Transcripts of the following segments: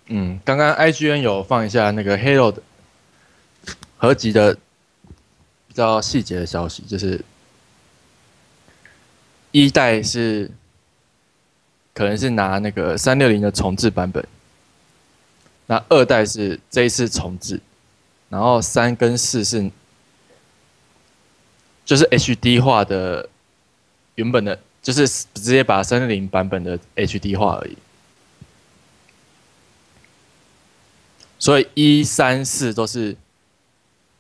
刚刚 IGN 有放一下那个 Halo 的合集的比较细节的消息，就是一代是可能是拿那个360的重置版本，那二代是这一次重置，然后三跟四是就是 HD 化的原本的，就是直接把360版本的 HD 化而已。所以1、3、4都是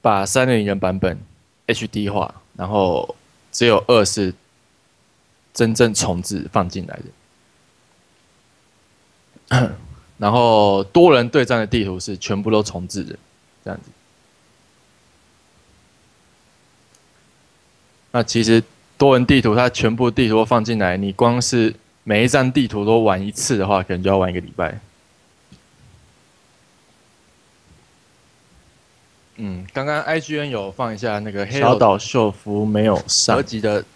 把360的版本 HD 化，然后只有2是真正重置放进来的。然后多人对战的地图是全部都重置的，这样子。那其实多人地图它全部地图都放进来，你光是每一站地图都玩一次的话，可能就要玩1个礼拜。刚刚 IGN 有放一下那个小岛秀夫没有上合集的比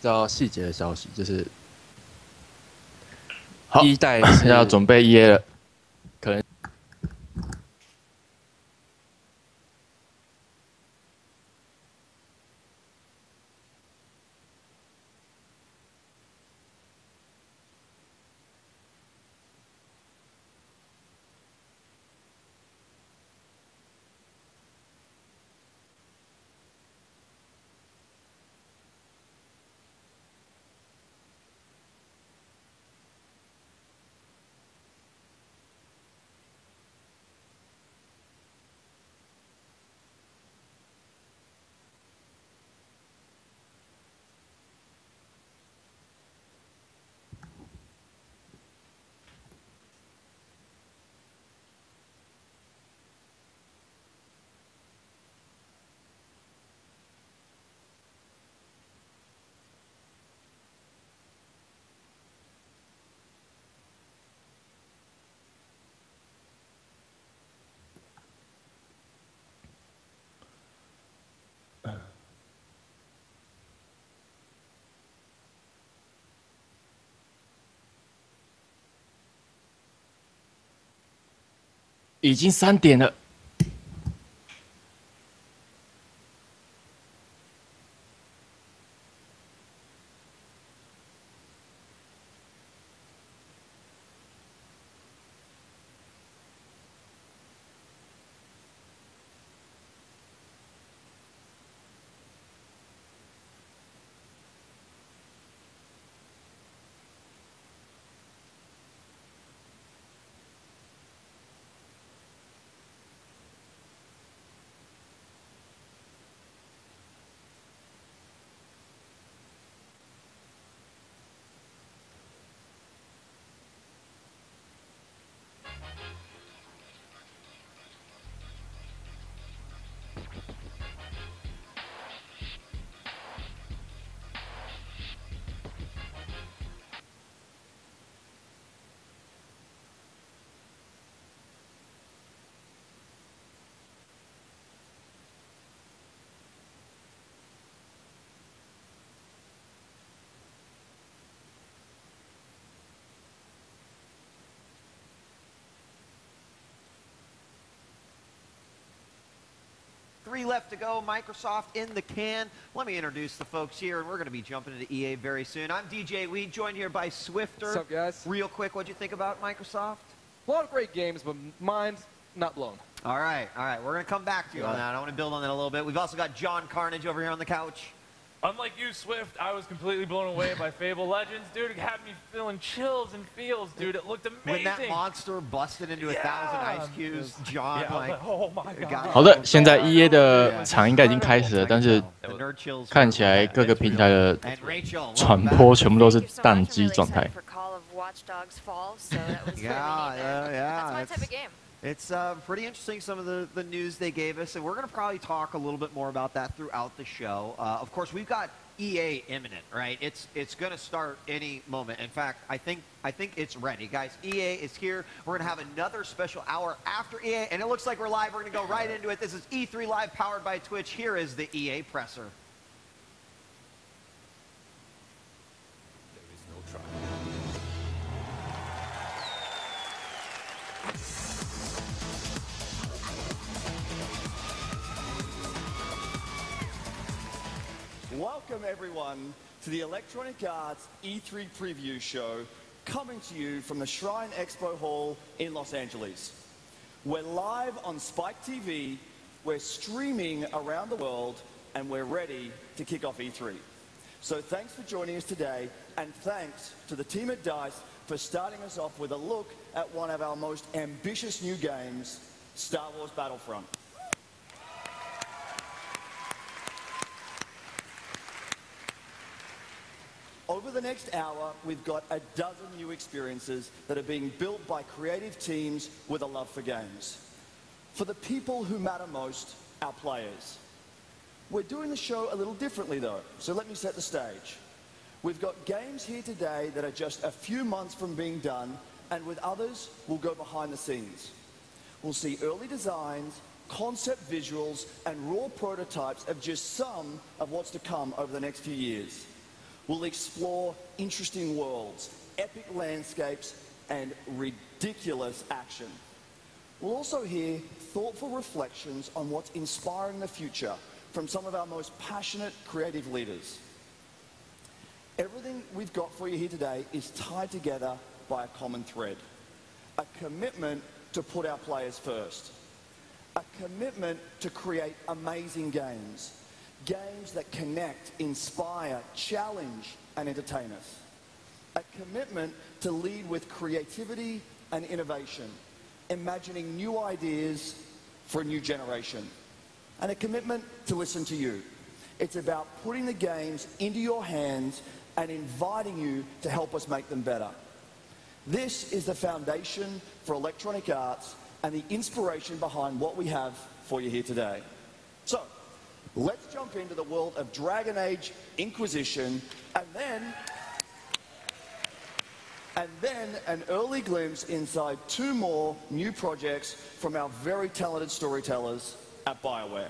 较细节的消息，就是一代要准备EA了，可能已经3点了。3 left to go. Microsoft in the can. Let me introduce the folks here, and we're going to be jumping into EA very soon. I'm DJ Weed, joined here by Swifter. What's up, guys? Real quick, what'd you think about Microsoft? A lot of great games, but mine's not blown. All right. We're going to come back to you on that. I want to build on that a little bit. We've also got John Carnage over here on the couch. Unlike you, Swift, I was completely blown away by Fable Legends. Dude, it had me feeling chills and feels, dude. It looked amazing. When that monster busted into 1,000 ice cubes, John, like, oh my god. 好的，现在 EA 的场应该已经开始了，但是看起来各个平台的传播全部都是宕机状态。It's pretty interesting, some of the news they gave us, and we're going to probably talk a little bit more about that throughout the show. Of course, we've got EA imminent, right? It's going to start any moment. In fact, I think it's ready. Guys, EA is here. We're going to have another special hour after EA, and it looks like we're live. We're going to go right into it. This is E3 Live powered by Twitch. Here is the EA presser. There is no trial. Welcome everyone to the Electronic Arts E3 preview show coming to you from the Shrine Expo Hall in Los Angeles. We're live on Spike TV, we're streaming around the world, and we're ready to kick off E3. So thanks for joining us today, and thanks to the team at DICE for starting us off with a look at one of our most ambitious new games, Star Wars Battlefront. Over the next hour, we've got a dozen new experiences that are being built by creative teams with a love for games. For the people who matter most, our players. We're doing the show a little differently though, so let me set the stage. We've got games here today that are just a few months from being done, and with others, we'll go behind the scenes. We'll see early designs, concept visuals, and raw prototypes of just some of what's to come over the next few years. We'll explore interesting worlds, epic landscapes, and ridiculous action. We'll also hear thoughtful reflections on what's inspiring the future from some of our most passionate creative leaders. Everything we've got for you here today is tied together by a common thread. A commitment to put our players first. A commitment to create amazing games. Games that connect, inspire, challenge, and entertain us. A commitment to lead with creativity and innovation, imagining new ideas for a new generation. And a commitment to listen to you. It's about putting the games into your hands and inviting you to help us make them better. This is the foundation for Electronic Arts and the inspiration behind what we have for you here today. So, let's jump into the world of Dragon Age Inquisition, and then an early glimpse inside two more new projects from our very talented storytellers at BioWare.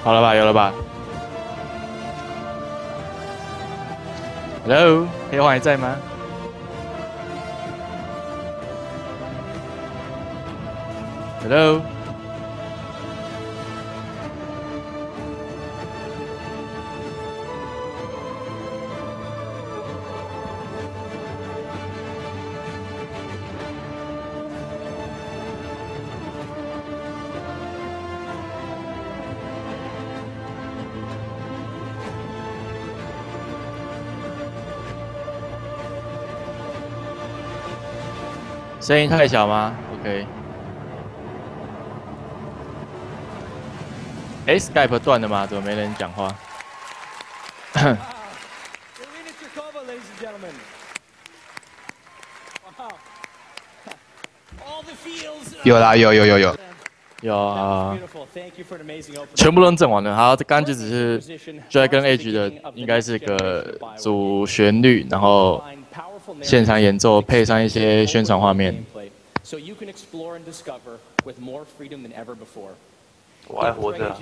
好了吧，有了吧 ？Hello， 黑皇还在吗 ？Hello。声音太小吗 ？OK。哎 ，Skype 断了吗？怎么没人讲话？有啦，有。有啊，全部都整完了。好，刚刚就只是 Dragon Age 的，应该是个主旋律，然后现场演奏配上一些宣传画面。我还活着。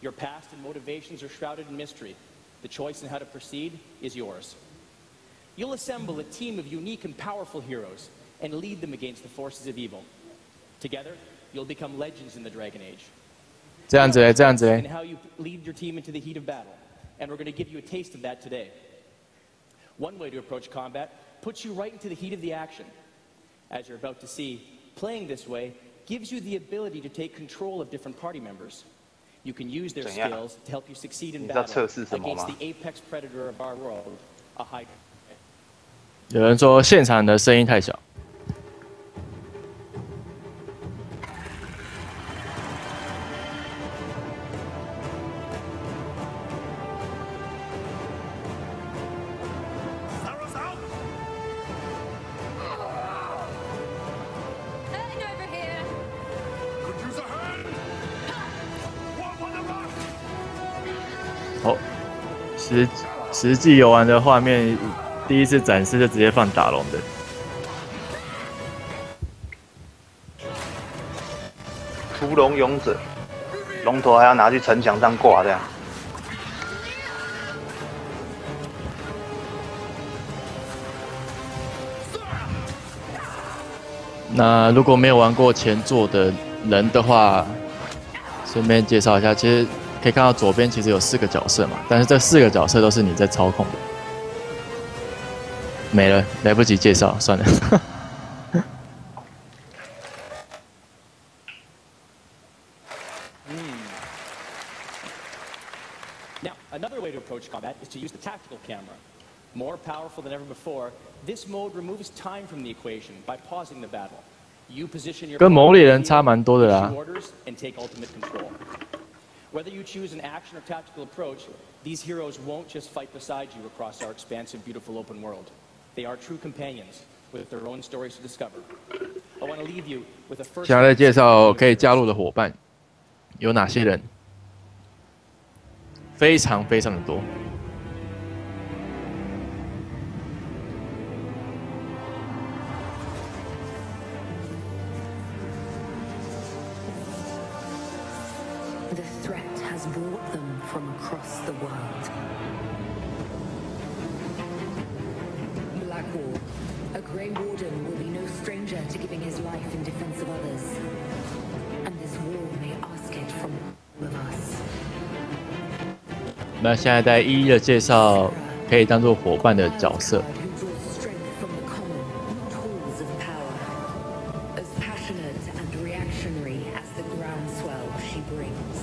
Your past and motivations are shrouded in mystery. The choice in how to proceed is yours. You'll assemble a team of unique and powerful heroes and lead them against the forces of evil. Together, You'll become legends in the Dragon Age. 这样子嘞，这样子 And 嘞。 how you lead your team into the heat of battle. And we're going to give you a taste of that today. One way to approach combat puts you right into the heat of the action. As you're about to see, playing this way gives you the ability to take control of different party members. You can use their skills to help you succeed in battle against the apex predator of our world, a Hydra. 有人说现场的声音太小。哦，实际游玩的画面，第一次展示就直接放打龙的。屠龙勇者，龙头还要拿去城墙上挂这样。那如果没有玩过前作的人的话，顺便介绍一下，其实可以看到左边其实有4个角色嘛，但是这4个角色都是你在操控的。没了，来不及介绍，算了。Now, another way to approach combat is to use the tactical camera. More powerful than ever before, this mode removes time from the equation by pausing the battle. You position your 跟魔猎人差蛮多的啦。 orders and take ultimate control. Whether you choose an action or tactical approach, these heroes won't just fight beside you across our expansive, beautiful open world. They are true companions with their own stories to discover. I want to leave you with a first. 现在介绍可以加入的伙伴有哪些人？非常非常的多。 The threat has brought them from across the world. Blackwall, a Grey Warden will be no stranger to giving his life in defense of others. And this war may ask it from all of us. 那现在在一一的介绍可以当做伙伴的角色。 Who draws strength from the common, not halls of power. As passionate and reactionary as the groundswell she brings.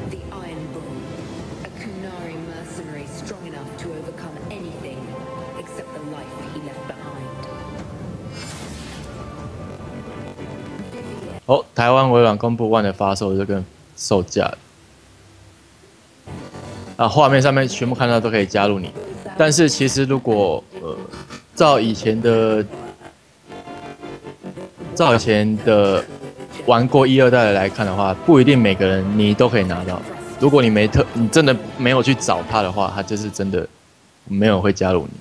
The Iron Bull, a Kunari mercenary strong enough to overcome anything except the life he left behind. 哦，台湾微软公布1的发售这个售价，啊，画面上面全部看到都可以加入你，但是其实如果照以前的玩过1、2代的来看的话，不一定每个人你都可以拿到。如果你真的没有去找他的话，他就是真的没有人会加入你。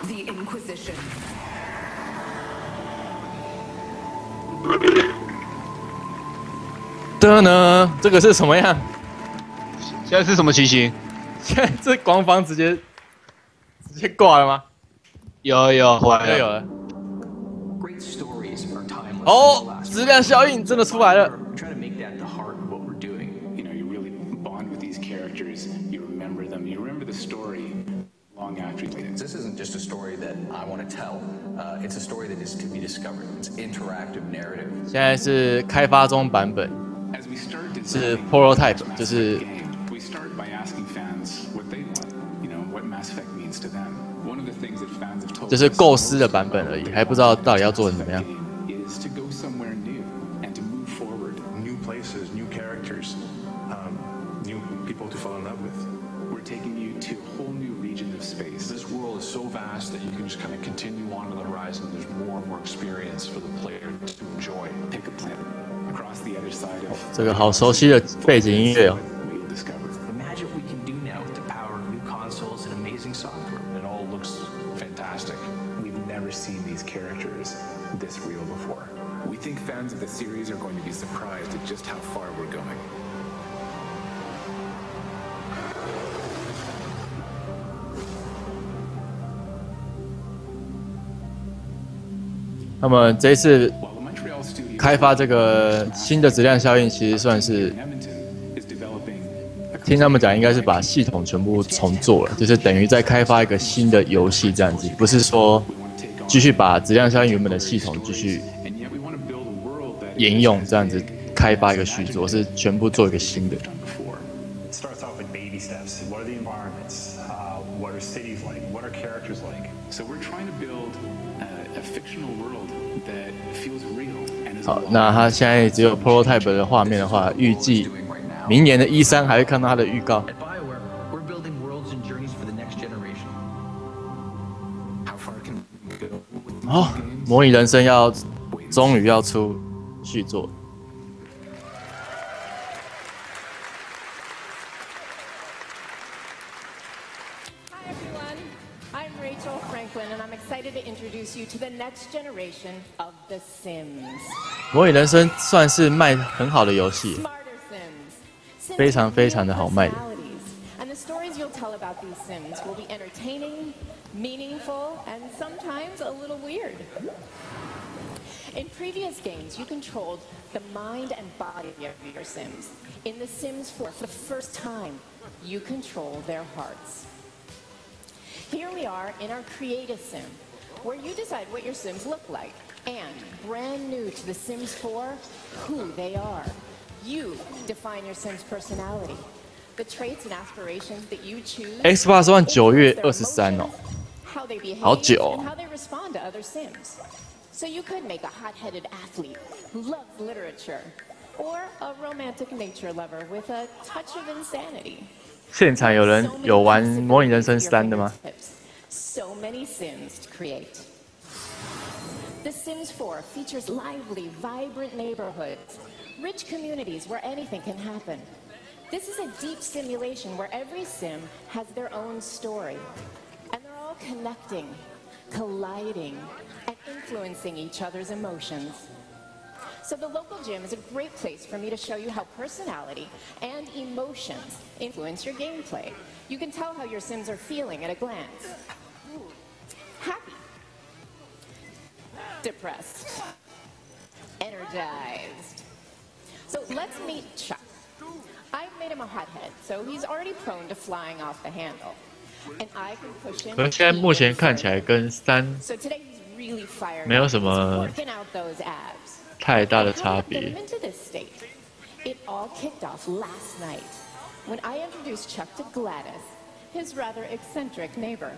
The Inquisition. 的呢？这个是什么样？现在是什么情形？现在这官方直接挂了吗？有，回来了。 哦，质量效应真的出来了。 This isn't just a story that I want to tell. It's a story that is to be discovered. It's interactive narrative. 现在是开发中版本，是 prototype， 就是 We start by asking fans what they want. You know what Mass Effect means to them. One of the things that fans have told 就是构思的版本而已，还不知道到底要做成怎么样。 is to go somewhere new and to move forward. New places, new characters, new people to fall in love with. We're taking you to a whole new region of space. This world is so vast that you can just kind of continue on to the horizon. There's more and more experience for the player to enjoy. Pick a planet across the other side of. 这个好熟悉的背景音乐哦。 We'll discover. The magic we can do now with the power of new consoles and amazing software. It all looks fantastic. We've never seen these characters this real before. We think fans of the series are going to be surprised at just how far we're going. 那么这一次开发这个新的质量效应，其实算是听他们讲，应该是把系统全部重做了，就是等于在开发一个新的游戏这样子，不是说继续把质量效应原本的系统继续沿用这样子开发一个续作，是全部做一个新的。好，那他现在只有 prototype 的画面的话，预计明年的E3还会看到他的预告。哦，模拟人生终于要出续作。模拟人生算是卖很好的游戏，非常非常的好卖的。And the stories you'll tell about these Sims will be entertaining, meaningful, and sometimes a little weird. In previous games, you controlled the mind and body of your Sims. In The Sims 4, for the first time, you control their hearts. Here we are in our Create a Sim, where you decide what your Sims look like, and brand new to The Sims 4, who they are. You define your Sims' personality. The traits and aspirations that you choose. Xbox One 9月23哦，好久哦。And how they respond to other Sims. So you could make a hot-headed athlete who loves literature, or a romantic nature lover with a touch of insanity. 现场有人有玩《模拟人生3》的吗？ So many Sims to create. The Sims 4 features lively, vibrant neighborhoods, rich communities where anything can happen. This is a deep simulation where every Sim has their own story, and they're all connecting, colliding, and influencing each other's emotions. So the local gym is a great place for me to show you how personality and emotions influence your gameplay. You can tell how your Sims are feeling at a glance. Happy, depressed, energized. So let's meet Chuck. I've made him a hothead, so he's already prone to flying off the handle. And I can push him. 可是现在目前看起来跟3没有什么太大的差别。 It all kicked off last night when I introduced Chuck to Gladys, his rather eccentric neighbor.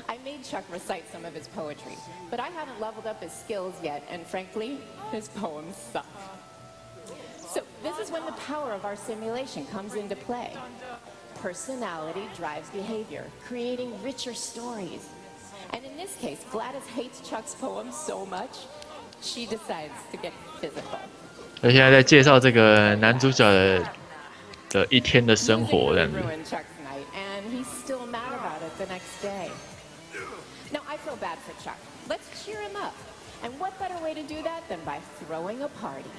I made Chuck recite some of his poetry, but I haven't leveled up his skills yet, and frankly, his poems suck. So this is when the power of our simulation comes into play. Personality drives behavior, creating richer stories. And in this case, Gladys hates Chuck's poems so much, she decides to get physical. 而现在在介绍这个男主角的一天的生活这样子。 And he's still mad about it the next day. Now I feel bad for Chuck. Let's cheer him up. And what better way to do that than by throwing a party?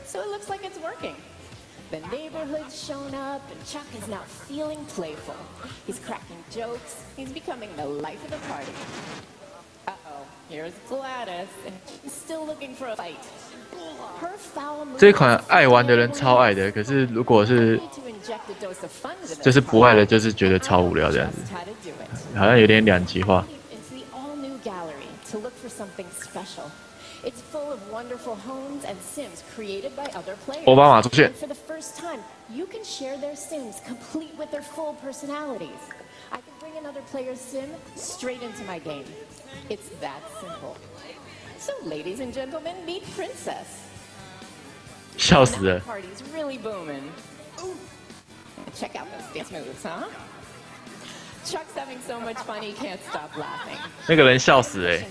So it looks like it's working. The neighborhood's shown up, and Chuck is now feeling playful. He's cracking jokes. He's becoming the life of the party. Uh-oh, here's Gladys, and she's still looking for a fight. Her foul moves 这款爱玩的人超爱的，可是如果是就是不爱的，就是觉得超无聊这样子，好像有点两极化。 It's full of wonderful homes and Sims created by other players. 奥巴马出现。 For the first time, you can share their Sims complete with their full personalities. I can bring another player's Sim straight into my game. It's that simple. So, ladies and gentlemen, meet Princess. 笑死了。 That party's really booming. Check out those dance moves, huh? Chuck's having so much fun he can't stop laughing. 那个人笑死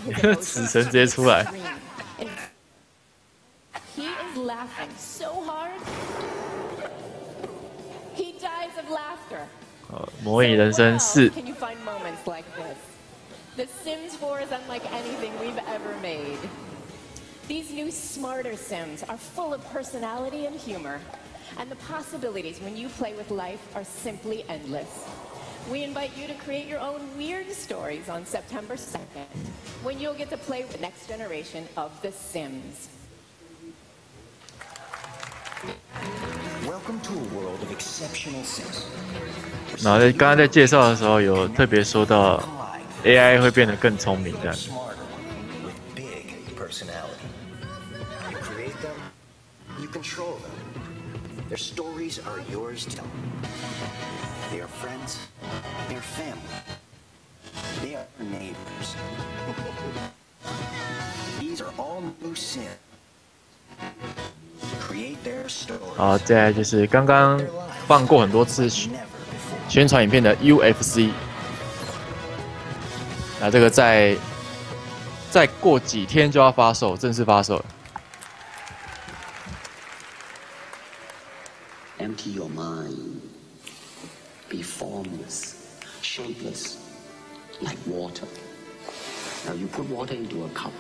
死神直接出来。 He is laughing so hard, he dies of laughter. 模拟人生4。 Can you find moments like this? The Sims 4 is unlike anything we've ever made. These new smarter Sims are full of personality and humor, and the possibilities when you play with life are simply endless. We invite you to create your own weird stories on September 2nd, when you'll get to play with the next generation of The Sims. Welcome to a world of exceptional Sims. 然后刚刚在介绍的时候有特别说到 AI 会变得更聪明这样。With big personality. You create them, you control them. Their stories are yours to tell. They are friends, they are family, they are neighbors. These are all new Sims. Create their stories. 好，再来就是刚刚放过很多次宣传影片的 UFC。那这个再过几天就要发售，正式发售了。Empty your mind. Be formless, shapeless, like water. Now you put water into a cup.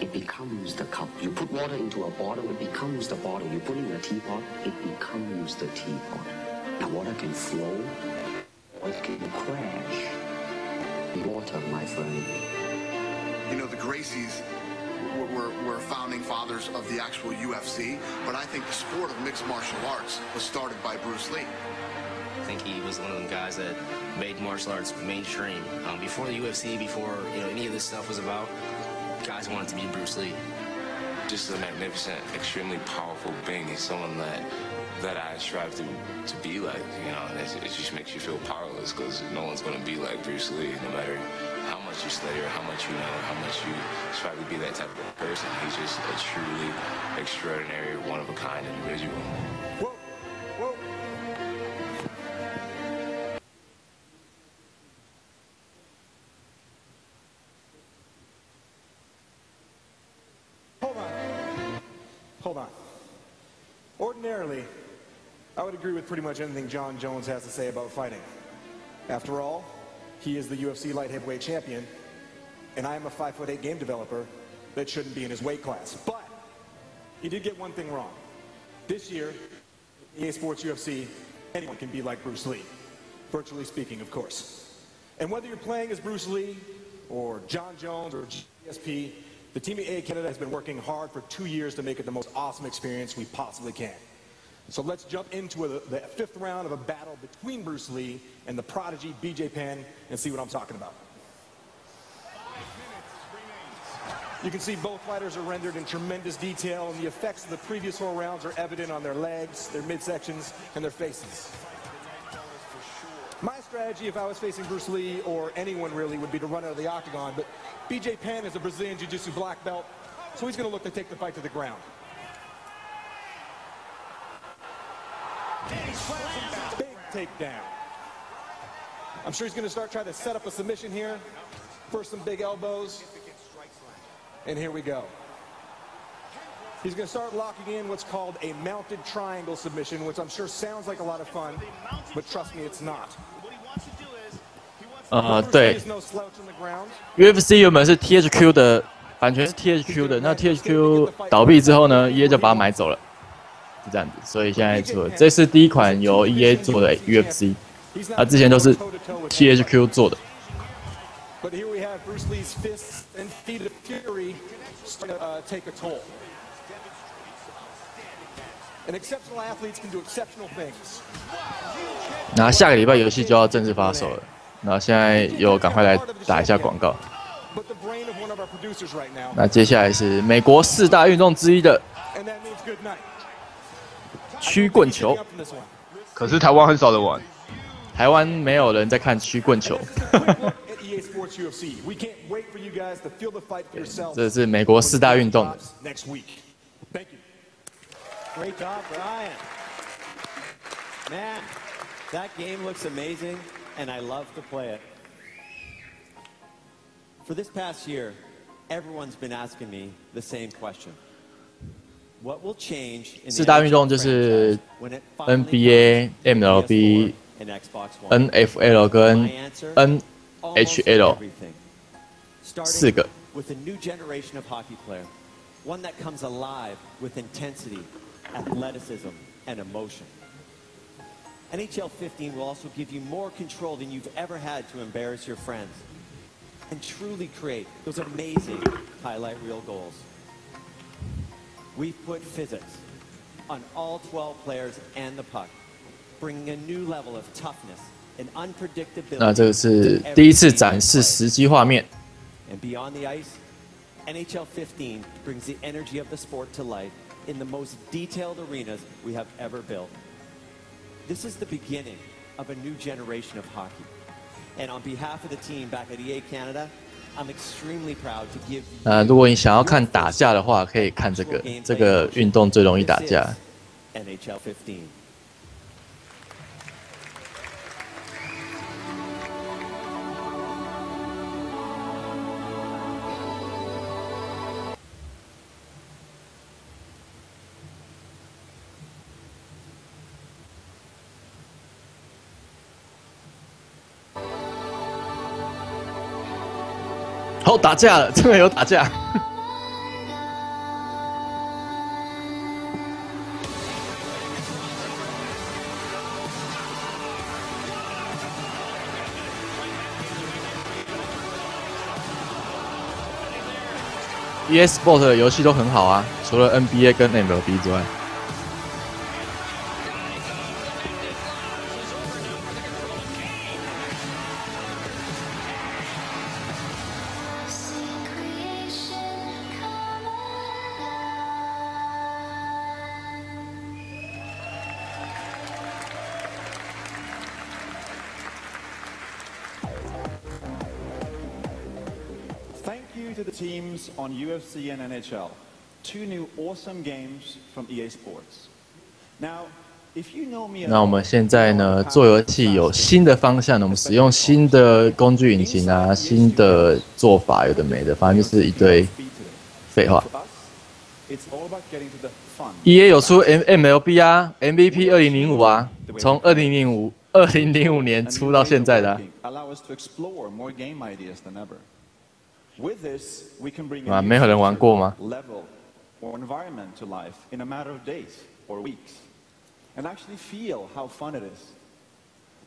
It becomes the cup. You put water into a bottle, it becomes the bottle. You put in a teapot, it becomes the teapot. Now water can flow, or it can crash. Water, my friend. You know, the Gracies were founding fathers of the actual UFC, but I think the sport of mixed martial arts was started by Bruce Lee. I think he was one of the guys that made martial arts mainstream. Before the UFC, before any of this stuff was about, guys wanted to be Bruce Lee. Just a magnificent, extremely powerful being. He's someone that I strive to be like, and it just makes you feel powerless because no one's going to be like Bruce Lee, no matter how much you study or how much you know or how much you strive to be that type of person. He's just a truly extraordinary, one-of-a-kind individual. Whoa, whoa. Hold on. Ordinarily, I would agree with pretty much anything John Jones has to say about fighting. After all, he is the UFC light heavyweight champion, and I am a 5'8" game developer that shouldn't be in his weight class. But he did get one thing wrong. This year, EA Sports UFC, anyone can be like Bruce Lee. Virtually speaking, of course. And whether you're playing as Bruce Lee, or John Jones, or GSP, the team at EA Canada has been working hard for 2 years to make it the most awesome experience we possibly can. So let's jump into the 5th round of a battle between Bruce Lee and the prodigy BJ Penn and see what I'm talking about. You can see both fighters are rendered in tremendous detail, and the effects of the previous 4 rounds are evident on their legs, their midsections, and their faces. My strategy, if I was facing Bruce Lee, or anyone really, would be to run out of the octagon, but BJ Penn is a Brazilian Jiu-Jitsu black belt, so he's going to look to take the fight to the ground. Big takedown. I'm sure he's going to start trying to set up a submission here. First, some big elbows. And here we go. He's going to start locking in what's called a mounted triangle submission, which I'm sure sounds like a lot of fun, but trust me, it's not. 对 ，UFC 原本是 THQ 的版权是 THQ 的，那 THQ 倒闭之后呢 ，EA 就把它买走了，是这样子。所以现在做，这是第一款由 EA 做的 UFC， 它之前都是 THQ 做的。But here we have Bruce Lee's fists and feet of fury starting to take a toll. And exceptional athletes can do exceptional things. 那下个礼拜游戏就要正式发售了，那现在有赶快来打一下广告。那接下来是美国4大运动之一的曲棍球，可是台湾很少人玩，台湾没有人在看曲棍球。这是美国4大运动的。Great job, Brian. Man, that game looks amazing, and I love to play it. For this past year, everyone's been asking me the same question. What will change in the 4大运动就是 NBA、MLB、NFL 跟 NHL 4个。 With a new generation of hockey player, one that comes alive with intensity, athleticism, and emotion. NHL 15 will also give you more control than you've ever had to embarrass your friends and truly create those amazing highlight reel goals. We've put physics on all 12 players and the puck, bringing a new level of toughness and unpredictability. 那这个是第一次展示实际画面。 And beyond the ice, NHL 15 brings the energy of the sport to life in the most detailed arenas we have ever built. This is the beginning of a new generation of hockey. And on behalf of the team back at EA Canada, I'm extremely proud to give you 如果你想要看打架的话，可以看这个，这个运动最容易打架。 NHL 15. 好，打架了，真的有打架。EA Sport 的游戏都很好啊，除了 NBA 跟 MLB 之外。 Thank you to the teams on UFC and NHL. 2 new awesome games from EA Sports. Now, if you know me, 那我们现在呢，做游戏有新的方向呢，我们使用新的工具引擎啊，新的做法，有的没的，反正就是一堆废话。EA 有出 MLB 啊 ，MVP 2005啊，从2005年出到现在的、啊。 With this, we can bring 没有人玩过吗？ level or environment to life in a matter of days or weeks, and actually feel how fun it is.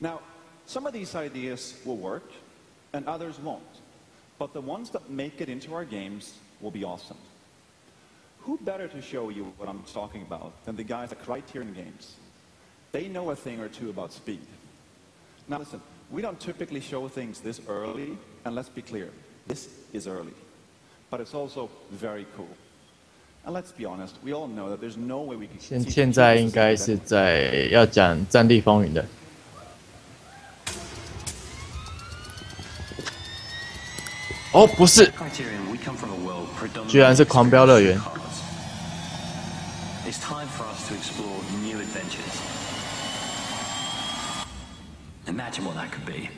Now, some of these ideas will work, and others won't. But the ones that make it into our games will be awesome. Who better to show you what I'm talking about than the guys at Criterion Games? They know a thing or two about speed. Now listen, we don't typically show things this early, and let's be clear. This is early, but it's also very cool. And let's be honest, we all know that there's no way we can. 现在应该是在要讲《战地风云》的。哦，不是，居然是《狂飙乐园》。 It's time for us to explore new adventures. Imagine what that could be.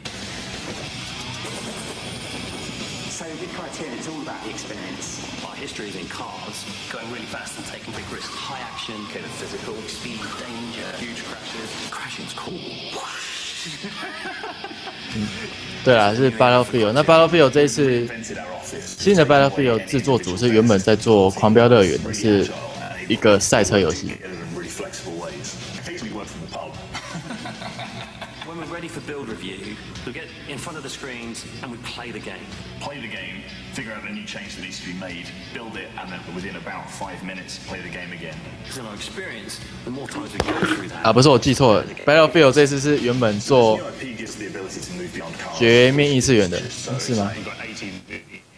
So with Criterion, it's all about the experience. Our history is in cars, going really fast and taking big risks. High action, kind of physical, speed, danger, huge crashes. Crashing's cool. 对啦，是 Battlefield。那 Battlefield 这一次新的 Battlefield 制作组是原本在做《狂飙乐园》的，是一个赛车游戏。 When we're ready for build review, we get in front of the screens and we play the game. Play the game, figure out the new change that needs to be made, build it, and then within about 5 minutes, play the game again. Because in our experience, the more times we go through that. 啊，不是我记错了 ，Battlefield 这次是原本做绝命异次元的，是吗？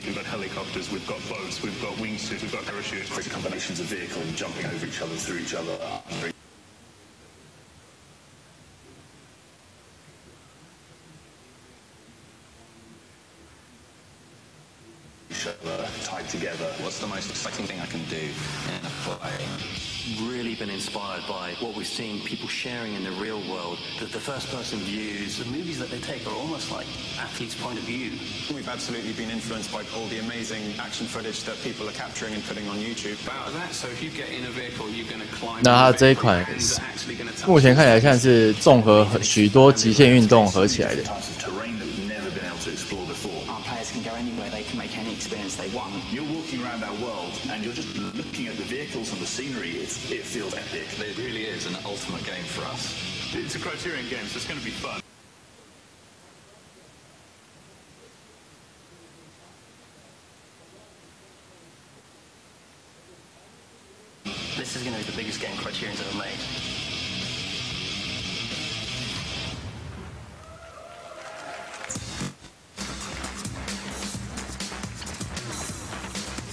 We've got helicopters, we've got boats, we've got wingsuits, we've got parachutes, great combinations of vehicle and jumping over each other, through each other. Tied together. What's the most exciting thing I can do in a play? Really been inspired by what we've seen people sharing in the real world. The first-person views, the movies that they take are almost like athletes' point of view. We've absolutely been influenced by all the amazing action footage that people are capturing and putting on YouTube. About that, so if you get in a vehicle, you're going to climb. 那它这一款目前看起来像是综合许多极限运动合起来的。 You're walking around our world and you're just looking at the vehicles and the scenery. It feels epic. It really is an ultimate game for us. It's a Criterion games. It's going to be fun. This is going to be the biggest game Criterion's ever made.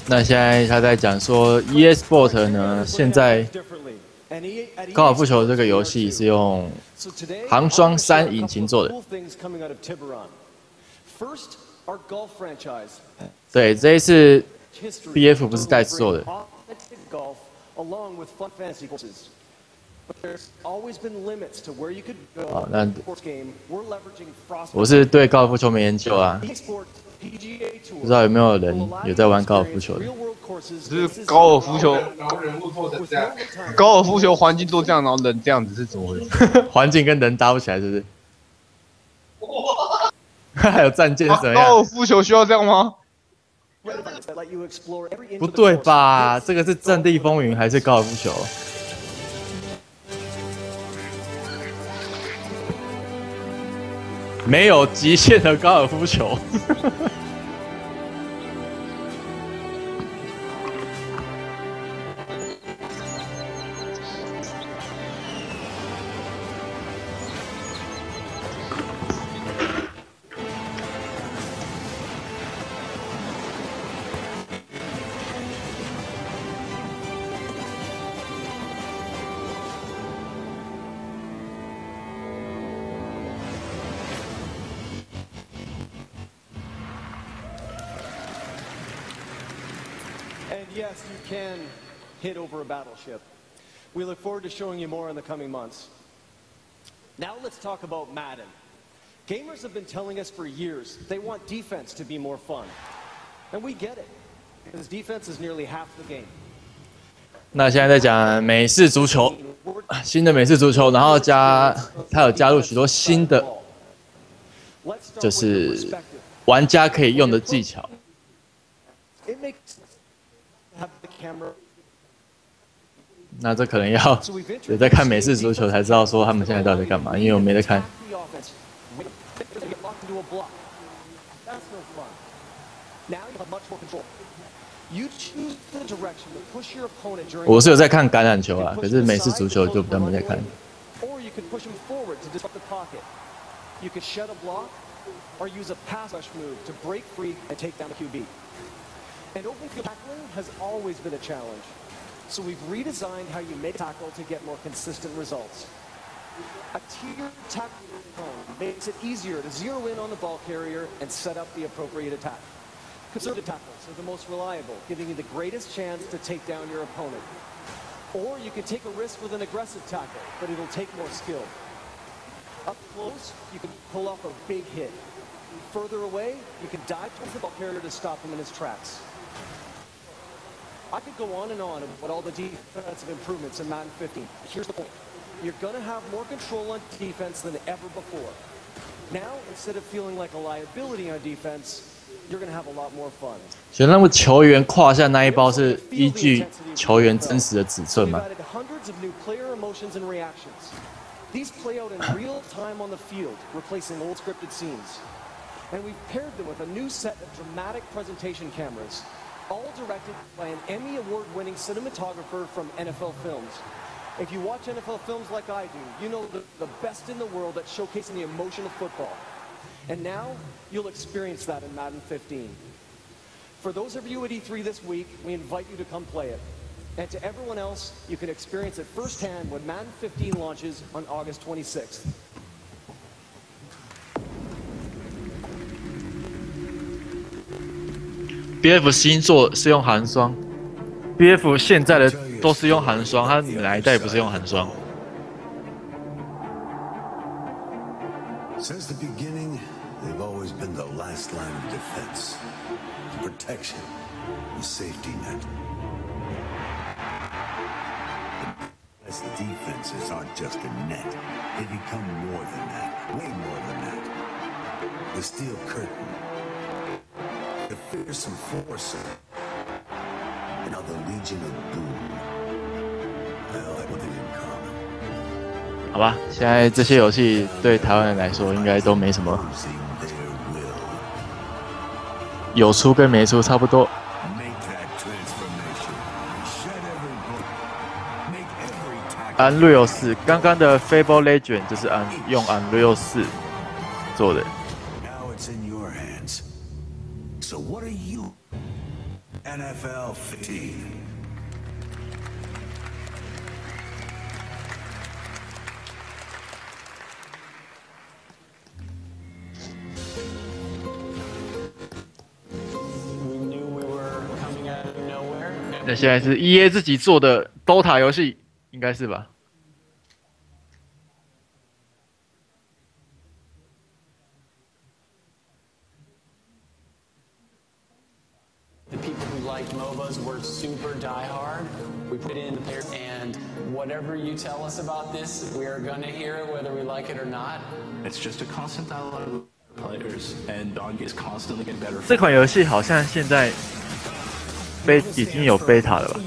那现在他在讲说 ，EA Sport 呢，现在高尔夫球这个游戏是用航霜3引擎做的。对，这一次 BF 不是代做的。好，那我是对高尔夫球没研究啊。 不知道有没有人有在玩高尔夫球的？就是高尔夫球，高尔夫球环境都这样，然后人这样子是怎么回事？环境跟人搭不起来，是不是？还有战舰怎么样？高尔夫球需要这样吗？不对吧？这个是战地风云还是高尔夫球？ 没有极限的高尔夫球。Yes, you can hit over a battleship. We look forward to showing you more in the coming months. Now let's talk about Madden. Gamers have been telling us for years they want defense to be more fun. And we get it, because defense is nearly half the game. 那现在在讲美式足球，新的美式足球，然后它有加入许多新的，就是玩家可以用的技巧。 那这可能要有在看美式足球才知道说他们现在到底在干嘛，因为我没在看。我是有在看橄榄球啊，可是美式足球就比较没在看。And open field tackling has always been a challenge. So we've redesigned how you make tackle to get more consistent results. A tiered tackle makes it easier to zero in on the ball carrier and set up the appropriate attack. Conservative tackles are the most reliable, giving you the greatest chance to take down your opponent. Or you can take a risk with an aggressive tackle, but it'll take more skill. Up close, you can pull off a big hit. Further away, you can dive towards the ball carrier to stop him in his tracks. I could go on and on about all the defensive improvements in Madden 15. Here's the point. You're going to have more control on defense than ever before. Now, instead of feeling like a liability on defense, you're going to have a lot more fun. 所以那么球员胯下那一包是依据球员真实的尺寸吗？ Hundreds of new player emotions and reactions. These play out in real time on the field, replacing old scripted scenes. And we've paired them with a new set of dramatic presentation cameras, all directed by an Emmy Award-winning cinematographer from NFL Films. If you watch NFL films like I do, you know the best in the world at showcasing the emotion of football. And now, you'll experience that in Madden 15. For those of you at E3 this week, we invite you to come play it. And to everyone else, you can experience it firsthand when Madden 15 launches on August 26th. BF 新作是用寒霜 ，BF 现在的都是用寒霜，它哪一代不是用寒霜？ Since the beginning, they've always been the last line of defense, protection, and safety net. The best defenses aren't just a net; they become more than that, way more than that. The steel curtain. The fearsome force, and now the Legion of Doom. Well, I have one thing in common. 好吧，现在这些游戏对台湾人来说应该都没什么，有出跟没出差不多。Unreal 4，刚刚的 Fable Legend 就是用 Unreal 4做的。So what are you? NFL 15. Nowhere. 那现在是 EA 自己做的 DOTA 游戏，应该是吧？ The people who liked MOBAs were super diehard. We put in the player, and whatever you tell us about this, we are going to hear it whether we like it or not. It's just a constant dialogue with players, and Dog is constantly getting better. 这款游戏好像现在已经有 beta 了吧？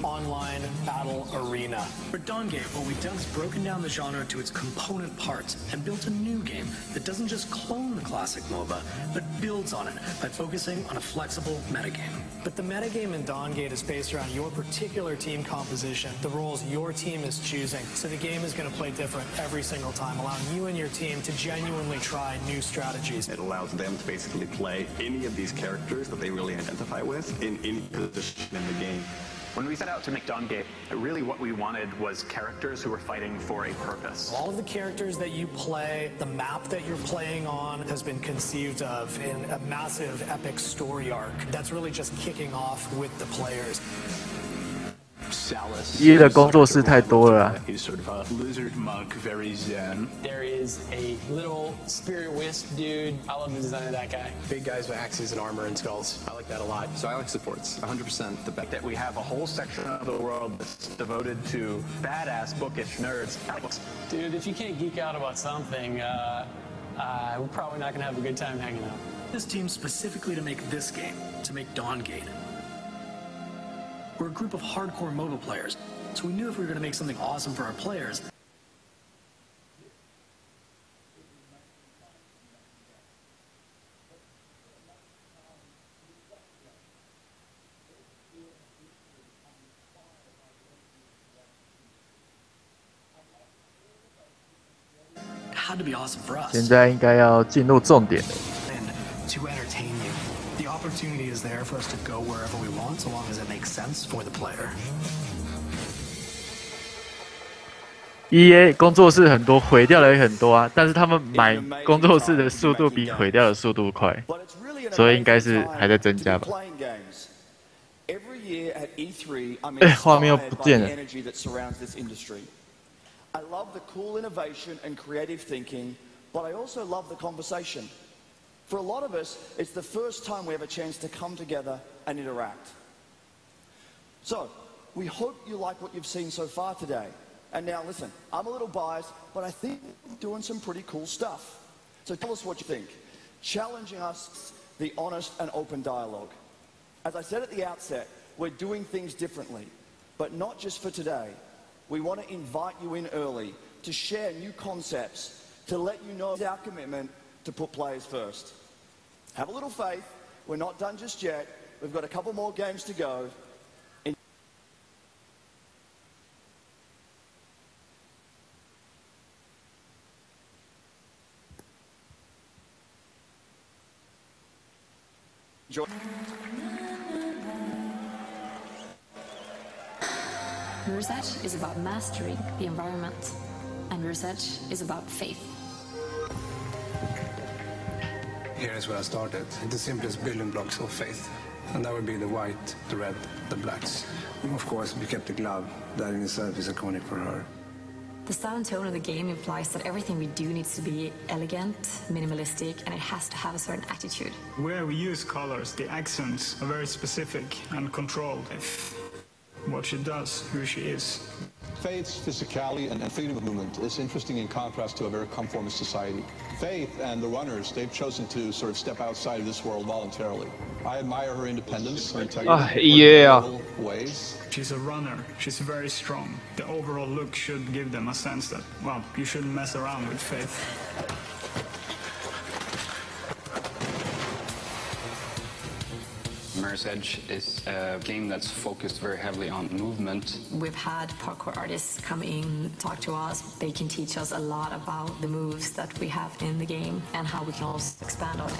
Online battle arena. For Dawngate, what we've done is broken down the genre to its component parts and built a new game that doesn't just clone the classic MOBA, but builds on it by focusing on a flexible metagame. But the metagame in Dawngate is based around your particular team composition, the roles your team is choosing. So the game is going to play different every single time, allowing you and your team to genuinely try new strategies. It allows them to basically play any of these characters that they really identify with in any position in the game. When we set out to make Dawngate, really what we wanted was characters who were fighting for a purpose. All of the characters that you play, the map that you're playing on has been conceived of in a massive epic story arc that's really just kicking off with the players. EA 的工作室太多了啊。 He's sort of a lizard monk, very zen. There is a little spirit wisp dude. I love the design of that guy. Big guys with axes and armor and skulls. I like that a lot. So I like supports, 100%. The fact that we have a whole section of the world that's devoted to badass, bookish nerds. Dude, if you can't geek out about something, we're probably not going to have a good time hanging out. This team specifically to make this game, to make Dawngate. We're a group of hardcore MOBA players, so we knew if we were going to make something awesome for our players, it had to be awesome for us. 现在应该要进入重点了。 To entertain you. The opportunity is there for us to go wherever we want, so long as it makes sense for the player. EA 工作室很多，毁掉的也很多啊，但是他们买工作室的速度比毁掉的速度快，所以应该是还在增加吧。哎，画面又不见了。 I love the cool innovation and creative thinking, but I also love the conversation. For a lot of us, it's the first time we have a chance to come together and interact. So, we hope you like what you've seen so far today. And now listen, I'm a little biased, but I think we're doing some pretty cool stuff. So tell us what you think. Challenging us, the honest and open dialogue. As I said at the outset, we're doing things differently, but not just for today. We want to invite you in early to share new concepts, to let you know our commitment to put players first. Have a little faith. We're not done just yet. We've got a couple more games to go. Enjoy. Research is about mastering the environment, and research is about faith. Here is where I started. The simplest building blocks of faith. And that would be the white, the red, the blacks. And of course, we kept the glove. That in itself is iconic for her. The sound tone of the game implies that everything we do needs to be elegant, minimalistic, and it has to have a certain attitude. Where we use colors, the accents are very specific and controlled. What she does, who she is. Faith's physicality and freedom of movement is interesting in contrast to a very conformist society. Faith and the runners, they've chosen to sort of step outside of this world voluntarily. I admire her independence, her integrity, her little ways. She's a runner. She's very strong. The overall look should give them a sense that, well, you shouldn't mess around with Faith. Mirror's Edge is a game that's focused very heavily on movement. We've had parkour artists come in, talk to us. They can teach us a lot about the moves that we have in the game and how we can also expand on it.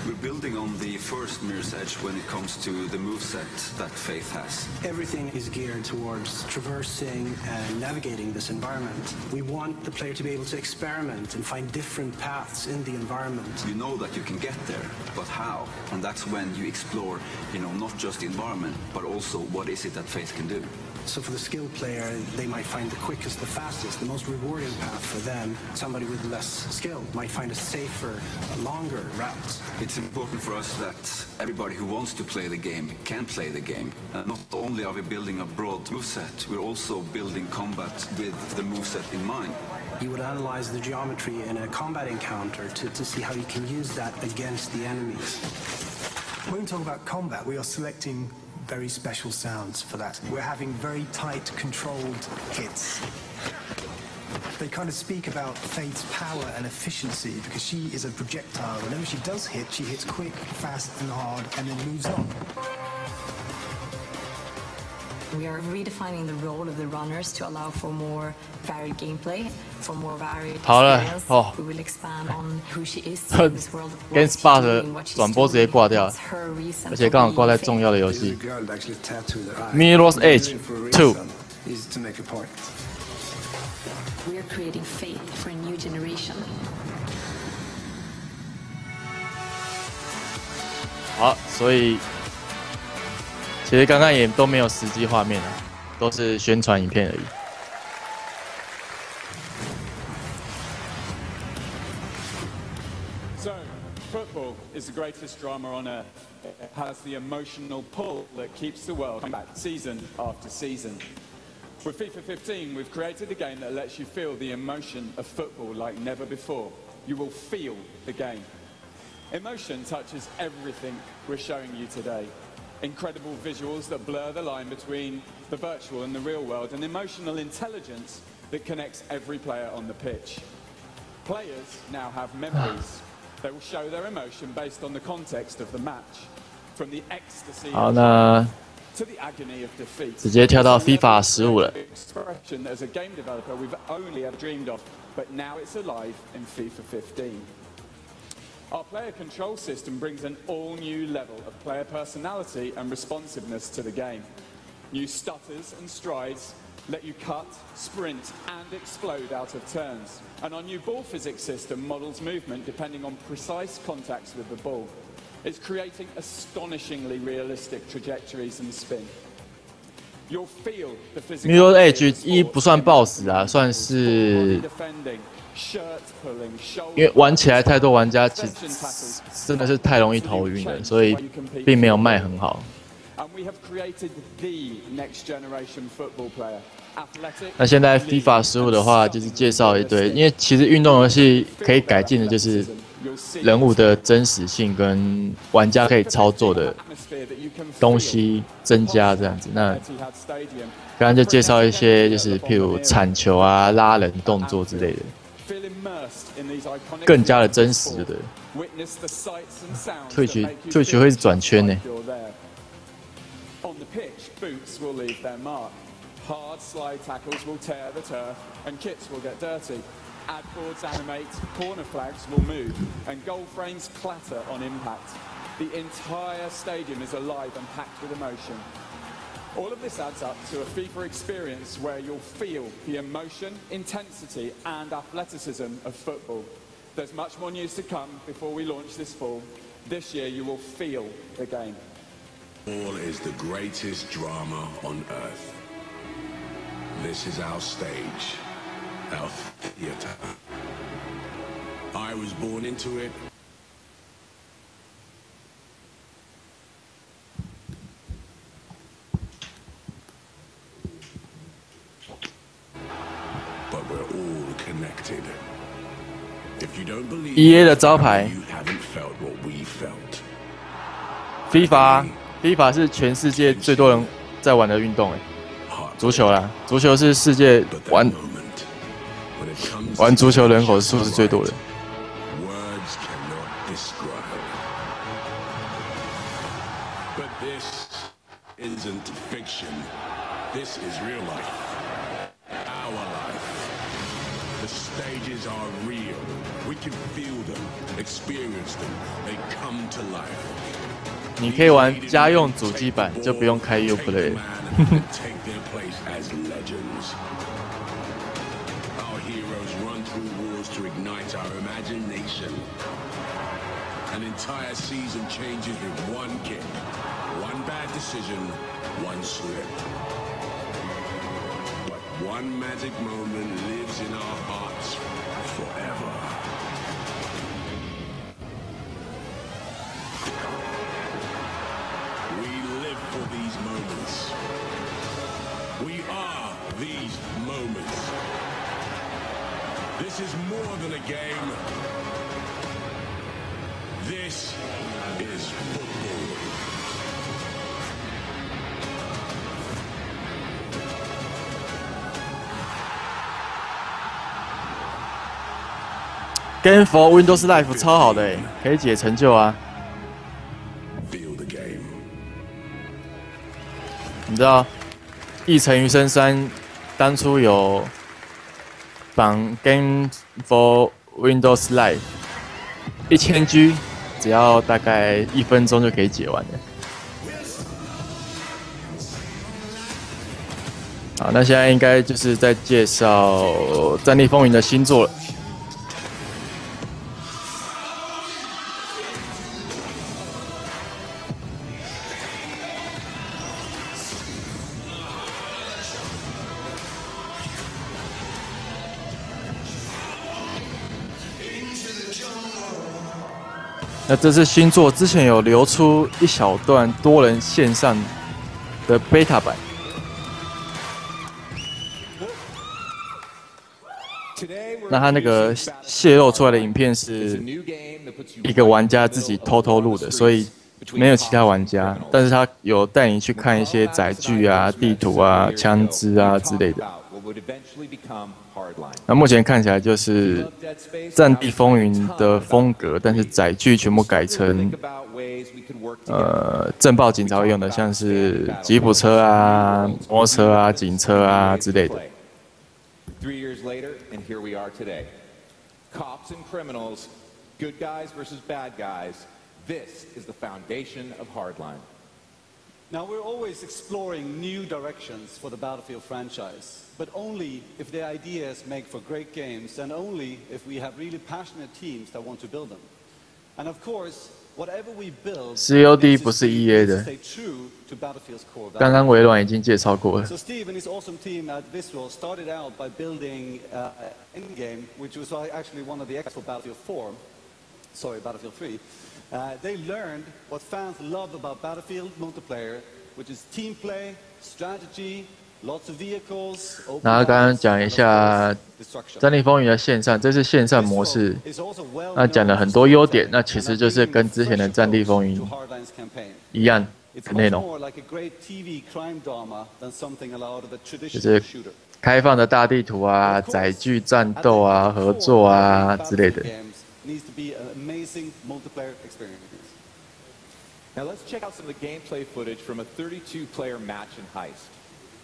We're building on the first Mirror's Edge when it comes to the moveset that Faith has. Everything is geared towards traversing and navigating this environment. We want the player to be able to experiment and find different paths in the environment. You know that you can get there, but how? And that's when you explore, not just the environment, but also what is it that Faith can do. So for the skilled player, they might find the quickest, the fastest, the most rewarding path for them. Somebody with less skill might find a safer, longer route. It's important for us that everybody who wants to play the game can play the game. And not only are we building a broad moveset, we're also building combat with the moveset in mind. You would analyze the geometry in a combat encounter to see how you can use that against the enemies. When we talk about combat, we are selecting very special sounds for that. We're having very tight, controlled hits. They kind of speak about Faith's power and efficiency because she is a projectile. Whenever she does hit, she hits quick, fast, and hard, and then moves on. We are redefining the role of the runners to allow for more varied gameplay, for more varied experience. We will expand on who she is in this world. 跟 SPA 的转播直接挂掉了，而且刚好挂在重要的游戏。Mirror's Edge 2。We are creating faith for a new generation. 好，所以。其实刚刚也都没有实际画面啊，都是宣传影片而已。So, football is the greatest drama on earth. It has the emotional pull that keeps the world coming back season after season. With FIFA 15, we've created a game that lets you feel the emotion of football like never before. You will feel the game. Emotion touches everything we're showing you today. Incredible visuals that blur the line between the virtual and the real world, and emotional intelligence that connects every player on the pitch. Players now have memories. They will show their emotion based on the context of the match, from the ecstasy to the agony of defeat. 直接跳到 FIFA 15了。 Expression as a game developer we've only ever dreamed of, but now it's alive in FIFA 15. Our player control system brings an all-new level of player personality and responsiveness to the game. New stutters and strides let you cut, sprint and explode out of turns. And our new ball physics system models movement depending on precise contacts with the ball. It's creating astonishingly realistic trajectories and spin. You'll feel the physical. Mirror's Edge 1不算暴死啊，算是。 因为玩起来太多玩家其实真的是太容易头晕了，所以并没有卖很好。那现在 FIFA 15的话，就是介绍一堆，因为其实运动游戏可以改进的就是人物的真实性跟玩家可以操作的东西增加这样子。那刚刚就介绍一些，就是譬如铲球啊、拉人动作之类的。 更加的真实的，退曲会转圈呢。Hard slide tackles will tear the turf, and kits will get dirty. Ad boards animate, corner flags will move, and goal frames clatter on impact. The entire stadium is alive and packed with emotion. All of this adds up to a FIFA experience where you'll feel the emotion, intensity and athleticism of football. There's much more news to come before we launch this fall. This year you will feel the game. Football is the greatest drama on earth. This is our stage, our theater. I was born into it. EA 的招牌。FIFA 是全世界最多人在玩的运动，足球啦，足球是世界玩足球人口数是最多的。This is real life. Our life. The stages are real. We can feel them, experience them. They come to life. 你可以玩家用主机版，就不用开 Uplay。Take their place as legends. Our heroes run through wars to ignite our imagination. An entire season changes with one kick, one bad decision, one slip. One magic moment lives in our hearts forever. We live for these moments. We are these moments. This is more than a game. This is football. Game for Windows Live 超好的可以解成就啊！你知道《一城余生3》当初有绑 Game for Windows Live 1000G， 只要大概1分钟就可以解完的。好，那现在应该就是在介绍《战地风云》的新作了。那这次新作之前有流出一小段多人线上的 beta 版，那他那个泄露出来的影片是一个玩家自己偷偷录的，所以没有其他玩家，但是他有带你去看一些载具啊、地图啊、枪支啊之类的。那目前看起来就是《战地风云》的风格，但是载具全部改成震爆警察会用的，像是吉普车啊、摩托车啊、警车啊之类的。3 years later, and here we are today. Cops and criminals, good guys versus bad guys. This is the foundation of Hardline. Now, we're always exploring new directions for the Battlefield franchise, but only if the ideas make for great games, and only if we have really passionate teams that want to build them. And of course, whatever we build, COD 不是 EA 的，刚刚微软已经介绍过了。So Steve and his awesome team at Visual started out by building Endgame, which was actually one of the X for Battlefield 4. Sorry, Battlefield 3. They learned what fans love about Battlefield multiplayer, which is team play, strategy, lots of vehicles. 那刚刚讲一下《战地风云》的线上，这是线上模式。那讲了很多优点，那其实就是跟之前的《战地风云》一样的内容，就是开放的大地图啊、载具战斗啊、合作啊之类的。Needs to be an amazing multiplayer experience. Now let's check out some of the gameplay footage from a 32-player match and heist.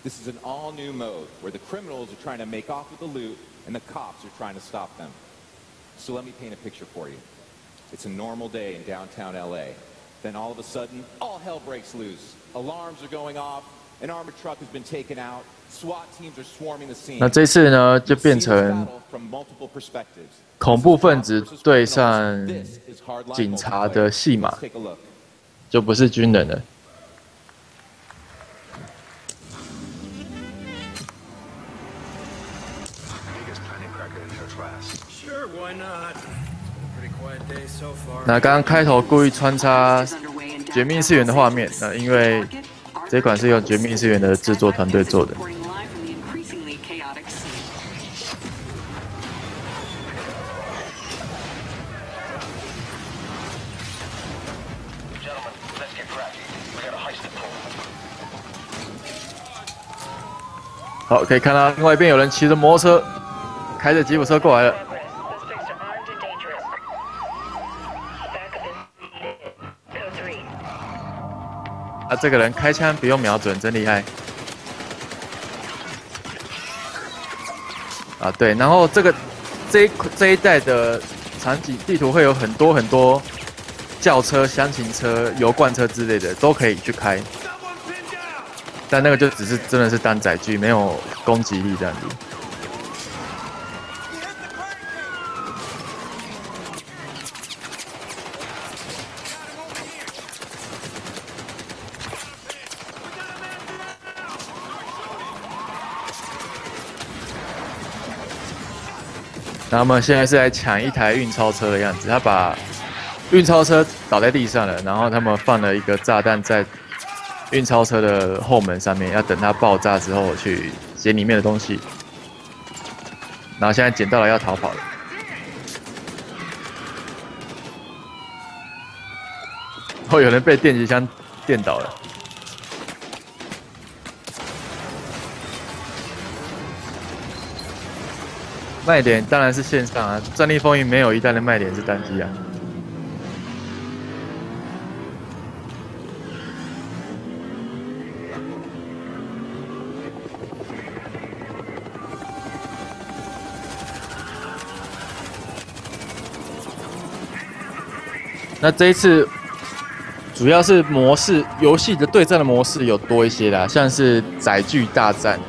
This is an all-new mode where the criminals are trying to make off with the loot and the cops are trying to stop them. So let me paint a picture for you. It's a normal day in downtown LA. Then all of a sudden, all hell breaks loose. Alarms are going off, an armored truck has been taken out, SWAT teams are swarming the scene. 那这次呢，就变成恐怖分子对上警察的戏码，就不是军人了。那刚刚开头故意穿插《绝命次元》的画面，那因为这款是用《绝命次元》的制作团队做的。好，可以看到另外一边有人骑着摩托车，开着吉普车过来了。啊，这个人开枪不用瞄准，真厉害。啊，对，然后这一代的场景地图会有很多轿车、厢型车、油罐车之类的，都可以去开。但那个就只是真的是当载具，没有攻击力这样子。然后我们现在是来抢一台运钞车的样子，他把运钞车倒在地上了，然后他们放了一个炸弹在运钞车的后门上面，要等它爆炸之后去捡里面的东西。然后现在捡到了要逃跑了。哦，有人被电击枪电倒了。卖点当然是线上啊，《战地风云》没有一代的卖点是单机啊。那这一次主要是模式游戏的对战的模式有多一些啦，像是载具大战，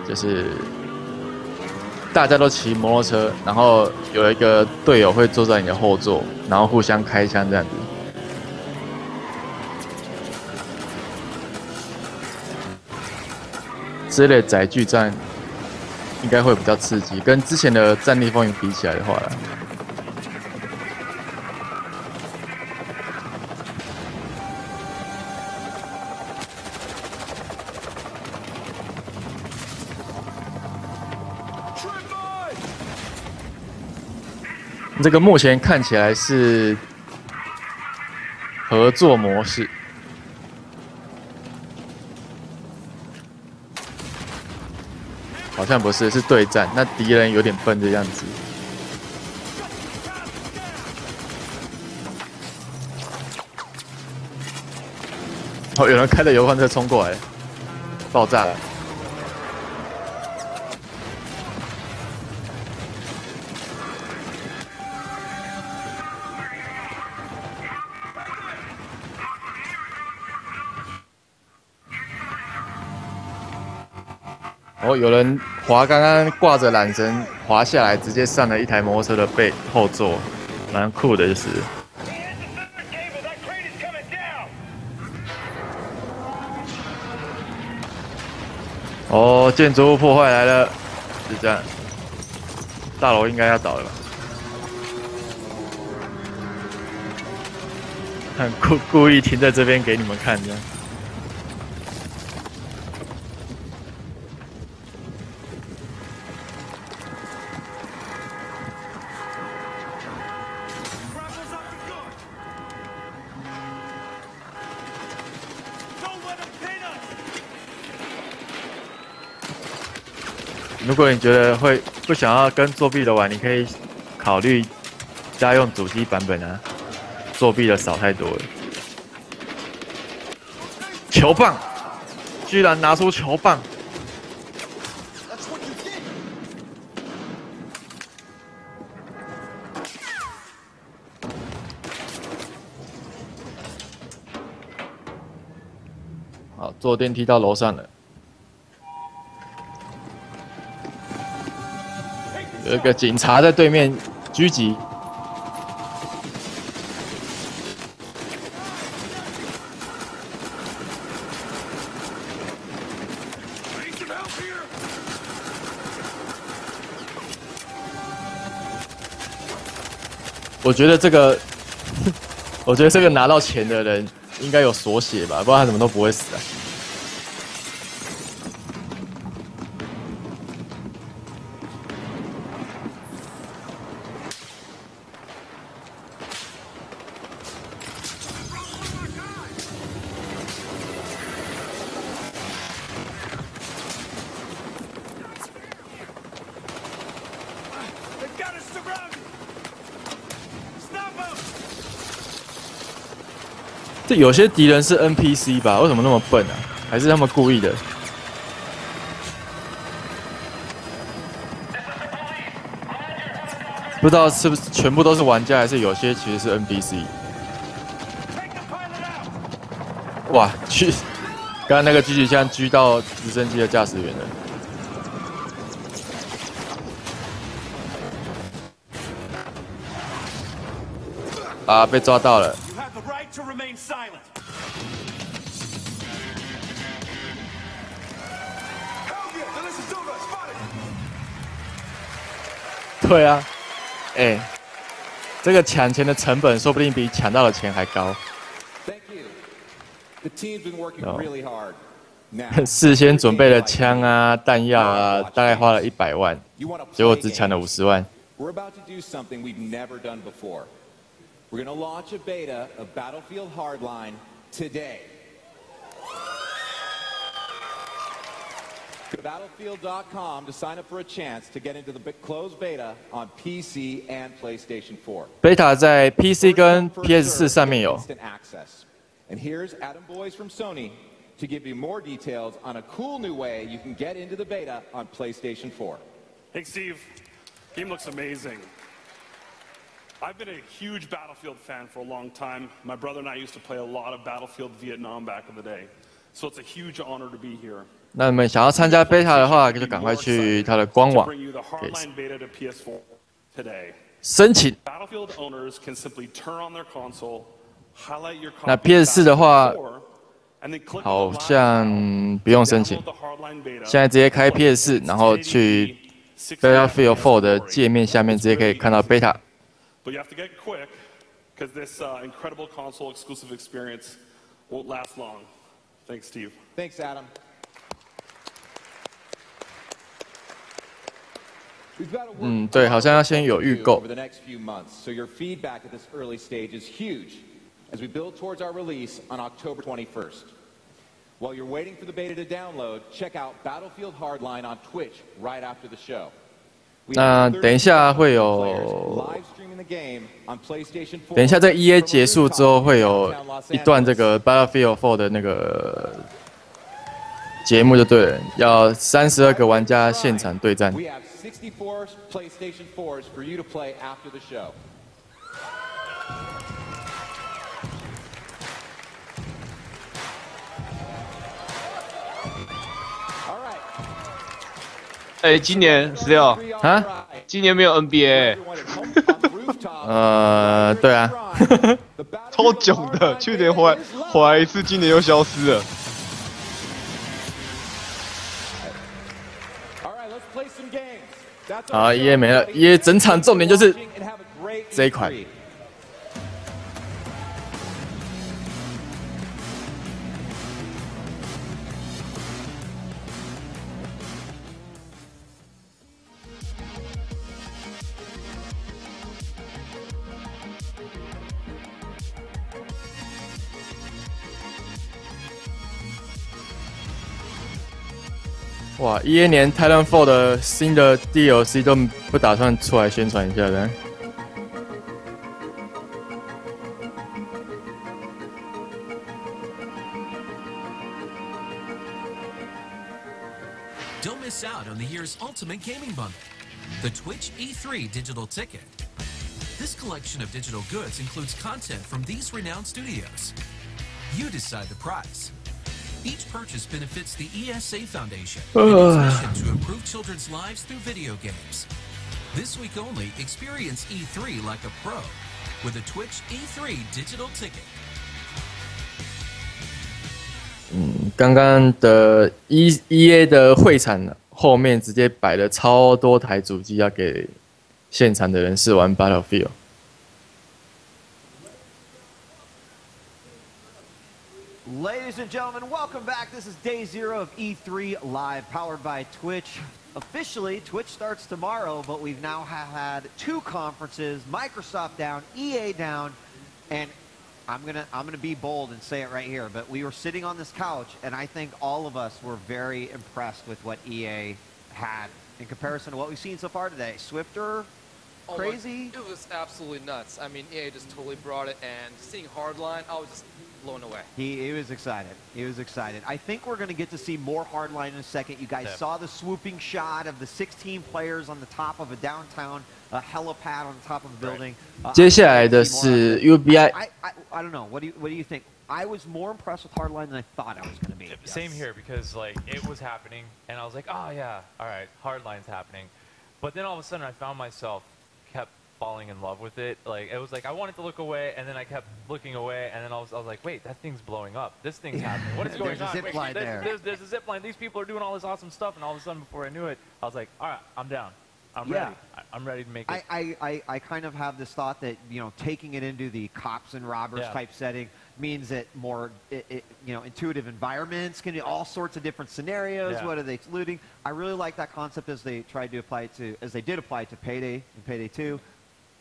就是大家都骑摩托车，然后有一个队友会坐在你的后座，然后互相开枪这样子。这类载具战应该会比较刺激，跟之前的《战地风云》比起来的话啦。这个目前看起来是合作模式，好像不是，是对战。那敌人有点笨的样子。哦，有人开着油罐车冲过来，爆炸了。哦，有人刚刚挂着缆绳滑下来，直接上了一台摩托车的后座，蛮酷的，就是。哦，建筑物破坏来了，是这样，大楼应该要倒了吧？很故意停在这边给你们看，这样。如果你觉得不想要跟作弊的玩，你可以考虑家用主机版本啊，作弊的少太多了。球棒，居然拿出球棒！好，坐电梯到楼上了。有一个警察在对面狙击，我觉得这个拿到钱的人应该有锁血吧，不然他怎么都不会死啊。这有些敌人是 NPC 吧？为什么那么笨啊？还是他们故意的？不知道是不是全部都是玩家，还是有些其实是 NPC。哇，刚刚那个狙击枪狙到直升机的驾驶员了。啊，被抓到了。对啊，哎，这个抢钱的成本说不定比抢到的钱还高。事先准备了枪啊、弹药啊，大概花了100万，结果只抢了50万。We're about to do something we've never done before. We're going to launch a beta of Battlefield Hardline today. Go to battlefield.com to sign up for a chance to get into the closed beta on PC and PlayStation 4. Beta 在 PC 跟 PS4 上面有。 And here's Adam Boyes from Sony to give you more details on a cool new way you can get into the beta on PlayStation 4. Hey, Steve. Game looks amazing. I've been a huge Battlefield fan for a long time. My brother and I used to play a lot of Battlefield Vietnam back in the day. So it's a huge honor to be here. 那你们想要参加 beta 的话，就赶快去它的官网申请。Battlefield owners can simply turn on their console, highlight your 那 PS4 的话，好像不用申请，现在直接开 PS4，然后去 Battlefield 4的界面下面直接可以看到 beta。But you have to get quick, because this incredible console exclusive experience won't last long. Thanks, Steve. Thanks, Adam. We've got to work 对，好像要先有预购。 over the next few months, so your feedback at this early stage is huge as we build towards our release on October 21st. While you're waiting for the beta to download, check out Battlefield Hardline on Twitch right after the show. 那等一下会有，等一下这 EA 结束之后会有一段这个 Battlefield 4的那个节目就对了，要32个玩家现场对战。 We have 64 PlayStation 4s for you to play after the show. 哎，今年16啊，今年没有 NBA。对啊，超囧的，去年回来一次，今年又消失了。好，EA 没了，EA 整场重点就是这一款。 哇 ，EA 连 Titanfall 的新的 DLC 都不打算出来宣传一下的。Don't miss out on the year's ultimate gaming bundle, the Twitch E3 digital ticket. This collection of digital goods includes content from these renowned studios. You decide the price. Each purchase benefits the ESA Foundation and its mission to improve children's lives through video games. This week only, experience E3 like a pro with a Twitch E3 digital ticket. 刚刚的 EA 的会场后面直接摆了超多台主机，要给现场的人试玩 Battlefield。 Ladies and gentlemen, welcome back. This is day 0 of E3 Live, powered by Twitch. Officially, Twitch starts tomorrow, but we've now had 2 conferences, Microsoft down, EA down, and I'm gonna be bold and say it right here, but we were sitting on this couch, and I think all of us were very impressed with what EA had in comparison to what we've seen so far today. Swifter, crazy. It was absolutely nuts. I mean, EA just totally brought it, and seeing Hardline, I was just blown away. He was excited. He was excited. I think we're going to get to see more Hardline in a second. You guys saw the swooping shot of the 16 players on the top of a downtown helipad on the top of a building. 接下来的是 UBI。I don't know. What do you think? I was more impressed with Hardline than I thought I was going to be. Same here, because like it was happening, and I was like, oh yeah, all right, Hardline's happening. But then all of a sudden, I found myself kept falling in love with it. Like it was like I wanted to look away, and then I kept looking away, and then I was like, wait, that thing's blowing up. This thing's happening. What is going on? There's a zip line. These people are doing all this awesome stuff, and all of a sudden, before I knew it, I was like, all right, I'm down. I'm ready. I'm ready to make it. I kind of have this thought that, you know, taking it into the cops and robbers type setting means that more, you know, intuitive environments can do all sorts of different scenarios. What are they looting? I really like that concept as they tried to apply it to, as they did apply it to Payday and Payday 2.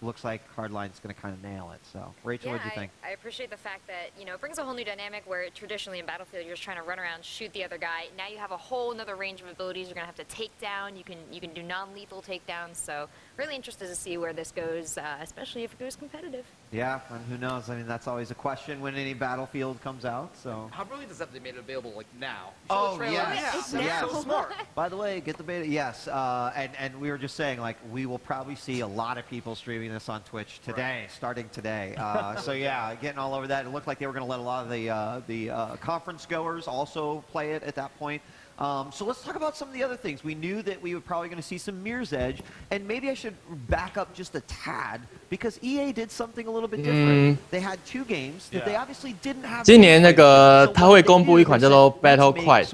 Looks like Hardline's going to kind of nail it. So, Rachel, what do you think? I appreciate the fact that, you know, it brings a whole new dynamic where traditionally in Battlefield you're just trying to run around, shoot the other guy. Now you have a whole another range of abilities you're going to have to take down. You can do non-lethal takedowns. So, really interested to see where this goes, especially if it goes competitive. Yeah, and who knows? I mean, that's always a question when any Battlefield comes out. So. How brilliant is that they made it available like now? Oh yeah, so smart. By the way, get the beta. Yes, and we were just saying, like, we will probably see a lot of people streaming this on Twitch today, starting today. So yeah, getting all over that. It looked like they were going to let a lot of the conference goers also play it at that point. So let's talk about some of the other things. We knew that we were probably going to see some Mirror's Edge, and maybe I should back up just a tad because EA did something a little bit different. They had two games that they obviously didn't have. 今年那个他会公布一款叫做 Battle 快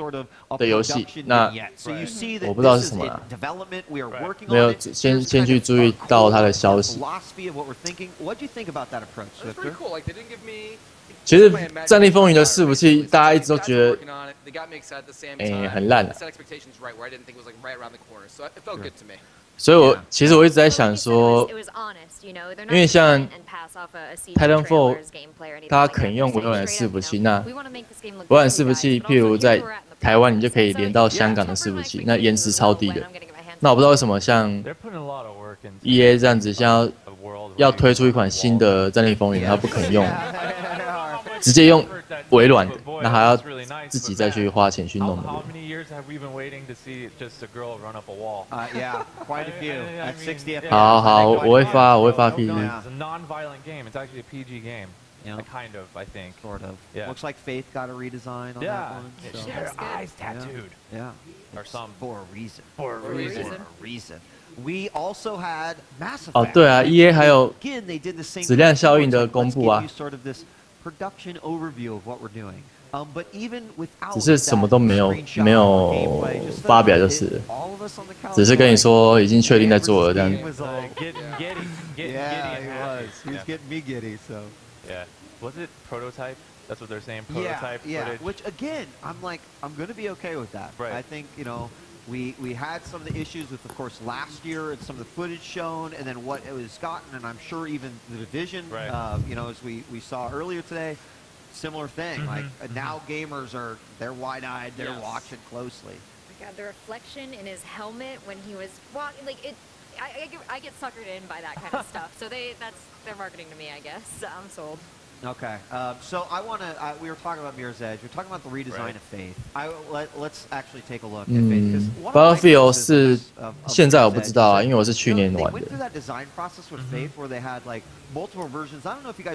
的游戏，那我不知道是什么啦，没有先去注意到它的消息。其实《战地风云》的伺服器，大家一直都觉得，很烂的。所以其实我一直在想说，因为像 Titanfall， 它肯用微软的伺服器，那微软伺服器，譬如在台湾，你就可以连到香港的伺服器，那延迟超低的。那我不知道为什么像 EA 这样子，像要推出一款新的《战地风云》，它不肯用。直接用微软的，那还要自己再去花钱去弄的。好好，我会发 PG。Yeah. Kind of, I think. Sort of. Yeah. Looks like Faith got a redesign on that one. So. She had her eyes tattooed. Yeah. Or some. For a reason. For a reason. We also had Mass Effect. 哦，对啊 ，EA 还有质量效应的公布啊。Production overview of what we're doing. But even without 只是什么都没有发表就是了，只是跟你说已经确定在做了这样。Yeah, he was. He was getting me giddy. So. Yeah. Was it prototype? That's what they're saying. Prototype yeah. footage. Which again, I'm going to be okay with that. Right. I think, you know, we had some of the issues with, of course, last year and some of the footage shown, and then what it was gotten, and I'm sure even the Division, you know, as we saw earlier today, similar thing. Like now gamers they're wide-eyed, they're watching closely. Oh my God, the reflection in his helmet when he was walking, like it. I get suckered in by that kind of stuff. So that's their marketing to me, I guess. I'm sold. Okay, so I want to. We were talking about Mirror's Edge. We're talking about the redesign of Faith. Let's actually take a look at Faith. Battlefield 是现在我不知道啊，因为我是去年玩的。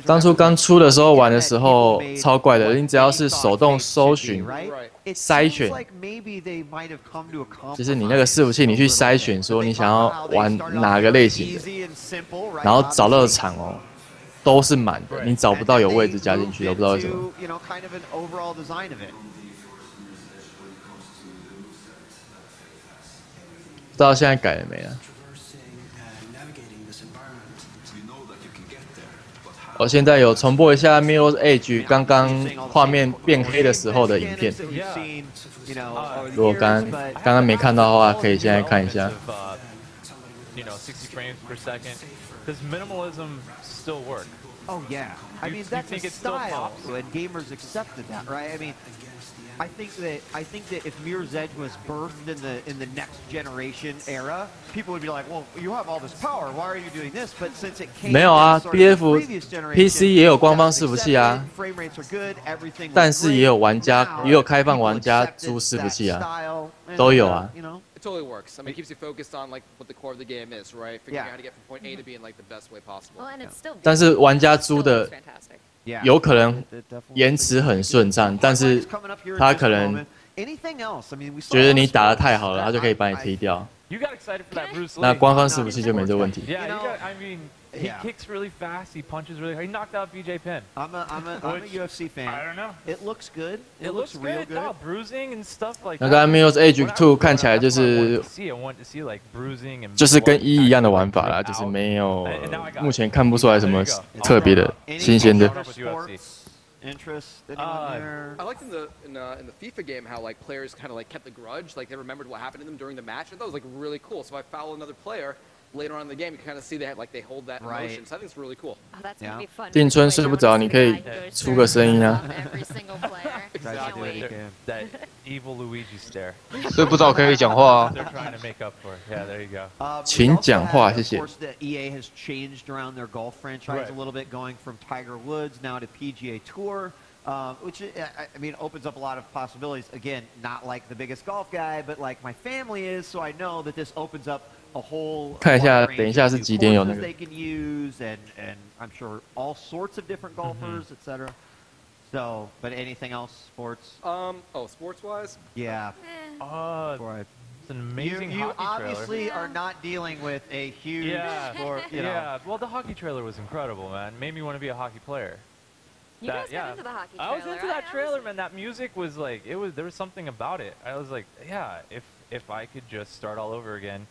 当初刚出的时候玩的时候超怪的，你只要是手动搜寻、筛选，就是你那个伺服器，你去筛选说你想要玩哪个类型的，然后找到的场哦。都是满的，你找不到有位置加进去，都不知道为什么。不知道现在改了没啊？我现在有重播一下《Mirror's Edge》刚刚画面变黑的时候的影片。如果刚刚没看到的话，可以现在看一下。60 frames per second. Does minimalism still work? Oh yeah, I mean that's a style, and gamers accepted that, right? I mean, I think that if Mirror's Edge was birthed in the next generation era, people would be like, well, you have all this power, why are you doing this? But since it came 没有啊 previous generation, ，PC 也有官方伺服器啊， frame rates are good, everything 但是也有玩家也有开放玩家租伺服器啊，都有啊。It totally works. I mean, it keeps you focused on like what the core of the game is, right? Figuring out how to get from point A to B in like the best way possible. Well, and it's still 但是玩家租的有可能延迟很顺畅，但是他可能觉得你打得太好了，他就可以把你踢掉。那官方伺服器就没这问题。 I mean, he kicks really fast. He punches really hard. He knocked out BJ Penn. I'm a UFC fan. I don't know. It looks good. It looks real good. No, bruising and stuff like. 那个 Mirror's Edge 2看起来就是跟1一样的玩法啦，就是没有目前看不出来什么特别的、新鲜的。 Interest? Anyone here? I liked in the FIFA game how like players kind of like kept the grudge, like they remembered what happened to them during the match. I thought it was like really cool. So if I foul another player later on in the game, you can kind of see they hold that emotion. So I think it's really cool. Oh, that's gonna be fun. 定春睡不着，你可以出个声音啊。Every single player. Can't wait. That evil Luigi stare. 睡不着可以讲话啊。 They're trying to make up for it. Yeah, there you go. 请讲话，谢谢。 Of course, the EA has changed around their golf franchise a little bit, going from Tiger Woods now to PGA Tour. Which, I mean, opens up a lot of possibilities. Again, not like the biggest golf guy, but like my family is, so I know that this opens up a whole 看一下，等一下是几点有那个 they can use, and I'm sure all sorts of different golfers, etc. So, but anything else, sports? Sports-wise? Yeah. It's an amazing you hockey obviously trailer. are not dealing with a huge sport. You know. Yeah. Well, the hockey trailer was incredible, man. Made me want to be a hockey player. You guys got into the hockey trailer. I was into that trailer, man. That music was like, there was something about it. I was like, yeah, if I could just start all over again,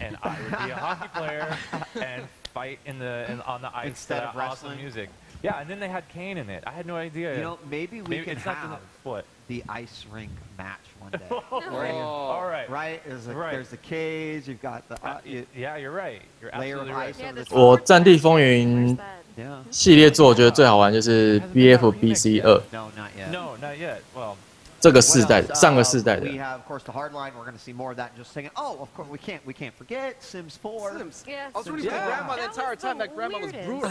and I would be a hockey player and fight on the ice instead of awesome wrestling. music. Yeah, and then they had Kane in it. I had no idea. You know, maybe we can it's have what? The ice rink match one day. All right. Right? There's the cage. You've got the yeah, you're right. You're layer of absolutely ice right. over the 我战地风云系列作，我觉得最好玩就是 BFBC 2。 No, not yet. No, not yet. Well. 这个世代的，上个世代的。 We have, of course, the hardline. We're going to see more of that in just a second. Oh, of course, we can't forget Sims 4. Sims. Yeah, I was rooting for the grandma the entire time. That grandma was brutal.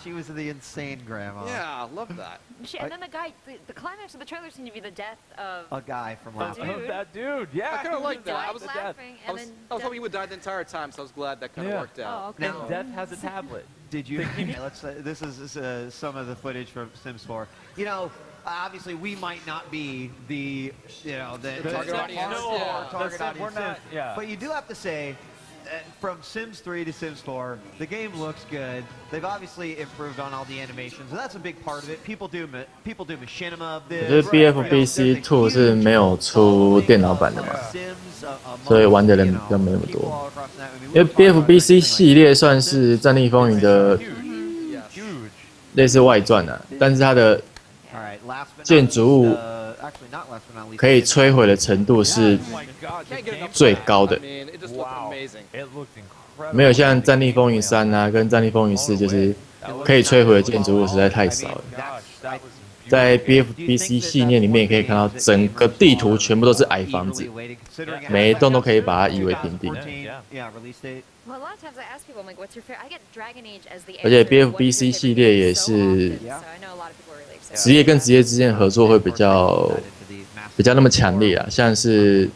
She was the insane grandma. Yeah, I love that. And then the guy, the climax of the trailer seemed to be the death of a guy from last dude. Of that dude. Yeah, I kind of like that. I was laughing, I was hoping he would die the entire time, so I was glad that kind of worked out. Oh, okay. And Death has a tablet. Did you? Let's. This is some of the footage from Sims 4. You know. Obviously, we might not be the target audience. Target audience. But you do have to say, from Sims 3 to Sims 4, the game looks good. They've obviously improved on all the animations, and that's a big part of it. People do machinima of this. 可是 BFBC 2是没有出电脑版的嘛，所以玩的人比较没那么多。因为 BFBC 系列算是战地风云的类似外传啊，但是它的建筑物可以摧毁的程度是最高的，没有像《战地风云3》啊跟《战地风云4》就是可以摧毁的建筑物实在太少了。在 BFBC 系列里面，也可以看到整个地图全部都是矮房子，每一栋都可以把它夷为平地。而且 BFBC 系列也是职业跟职业之间的合作会比较那么强烈啊，像是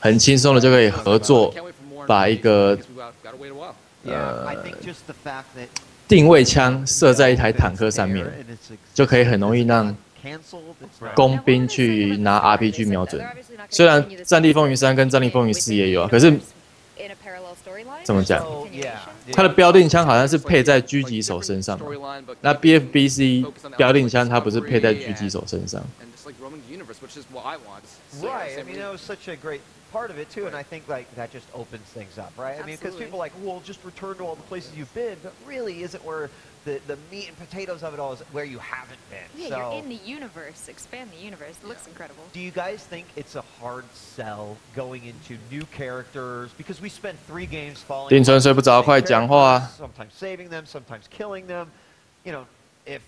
很轻松的就可以合作，把一个定位枪射在一台坦克上面，就可以很容易让工兵去拿 RPG 瞄准。虽然《战地风云3》跟《战地风云4》也有啊，可是怎么讲？它的标定枪好像是配在狙击手身上嘛，那 BFBC 标定枪它不是配在狙击手身上。Right. I mean, that was such a great part of it too, and I think like that just opens things up, right? I mean, because people are like, well, just return to all the places you've been, but really, isn't where the meat and potatoes of it all is where you haven't been. Yeah, so, you're in the universe. Expand the universe. It looks incredible. Do you guys think it's a hard sell going into new characters because we spent 3 games following? 定存睡不着，快讲话啊！ Sometimes saving them, sometimes killing them. you know, if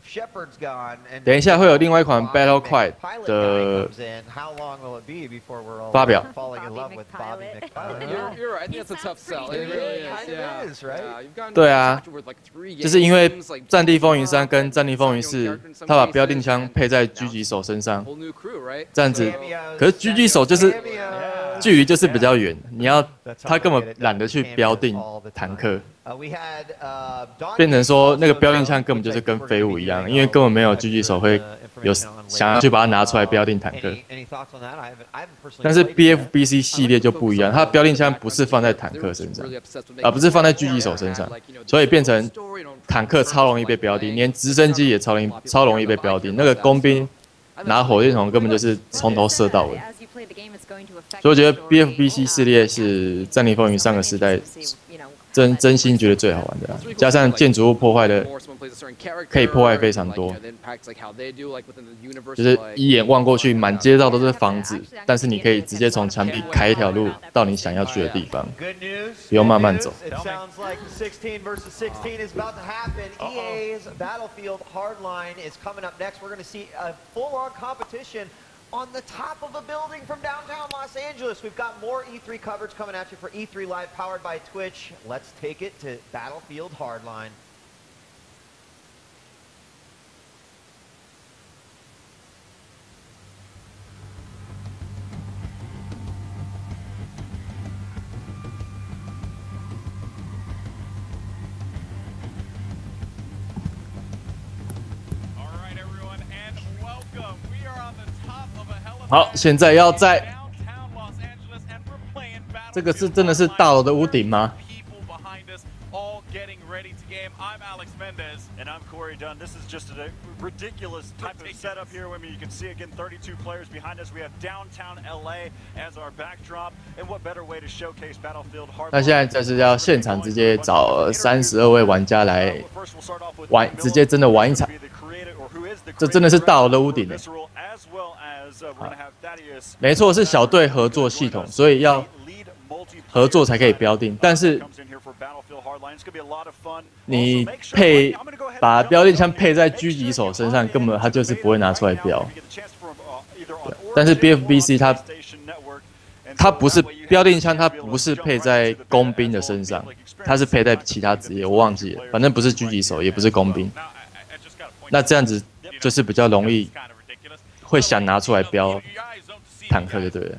Shepard's gone and 等一下会有另外一款 Battle 快的 how long will it be before we're all 发表。 falling in love with Bobby McPilot? You're right. I think that's a tough sell. It really is. Kind of is, right? 对啊，就是因为《战地风云3》跟《战地风云4》，他把标定枪配在狙击手身上，这样子。可是狙击手就是距离就是比较远，他根本懒得去标定坦克，变成说那个标定枪根本就是跟废物一样，因为根本没有狙击手会有想要去把它拿出来标定坦克。但是 BFBC 系列就不一样，它的标定枪不是放在坦克身上，而不是放在狙击手身上，所以变成坦克超容易被标定，连直升机也超容易被标定。那个工兵拿火箭筒根本就是从头射到尾。所以我觉得 BFBC 系列是《战地风云》上个时代真心觉得最好玩的，加上建筑物破坏的可以破坏非常多，就是一眼望过去满街道都是房子，但是你可以直接从墙壁开一条路到你想要去的地方，不用慢慢走。It sounds like 16 versus 16 is about to happen. EA's Battlefield Hardline is coming up next. We're going to see a full-on competition on the top of a building from downtown Los Angeles. We've got more E3 coverage coming at you for E3 Live powered by Twitch. Let's take it to Battlefield Hardline. All right, everyone, and welcome. We are on the top of a hell of 好，现在要在这个是真的是大楼的屋顶吗？ all getting ready to game. I'm Alex Mendez. And I'm Corey Dunn. This is just a ridiculous type of setup here. I mean, you can see again 32 players behind us. We have downtown LA as our backdrop. And what better way to showcase Battlefield Hardline? 那现在就是要现场直接找32位玩家来玩，直接真的玩一场。这真的是大楼的屋顶的。没错，是小队合作系统，所以要合作才可以标定。但是你把标定枪配在狙击手身上，根本他就是不会拿出来标。但是 BFBC 它不是标定枪，它不是配在工兵的身上，它是配在其他职业，我忘记了，反正不是狙击手，也不是工兵。那这样子就是比较容易会想拿出来标坦克就对了。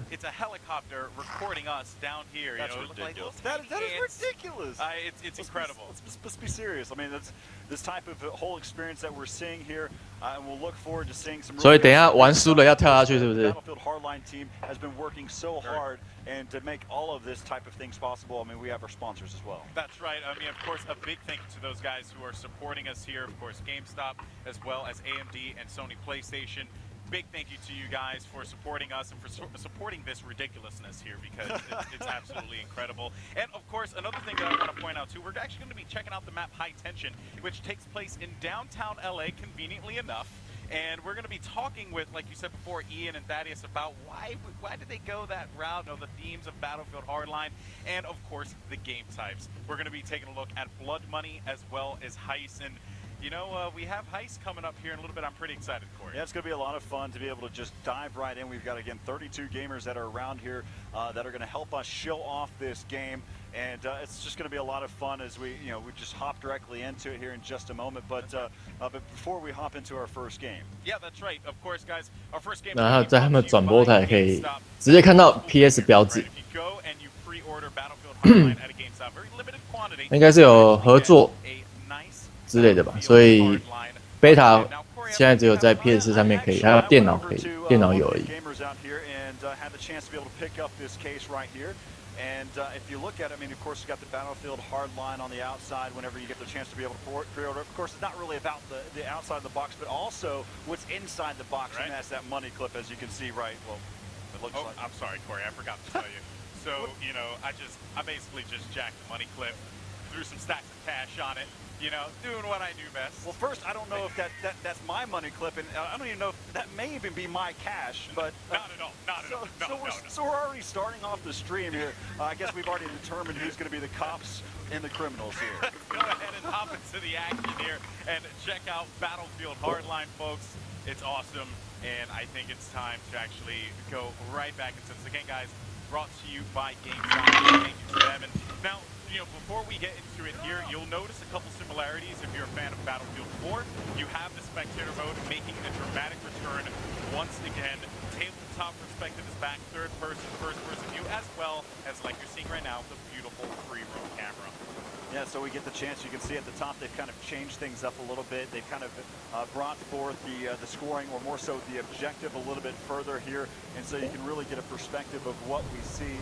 That's ridiculous. That is ridiculous. It's incredible. Let's be serious. I mean, that's this type of whole experience that we're seeing here, and we'll look forward to seeing some. 所以等一下玩输了要跳下去，是不是 ？Battlefield Hardline team has been working so hard, and to make all of this type of things possible, I mean, we have our sponsors as well. That's right. I mean, of course, a big thank you to those guys who are supporting us here. Of course, GameStop, as well as AMD and Sony PlayStation. Big thank you to you guys for supporting us and for supporting this ridiculousness here, because it's absolutely incredible. And of course, another thing that I want to point out too, we're actually going to be checking out the map High Tension, which takes place in downtown LA, conveniently enough. And we're going to be talking with, like you said before, Ian and Thaddeus about why did they go that route, the themes of Battlefield Hardline, and of course the game types. We're going to be taking a look at Blood Money as well as Heist. And you know, we have Heist coming up here in a little bit. I'm pretty excited, Corey. Yeah, it's going to be a lot of fun to be able to just dive right in. We've got, again, 32 gamers that are around here that are going to help us show off this game. And it's just going to be a lot of fun as we just hop directly into it here in just a moment. But before we hop into our first game. Yeah, that's right. Of course, guys, our first game. 然后在他们转播台可以直接看到 PS 标志。应该是有合作之类的吧，所以 Beta 现在只有在 PS 上面可以，还有电脑可以，电脑有而已。And if you look at it, I mean, of course, you got the Battlefield Hardline on the outside whenever you get the chance to be able to pre-order. Of course, it's not really about the outside of the box, but also what's inside the box, and that's that money clip, as you can see, right? Well, it looks like. I'm sorry, Corey, I forgot to tell you. So, you know, I basically just jacked the money clip threw some stacks of cash on it. You know, doing what I do best. Well, first, I don't know if that's my money clip, and I don't even know if that may even be my cash, but... Not at all, not at all. So we're already starting off the stream here. I guess we've already determined who's going to be the cops and the criminals here. Go ahead and hop into the action here and check out Battlefield Hardline, folks. It's awesome, and I think it's time to actually go right back into this. Again, guys, brought to you by GameStop. Thank you to them. And now, you know, before we get into it here, you'll notice a couple similarities if you're a fan of Battlefield 4. You have the spectator mode making a dramatic return once again. Tabletop perspective is back, third person, first person view, as well as, like you're seeing right now, the beautiful free-roam camera. Yeah, so we get the chance. You can see at the top they've kind of changed things up a little bit. They've kind of brought forth the scoring, or more so the objective, a little bit further here, and so you can really get a perspective of what we see.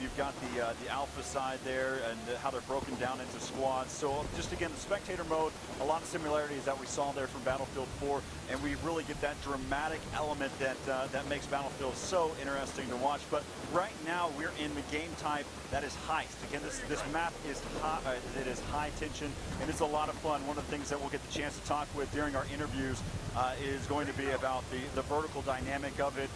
You've got the alpha side there, and how they're broken down into squads. So just again, the spectator mode, a lot of similarities that we saw there from Battlefield 4, and we really get that dramatic element that that makes Battlefield so interesting to watch. But right now we're in the game type that is heist. Again, this map is high. It is high tension, and it's a lot of fun. One of the things that we'll get the chance to talk with during our interviews is going to be about the vertical dynamic of it.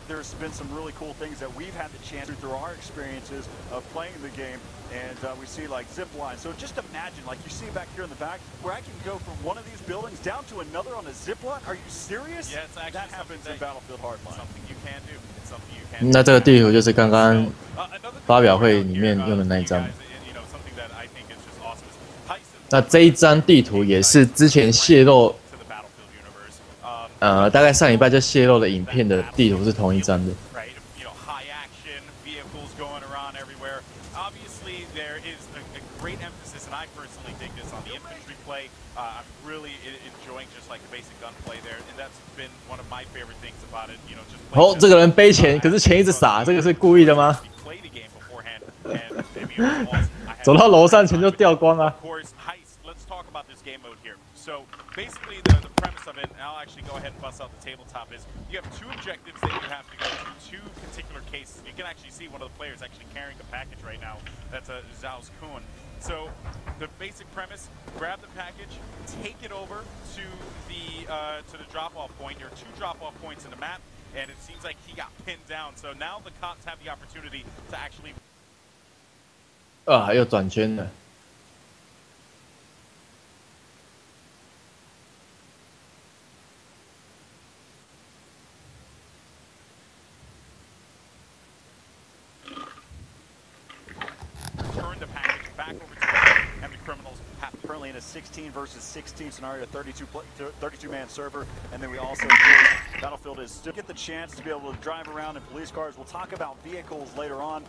There's been some really cool things that we've had the chance to through our experiences of playing the game, and we see like zip lines. So just imagine, like you see back here in the back, where I can go from one of these buildings down to another on a zip line. Are you serious? Yeah, it's actually that happens in Battlefield Hardline. Something you can do. It's something you can do. 那这个地图就是刚刚发表会里面用的那一张。那这一张地图也是之前泄露，大概上礼拜就泄露的影片的地图是同一张的。哦，这个人背钱，可是钱一直撒，这个是故意的吗？走到楼上钱就掉光啊！ So basically, the premise of it, and I'll actually go ahead and bust out the tabletop, is you have two objectives that you have to go to, two particular cases. You can actually see one of the players actually carrying a package right now. That's a Zhao's Kun. So the basic premise: grab the package, take it over to the drop-off point. There are two drop-off points in the map, and it seems like he got pinned down. So now the cops have the opportunity to actually. 啊，又转圈了。 Turn the package back over to them, and the criminals have currently in a 16 versus 16 scenario, 32-man server, and then we also Battlefield is still get the chance to be able to drive around in police cars. We'll talk about vehicles later on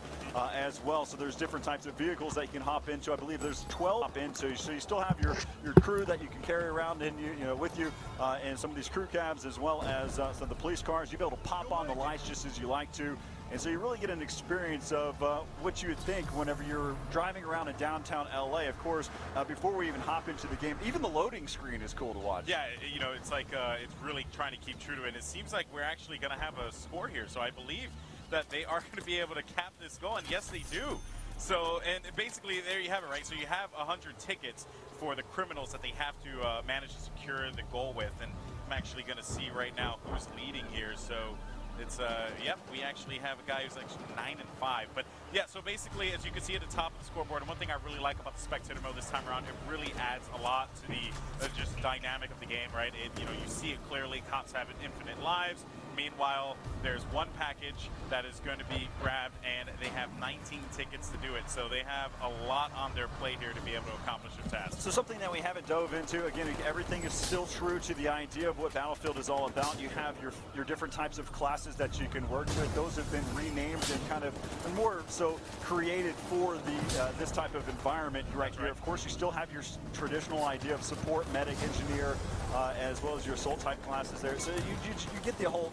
as well. So there's different types of vehicles that you can hop into. I believe there's 12 hop into, so you still have your crew that you can carry around in with you, and some of these crew cabs as well as some of the police cars. You'll be able to pop on the lights just as you like to. And so you really get an experience of what you would think whenever you're driving around in downtown LA. Of course, before we even hop into the game, even the loading screen is cool to watch. Yeah, you know, it's like it's really trying to keep true to it. It seems like we're actually going to have a score here, so I believe that they are going to be able to cap this going. Yes, they do. So, and basically, there you have it, right? So you have 100 tickets for the criminals that they have to manage to secure the goal with, and I'm actually going to see right now who's leading here. So. It's yep, we actually have a guy who's actually 9 and 5. But yeah, so basically, as you can see at the top of the scoreboard, and one thing I really like about the spectator mode this time around, it really adds a lot to the just dynamic of the game, right? You see it clearly. Cops have infinite lives. Meanwhile, there's one package that is going to be grabbed, and they have 19 tickets to do it. So they have a lot on their plate here to be able to accomplish their task. So something that we haven't dove into, again, everything is still true to the idea of what Battlefield is all about. You have your different types of classes that you can work with. Those have been renamed and kind of more so created for this type of environment right here. Of course, you still have your traditional idea of support, medic, engineer, as well as your assault type classes there. So you get the whole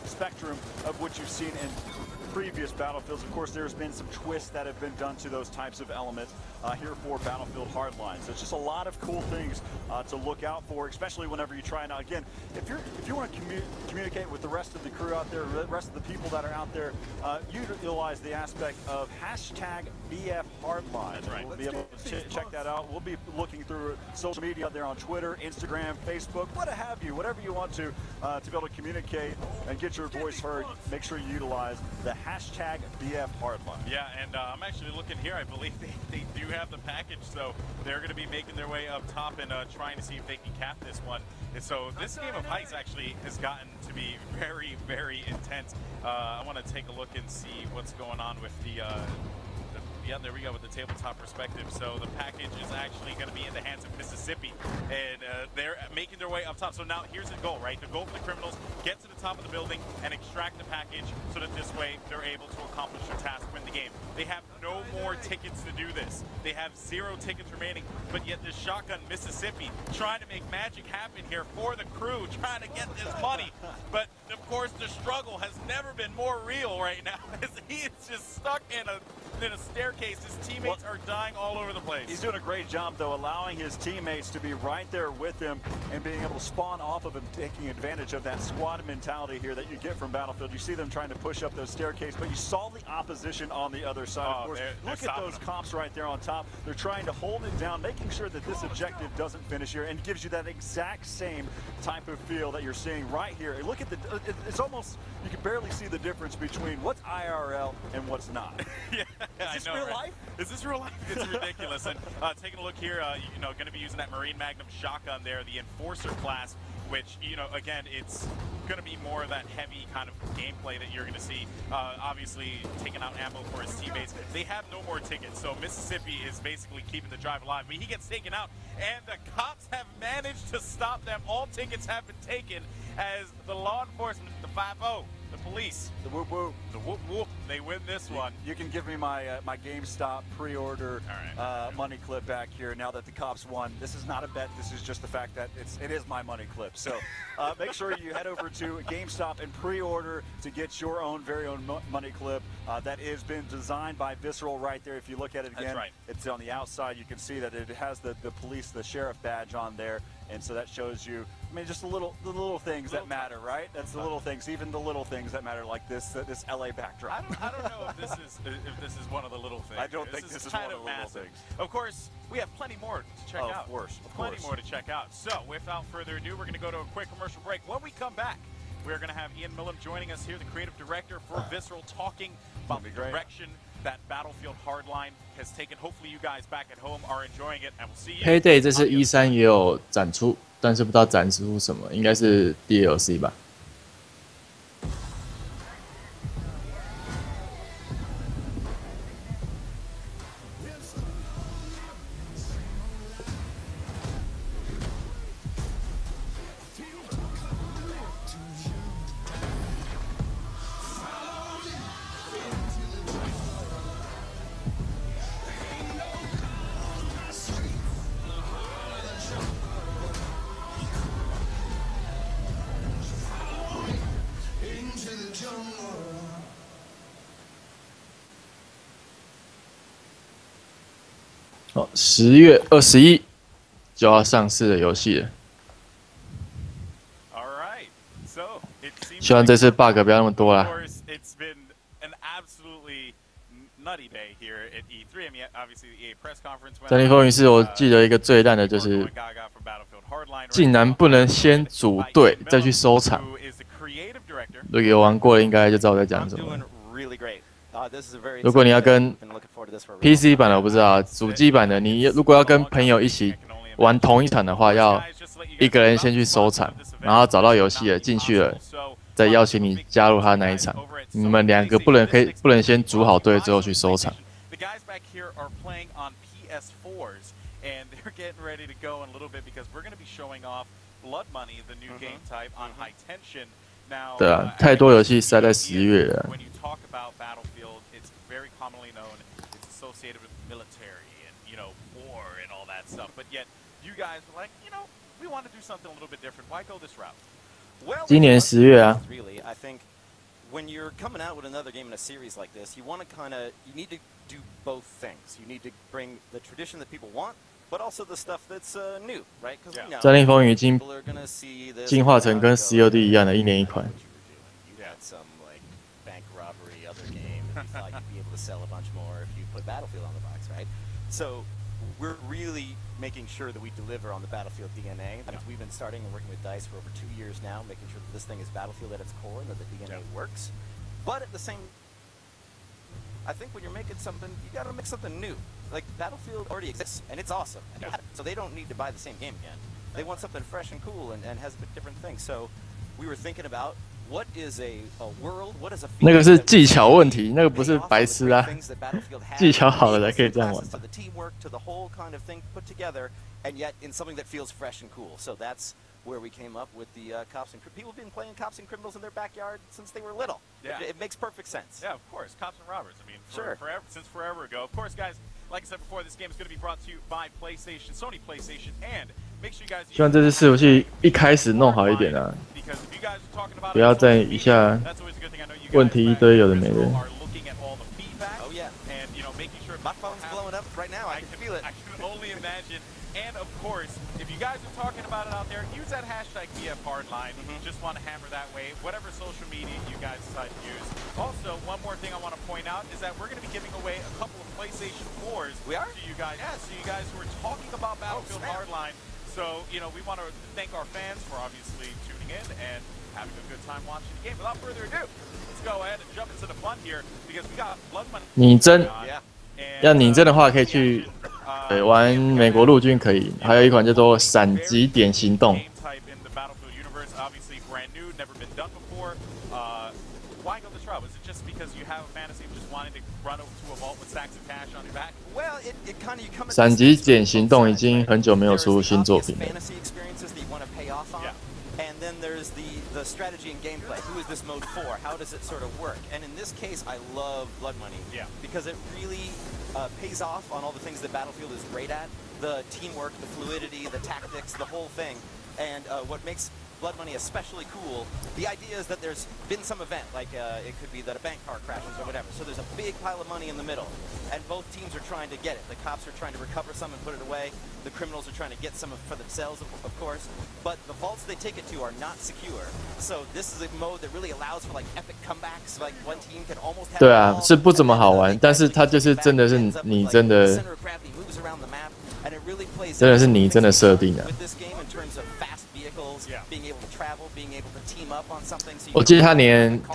spectrum of what you've seen. And previous Battlefields. Of course, there's been some twists that have been done to those types of elements here for Battlefield Hardline. So it's just a lot of cool things to look out for, especially whenever you try. Now, again, if you want to communicate with the rest of the crew out there, the rest of the people that are out there, utilize the aspect of hashtag BF Hardline. That's right. We'll be able to check that out. We'll be looking through social media out there on Twitter, Instagram, Facebook, what have you, whatever you want to be able to communicate and get your voice heard. Make sure you utilize the hashtag BF Hardline. Yeah, and I'm actually looking here. I believe they do have the package, so they're going to be making their way up top and trying to see if they can cap this one. And so this game of Heist actually has gotten to be very, very intense. I want to take a look and see what's going on with the yeah, there we go with the tabletop perspective. So the package is actually going to be in the hands of Mississippi, and they're making their way up top. So now here's the goal, right? The goal for the criminals: get to the top of the building and extract the package, so that this way they're able to accomplish their task, win the game. They have no more tickets to do this. They have 0 tickets remaining, but yet this shotgun Mississippi trying to make magic happen here for the crew, trying to get this money. But of course, the struggle has never been more real right now, as he is just stuck in a staircase. His teammates are dying all over the place. He's doing a great job, though, allowing his teammates to be right there with him and being able to spawn off of him, taking advantage of that squad mentality here that you get from Battlefield. You see them trying to push up those staircases, but you saw the opposition on the other side. Of course, look at those cops right there on top. They're trying to hold it down, making sure that this objective doesn't finish here, and gives you that exact same type of feel that you're seeing right here. Look at it's almost, you can barely see the difference between what's IRL and what's not. Yeah, is this real life? Is this real life? It's ridiculous. And taking a look here, you know, going to be using that Marine Magnum shotgun there, the Enforcer class, which, you know, again, it's going to be more of that heavy kind of gameplay that you're going to see. Obviously, taking out ammo for his teammates. They have no more tickets, so Mississippi is basically keeping the drive alive. But he gets taken out, and the cops have managed to stop them. All tickets have been taken as the law enforcement, the 5-0, the police, the whoop whoop, the whoop whoop, they win this one. You can give me my my GameStop pre-order money clip back here now that the cops won. This is not a bet. This is just the fact that it is my money clip. So make sure you head over to GameStop and pre-order to get your own very own money clip that has been designed by Visceral right there. If you look at it again, that's right. It's on the outside. You can see that it has the police, the sheriff badge on there. And so that shows you, I mean, just the little things that matter, right? That's the little things, even the little things that matter, like this this LA backdrop. I don't know if this is one of the little things. I don't think this is one of the little things. Of course, we have plenty more to check out. Of course. Plenty more to check out. So, without further ado, we're going to go to a quick commercial break. When we come back, we're going to have Ian Millam joining us here, the creative director for Visceral, talking about the direction that Battlefield Hardline has taken. Hopefully you guys back at home are enjoying it, and we'll see you. Payday 这次E3也有展出，但是不知道展示出什么，应该是 DLC 吧。10月21就要上市的游戏了。希望这次 bug 不要那么多啦。战地风云是我记得一个最烂的就是，竟然不能先组队再去收场。如果有玩过的应该就知道我在讲什么。如果你要跟 PC 版的我不知道，主机版的你如果要跟朋友一起玩同一场的话，要一个人先去收场，然后找到游戏了进去了，再邀请你加入他那一场。你们两个不能先组好队之后去收场。对啊，太多游戏塞在10月了。今年10月啊。when you're coming out with another game in a series like this, you want to you need to do both things. You need to bring the tradition that people want, but also the stuff that's new, right? Because we know 战地风云已经 people are gonna see this 进化成跟 COD 一样的1年1款。You had some like bank robbery other game, and you thought you'd be able to sell a bunch more if you put Battlefield on the box, right? So we're really making sure that we deliver on the Battlefield DNA. We've been starting and working with DICE for over 2 years now, making sure that this thing is Battlefield at its core and that the DNA works. But at the same, I think when you're making something, you got to make something new. Like Battlefield already exists and it's awesome, so they don't need to buy the same game again. They want something fresh and cool and has a different thing. So we were thinking about what is a world, what is a 那个是技巧问题，那个不是白痴啊，技巧好了才可以这样玩。the teamwork to the whole kind of thing put together, and yet in something that feels fresh and cool. So that's where we came up with the cops and people have been playing cops and criminals in their backyard since they were little. Yeah. It makes perfect sense. Yeah, of course, cops and robbers. I mean, Sure. since forever ago. Of course, guys. Like I said before, this game is going to be brought to you by PlayStation, Sony PlayStation, and make sure you guys. 希望这次伺服器一开始弄好一点啊，不要再一下问题一堆有的没的。 Oh yeah, and you know, making sure my phone's blowing up right now. I can feel it. I can only imagine. And of course, if you guys are talking about it out there, use that hashtag #BFHardline. Just want to hammer that way, whatever social media you guys decide to use. Also, one more thing I want to point out is that we're going to be giving away a couple of PlayStation 4s to you guys. Yeah, so you guys who are talking about Battlefield Hardline. So, you know, we want to thank our fans for obviously tuning in and having a good time watching the game. Without further ado, let's go ahead and jump into the fun here because we got Blood Money. 拟真，要拟真的话可以去玩美国陆军可以，还有一款叫做闪击点行动。 Why go this route? Is it just because you have a fantasy of just wanting to run over to a vault with stacks of cash on your back? Well, it kind of you come. 闪击点行动已经很久没有出新作品了。 Fantasy experiences that you want to pay off on, and then there's the strategy and gameplay. Who is this mode for? How does it sort of work? And in this case, I love Blood Money because it really pays off on all the things that Battlefield is great at: the teamwork, the fluidity, the tactics, the whole thing. And what makes Blood Money especially cool, the idea is that there's been some event, like it could be that a bank car crashes or whatever, so there's a big pile of money in the middle, and both teams are trying to get it. The cops are trying to recover some and put it away, the criminals are trying to get some for themselves, of course, but the vaults they take it to are not secure, so this is a mode that really allows for like epic comebacks, like one team can almost have 对啊，是不怎么好玩，但是它就是真的是你真的，真的是你真的设定啊。 我记得他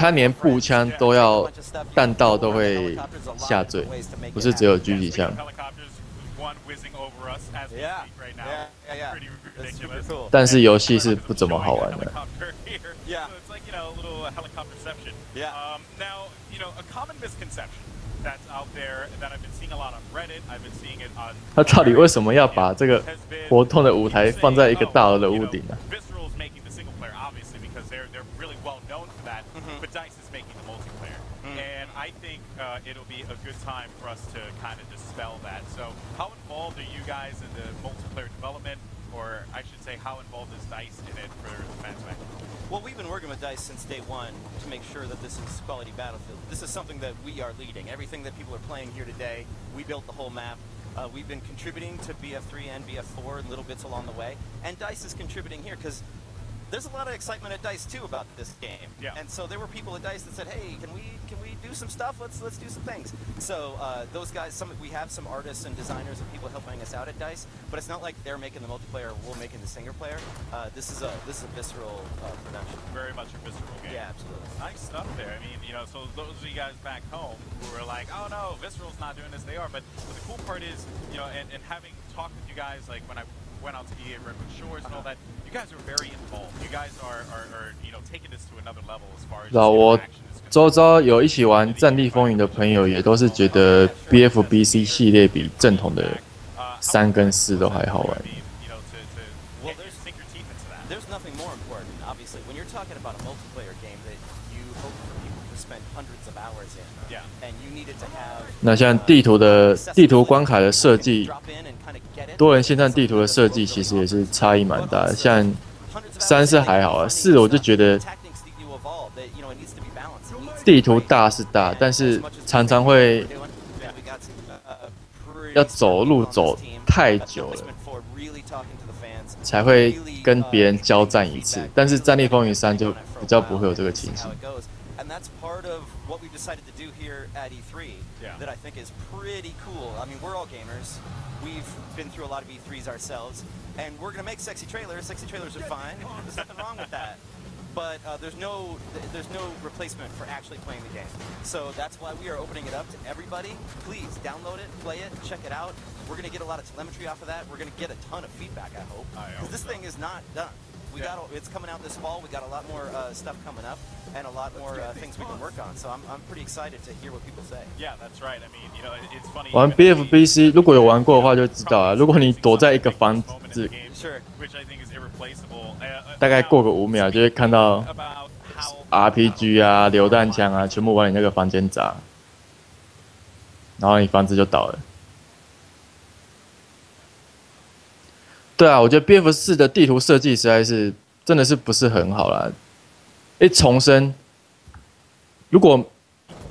连步枪都要弹道都会下坠，不是只有狙击枪。但是游戏是不怎么好玩的。他到底为什么要把这个活动的舞台放在一个大楼的屋顶呢？ But DICE is making the multiplayer, and I think it'll be a good time for us to kind of dispel that. So, how involved are you guys in the multiplayer development, or I should say, how involved is DICE in it for the fans back? Well, we've been working with DICE since day one to make sure that this is quality Battlefield. This is something that we are leading. Everything that people are playing here today, we built the whole map. We've been contributing to BF3 and BF4 in little bits along the way, and DICE is contributing here because there's a lot of excitement at DICE too about this game, and so there were people at DICE that said, "Hey, can we do some stuff? Let's do some things." So those guys, we have some artists and designers and people helping us out at DICE, but it's not like they're making the multiplayer, we're making the single player. This is a visceral production. Very much a visceral game. Yeah, absolutely. Nice stuff there. I mean, you know, so those of you guys back home who are like, "Oh no, Visceral's not doing this," they are. But the cool part is, you know, and having talked with you guys, like when I went out to EA Redwood Shores and all that, you guys are very involved. You guys are you know, taking this to another level as far as. 我周遭有一起玩《战地风云》的朋友，也都是觉得 BFBC 系列比正统的3跟4都还好玩。 There's nothing more important, obviously, when you're talking about a multiplayer game that you hope for people to spend hundreds of hours in, and you need it to have. 那像地图关卡的设计，多人线上地图的设计其实也是差异蛮大的。像3是还好啊，4我就觉得地图大是大，但是常常会要走路走太久了，才会跟别人交战一次。但是《战地风云3》就比较不会有这个情形。And that's part of what we've decided to do here at E3 that I think is pretty cool. I mean, we're all gamers. We've been through a lot of E3s ourselves, and we're going to make sexy trailers. Sexy trailers are fine. There's nothing wrong with that. But there's no replacement for actually playing the game. So that's why we are opening it up to everybody. Please download it, play it, check it out. We're going to get a lot of telemetry off of that. We're going to get a ton of feedback, I hope. Because this thing is not done. It's coming out this fall. We got a lot more stuff coming up and a lot more things we can work on. So I'm pretty excited to hear what people say. Yeah, that's right. I mean, you know, it's funny. 玩 BFBC 如果有玩过的话就知道啊，如果你躲在一个房子，大概过个5秒就会看到 RPG 啊、榴弹枪啊，全部往你那个房间砸，然后你房子就倒了。对啊，我觉得 BF4 的地图设计实在是真的是不是很好啦。重生，如果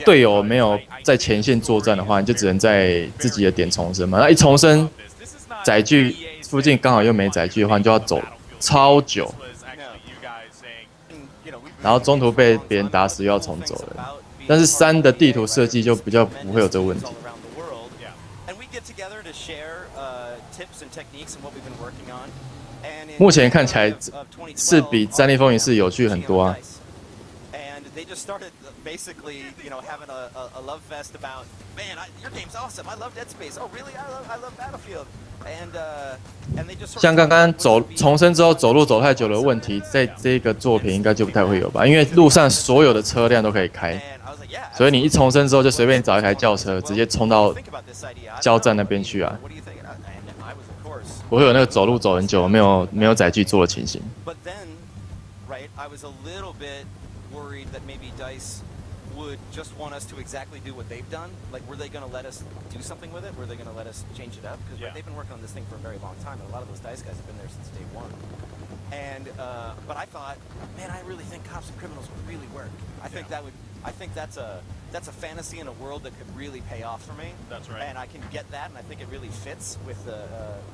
队友没有在前线作战的话，你就只能在自己的点重生嘛。那一重生，载具附近刚好又没载具的话，你就要走超久，然后中途被别人打死又要重走了。但是3的地图设计就比较不会有这个问题。目前看起来是比《战地风云4》有趣很多啊。They just started basically, you know, having a love fest about, man, your game's awesome. I love Dead Space. Oh, really? I love Battlefield. And they just 像刚刚重生之后走路走太久的问题，在这个作品应该就不太会有吧？因为路上所有的车辆都可以开，所以你一重生之后就随便找一台轿车，直接冲到交战那边去啊。不会有那个走路走很久没有载具做的情形。But then, right, I was a little bit worried that maybe DICE would just want us to exactly do what they've done. Like, were they going to let us do something with it? Were they going to let us change it up? Because they've been working on this thing for a very long time, and a lot of those DICE guys have been there since day one. And but I thought, man, I really think Cops and Criminals would really work. I think that's a fantasy in a world that could really pay off for me. That's right. And I can get that, and I think it really fits with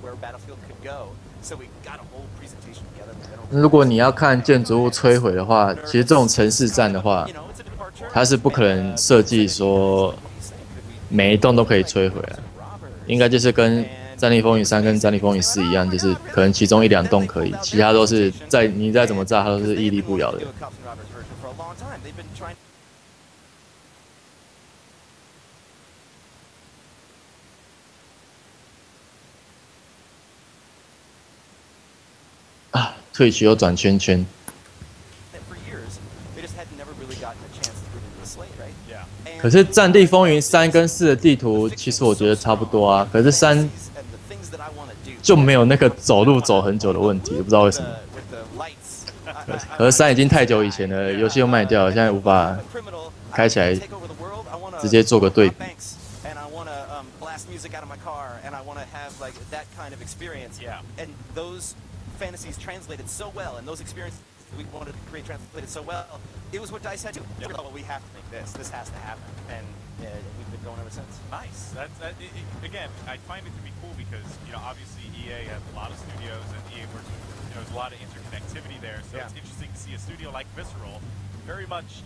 where Battlefield could go. So we got a whole presentation together. 如果你要看建筑物摧毁的话，其实这种城市战的话，它是不可能设计说每一栋都可以摧毁啊。应该就是跟《战地风云3》跟《战地风云4》一样，就是可能其中1-2栋可以，其他都是你再怎么炸，它都是屹立不摇的。啊，退曲又转圈圈。可是《战地风云3》跟4的地图，其实我觉得差不多啊。可是3就没有那个走路走很久的问题，不知道为什么。可是3已经太久以前了，游戏又卖掉了，现在无法开起来，直接做个对比。Fantasies translated so well, and those experiences we wanted to create translated so well. It was what DICE had to do. Well, we have to make this. This has to happen, and we've been going ever since. Nice. Again, I find it to be cool because obviously EA has a lot of studios, and EA works with, there's a lot of interconnectivity there. So it's interesting to see a studio like Visceral, very much,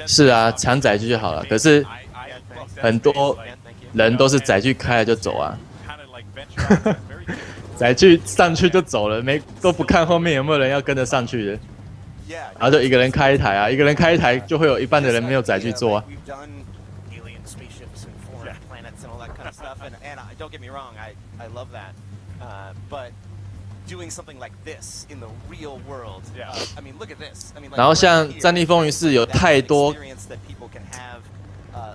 是啊，抢载具就好了。可是很多人都是载具开了就走啊。载具上去就走了，都不看后面有没有人要跟着上去的，然后就一个人开一台啊，一个人开一台就会有一半的人没有载具坐啊。然后像《战地风云4》有太多，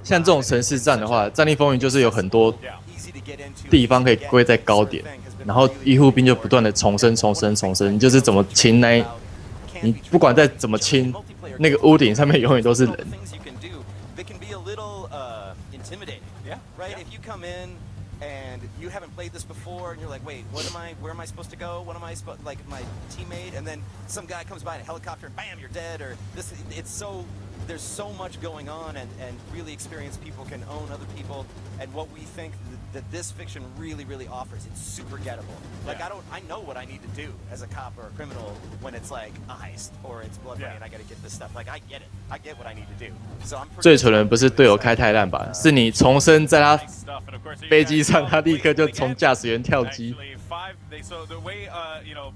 像这种城市战的话，《战地风云》就是有很多地方可以归在高点。然后医护兵就不断的重生，你就是怎么清你不管再怎么清，那个屋顶上面永远都是人。And you haven't played this before, and you're like, wait, where am I supposed to go? What am I like my teammate? And then some guy comes by in a helicopter, and bam, you're dead. Or it's so there's so much going on, and really experienced people can own other people, and what we think that this fiction really offers, it's super gettable. Like I know what I need to do as a cop or a criminal when it's like a heist or it's blood money and I got to get this stuff. Like I get it, I get what I need to do. So I'm 最蠢的不是队友开太烂吧，是你重生在他飞机上，他立刻就从驾驶员跳机。So the way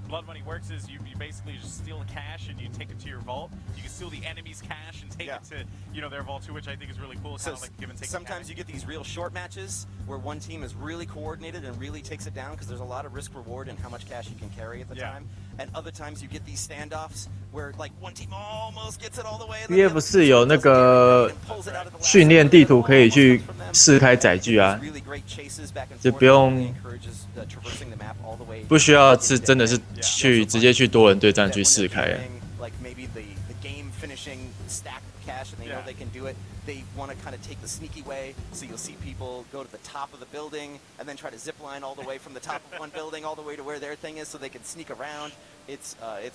blood money works is you basically just steal the cash and you take it to your vault. You can steal the enemy's cash and take it to their vault too, which I think is really cool. Kind of like give and take. Sometimes you get these real short matches where one team is really coordinated and really takes it down because there's a lot of risk reward in how much cash you can carry at the time. And other times you get these standoffs where like one team almost gets it all the way. BF4有那个训练地图可以去试开载具啊，就不需要是真的是去直接去多人对战去试开啊。And they know they can do it. They want to kind of take the sneaky way, so you'll see people go to the top of the building and then try to zip line all the way from the top of one building all the way to where their thing is, so they can sneak around. It's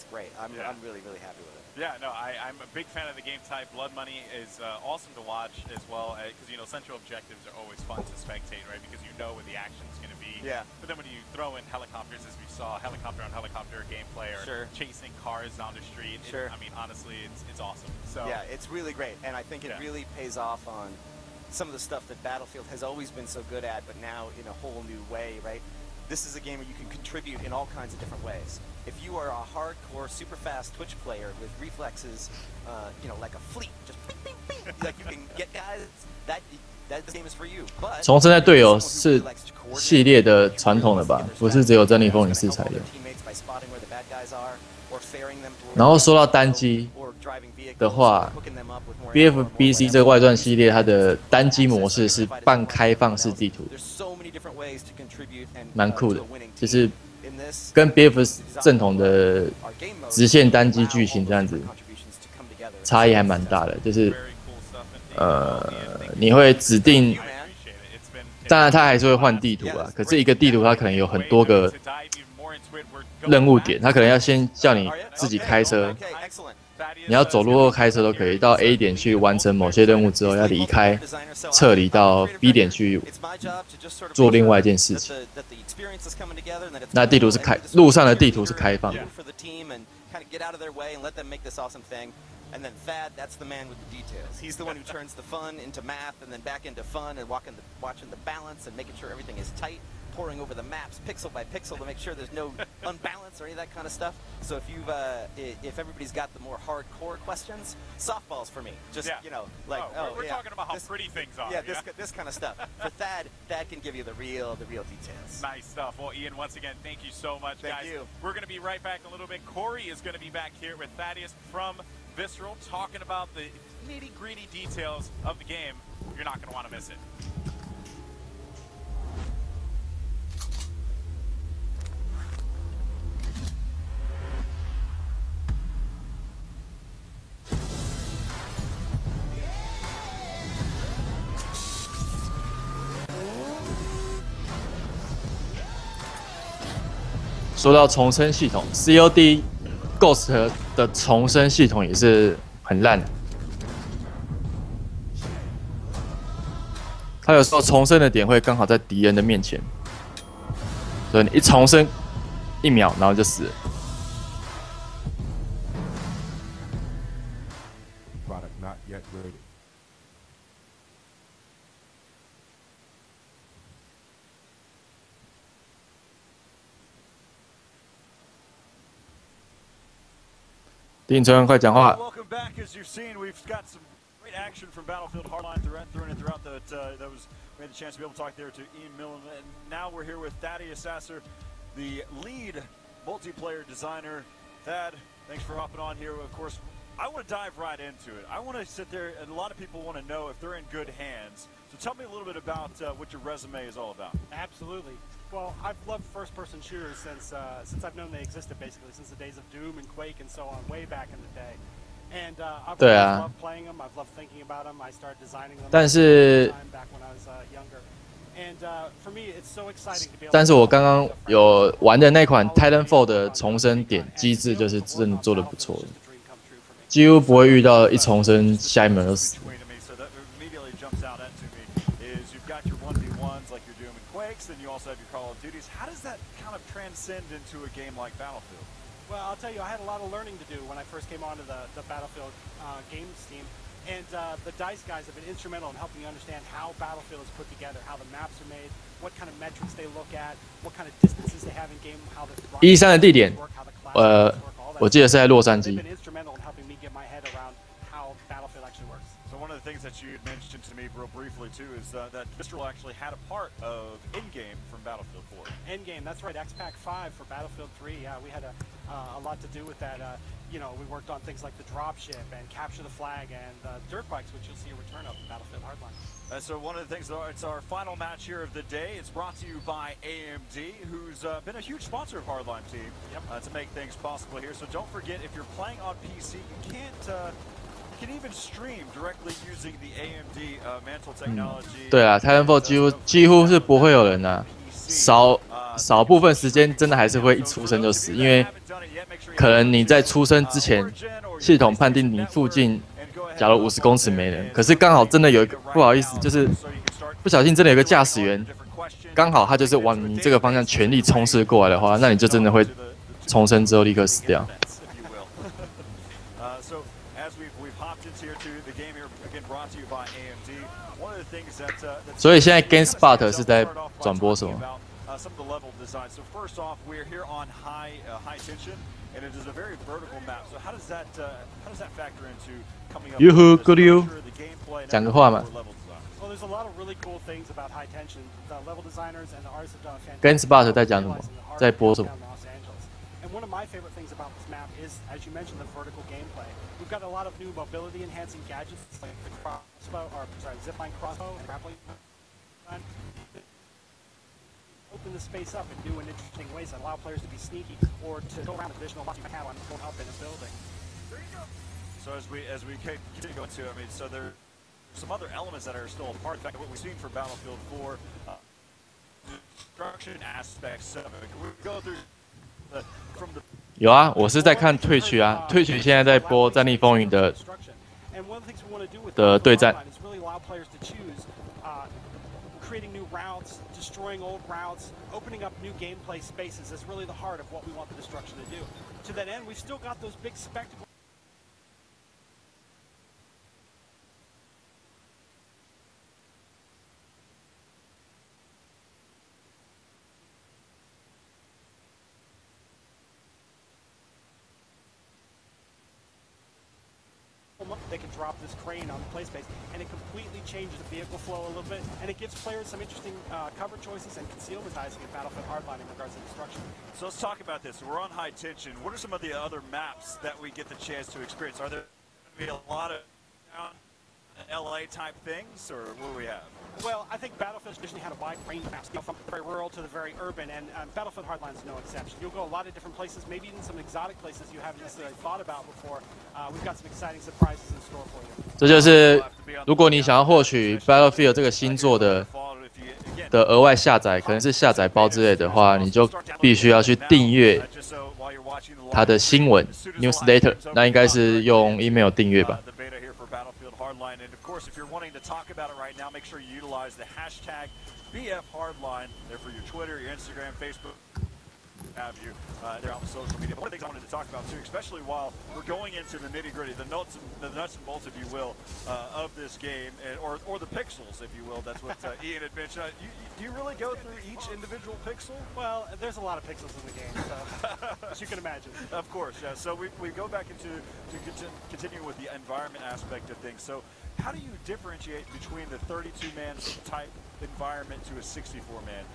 great. I'm really happy with it. Yeah, no, I'm a big fan of the game type. Blood Money is awesome to watch as well, because central objectives are always fun to spectate, right? Because you know where the action's going to be. Yeah. But then when you throw in helicopters, as we saw, helicopter on helicopter gameplay, or chasing cars down the street, I mean, honestly, it's awesome. So yeah, it's really great, and I think it really pays off on some of the stuff that Battlefield has always been so good at, but now in a whole new way, right? This is a game where you can contribute in all kinds of different ways. If you are a hardcore, super fast Twitch player with reflexes, like a fleet, just bing, bing, bing, like you can get guys, that game is for you. But 重生的队友是系列的传统的吧，不是只有真理风云4才有。然后说到单机的话 ，BFBC 这个外传系列它的单机模式是半开放式地图，蛮酷的，就是跟 BF 正统的直线单机剧情这样子差异还蛮大的，就是你会指定，当然它还是会换地图啊，可是一个地图它可能有很多个任务点，它可能要先叫你自己开车，你要走路或开车都可以，到 A 点去完成某些任务之后要离开，撤离到 B 点去做另外一件事情。那地图是路上的地图是开放的。And then Thad, that's the man with the details. He's the one who turns the fun into math and then back into fun and watching the balance and making sure everything is tight, poring over the maps pixel by pixel to make sure there's no unbalance or any of that kind of stuff. So if everybody's got the more hardcore questions, softballs for me. Just, we're talking about how pretty things are. Yeah, this kind of stuff. For Thad can give you the real details. Nice stuff. Well, Ian, once again, thank you so much, guys. Thank you. We're going to be right back in a little bit. Corey is going to be back here with Thaddeus from Visceral, talking about the nitty-gritty details of the game. You're not going to want to miss it.说到重生系统 ，COD Ghost 的重生系统也是很烂的。它有时候重生的点会刚好在敌人的面前，所以你一重生1秒，然后就死了。丁春，快讲话。 Welcome back. As you've seen, we've got some great action from Battlefield Hardline throughout that was we had a chance to be able to talk there to Ian Millen, and now we're here with Thaddeus Sasser, the lead multiplayer designer. Thad, thanks for hopping on here. Of course, I want to dive right into it. I want to sit there, and a lot of people want to know if they're in good hands. So tell me a little bit about what your resume is all about. Absolutely. Well, I've loved first-person shooters since I've known they existed, basically, since the days of Doom and Quake and so on, way back in the day. And I've always loved playing them. I've loved thinking about them. I started designing them. 但是 back when I was younger. And for me, it's so exciting to be able. 但是我刚刚有玩的那款 Titanfall 的重生点机制，就是真的做得不错的。几乎不会遇到一重生下一秒就死。Well, I'll tell you, I had a lot of learning to do when I first came onto the Battlefield games team. And the DICE guys have been instrumental in helping you understand how Battlefield is put together, how the maps are made, what kind of metrics they look at, what kind of distances they have in game, how the 1-3的地点，我记得是在洛杉矶。One of the things that you had mentioned to me real briefly too is that Visceral actually had a part of Endgame from Battlefield 4. Endgame, that's right. X-Pac 5 for Battlefield 3. Yeah, we had a lot to do with that. You know, we worked on things like the dropship and capture the flag and dirt bikes, which you'll see a return of in Battlefield Hardline. So one of the things, it's our final match here of the day. It's brought to you by AMD, who's been a huge sponsor of Hardline Team to make things possible here. So don't forget, if you're playing on PC, you can even stream directly using the AMD Mantle technology. 对啊 ，Titanfall 几乎是不会有人啊，少部分时间真的还是会一出生就死，因为可能你在出生之前，系统判定你附近假如50公尺没人，可是刚好真的有一个不好意思，就是不小心真的有个驾驶员，刚好他就是往你这个方向全力冲刺过来的话，那你就真的会重生之后立刻死掉。所以现在 GameSpot 是在转播什么？So first off, we're here on high tension, and it is a very vertical map. So how does that factor into coming up with the gameplay? 讲个话嘛。Well, there's a lot of really cool things about high tension. The level designers and the artists have done a fantastic. GameSpot 在讲什么？在播什么？ And one of my favorite things about this map is, as you mentioned, the vertical gameplay. We've got a lot of new mobility-enhancing gadgets like the zipline crossbow and grappling. Open the space up and do in interesting ways that allow players to be sneaky or to go around additional blocks you have on going up in a building. So as we continue going to, I mean, so there are some other elements that are still a part. In fact, what we've seen for Battlefield 4, destruction aspects of it. Can we go through from the 有啊，我是在看Twitch啊，Twitch 现在在播《战地风云》的对战。Creating new routes, destroying old routes, opening up new gameplay spaces is really the heart of what we want the destruction to do. To that end, we've still got those big spectacles. They can drop this crane on the play space, and it completely changes the vehicle flow a little bit, and it gives players some interesting cover choices and concealmentizing in Battlefield Hardline in regards to destruction. So let's talk about this. We're on high tension. What are some of the other maps that we get the chance to experience? Are there going to be a lot of LA type things, or what do we have? Well, I think Battlefield traditionally had a wide range of maps, from very rural to the very urban, and Battlefield Hardline is no exception. You'll go a lot of different places, maybe even some exotic places you haven't necessarily thought about before. We've got some exciting surprises in store for you. 这就是如果你想要获取 Battlefield 这个新作的额外下载，可能是下载包之类的话，你就必须要去订阅它的新闻 newsletter， 那应该是用 email 订阅吧。And of course, if you're wanting to talk about it right now, make sure you utilize the hashtag BFHardline there for your Twitter, your Instagram, Facebook, have you. They're on social media. But one of the things I wanted to talk about too, especially while we're going into the nitty-gritty, the nuts and bolts, if you will, of this game, or the pixels, if you will. That's what Ian had mentioned. Do you really go through each individual pixel? Well, there's a lot of pixels in the game, so as you can imagine. Of course, yeah. So we go back to continue with the environment aspect of things. So how do you differentiate between the 32-man type environment to a 64-man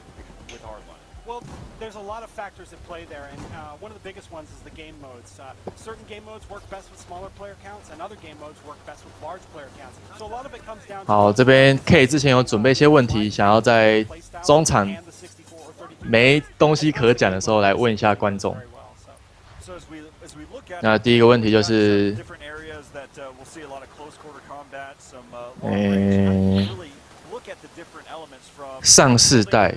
with Hardline? Well, there's a lot of factors at play there, and one of the biggest ones is the game modes. Certain game modes work best with smaller player counts, and other game modes work best with large player counts. So a lot of it comes down to 好，这边 K 之前有准备一些问题，想要在中场没东西可讲的时候来问一下观众。那第一个问题就是，上世代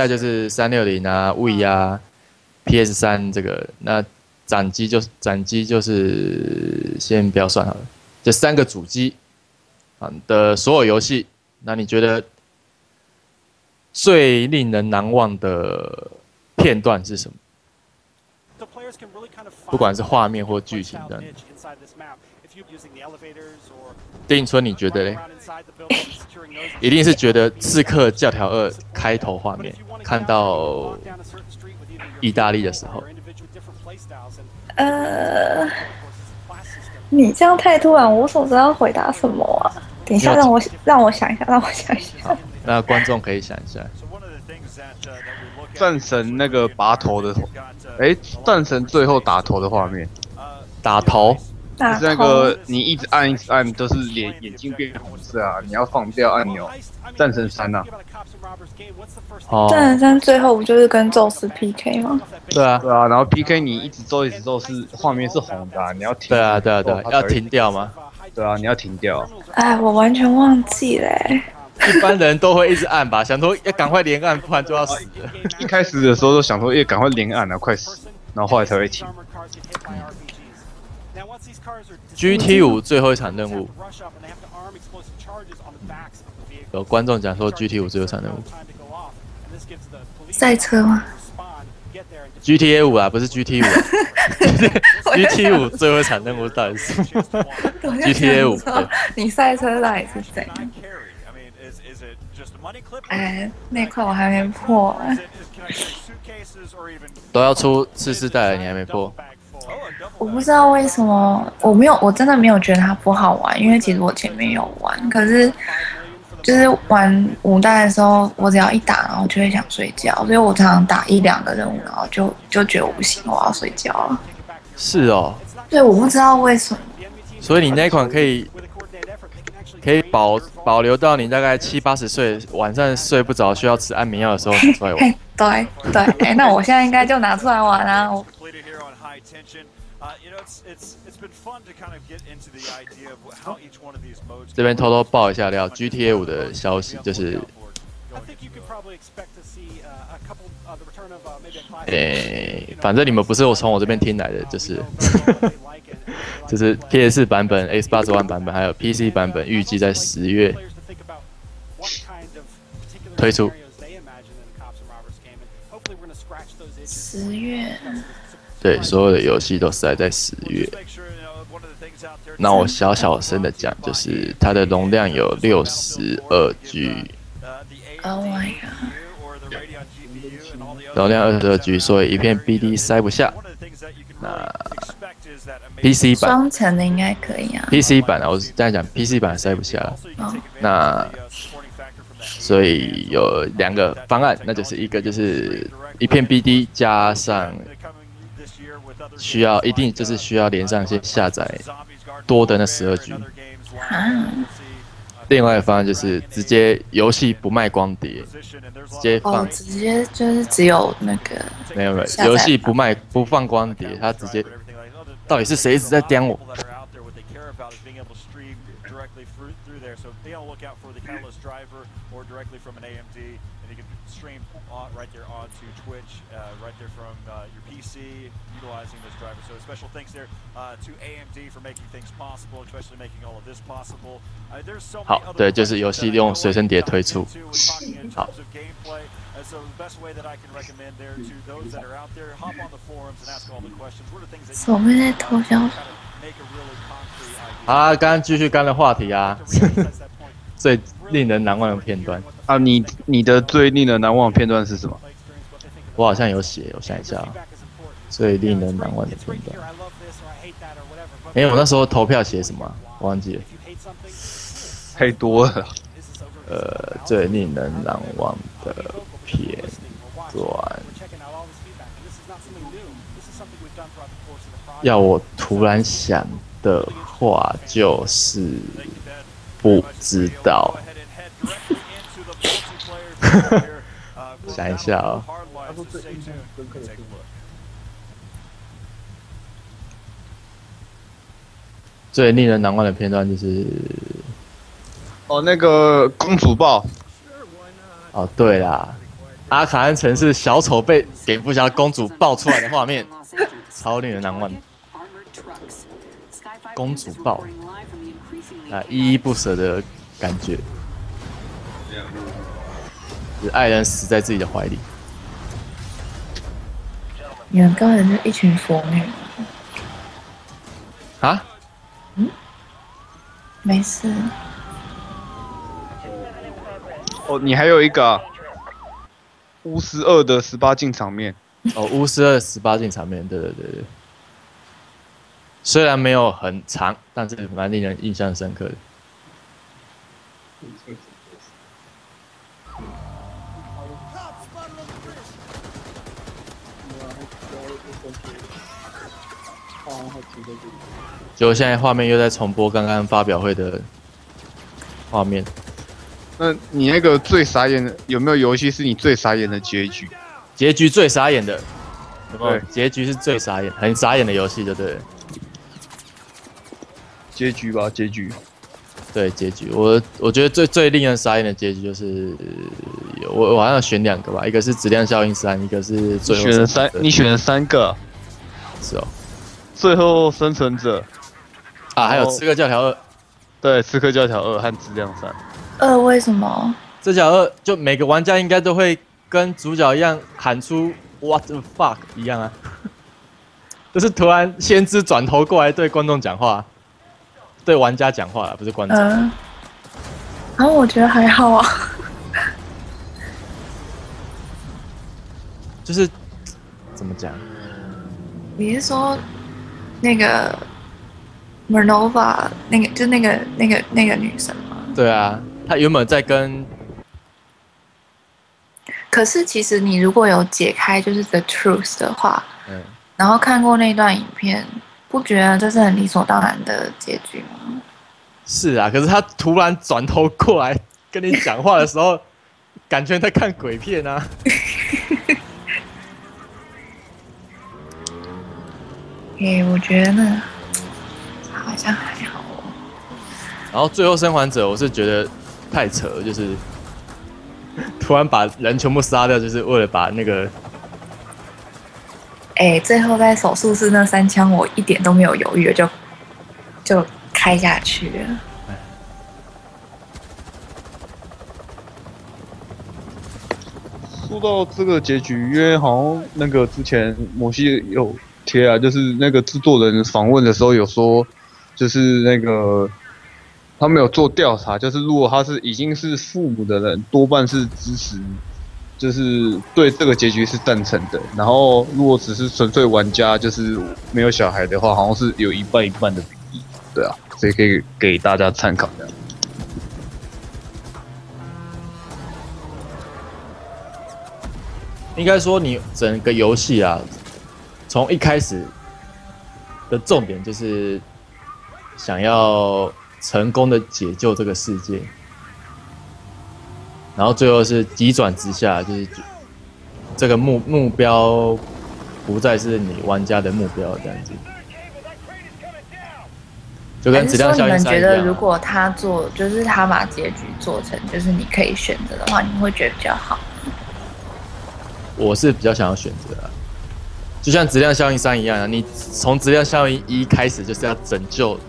就是360啊、Wii 啊、PS3这个，那斩机就是先不要算好了，这3个主机的所有游戏，那你觉得最令人难忘的片段是什么？不管是画面或剧情的。丁春，你觉得嘞？一定是觉得《刺客教条2》开头画面，看到意大利的时候。你这样太突然，我怎么知道回答什么啊？等一下，让我想一下，好，那观众可以想一下。战神那个拔头的，战神最后打头的画面，打头，就是那个你一直按，都是眼睛变红色啊，你要放掉按钮。战神3啊，战神3最后不就是跟宙斯 PK 吗？对啊，然后 PK 你一直做是画面是红的、啊，你要停。对啊，要停掉吗？对啊，你要停掉。哎，我完全忘记了、一般人都会一直按吧，想说要赶快连按，不然就要死了。一开始的时候都想说，赶快连按啊，快死，然后后来才会停。GT5 最后一场任务，有观众讲说 GT5 最后一场任务，赛车吗？GTA5 啊，不是 GT5 啊GT5 最后一场任务到底是什么？GTA5，你赛车到底是怎样？那块我还没破、都要出次世代了，你还没破？我不知道为什么，我真的没有觉得它不好玩，因为其实我前面有玩，可是就是玩5代的时候，我只要一打，然后就会想睡觉，所以我常常打1-2个任务，然后就觉得我不行，我要睡觉了。是哦。对，我不知道为什么。所以你那一款可以保留到你大概70-80岁，晚上睡不着，需要吃安眠药的时候出来玩。对，那我现在应该就拿出来玩啊。这边偷偷爆一下料 ，GTA5 的消息就是，反正你们不是从我这边听来的，就是就是 PS4 版本、Xbox One 版本还有 PC 版本，预计在10月推出。10月。对，所有的游戏都是在10月。那我小声的讲，就是它的容量有62G。Oh my god！ 容量22G， 所以一片 BD 塞不下。那 PC 版双层的应该可以啊。PC 版啊，我是在讲 PC 版塞不下。那所以有2个方案，那就是一个就是一片 BD 加上一定就是需要连上线下载多的那12G。另外一个方案就是直接游戏不卖光碟，直接放。直接就是只有那个。没有，游戏不放光碟，它直接。到底是谁一直在刁我？right there onto Twitch, right there from your PC, utilizing this driver. So special thanks there to AMD for making things possible, especially making all of this possible. There's so many other 对，就是游戏用随身碟推出。好。So the best way that I can recommend there to those that are out there, hop on the forums and ask all the questions. What are things that you can make a really concrete idea? 好，刚刚继续刚的话题啊，最令人难忘的片段啊，你的最令人难忘的片段是什么？我好像有写，我想一下啊，最令人难忘的片段。因为我那时候投票写什么、啊，我忘记了，太多了。最令人难忘的片段，要我突然想的话，就是不知道。想一下啊、哦，最令人难忘的片段就是那个公主抱。哦，对啦，阿卡安城是小丑被蝙蝠侠公主抱出来的画面。超令人难忘。公主抱，依依不舍的感觉，爱人死在自己的怀里。你们根本是一群腐女。啊？没事。哦，你还有一个巫师2的18禁场面。哦，巫师2 18禁场面，对。虽然没有很长，但是蛮令人印象深刻的。结果现在画面又在重播刚刚发表会的画面。那你那个最傻眼的，有没有游戏是你最傻眼的结局？结局最傻眼的，有没有？结局是最傻眼，很傻眼的游戏，就对了。结局吧，结局。对，结局，我觉得最令人傻眼的结局就是，我好像选2个吧，一个是质量效应3，一个是最后你选了3个。是哦。最后生存者。啊，还有刺客教条2。对，刺客教条2和质量3。为什么？这条2就每个玩家应该都会跟主角一样喊出 "What the fuck" 一样啊，就是突然先知转头过来对观众讲话，对玩家讲话啦，不是观众。然后我觉得还好啊，就是怎么讲？你是说那个 Mernova 那个女生吗？对啊，她原本在跟。可是其实你如果有解开就是 The Truth 的话，然后看过那段影片，不觉得这是很理所当然的结局吗？是啊，可是他突然转头过来跟你讲话的时候，感觉在看鬼片啊。我觉得呢，好像还好哦。然后最后生还者，我是觉得太扯了，就是。突然把人全部杀掉，就是为了把那个……最后在手术室那3枪，我一点都没有犹豫，就开下去了。说到这个结局，因为好像那个之前某些有贴啊，就是那个制作人访问的时候有说，就是那个。他们有做调查，就是如果他是已经是父母的人，多半是支持，就是对这个结局是赞成的。然后如果只是纯粹玩家，就是没有小孩的话，好像是有一半一半的比例。对啊，所以可以给大家参考这样。应该说，你整个游戏啊，从一开始的重点就是想要。成功的解救这个世界，然后最后是急转直下，就是这个目标不再是你玩家的目标，这样子。就跟质量效应3一样。你们觉得如果他做，就是他把结局做成就是你可以选择的话，你会觉得比较好？我是比较想要选择啊，就像质量效应3一样啊，你从质量效应1开始就是要拯救。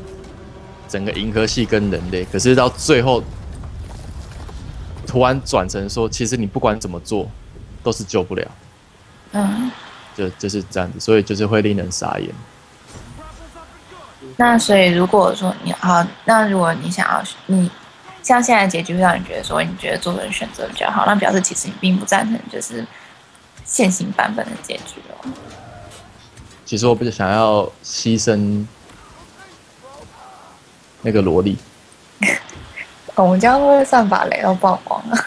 整个银河系跟人类，可是到最后突然转成说，其实你不管怎么做，都是救不了。就是这样子，所以就是会令人傻眼。那所以如果说你好，那如果你想要你像现在的结局会让你觉得说，你觉得做人选择比较好，那表示其实你并不赞成就是现行版本的结局哦。其实我不是想要牺牲。那个萝莉，我们家会不会算把雷都曝光了？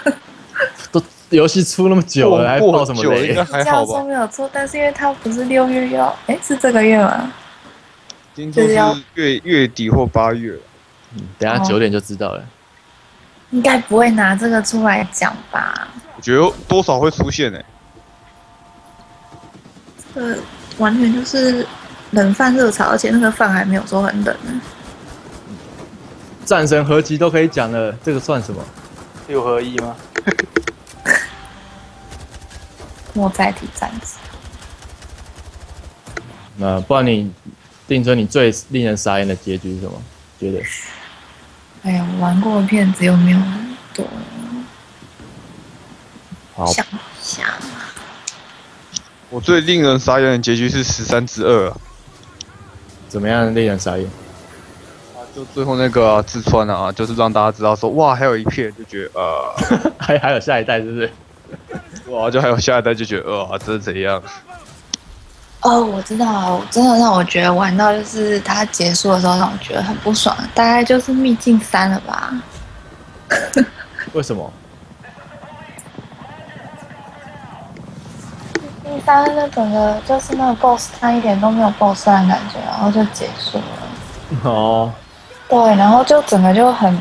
都游戏出那么久了，还爆什么雷？应该还好吧？这样说没有错，但是因为它不是6月要，是这个月吗？听说是月底或8月。等下9点就知道了。应该不会拿这个出来讲吧？我觉得多少会出现这完全就是冷饭热炒，而且那个饭还没有说很冷呢。战神合集都可以讲了，这个算什么？6合1吗？莫再提战士。那不然你定出你最令人傻眼的结局是什么？觉得？哎呀，我玩过的片子又没有很多。好，想想，我最令人傻眼的结局是13之2啊。怎么样令人傻眼？就最后那个自穿啊，就是让大家知道说，哇，还有一片，就觉得还有下一代是不是？哇，就还有下一代，就觉得这是怎样？哦，我知道，真的让我觉得玩到就是它结束的时候让我觉得很不爽，大概就是秘境3了吧？为什么？秘境3那整个就是那个 BOSS 它一点都没有 BOSS 战感觉，然后就结束了。哦。对，然后就整个就很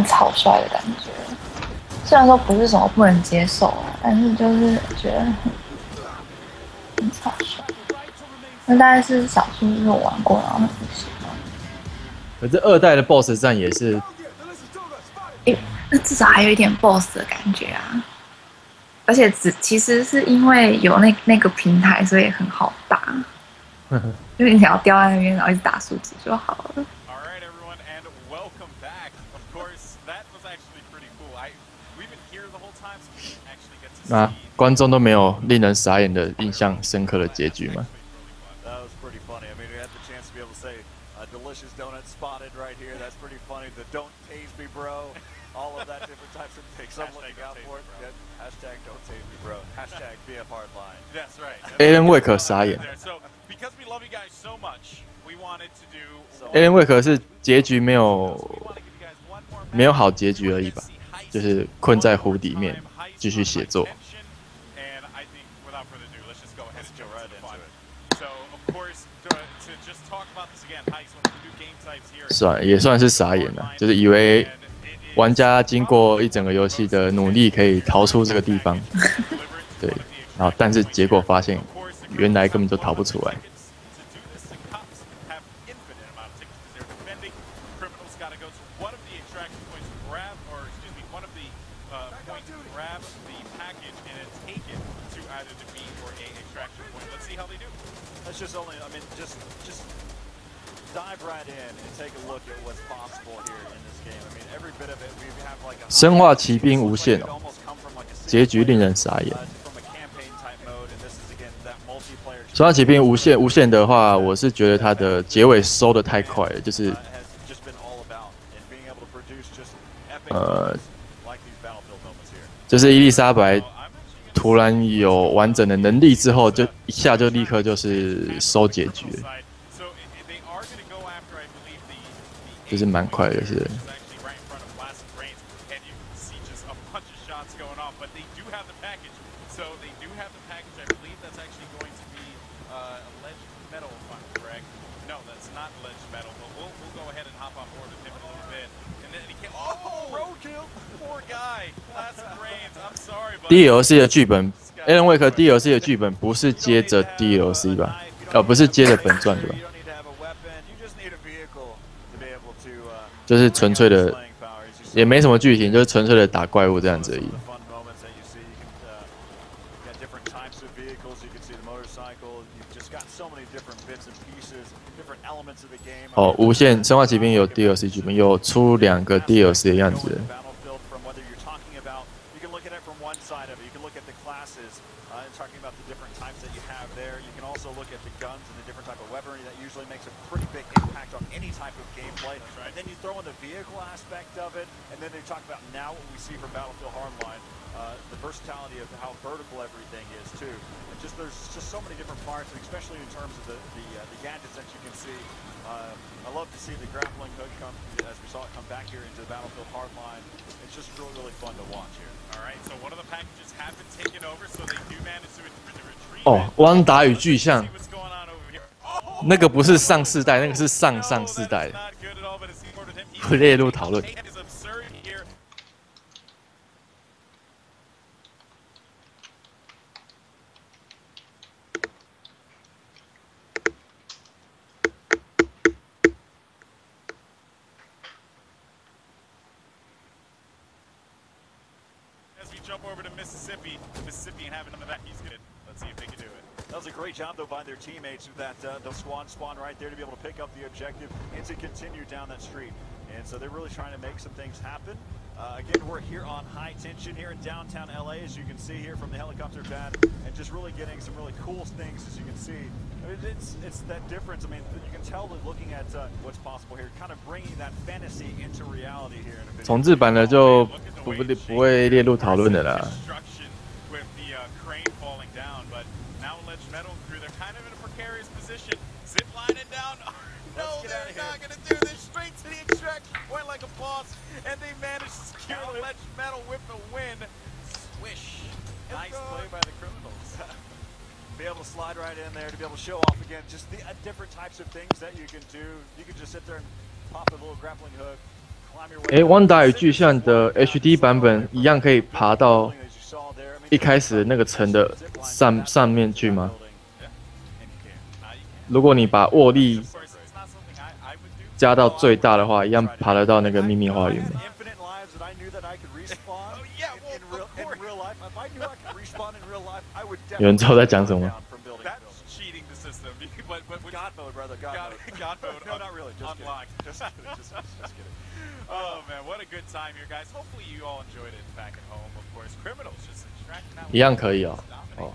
草率的感觉。虽然说不是什么不能接受啊，但是就是觉得很草率。那大概是少数就是我玩过然后很不喜欢。可是2代的 BOSS 战也是，那至少还有一点 BOSS 的感觉啊。而且其实是因为有那个平台，所以很好打。因为你只要掉在那边，然后一直打数值就好了。那观众都没有令人傻眼的、印象深刻的结局吗？ Alan Wake 傻眼。Alan Wake 是结局没有好结局而已吧，就是困在湖底面继续写作。也算是傻眼了，就是以为玩家经过一整个游戏的努力可以逃出这个地方，对，然后但是结果发现原来根本就逃不出来。生化奇兵无限哦，结局令人傻眼。生化奇兵无限的话，我是觉得它的结尾收得太快了，就是伊丽莎白突然有完整的能力之后，就一下就立刻就是收结局了，就是蛮快的，是。DLC 的剧本 ，Alan Wake DLC 的剧本不是接着 DLC 吧？不是接着本传的吧？就是纯粹的，也没什么剧情，就是纯粹的打怪物这样子而已。哦，无限生化奇兵有 DLC 剧本，有出2个 DLC 的样子。I love to see the grappling hook come, as we saw it come back here into the Battlefield Hardline. It's just really, really fun to watch here. All right, so one of the packages have been taken over, so they do manage to retrieve. 哦，汪达与巨像，那个不是上世代，那个是上世代。不列入讨论。Jump over to Mississippi and have none of that. He's good. Let's see if they can do it. That was a great job, though, by their teammates. That the spawn right there to be able to pick up the objective and to continue down that street. And so they're really trying to make some things happen. Again, we're here on high tension here in downtown LA, as you can see here from the helicopter pad, and just really getting some really cool things, as you can see. I mean, it's that difference. I mean, you can tell that looking at what's possible here, kind of bringing that fantasy into reality here. 重置版的就不会列入讨论的啦。And they managed to secure ledge metal with the win. Swish. Nice play by the criminals. Be able to slide right in there to be able to show off again just the different types of things that you can do. You can just sit there and pop a little grappling hook, climb your way. 汪达与巨像的 HD 版本一样可以爬到一开始那个层的上面去吗？如果你把握力加到最大的话，一样爬得到那个秘密花园吗？有人知道在讲什么吗？ Oh man, what a good time here, guys. Hopefully you all enjoyed it back at home. Of course, criminals just extracting that. 一样可以哦。哦。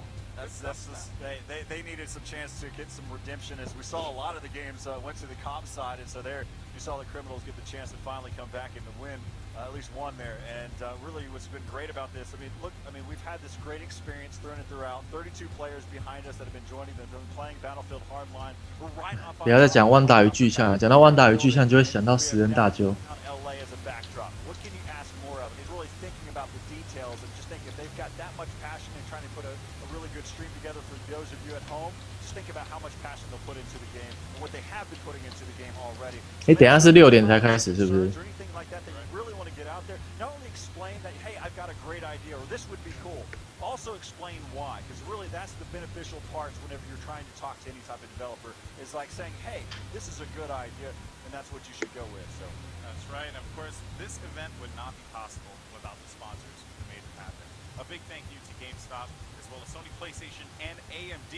They needed some chance to get some redemption, as we saw a lot of the games went to the cop side, and so there you saw the criminals get the chance to finally come back and to win at least one there. And really, what's been great about this, I mean, look, I mean, we've had this great experience through and throughout. 32 players behind us that have been joining them, been playing Battlefield Hardline. We're right up on. 不要再讲万达与巨像了，讲到万达与巨像就会想到食人大舅。 LA as a backdrop. What can you ask more of? He's really thinking about the details and just think if they've got that much passion and trying to put a really good stream together for those of you at home, just think about how much passion they'll put into the game and what they have been putting into the game already. 等一下是6点才开始，是不是？ Anything like that that you really want to get out there, not only explain that, hey, I've got a great idea or this would be cool, also explain why, because really that's the beneficial parts whenever you're trying to talk to any type of developer. Is like saying, hey, this is a good idea, and that's what you should go with. So that's right, and of course, this event would not be possible without the sponsors who made it happen. A big thank you to GameStop, as well as Sony PlayStation and AMD.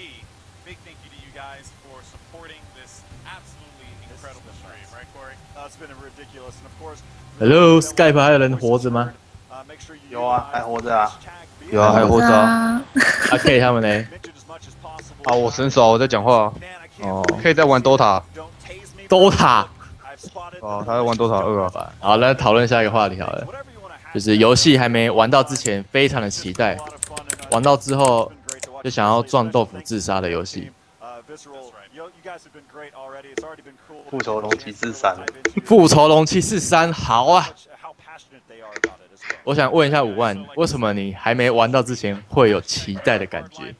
Big thank you to you guys for supporting this absolutely incredible stream, right, Corey? It's been ridiculous, and of course. Hello, Skype 还有人活着吗？有啊，还活着啊。有啊，还活着啊。啊 K 他们呢？啊，我神手，我在讲话。哦，可以在玩 DOTA。DOTA。哦，他在玩 DOTA 2啊。好，来讨论下一个话题好了，就是游戏还没玩到之前，非常的期待，玩到之后就想要撞豆腐自杀的游戏。复仇龙骑士3。复仇龙骑士3，好啊。我想问一下5万，为什么你还没玩到之前会有期待的感觉？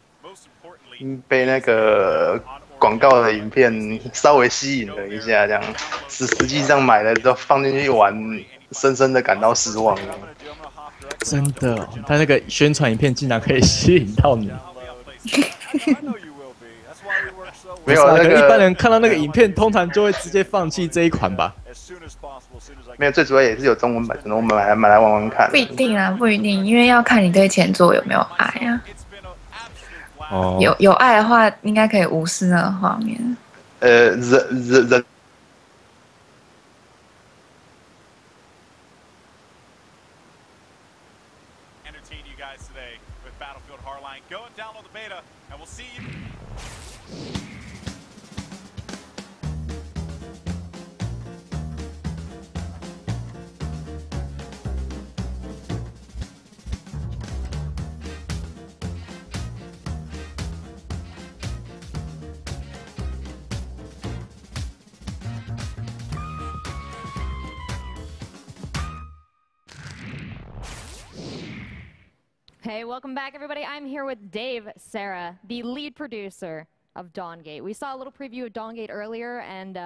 被那个广告的影片稍微吸引了一下，这样实际上买了之后放进去玩，深深的感到失望。真的、哦，他那个宣传影片竟然可以吸引到你。没有那个一般人看到那个影片，通常就会直接放弃这一款吧。没有，最主要也是有中文版，可能我们买来玩玩看。不一定啊，不一定，因为要看你对前作有没有爱啊。哦，有爱的话，应该可以无视那个画面。人。Hey, welcome back, everybody. I'm here with Dave Sarah, the lead producer of Dawngate. We saw a little preview of Dawngate earlier, and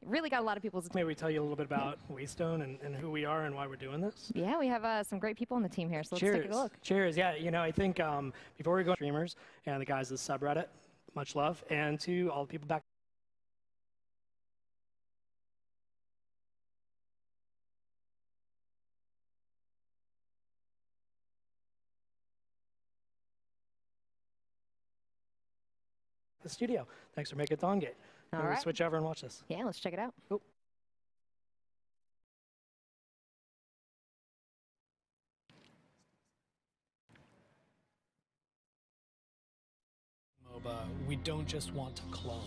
really got a lot of people's attention. Maybe we tell you a little bit about Waystone and who we are and why we're doing this? Yeah, we have some great people on the team here, so let's Cheers. take a look. Cheers. Yeah, you know, I think before we go streamers and the guys of the subreddit, much love, and to all the people back the studio. Thanks for making Dawngate. All We'll right. switch over and watch this. Yeah, let's check it out. Cool. MOBA, we don't just want to clone.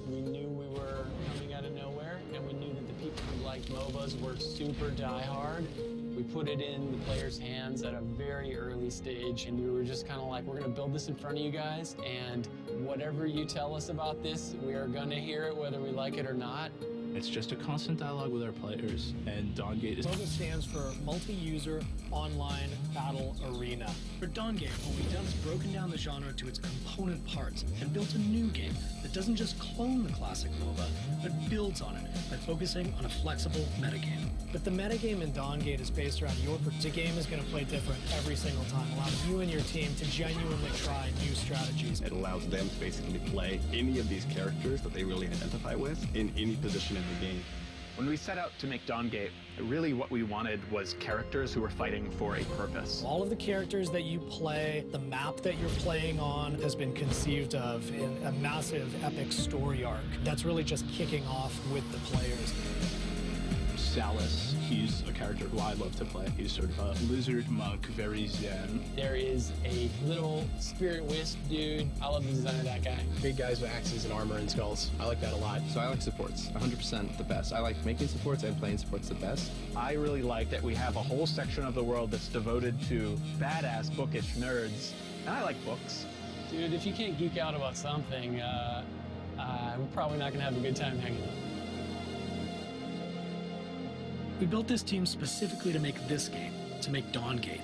We knew we were coming out of nowhere, and we knew that the people who liked MOBAs were super diehard. We put it in the players' hands at a very early stage, and we were just kind of like, we're going to build this in front of you guys, and whatever you tell us about this, we are going to hear it whether we like it or not. It's just a constant dialogue with our players, and Dawngate is... MOBA stands for Multi-User Online Battle Arena. For Dawngate, what we've done is broken down the genre to its component parts and built a new game that doesn't just clone the classic MOBA, but builds on it by focusing on a flexible metagame. But the metagame in Dawngate is based around your particular game is going to play different every single time, allowing you and your team to genuinely try new strategies. It allows them to basically play any of these characters that they really identify with in any position in the game. When we set out to make Dawngate, really what we wanted was characters who were fighting for a purpose. All of the characters that you play, the map that you're playing on has been conceived of in a massive epic story arc that's really just kicking off with the players. Salus, he's a character who I love to play. He's sort of a lizard monk, very zen. There is a little spirit wisp dude. I love the design of that guy. Big guys with axes and armor and skulls. I like that a lot. So I like supports, 100% the best. I like making supports and playing supports the best. I really like that we have a whole section of the world that's devoted to badass, bookish nerds. And I like books. Dude, if you can't geek out about something, we're probably not going to have a good time hanging out. We built this team specifically to make this game, to make Dawngate.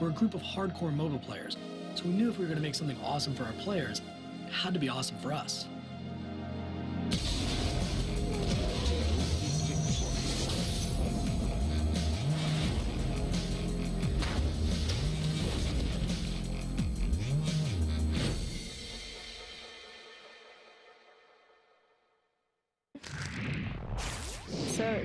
We're a group of hardcore MOBA players, so we knew if we were going to make something awesome for our players, it had to be awesome for us.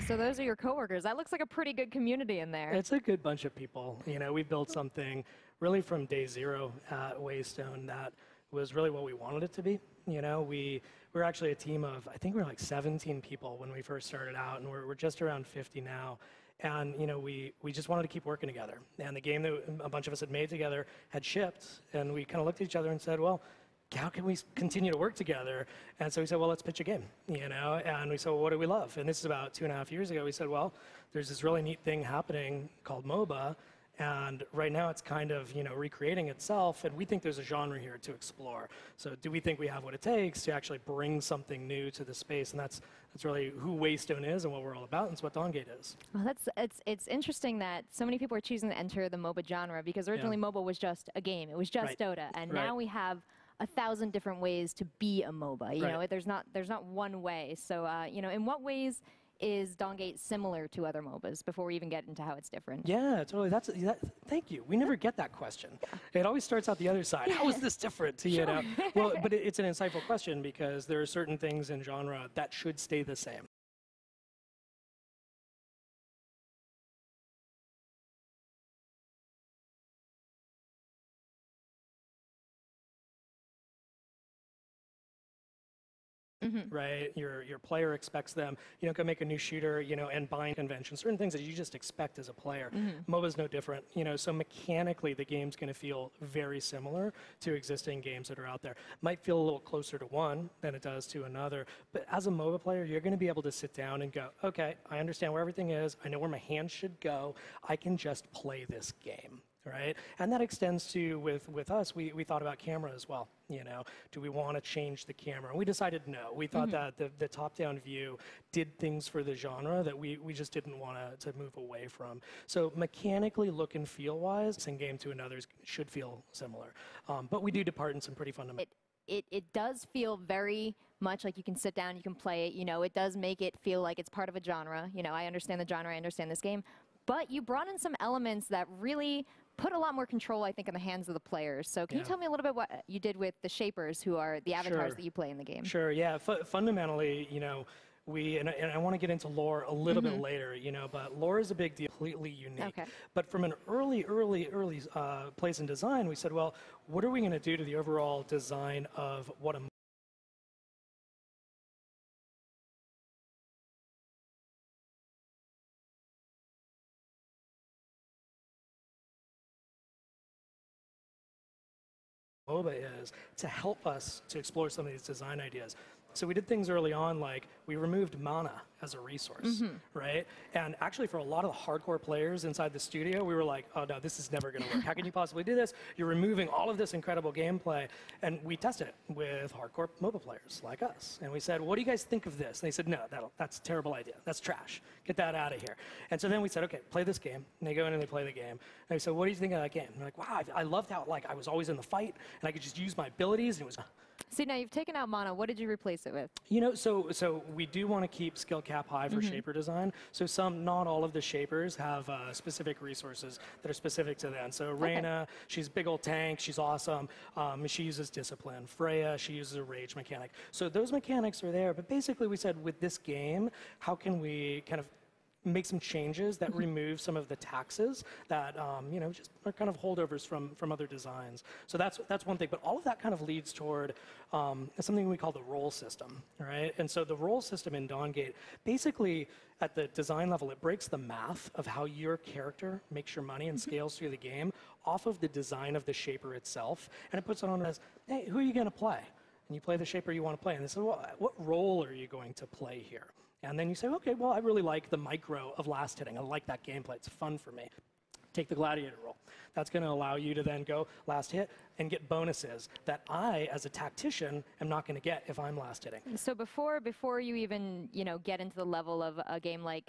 So those are your coworkers. That looks like a pretty good community in there. It's a good bunch of people. You know, we built something really from day zero at Waystone that was really what we wanted it to be. You know, we were actually a team of, I think we were like 17 people when we first started out, and we're just around 50 now. And, you know, we just wanted to keep working together. And the game that a bunch of us had made together had shipped, and we kind of looked at each other and said, well, how can we continue to work together? And so we said, well, let's pitch a game, you know? And we said, well, what do we love? And this is about 2.5 years ago. We said, well, there's this really neat thing happening called MOBA, and right now it's kind of, you know, recreating itself, and we think there's a genre here to explore. So do we think we have what it takes to actually bring something new to the space? And that's really who Waystone is and what we're all about, and it's what Dawngate is. Well, it's interesting that so many people are choosing to enter the MOBA genre, because originally MOBA was just a game. It was just Dota, and now we have 1,000 different ways to be a MOBA. You know, there's not one way. So, you know, in what ways is Dawngate similar to other MOBAs before we even get into how it's different? Yeah, totally. Thank you. We never get that question. It always starts out the other side. How is this different? You know? Well, but it's an insightful question, because there are certain things in genre that should stay the same. Right? Your player expects them. You know, go make a new shooter, you know, and bind conventions, certain things that you just expect as a player. MOBA's no different, you know, so mechanically the game's going to feel very similar to existing games that are out there. Might feel a little closer to one than it does to another, but as a MOBA player, you're going to be able to sit down and go, okay, I understand where everything is. I know where my hands should go. I can just play this game. Right? And that extends to, with us, we thought about camera as well. You know, do we want to change the camera? And we decided no. We thought that the top-down view did things for the genre that we just didn't want to move away from. So mechanically, look and feel-wise, one game to another should feel similar. But we do depart in some pretty fundamental... It does feel very much like you can sit down, you can play it. You know, it does make it feel like it's part of a genre. You know, I understand the genre, I understand this game. But you brought in some elements that really put a lot more control, I think, in the hands of the players. So can you tell me a little bit what you did with the Shapers, who are the avatars that you play in the game? Sure, yeah. Fundamentally, you know, and I want to get into lore a little bit later, you know, but lore is a big deal, completely unique. But from an early place in design, we said, well, what are we going to do to the overall design of what a MOBA is to help us to explore some of these design ideas. So we did things early on, like we removed mana as a resource, right? And actually for a lot of the hardcore players inside the studio, we were like, oh no, this is never gonna work. How can you possibly do this? You're removing all of this incredible gameplay. And we tested it with hardcore MOBA players like us. And we said, what do you guys think of this? And they said, no, that's a terrible idea. That's trash. Get that out of here. And so then we said, okay, play this game. And they go in and they play the game. And they said, what do you think of that game? And they're like, wow, I loved how like I was always in the fight and I could just use my abilities and it was... See, now you've taken out mana. What did you replace it with? You know, so we do want to keep skill cap high for shaper design. So not all of the shapers have specific resources that are specific to them. So Reyna, she's a big old tank. She's awesome. She uses discipline. Freya, she uses a rage mechanic. So those mechanics are there. But basically we said with this game, how can we kind of make some changes that remove some of the taxes that you know, just are kind of holdovers from other designs. So that's one thing. But all of that kind of leads toward something we call the role system, right? And so the role system in Dawngate, basically at the design level, it breaks the math of how your character makes your money and scales through the game off of the design of the shaper itself, and it puts it on as, hey, who are you going to play? And you play the shaper you want to play. And they say, well, what role are you going to play here? And then you say, okay, well, I really like the micro of last hitting. I like that gameplay. It's fun for me. Take the gladiator role. That's going to allow you to then go last hit and get bonuses that I, as a tactician, am not going to get if I'm last hitting. So before you even get into the level of a game like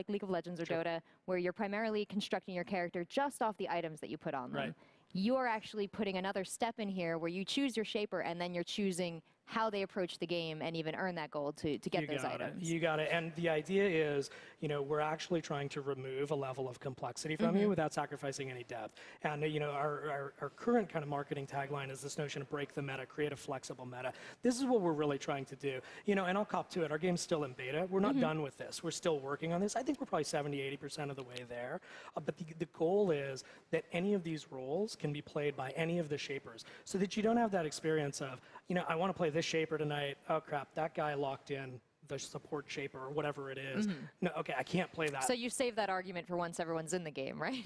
League of Legends or Dota, where you're primarily constructing your character just off the items that you put on them. You're actually putting another step in here where you choose your shaper and then you're choosing how they approach the game and even earn that gold to get those items. You got it. And the idea is, we're actually trying to remove a level of complexity from you without sacrificing any depth. And, our current kind of marketing tagline is this notion of break the meta, create a flexible meta. This is what we're really trying to do. And I'll cop to it. Our game's still in beta. We're not done with this. We're still working on this. I think we're probably 70–80% of the way there. But the goal is that any of these roles can be played by any of the shapers so that you don't have that experience of, I want to play this shaper tonight. Oh crap, that guy locked in the support shaper or whatever it is. No, okay, I can't play that. So you save that argument for once everyone's in the game, right?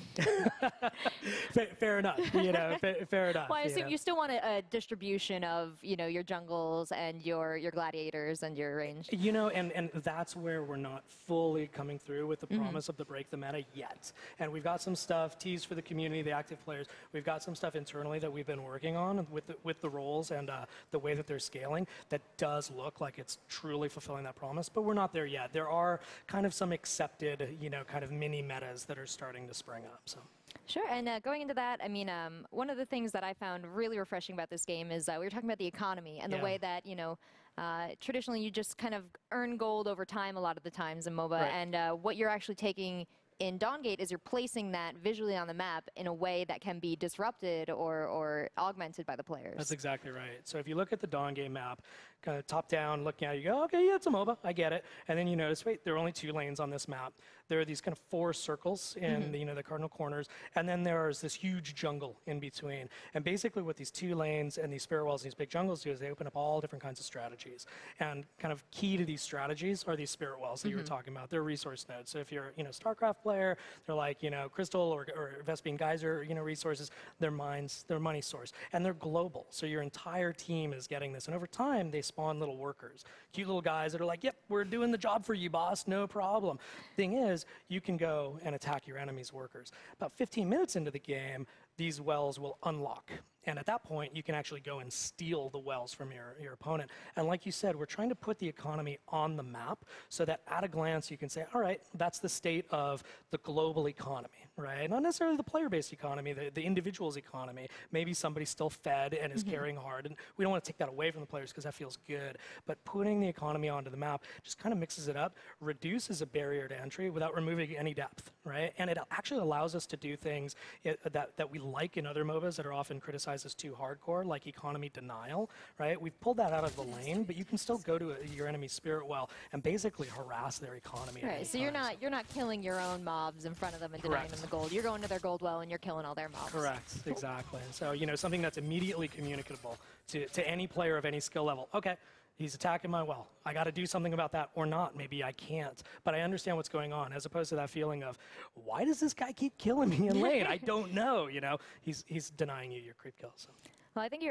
Fair enough. Fair enough. Well, I assume you still want a distribution of your jungles and your gladiators and your range. And that's where we're not fully coming through with the promise of the break the meta yet. And we've got some stuff teased for the community, the active players. We've got some stuff internally that we've been working on with the roles and the way that they're scaling that does look like it's truly fulfilling that promise, but we're not there yet. There are kind of some accepted, kind of mini metas that are starting to spring up. So. Sure, and going into that, I mean, one of the things that I found really refreshing about this game is we were talking about the economy and the way that, traditionally you just kind of earn gold over time a lot of the times in MOBA, and what you're actually taking in Dawngate is you're placing that visually on the map in a way that can be disrupted or augmented by the players. That's exactly right. So if you look at the Dawngate map, kind of top down, looking at it, you go, okay, yeah, it's a MOBA, I get it. And then you notice, wait, there are only 2 lanes on this map. There are these kind of 4 circles in the cardinal corners, and then there's this huge jungle in between. And basically what these 2 lanes and these spirit wells and these big jungles do is they open up all different kinds of strategies. And kind of key to these strategies are these spirit wells that you were talking about. They're resource nodes. So if you're StarCraft player, they're like Crystal or Vespene Geyser resources. They're mines, they're money source, and they're global. So your entire team is getting this, and over time they spawn little workers, cute little guys that are like, yep, we're doing the job for you, boss, no problem. Thing is, you can go and attack your enemy's workers. About 15 minutes into the game, these wells will unlock. And at that point, you can actually go and steal the wells from your opponent. And like you said, we're trying to put the economy on the map so that at a glance you can say, all right, that's the state of the global economy, right? Not necessarily the player-based economy, the individual's economy. Maybe somebody's still fed and is carrying hard. And we don't want to take that away from the players because that feels good. But putting the economy onto the map just kind of mixes it up, reduces a barrier to entry without removing any depth, right? And it actually allows us to do things that we like in other MOBAs that are often criticized emphasizes too hardcore, like economy denial, right? We've pulled that out of the lane, but you can still go to your enemy's spirit well and basically harass their economy. Right, so you're not killing your own mobs in front of them and denying them the gold. You're going to their gold well and you're killing all their mobs. Correct, exactly. So, you know, something that's immediately communicable to any player of any skill level. Okay, he's attacking my well. I got to do something about that or not. Maybe I can't. But I understand what's going on, as opposed to that feeling of, why does this guy keep killing me in lane? I don't know. You know, he's denying you your creep kills. So. Well, I think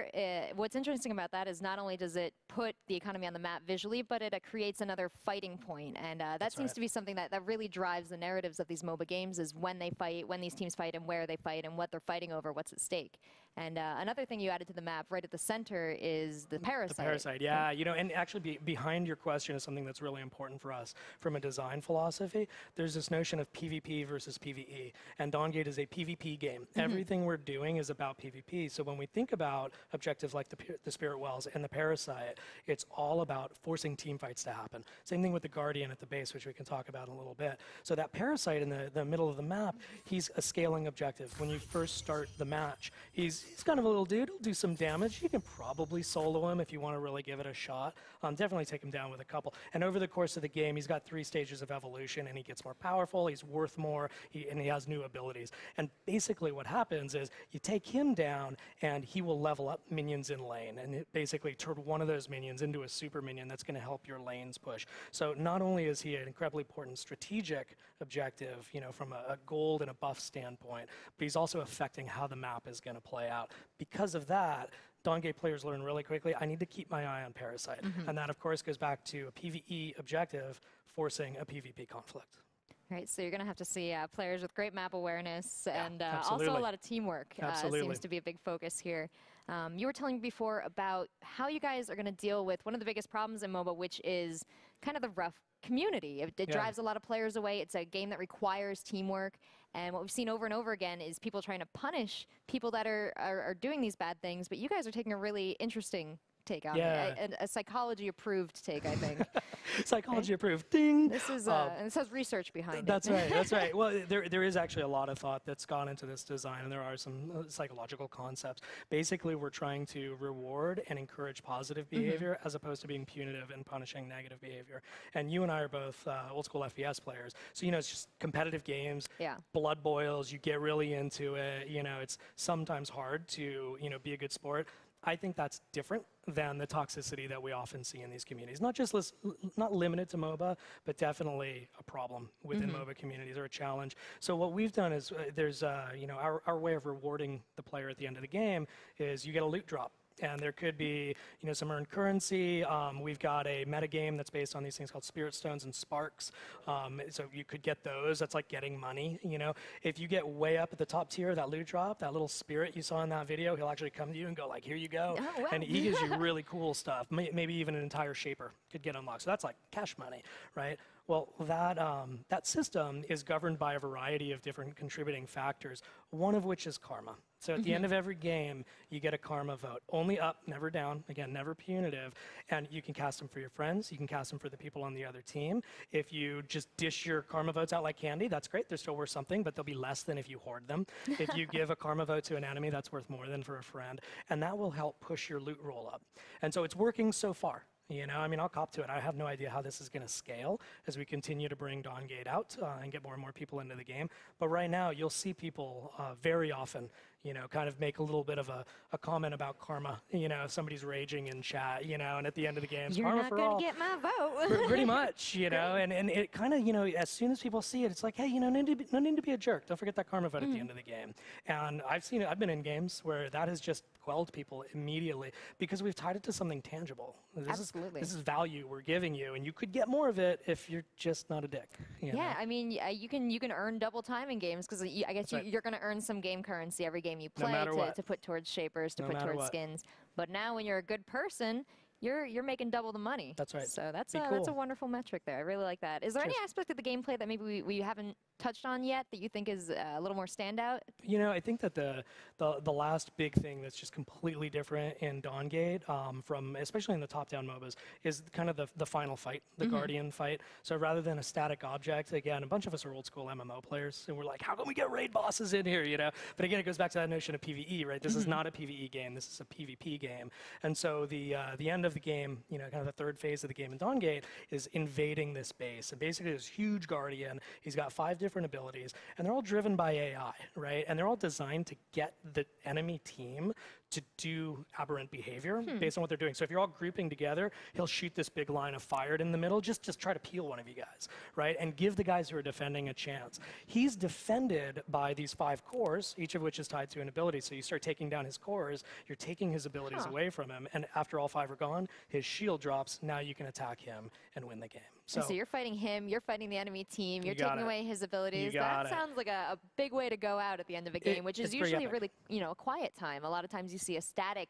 what's interesting about that is not only does it put the economy on the map visually, but it creates another fighting point. And that seems to be something that really drives the narratives of these MOBA games, is when they fight, when these teams fight, and where they fight, and what they're fighting over, what's at stake. And another thing you added to the map right at the center is the parasite. The parasite, yeah. You know, and actually behind your question is something that's really important for us from a design philosophy. There's this notion of PvP versus PvE. And Dawngate is a PvP game. Everything we're doing is about PvP. So when we think about objectives like the Spirit Wells and the Parasite, it's all about forcing team fights to happen. Same thing with the Guardian at the base, which we can talk about in a little bit. So that Parasite in the middle of the map, he's a scaling objective. When you first start the match, he's kind of a little dude. He'll do some damage. You can probably solo him if you want to really give it a shot. Definitely take him down with a couple. And over the course of the game, he's got 3 stages of evolution, and he gets more powerful, he's worth more, and he has new abilities. And basically what happens is you take him down, and he will level up minions in lane, and it basically turn one of those minions into a super minion that's going to help your lanes push. So not only is he an incredibly important strategic objective, you know, from a gold and a buff standpoint, but he's also affecting how the map is going to play out. Because of that, Dawngate players learn really quickly, I need to keep my eye on Parasite. And that, of course, goes back to a PvE objective forcing a PvP conflict. Right, so you're going to have to see players with great map awareness and also a lot of teamwork seems to be a big focus here. You were telling me before about how you guys are going to deal with one of the biggest problems in MOBA, which is kind of the rough community. It drives a lot of players away. It's a game that requires teamwork. And what we've seen over and over again is people trying to punish people that are doing these bad things. But you guys are taking a really interesting take on it. A psychology-approved take, I think. Psychology-approved. Ding! This is, and this has research behind it. That's right, that's right. Well, there is actually a lot of thought that's gone into this design, and there are some psychological concepts. Basically, we're trying to reward and encourage positive behavior as opposed to being punitive and punishing negative behavior. And you and I are both old-school FPS players, so, you know, it's just competitive games, blood boils, you get really into it, you know, it's sometimes hard to, you know, be a good sport. I think that's different than the toxicity that we often see in these communities. Not limited to MOBA, but definitely a problem within MOBA communities, or a challenge. So what we've done is there's, you know, our way of rewarding the player at the end of the game is you get a loot drop. And there could be, you know, some earned currency. We've got a metagame that's based on these things called Spirit Stones and Sparks. So you could get those. That's like getting money, you know. If you get way up at the top tier, that loot drop, that little spirit you saw in that video, he'll actually come to you and go like, here you go. Oh, wow. And he gives you really cool stuff. Maybe even an entire shaper could get unlocked. So that's like cash money, right? Well, that system is governed by a variety of different contributing factors, one of which is karma. So at the end of every game, you get a karma vote. Only up, never down. Again, never punitive. And you can cast them for your friends. You can cast them for the people on the other team. If you just dish your karma votes out like candy, that's great. They're still worth something, but they'll be less than if you hoard them. If you give a karma vote to an enemy, that's worth more than for a friend. And that will help push your loot roll up. And so it's working so far. You know, I mean, I'll cop to it. I have no idea how this is going to scale as we continue to bring Dawngate out and get more and more people into the game. But right now, you'll see people very often, you know, kind of make a little bit of a comment about karma. You know, if somebody's raging in chat, you know, and at the end of the game, you're karma not for going all. to get my vote. Pretty much, you know, and it kind of, you know, as soon as people see it, it's like, hey, you know, no need to be a jerk. Don't forget that karma vote at the end of the game. And I've seen it. I've been in games where that has just quelled people immediately because we've tied it to something tangible. This is value we're giving you, and you could get more of it if you're just not a dick. You know? I mean, you can earn double time in games because I guess you're going to earn some game currency every game you play to put towards shapers, to put towards skins. But now when you're a good person, you're making double the money. That's right. So that's cool. a wonderful metric there. I really like that. Is there any aspect of the gameplay that maybe we haven't touched on yet that you think is a little more standout? You know, I think that the last big thing that's just completely different in Dawngate, from especially in the top-down MOBAs, is kind of the final fight, the Guardian fight. So rather than a static object, again, a bunch of us are old-school MMO players, and we're like, how can we get raid bosses in here, you know? But again, it goes back to that notion of PvE, right? This is not a PvE game. This is a PvP game. And so the end of the game, you know, kind of the third phase of the game in Dawngate is invading this base. And basically, this huge Guardian, he's got 5 different abilities, and they're all driven by AI, right? And they're all designed to get the enemy team to do aberrant behavior based on what they're doing. So if you're all grouping together, he'll shoot this big line of fire in the middle, just try to peel one of you guys, right? And give the guys who are defending a chance. He's defended by these 5 cores, each of which is tied to an ability. So you start taking down his cores, you're taking his abilities away from him, and after all 5 are gone, his shield drops, now you can attack him and win the game. So you're fighting him, you're fighting the enemy team, you're taking away his abilities. That sounds like a big way to go out at the end of a game, which is usually really, you know, a quiet time. A lot of times you see a static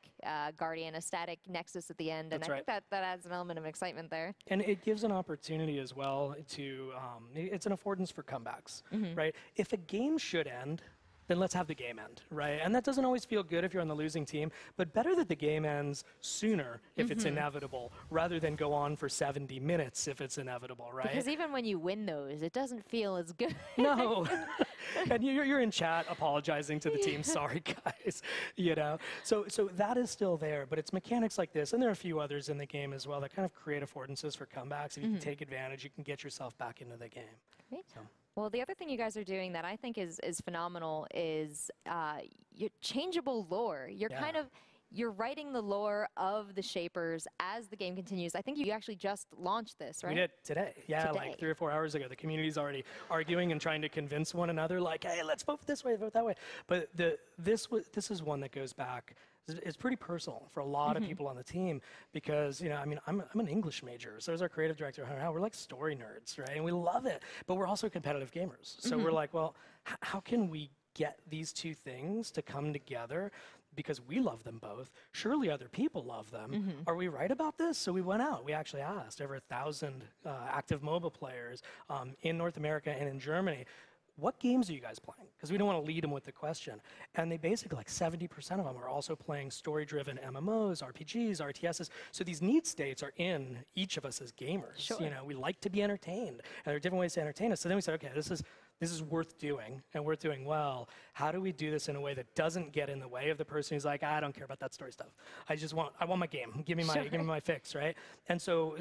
Guardian, a static Nexus at the end, and I think that adds an element of excitement there. And it gives an opportunity as well to, it's an affordance for comebacks, right? If a game should end, then let's have the game end, right? And that doesn't always feel good if you're on the losing team, but better that the game ends sooner if it's inevitable, rather than go on for 70 minutes if it's inevitable, right? Because even when you win those, it doesn't feel as good. No. And you're in chat apologizing to the team, sorry guys, you know? So that is still there, but it's mechanics like this, and there are a few others in the game as well that kind of create affordances for comebacks. If you can take advantage, you can get yourself back into the game. Great. Well, the other thing you guys are doing that I think is phenomenal is your changeable lore. You're kind of, you're writing the lore of the Shapers as the game continues. I think you actually just launched this, right? We did today. Yeah, like 3 or 4 hours ago. The community's already arguing and trying to convince one another, like, hey, let's vote this way, vote that way. But this is one that goes back. It's pretty personal for a lot of people on the team because, you know, I mean, I'm an English major. So is our creative director, Hunter. We're like story nerds, right? And we love it. But we're also competitive gamers. So we're like, well, how can we get these two things to come together? Because we love them both. Surely other people love them. Are we right about this? So we went out. We actually asked over 1,000 active MOBA players in North America and in Germany, what games are you guys playing? Because we don't want to lead them with the question. And they basically, like 70% of them are also playing story-driven MMOs, RPGs, RTSs. So these need states are in each of us as gamers. You know, we like to be entertained, and there are different ways to entertain us. So then we said, okay, this is worth doing, and worth doing well. How do we do this in a way that doesn't get in the way of the person who's like, I don't care about that story stuff. I want my game. Give me my fix, right? And so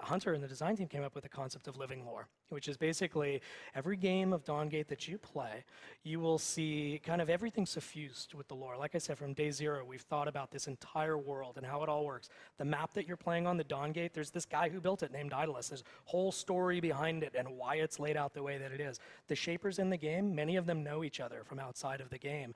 Hunter and the design team came up with the concept of living lore, which is basically every game of Dawngate that you play, you will see kind of everything suffused with the lore. Like I said, from day 0, we've thought about this entire world and how it all works. The map that you're playing on, the Dawngate, there's this guy who built it named Idolus. There's a whole story behind it and why it's laid out the way that it is. The Shapers in the game, many of them know each other from outside of the game.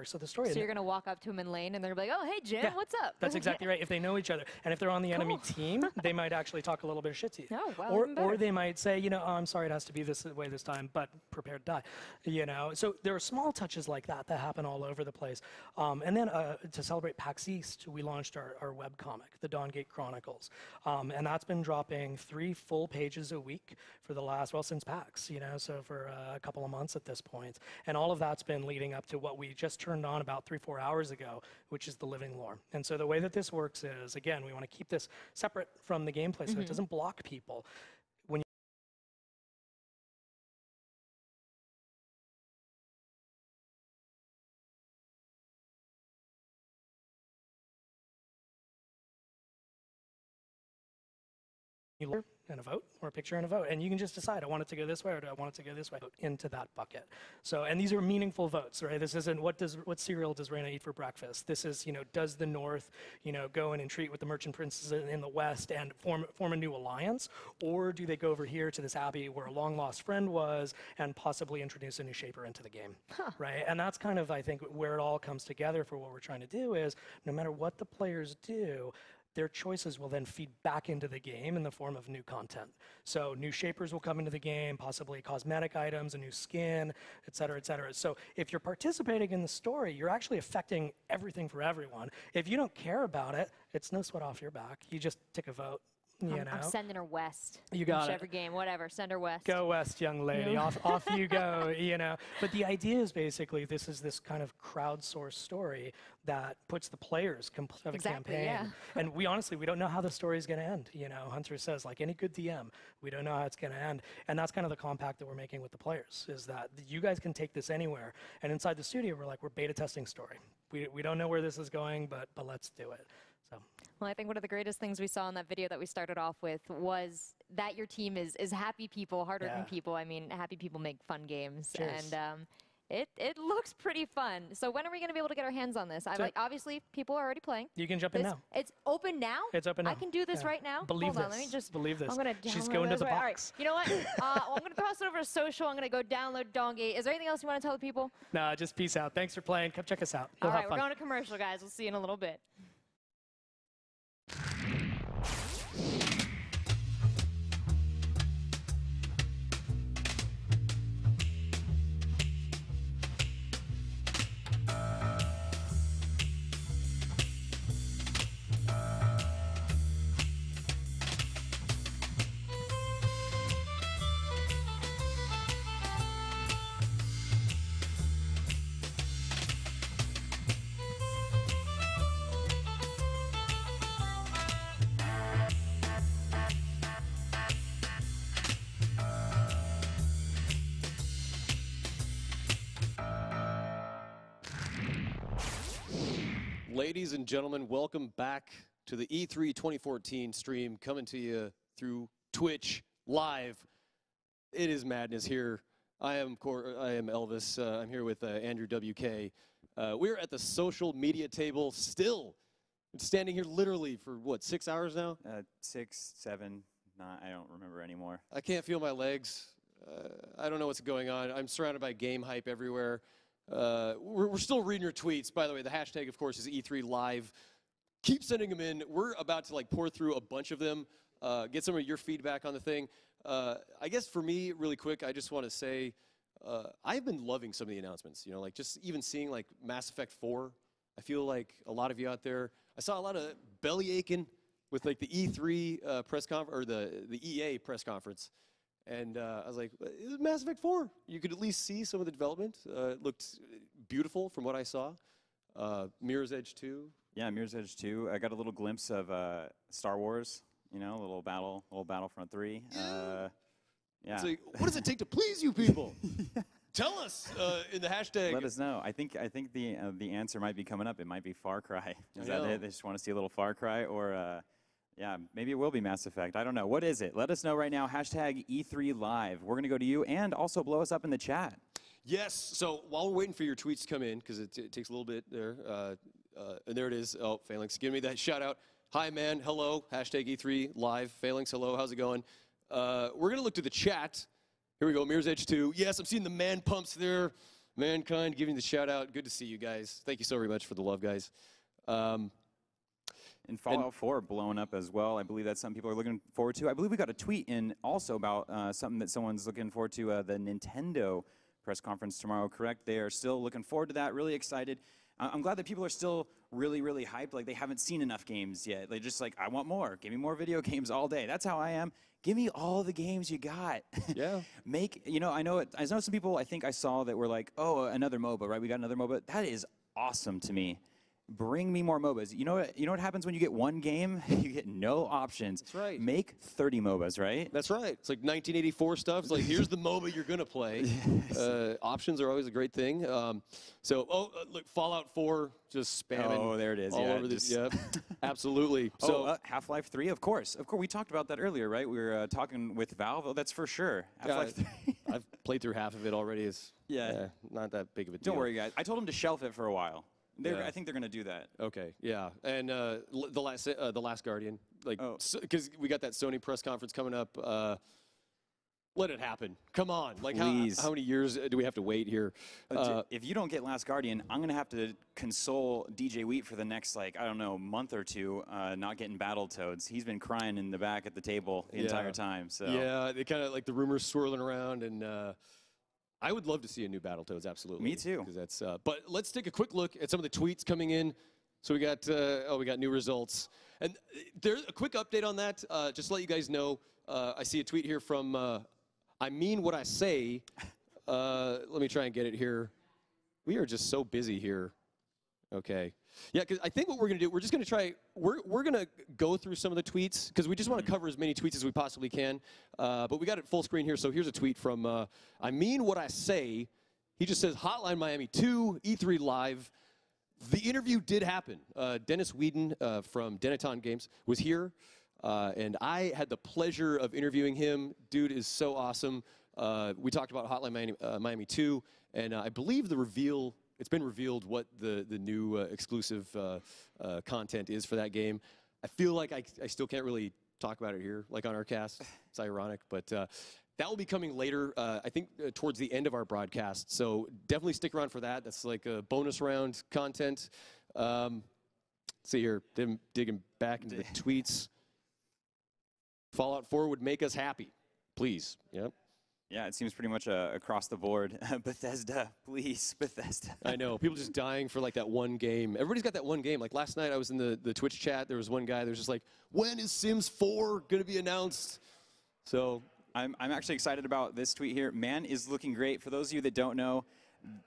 So the story. So you're going to walk up to him in lane and they're going to be like, oh, hey, Jim, what's up? That's exactly right. If they know each other. And if they're on the enemy team, they might actually talk a little bit of shit to you. Oh, well, or they might say, you know, oh, I'm sorry, it has to be this way this time, but prepare to die. You know, so there are small touches like that that happen all over the place. And then to celebrate PAX East, we launched our webcomic, the Dawngate Chronicles. And that's been dropping 3 full pages a week for the last, well, since PAX, you know, so for a couple of months at this point. And all of that's been leading up to what we just turned on about 3-4 hours ago, which is the living lore. And so the way that this works is, again, we want to keep this separate from the gameplay so it doesn't block people. When you and a vote, or a picture and a vote, and you can just decide, I want it to go this way, or do I want it to go this way, into that bucket. So, and these are meaningful votes, right? This isn't what cereal does Reyna eat for breakfast. This is, you know, does the North, you know, go and entreat with the merchant princes in the West and form a new alliance, or do they go over here to this abbey where a long lost friend was and possibly introduce a new Shaper into the game, right? And that's kind of, I think, where it all comes together for what we're trying to do is, no matter what the players do, their choices will then feed back into the game in the form of new content. So new shapers will come into the game, possibly cosmetic items, a new skin, et cetera, et cetera. So if you're participating in the story, you're actually affecting everything for everyone. If you don't care about it, it's no sweat off your back. You just take a vote. I'm sending her west. You got Whichever game, whatever. Send her west. Go west, young lady. You know? Off you go. But the idea is basically this is this kind of crowdsourced story that puts the players of a campaign. Yeah. And we honestly, we don't know how the story is going to end. Hunter says, like any good DM, we don't know how it's going to end. And that's kind of the compact that we're making with the players, is that you guys can take this anywhere. And inside the studio, we're beta testing story. We don't know where this is going, but let's do it. So. Well, I think one of the greatest things we saw in that video that we started off with was that your team is happy people, hardworking people. I mean, happy people make fun games. Cheers. And it looks pretty fun. So when are we going to be able to get our hands on this? Obviously, people are already playing. You can jump in now. It's open now? It's open now. I can do this right now? Believe Hold on, this. let me just... Believe this. I'm going to She's going to the box. All right. You know what? I'm going to toss it over to social. I'm going to go download Dongate. Is there anything else you want to tell the people? No, just peace out. Thanks for playing. Come check us out. All right, we're going to commercial, guys. We'll see you in a little bit. Ladies and gentlemen, welcome back to the E3 2014 stream, coming to you through Twitch live. It is madness here. I am Elvis. I'm here with Andrew WK. We're at the social media table still. Standing here literally for what, 6 hours now? 6, 7, 9. I don't remember anymore. I can't feel my legs. I don't know what's going on. I'm surrounded by game hype everywhere. We're still reading your tweets. By the way, the hashtag, of course, is E3 Live. Keep sending them in. We're about to pour through a bunch of them, get some of your feedback on the thing. I guess for me, really quick, I just want to say I've been loving some of the announcements. Just even seeing Mass Effect 4. I feel like a lot of you out there. I saw a lot of belly aching with the E3 press conference or the EA press conference. And I was like, it was Mass Effect 4. You could at least see some of the development. It looked beautiful from what I saw. Mirror's Edge 2. Yeah, Mirror's Edge 2. I got a little glimpse of Star Wars, a little Battlefront 3. Yeah. It's like, what does it take to please you people? Tell us in the hashtag. Let us know. I think the answer might be coming up. It might be Far Cry. Is that it? They just want to see a little Far Cry, or yeah, maybe it will be Mass Effect. I don't know. What is it? Let us know right now. Hashtag E3 Live. We're going to go to you, and also blow us up in the chat. Yes. So while we're waiting for your tweets to come in, because it takes a little bit there, and there it is. Oh, Phalanx, give me that shout out. Hi, man. Hello. Hashtag E3 Live. Phalanx, hello. How's it going? We're going to look to the chat. Here we go. Mirror's Edge 2. Yes, I'm seeing the man pumps there. Mankind giving the shout out. Good to see you guys. Thank you so very much for the love, guys. And Fallout 4 blowing up as well. I believe that's something people are looking forward to. I believe we got a tweet in also about something that someone's looking forward to, the Nintendo press conference tomorrow, correct? They are still looking forward to that, really excited. I'm glad that people are still really, really hyped. Like, they haven't seen enough games yet. They're just like, I want more. Give me more video games all day. That's how I am. Give me all the games you got. Yeah. I know some people I think I saw that were like, oh, another MOBA, right? We got another MOBA. That is awesome to me. Bring me more MOBAs. You know what happens when you get one game? You get no options. That's right. Make 30 MOBAs, right? That's right. It's like 1984 stuff. It's like, here's the MOBA you're going to play. Yes. Options are always a great thing. Look, Fallout 4 just spamming. Oh, there it is. All over this. Yep. Absolutely. So Half-Life 3, of course. Of course, we talked about that earlier, right? We were talking with Valve. Oh, that's for sure. Half-Life 3. I've played through half of it already. It's not that big of a deal. Don't worry, guys. I told them to shelf it for a while. I think they're going to do that. Okay, yeah. And the Last Guardian, because we got that Sony press conference coming up. Let it happen. Come on. Like, how many years do we have to wait here? If you don't get Last Guardian, I'm going to have to console DJ Wheat for the next, like, I don't know, month or two, not getting Battletoads. He's been crying in the back at the table the entire time. So yeah, they kind of like the rumors swirling around, and I would love to see a new Battletoads, absolutely. Me too. That's, but let's take a quick look at some of the tweets coming in. So we got, we got new results. And there's a quick update on that, just to let you guys know. I see a tweet here from, I mean what I say. Let me try and get it here. We are just so busy here. Okay. Yeah, because I think what we're going to do, we're just going to try, we're going to go through some of the tweets, because we just want to cover as many tweets as we possibly can. But we got it full screen here, so here's a tweet from, I mean what I say. He just says, Hotline Miami 2, E3 Live. The interview did happen. Dennis Whedon from Denaton Games was here, and I had the pleasure of interviewing him. Dude is so awesome. We talked about Hotline Miami 2, and I believe the reveal, it's been revealed what the new exclusive content is for that game. I feel like I still can't really talk about it here, like on our cast. It's ironic, but that will be coming later, I think, towards the end of our broadcast. So definitely stick around for that. That's like a bonus round content. See here, them digging back into the tweets. Fallout 4 would make us happy. Please. Yep. Yeah, it seems pretty much across the board. Bethesda, please, Bethesda. I know. People just dying for like that one game. Everybody's got that one game. Like last night I was in the Twitch chat. There was one guy that was just like, when is Sims 4 going to be announced? So I'm actually excited about this tweet here. Man is looking great. For those of you that don't know,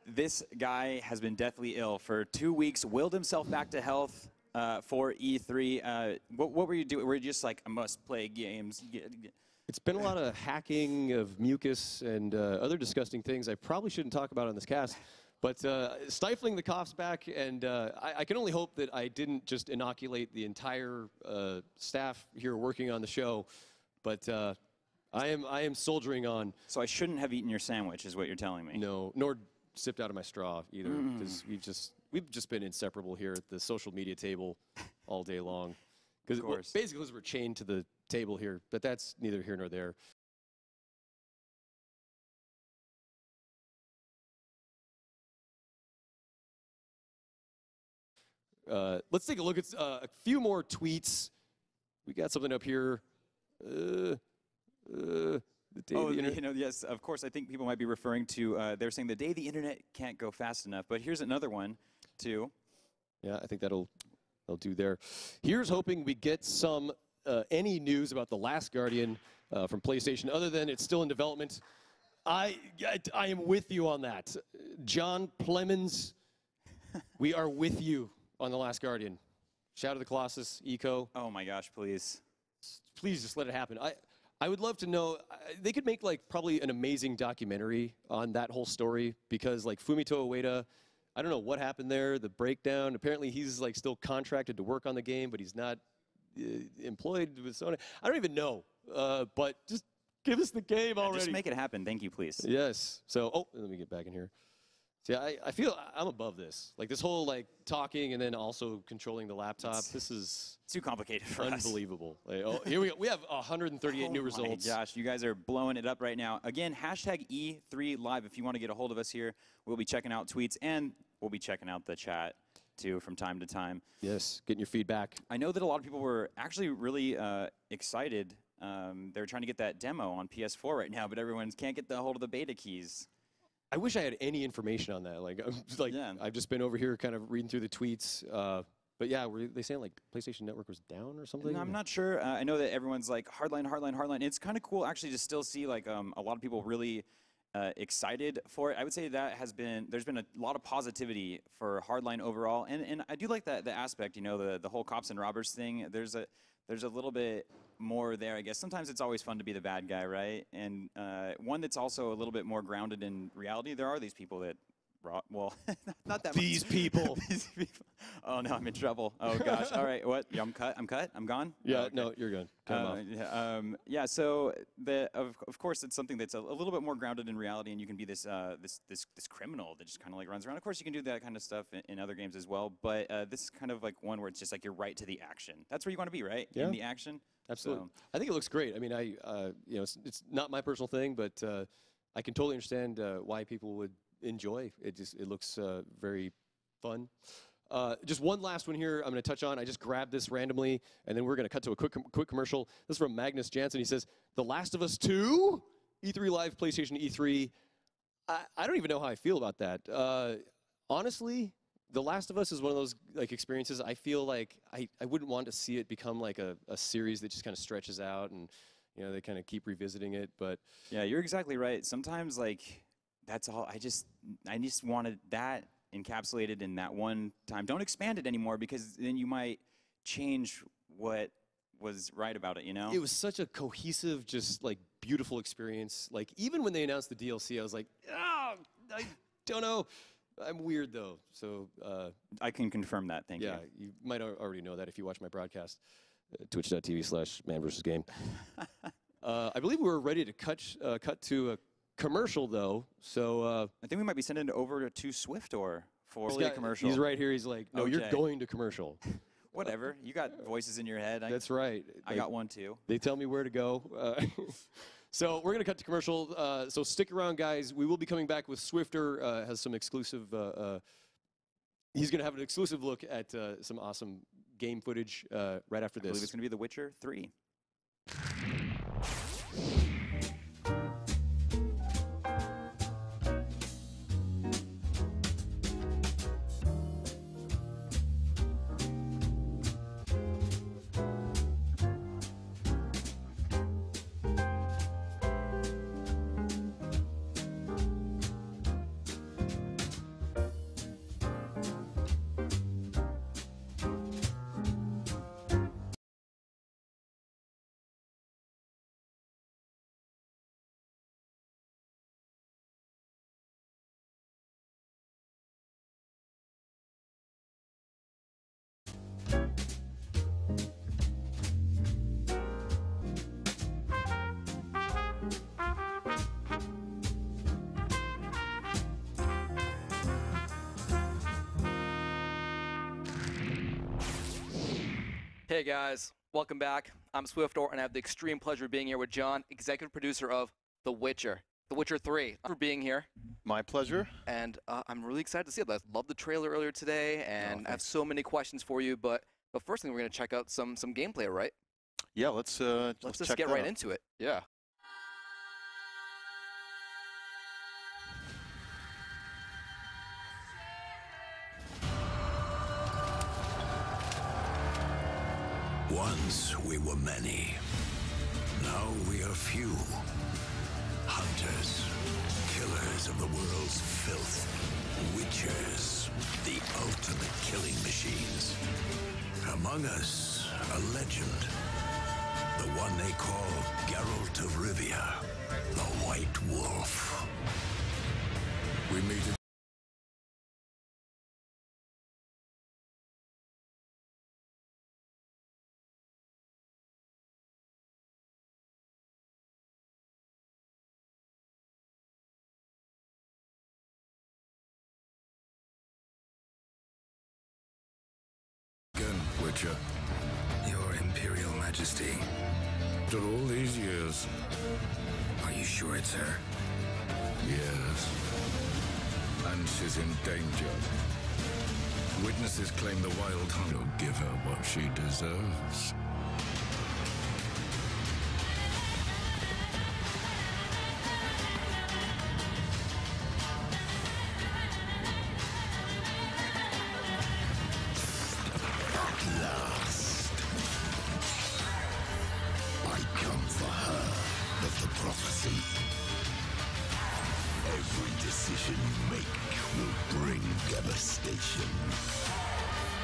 this guy has been deathly ill for 2 weeks, willed himself back to health for E3. What were you doing? Were you just like, I must play games? It's been a lot of hacking of mucus and other disgusting things I probably shouldn't talk about on this cast. But stifling the coughs back, and I can only hope that I didn't just inoculate the entire staff here working on the show. But I am soldiering on. So I shouldn't have eaten your sandwich, is what you're telling me. No, nor sipped out of my straw either, because we've just been inseparable here at the social media table all day long. Because basically, we're chained to the table here, but that's neither here nor there. Let's take a look at a few more tweets. We got something up here. Yes, of course, I think people might be referring to, they're saying the day the internet can't go fast enough, but here's another one, too. Yeah, I think that'll do there. Here's hoping we get some, any news about The Last Guardian from PlayStation, other than it's still in development. I am with you on that. John Plemons, we are with you on The Last Guardian. Shout out to the Colossus, Eco. Oh my gosh, please. Please just let it happen. I would love to know, they could make like probably an amazing documentary on that whole story, because like Fumito Ueda, I don't know what happened there, the breakdown. Apparently he's like still contracted to work on the game, but he's not employed with Sony. I don't even know, but just give us the game already. Just make it happen, thank you, please. Yes. So, let me get back in here. See, I feel I'm above this. Like this whole like talking and then also controlling the laptop. This is too complicated for us. Unbelievable. Like, here we go. We have 138 new results. Oh my gosh, you guys are blowing it up right now. Again, hashtag E3 Live if you want to get a hold of us here. We'll be checking out tweets, and we'll be checking out the chat too from time to time. Yes, getting your feedback. I know that a lot of people were actually really excited. They're trying to get that demo on PS4 right now, but everyone can't get the hold of the beta keys. I wish I had any information on that. Like, I've just been over here kind of reading through the tweets. But yeah, were they saying like PlayStation Network was down or something? No, I'm not sure. I know that everyone's like hardline, hardline, hardline. It's kind of cool actually to still see like a lot of people really excited for it. I would say that there's been a lot of positivity for hardline overall, and I do like the aspect, you know, the whole cops and robbers thing. There's a little bit more there, I guess. Sometimes it's always fun to be the bad guy, right? And one that's also a little bit more grounded in reality. There are these people that well, not that These much. people. These people. Oh no, I'm in trouble. Oh gosh. All right. What? Yeah, I'm cut. I'm cut. I'm gone. Yeah. Oh, okay. No, you're good. Yeah. So of course it's something that's a little bit more grounded in reality, and you can be this this criminal that just kind of like runs around. Of course, you can do that kind of stuff in other games as well. But this is kind of like one where it's just like you're right to the action. That's where you want to be, right? Yeah. In the action. Absolutely. So. I think it looks great. I mean, you know, it's not my personal thing, but I can totally understand why people would enjoy it. It looks very fun. Just one last one here I'm going to touch on. I just grabbed this randomly, and then we're going to cut to a quick commercial. This is from Magnus Jansen. He says, The Last of Us 2, E3 Live, PlayStation E3. I don't even know how I feel about that. Honestly, The Last of Us is one of those like experiences I feel like I wouldn't want to see it become like a series that just kind of stretches out and, you know, they kind of keep revisiting it. But yeah, you're exactly right. Sometimes like that's all. I just wanted that encapsulated in that one time. Don't expand it anymore, because then you might change what was right about it, you know? It was such a cohesive, just like beautiful experience. Like even when they announced the DLC, I was like, I don't know. I'm weird though, so I can confirm that. Thank you. Yeah, you might already know that if you watch my broadcast, twitch.tv/man-vs-game. I believe we're ready to cut to a commercial though, so I think we might be sending it over to Swiftor for the commercial. He's right here. He's like, no, you're going to commercial. Whatever. You got voices in your head. That's right. I got one too. They tell me where to go. So we're going to cut to commercial. So stick around, guys. We will be coming back with Swiftor. Has some exclusive. He's going to have an exclusive look at some awesome game footage right after this. I believe it's going to be The Witcher 3. Hey guys, welcome back. I'm Swiftor, and I have the extreme pleasure of being here with John, executive producer of The Witcher 3. Thanks for being here. My pleasure. And I'm really excited to see it. I loved the trailer earlier today, and I have so many questions for you. But first thing, we're going to check out some gameplay, right? Yeah, let's just get right into it. Yeah. Once we were many, now we are few. Hunters, killers of the world's filth. Witchers, the ultimate killing machines. Among us, a legend. The one they call Geralt of Rivia, the White Wolf. We meet in Witcher. Your Imperial Majesty. After all these years. Are you sure it's her? Yes. And she's in danger. Witnesses claim the Wild Hunt will give her what she deserves. Every decision you make will bring devastation.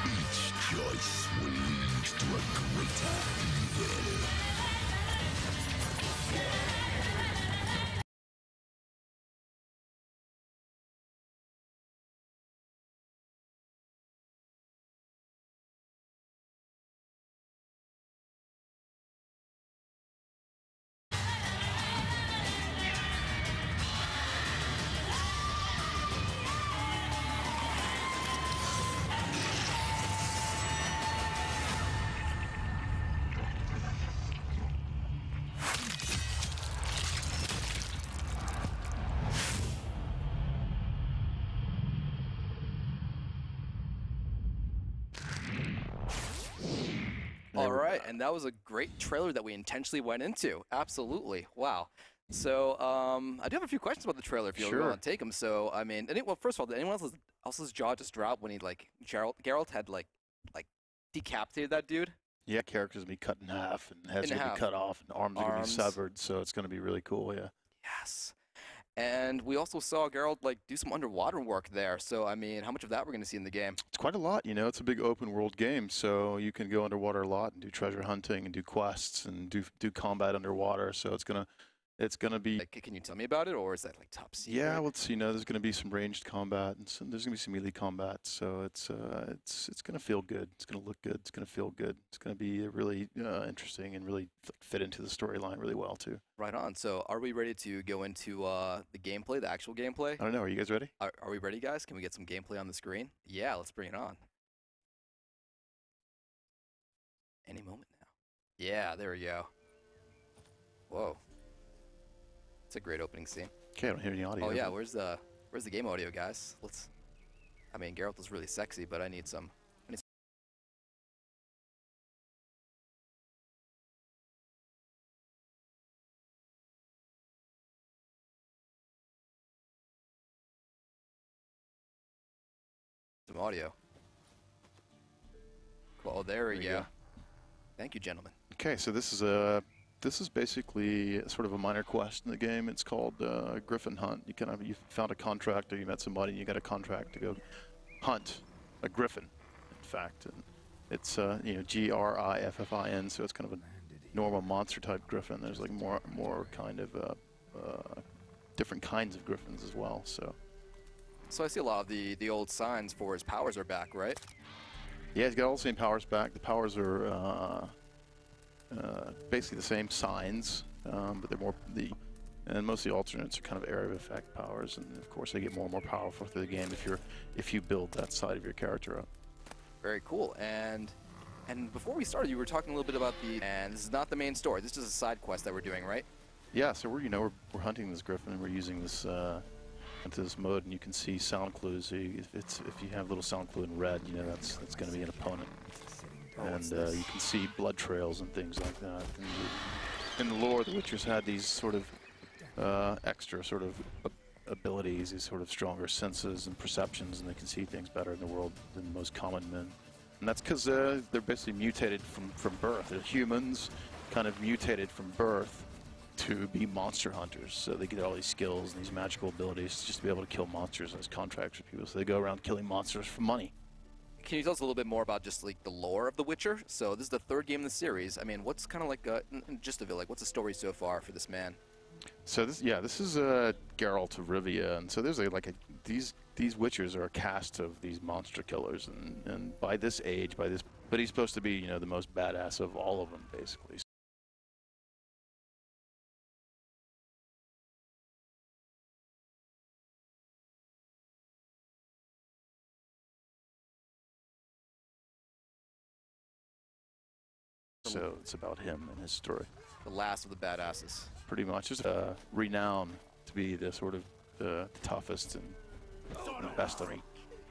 Each choice will lead to a greater evil. All right, and that was a great trailer that we intentionally went into. Absolutely, wow. So I do have a few questions about the trailer if you want to take them. So I mean, well, first of all, did anyone else's jaw just drop when he Geralt had like decapitated that dude? Yeah, characters will be cut in half, and heads will be cut off, and arms are going to be severed. So it's going to be really cool. Yeah. Yes. And we also saw Geralt do some underwater work there. So I mean, how much of that we're going to see in the game? It's quite a lot. You know, it's a big open world game, so you can go underwater a lot and do treasure hunting and do quests and do combat underwater. So it's gonna be. Can you tell me about it, or is that top secret? Yeah, well, there's gonna be some ranged combat and there's gonna be some melee combat. So it's gonna feel good. It's gonna look good. It's gonna feel good. It's gonna be really interesting and really fit into the storyline really well too. Right on. So are we ready to go into the gameplay, the actual gameplay? I don't know. Are you guys ready? Are we ready, guys? Can we get some gameplay on the screen? Yeah, let's bring it on. Any moment now. Yeah, there we go. Whoa. It's a great opening scene. Okay, I don't hear any audio. Oh yeah, where's the game audio, guys? I mean, Geralt is really sexy, but I need some. Some audio. Cool. Oh, there we go. Thank you, gentlemen. Okay, so this is basically sort of a minor quest in the game. It's called Griffin Hunt. You found a contract, or you met somebody, and you got a contract to go hunt a griffin. In fact, and it's Griffin, so it's kind of a normal monster type griffin. There's like more kind of different kinds of griffins as well. So I see a lot of the old signs for his powers are back, right? Yeah, he's got all the same powers back. The powers are basically the same signs, but they're and most of the alternates are kind of area of effect powers, and of course they get more and more powerful through the game if you build that side of your character up. Very cool. And before we started, you were talking a little bit about and this is not the main story. This is a side quest that we're doing, right? Yeah. So we're hunting this griffin, and we're using this into this mode, and you can see sound clues. So if you have a little sound clue in red, that's going to be an opponent. And you can see blood trails and things like that. And in the lore, the Witchers had these sort of extra sort of abilities, these sort of stronger senses and perceptions, and they can see things better in the world than most common men. And that's because they're basically mutated from birth. They're humans, kind of mutated from birth to be monster hunters. So they get all these skills and these magical abilities just to be able to kill monsters as contracts with people. So they go around killing monsters for money. Can you tell us a little bit more about just the lore of The Witcher? So this is the third game in the series. I mean, what's kind of just of it, what's the story so far for this man? So this is Geralt of Rivia, and so there's these Witchers are a cast of these monster killers, and by this age, but he's supposed to be the most badass of all of them basically. So it's about him and his story. The last of the badasses. Pretty much. Just renowned to be the sort of the toughest and the best of them.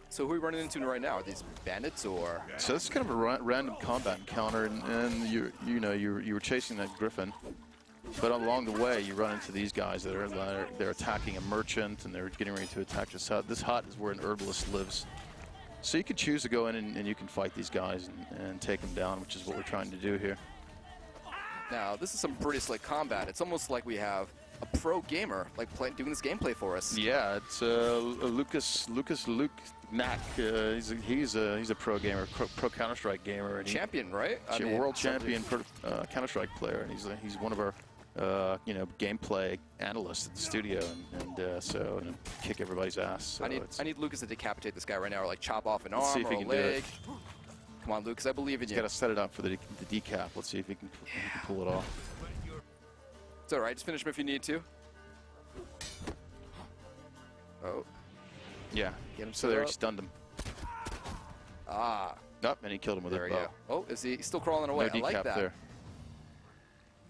So who are we running into right now? Are these bandits or? So this is kind of a random combat encounter, and you were chasing that griffin, but along the way you run into these guys that they're attacking a merchant, and they're getting ready to attack this hut. This hut is where an herbalist lives. So you can choose to go in and you can fight these guys and take them down, which is what we're trying to do here. Now, this is some pretty slick combat. It's almost like we have a pro gamer doing this gameplay for us. Yeah, it's Luke Knack. He's a pro gamer, pro Counter-Strike gamer. And champion, right? World champion Counter-Strike player, and he's one of our gameplay analysts at the studio, and kick everybody's ass. So I need Lucas to decapitate this guy right now, or chop off an arm or a leg. Come on, Lucas, I believe in you. He's got to set it up for the decap. Let's see if he can pull it off. It's all right. Just finish him if you need to. Oh. Yeah. Get him so there, he stunned him. Ah. Nope, and he killed him with there a bow. There we go. Oh, is he still crawling away? No I like decap that. There.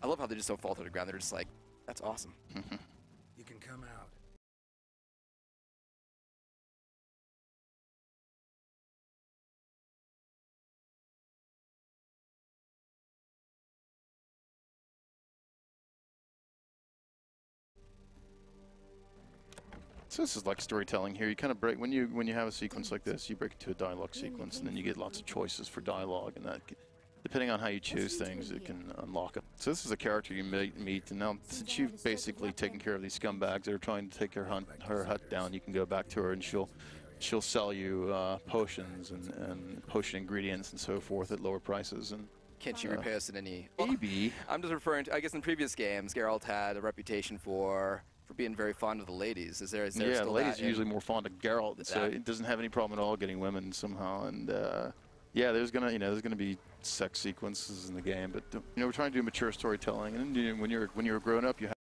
I love how they just don't fall to the ground. They're just that's awesome. You can come out. So this is like storytelling here. You kind of break when you have a sequence like this, you break it to a dialogue sequence, and then you get lots of choices for dialogue, and that, depending on how you choose things, it can unlock it. So this is a character you meet, and now since you've basically taken care of these scumbags that are trying to take her hut down, you can go back to her, and she'll sell you potions and potion ingredients and so forth at lower prices. And can't she repay us in any? Maybe. I'm just referring to. I guess in previous games, Geralt had a reputation for being very fond of the ladies. Is there yeah, still the ladies that are usually more fond of Geralt, so it doesn't have any problem at all getting women somehow. And yeah, there's gonna be sex sequences in the game, but we're trying to do mature storytelling, and when you're a grown up, you have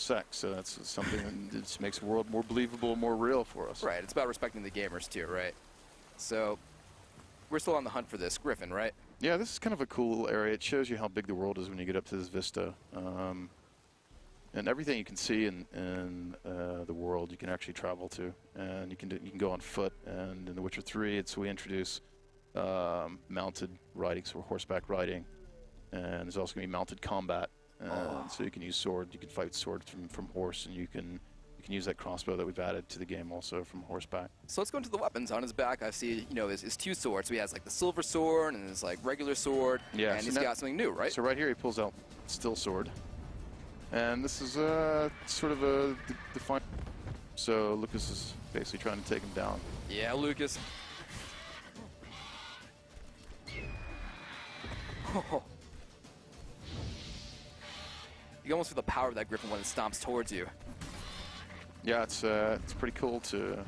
sex, so that's something that just makes the world more believable, more real for us. Right, it's about respecting the gamers too, right? So we're still on the hunt for this Griffin, right? Yeah, this is kind of a cool area. It shows you how big the world is when you get up to this vista. And everything you can see in the world, you can actually travel to, and you can go on foot. And in The Witcher 3, we introduce mounted riding, so horseback riding, and there's also going to be mounted combat. So you can use sword, you can fight swords from horse, and you can use that crossbow that we've added to the game also from horseback. So let's go into the weapons. On his back, I see, his two swords. So he has like the silver sword and his like regular sword. Yeah, and he's got something new, right? So right here he pulls out still sword, and this is sort of a define. So Lucas is basically trying to take him down. Yeah, Lucas. You almost feel the power of that Griffin when it stomps towards you. Yeah, it's pretty cool to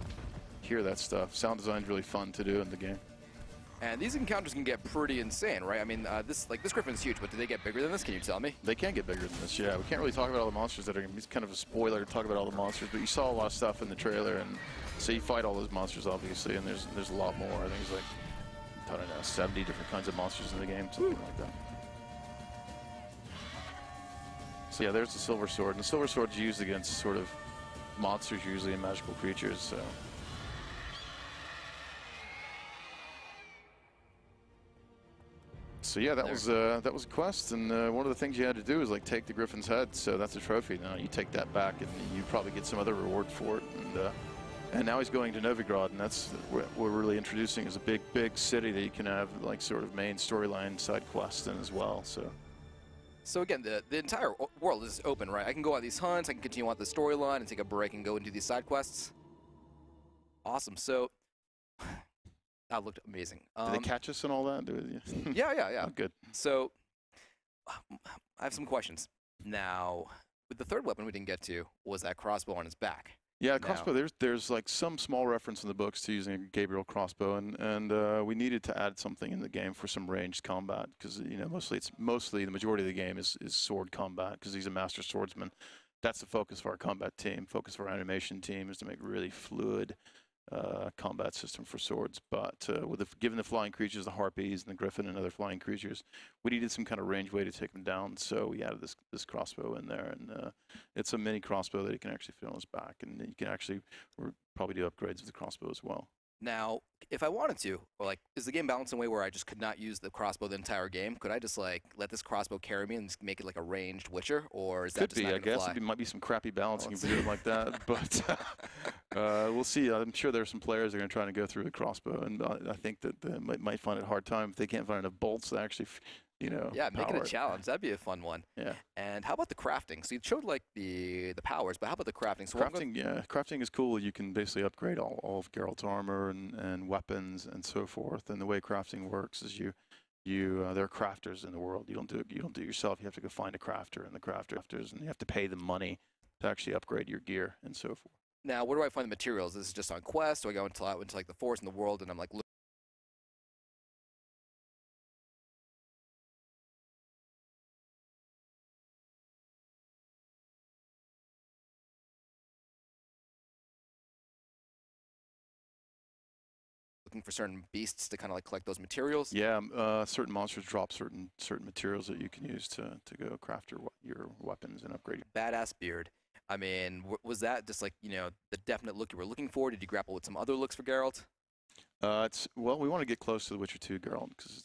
hear that stuff. Sound design's really fun to do in the game. And these encounters can get pretty insane, right? I mean, this Griffin's huge, but do they get bigger than this? Can you tell me? They can get bigger than this, yeah. We can't really talk about all the monsters that are going to be. It's kind of a spoiler to talk about all the monsters, but you saw a lot of stuff in the trailer, and so you fight all those monsters, obviously, and there's a lot more. I think there's like, I don't know, 70 different kinds of monsters in the game, something like that. So yeah, there's the silver sword, and the silver sword's used against sort of monsters usually and magical creatures. So yeah, that was a quest, and one of the things you had to do is like take the Griffin's head. So that's a trophy. Now you take that back, and you probably get some other reward for it. And now he's going to Novigrad, and that's what we're really introducing as a big city that you can have like sort of main storyline side quests in as well. So again, the entire world is open, right? I can go on these hunts, I can continue on the storyline and take a break and go and do these side quests. Awesome. So that looked amazing. Did they catch us and all that? Yeah. Oh, good. So I have some questions. Now, with the third weapon we didn't get to was that crossbow on his back. Yeah, crossbow. There's like some small reference in the books to using a Gabriel crossbow, and we needed to add something in the game for some ranged combat because mostly the majority of the game is sword combat because he's a master swordsman. That's the focus of our combat team. Focus of our animation team is to make really fluid combat system for swords. But given the flying creatures, the harpies and the griffin and other flying creatures, we needed some kind of ranged way to take them down. So we added this crossbow in there, and it's a mini crossbow that he can actually fit on his back, and you can actually probably do upgrades of the crossbow as well. Now, if I wanted to, or like, is the game balanced in a way where I just could not use the crossbow the entire game? Could I just like let this crossbow carry me and just make it like a ranged Witcher, or is that just not gonna fly? I guess. It might be some crappy balancing if we do it like that, but we'll see. I'm sure there are some players that are going to try to go through the crossbow, and I think that they might find it a hard time if they can't find enough bolts to actually, Yeah, make it a challenge. That'd be a fun one. Yeah. And how about the crafting? So you showed like the powers, but how about the crafting? So crafting is cool. You can basically upgrade all of Geralt's armor and weapons and so forth. And the way crafting works is there are crafters in the world. You don't do it yourself. You have to go find a crafter and the crafters, and you have to pay them money to actually upgrade your gear and so forth. Now, where do I find the materials? This is just on Quest. Do I go out into like the forest in the world, and I'm like, looking for certain beasts to kind of like collect those materials? Yeah, certain monsters drop certain materials that you can use to go craft your weapons and upgrade. Badass beard. I mean, was that just like, the definite look you were looking for? Did you grapple with some other looks for Geralt? Well, we want to get close to the Witcher 2 girl because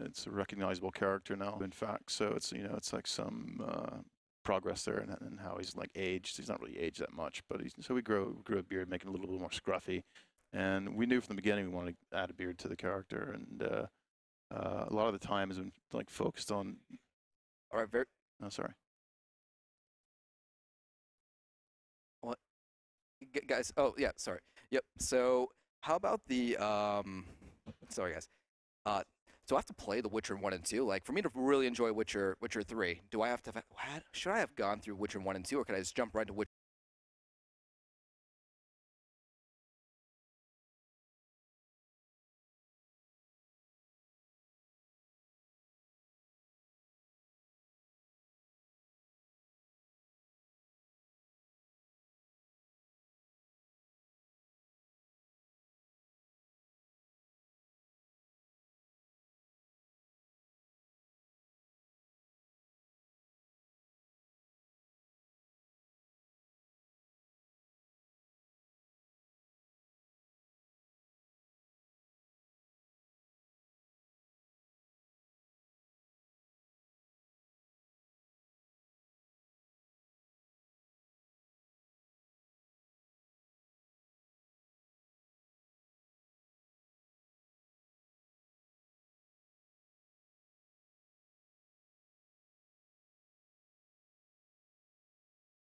it's a recognizable character now. In fact, so it's like some progress there and how he's like aged. He's not really aged that much, but so we grew a beard, making it a little bit more scruffy, and we knew from the beginning we wanted to add a beard to the character, and a lot of the time has been like focused on. All right, Oh, sorry. What, guys? Oh yeah, sorry. Yep. So how about the sorry guys. So I have to play The Witcher 1 and 2. Like, for me to really enjoy Witcher 3, do I have to? Should I have gone through Witcher 1 and 2, or could I just jump right to Witcher?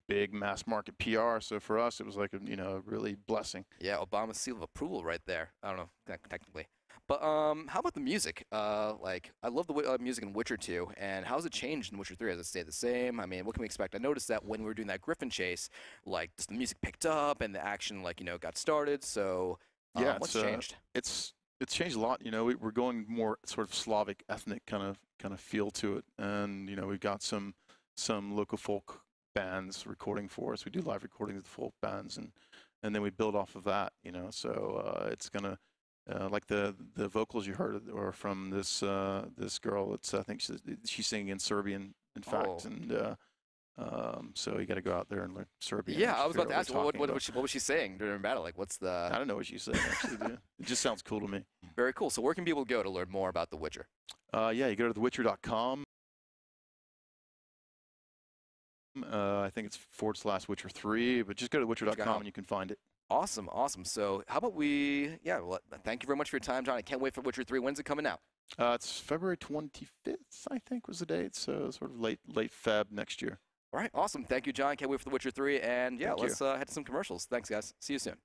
Big mass market PR, so for us it was like a really blessing. Yeah, Obama's seal of approval right there. I don't know technically, but how about the music? Like, I love the music in Witcher 2, and how's it changed in Witcher 3? Has it stayed the same? I mean, what can we expect? I noticed that when we were doing that Griffin chase, like, just the music picked up and the action, like, got started. So Yeah, what's changed? It's changed a lot. We're going more sort of Slavic, ethnic kind of feel to it, and we've got some local folk bands recording for us. We do live recordings with folk bands, and then we build off of that. So it's gonna like the vocals you heard are from this girl. I think she's singing in Serbian, in fact, and so you got to go out there and learn Serbian. Yeah, I was about to ask, what was she saying during battle? Like, what's the? I don't know what she's saying actually. Dude. It just sounds cool to me. Very cool. So where can people go to learn more about The Witcher? Yeah, you go to thewitcher.com. I think it's /Witcher 3, but just go to witcher.com and you can find it. Awesome, awesome. So how about well, thank you very much for your time, John. I can't wait for Witcher 3. When's it coming out? It's February 25th, I think was the date, so sort of late Feb next year. All right, awesome. Thank you, John. Can't wait for The Witcher 3. And yeah, Thank let's head to some commercials. Thanks, guys. See you soon.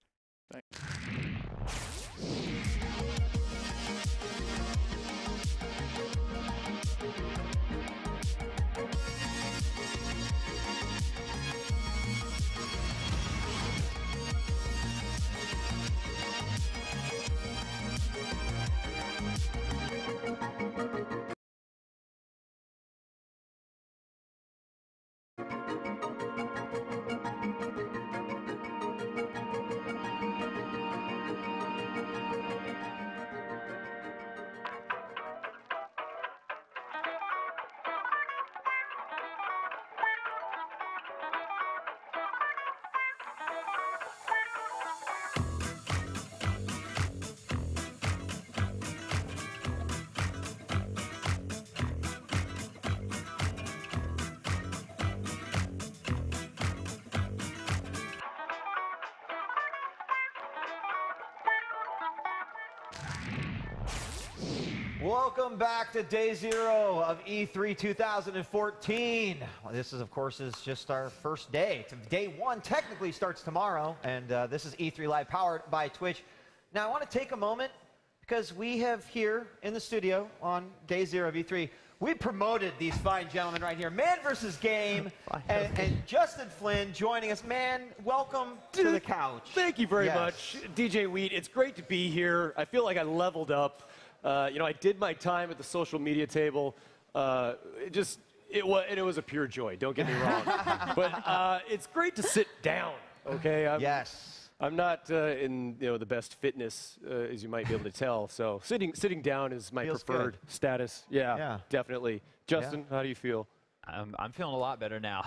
Thanks. Welcome back to day 0 of E3 2014. This is, of course, just our first day. Day 1 technically starts tomorrow, and this is E3 Live powered by Twitch. Now, I want to take a moment because we have here in the studio on day 0 of E3, we promoted these fine gentlemen right here, Man vs. Game, and Justin Flynn joining us. Man, welcome to the couch. Thank you very much, DJ Wheat. It's great to be here. I feel like I leveled up. I did my time at the social media table. It was a pure joy. Don't get me wrong, but it's great to sit down. Okay. I'm not in the best fitness as you might be able to tell. So sitting down is my preferred status. Yeah, definitely. Justin, how do you feel? I'm feeling a lot better now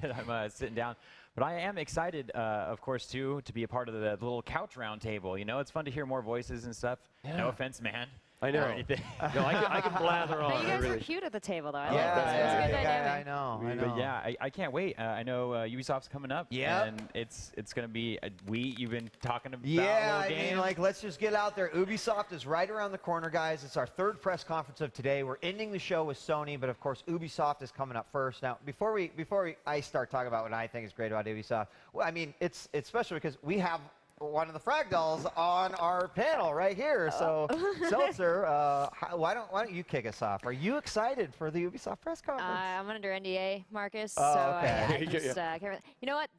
that I'm sitting down. But I am excited, of course, too, to be a part of the little couch round table. You know, it's fun to hear more voices and stuff. Yeah. No offense, man. I know. Or anything. No, I can blather on. But you guys really. were cute at the table, though. I Yeah, like this. It was a good dynamic. I know. But yeah, I can't wait. I know Ubisoft's coming up. Yep. And it's going to be you've been talking about Yeah, a little game. mean, like, let's just get out there. Ubisoft is right around the corner, guys. It's our third press conference of today. We're ending the show with Sony, but of course, Ubisoft is coming up first. Now, before I start talking about what I think is great about Ubisoft, well, I mean, it's special because we have one of the Frag Dolls on our panel right here. So, Seltzer, why don't you kick us off? Are you excited for the Ubisoft press conference? I'm under NDA, Marcus. Oh, so okay. I just can't really, you know what?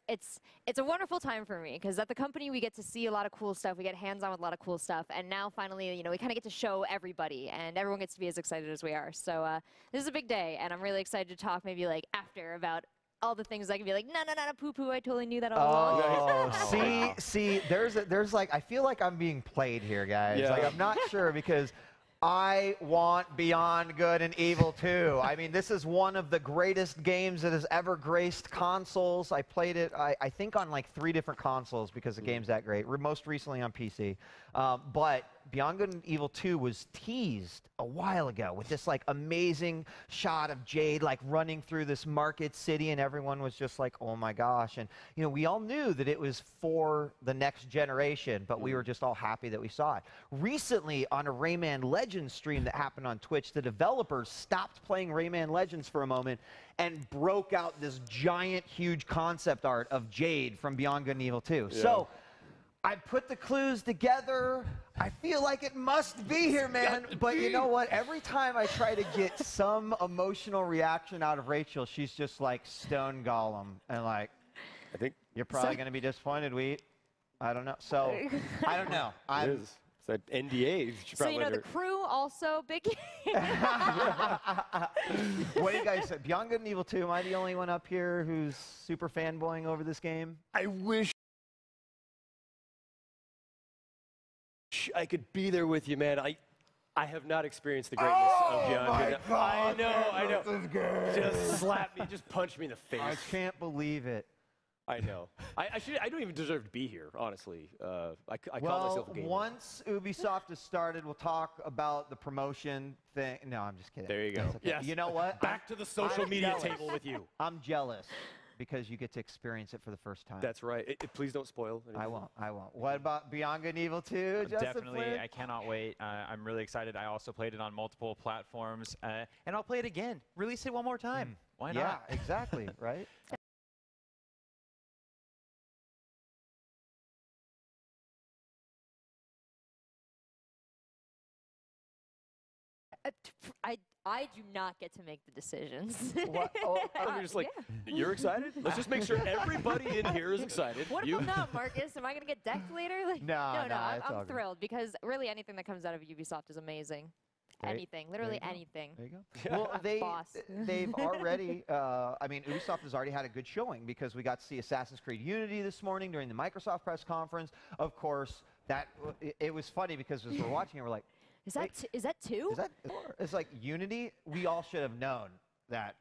It's a wonderful time for me because at the company we get to see a lot of cool stuff. We get hands-on with a lot of cool stuff, and now finally, we kind of get to show everybody, and everyone gets to be as excited as we are. So this is a big day, and I'm really excited to talk maybe like after about all the things I can be like, no, poo-poo, I totally knew that all along. See, there's like, I feel like I'm being played here, guys. Yeah. Like, I'm not sure because I want Beyond Good and Evil 2. I mean, this is one of the greatest games that has ever graced consoles. I played it, I think, on like 3 different consoles because the game's that great. Most recently on PC. But Beyond Good and Evil 2 was teased a while ago with this like amazing shot of Jade like running through this market city, and everyone was just like, oh my gosh. And we all knew that it was for the next generation, but we were just all happy that we saw it. Recently, on a Rayman Legends stream that happened on Twitch, the developers stopped playing Rayman Legends for a moment and broke out this giant, huge concept art of Jade from Beyond Good and Evil 2. Yeah. So I put the clues together. I feel like it must be here, man. But you know what? Every time I try to get some emotional reaction out of Rachel, she's just like Stone Gollum. And like, I think you're probably going to be disappointed, Wheat. I don't know. So, I don't know. It is. It's an NDA. You should So probably the crew also big. What do you guys say? Beyond Good and Evil 2, am I the only one up here who's super fanboying over this game? I wish I could be there with you, man. I have not experienced the greatness of Beyond Good. God, I know. this is good. Just slap me, just punch me in the face. I can't believe it. I know. I don't even deserve to be here, honestly. I call myself a gamer. Once Ubisoft is started, we'll talk about the promotion thing. No, I'm just kidding. There you go. That's okay. Yes. You know what? Back to the social media table with you. I'm jealous because you get to experience it for the first time. That's right. Please don't spoil anything. I won't. What about Beyond Good and Evil 2, Justin Definitely. Flynn? I cannot wait. I'm really excited. I also played it on multiple platforms, and I'll play it again. Release it one more time. Why not? Yeah, exactly, right? I do not get to make the decisions. What? Oh, I'm just like, you're excited? Let's just make sure everybody in here is excited. What if I'm not, Marcus? Am I going to get decked later? Like, No, it's all I'm good. thrilled because really anything that comes out of Ubisoft is amazing. Great. Anything, literally There you go. anything. There you go. Well, Boss. they've already, I mean, Ubisoft has already had a good showing because we got to see Assassin's Creed Unity this morning during the Microsoft press conference. Of course, it was funny because as we're watching it, we're like, is that 2? Is that, it's like Unity, we all should have known that.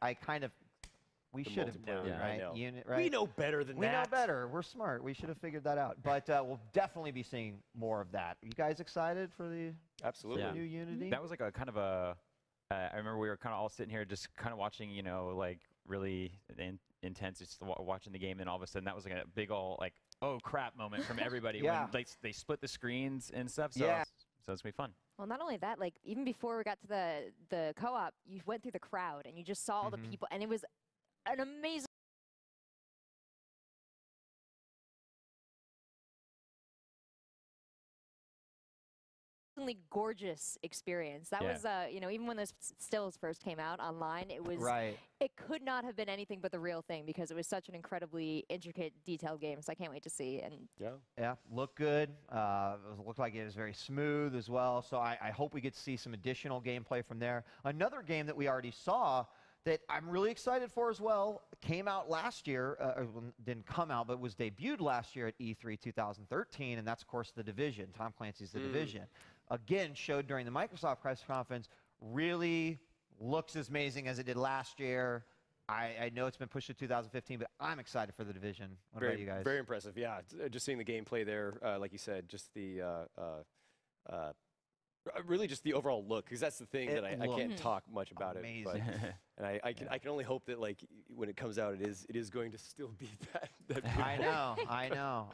We should have known, Yeah, right? I know. Right? We know better than that. We know better. We're smart. We should have figured that out. But we'll definitely be seeing more of that. You guys excited for the Absolutely. new Unity? That was like a kind of a. I remember we were kind of all sitting here just kind of watching, like really intense, just watching the game, and all of a sudden that was like a big old like, oh crap moment from everybody Yeah. when they split the screens and stuff. So, Yeah. so it's gonna be fun. Well, not only that, like even before we got to the co-op, you went through the crowd and you just saw all the people, and it was an amazing. Gorgeous experience. That was, even when those stills first came out online, it was, it could not have been anything but the real thing because it was such an incredibly intricate, detailed game. So I can't wait to see. And yeah, looked good. Looked like it was very smooth as well. So I hope we get to see some additional gameplay from there. Another game that we already saw that I'm really excited for as well came out last year, didn't come out, but was debuted last year at E3 2013, and that's, of course, The Division. Tom Clancy's The Division. Again, showed during the Microsoft press conference, really looks as amazing as it did last year. I know it's been pushed to 2015, but I'm excited for the division. What about you guys? Very impressive. Yeah, just seeing the gameplay there, like you said, just the really just the overall look, because that's the thing that I can't talk much about it. But, and I can only hope that like when it comes out, it is going to still be that beautiful. I know.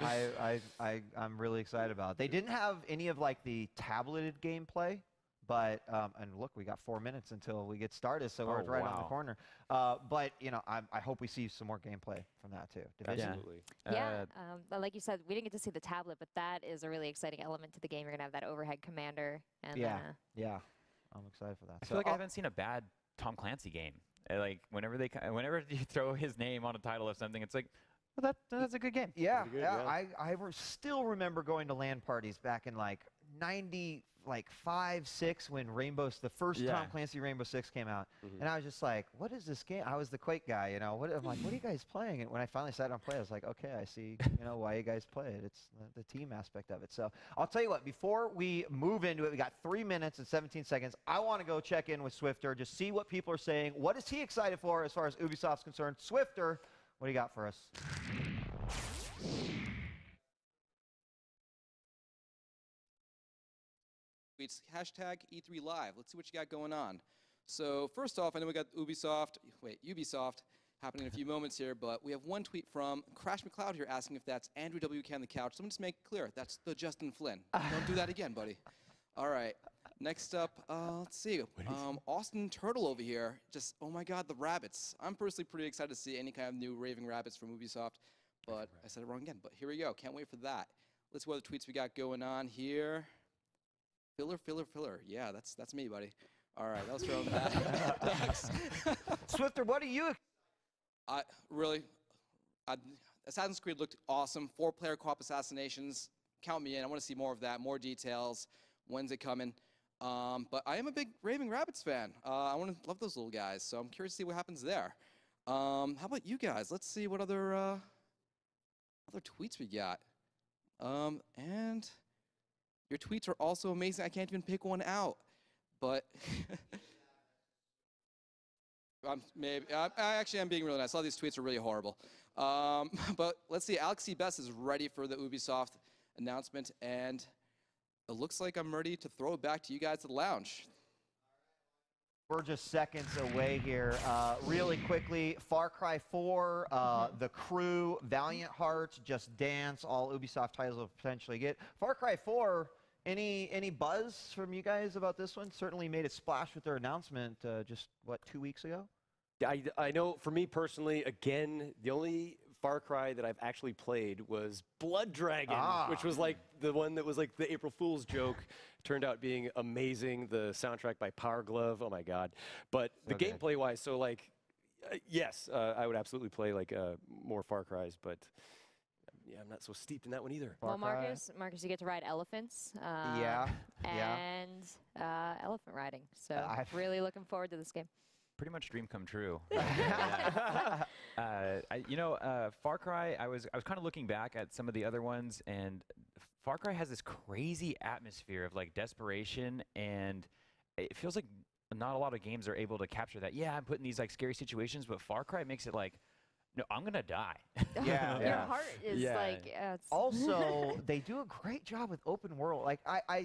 I'm really excited about it. They didn't have any of like the tableted gameplay. But, and look, we got 4 minutes until we get started, so we're right on the corner. But, you know, I hope we see some more gameplay from that, too. Absolutely. Yeah, like you said, we didn't get to see the tablet, but that is a really exciting element to the game. You're going to have that overhead commander. And yeah, I'm excited for that. I feel like I haven't seen a bad Tom Clancy game. Like, whenever you throw his name on a title of something, it's like, well, that's a good game. Yeah, I still remember going to LAN parties back in, like, 95, 6 when the first Tom Clancy Rainbow Six came out, and I was just like, "What is this game?" I was the Quake guy, you know. I'm like, "What are you guys playing?" And when I finally sat down and played, I was like, "Okay, I see, you know, why you guys play it. It's the team aspect of it." So I'll tell you what. Before we move into it, we got 3 minutes and 17 seconds. I want to go check in with Swifter, just see what people are saying. What is he excited for as far as Ubisoft's concerned? Swifter, what do you got for us? It's hashtag E3 Live. Let's see what you got going on. So first off, I know we got Ubisoft happening in a few moments here, but we have one tweet from Crash McLeod here asking if that's Andrew WK on the couch. Someone just make it clear, that's the Justin Flynn. Don't do that again, buddy. All right. Next up, let's see. Austin Turtle over here. Just, oh my God, the rabbits. I'm personally pretty excited to see any kind of new raving rabbits from Ubisoft, but I said it wrong again. But here we go. Can't wait for that. Let's see what other tweets we got going on here. Filler. Yeah, that's me, buddy. All right, that was from that. Swifter, what are you? Assassin's Creed looked awesome. 4-player co-op assassinations. Count me in. I want to see more of that, more details. When's it coming? But I am a big Raving Rabbids fan. I love those little guys, so I'm curious to see what happens there. How about you guys? Let's see what other tweets we got. And your tweets are also amazing. I can't even pick one out. But I'm being really nice. All these tweets are really horrible. But let's see. Alex C. Best is ready for the Ubisoft announcement, and it looks like I'm ready to throw it back to you guys at the lounge. We're just seconds away here. Really quickly, Far Cry 4, The Crew, Valiant Hearts, Just Dance, all Ubisoft titles will potentially get. Far Cry 4, any buzz from you guys about this one? Certainly made a splash with their announcement just, what, 2 weeks ago? I know for me personally, again, the only Far Cry that I've actually played was Blood Dragon, which was like the one that was like the April Fool's joke. Turned out being amazing. The soundtrack by Power Glove, oh my God. But the gameplay-wise, so like, yes, I would absolutely play like more Far Cries, but yeah, I'm not so steeped in that one either. Well, Marcus, you get to ride elephants. And elephant riding. So really looking forward to this game. Pretty much dream come true. Far Cry, I was kind of looking back at some of the other ones, and Far Cry has this crazy atmosphere of like desperation, and it feels like not a lot of games are able to capture that. Yeah, I'm put in these like scary situations, but Far Cry makes it like, no, I'm gonna die. Yeah, Your heart is like. Also, they do a great job with open world. Like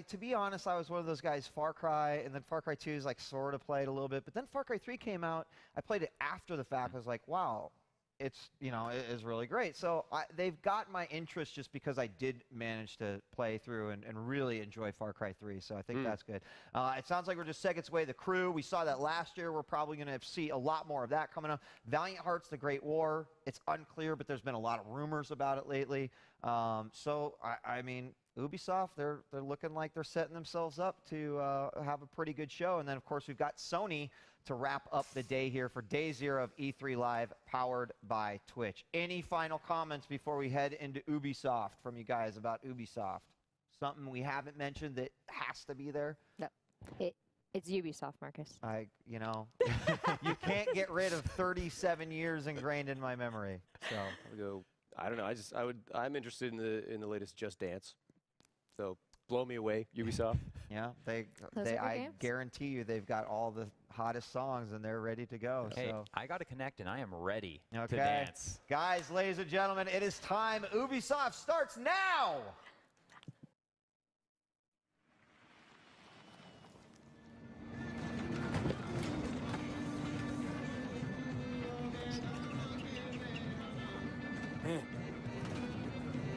to be honest, I was one of those guys. Far Cry, and then Far Cry 2 is like sort of played a little bit, but then Far Cry 3 came out. I played it after the fact. I was like, wow, it's it is really great. So they've got my interest just because I did manage to play through and really enjoy Far Cry 3. So I think that's good. It sounds like we're just seconds away. The Crew, we saw that last year. We're probably going to see a lot more of that coming up. Valiant Hearts, The Great War. It's unclear, but there's been a lot of rumors about it lately. So I mean, Ubisoft, they're looking like they're setting themselves up to have a pretty good show. And then, of course, we've got Sony to wrap up the day here for Day 0 of E3 Live, powered by Twitch. Any final comments before we head into Ubisoft from you guys about Ubisoft? Something we haven't mentioned that has to be there? No, it's Ubisoft, Marcus. You can't get rid of 37 years ingrained in my memory. So I don't know. I'm interested in the latest Just Dance. So blow me away, Ubisoft. Yeah, I guarantee you they've got all the hottest songs, and they're ready to go. Hey, so. I got to connect, and I am ready to dance. Guys, ladies and gentlemen, it is time. Ubisoft starts now. Hey,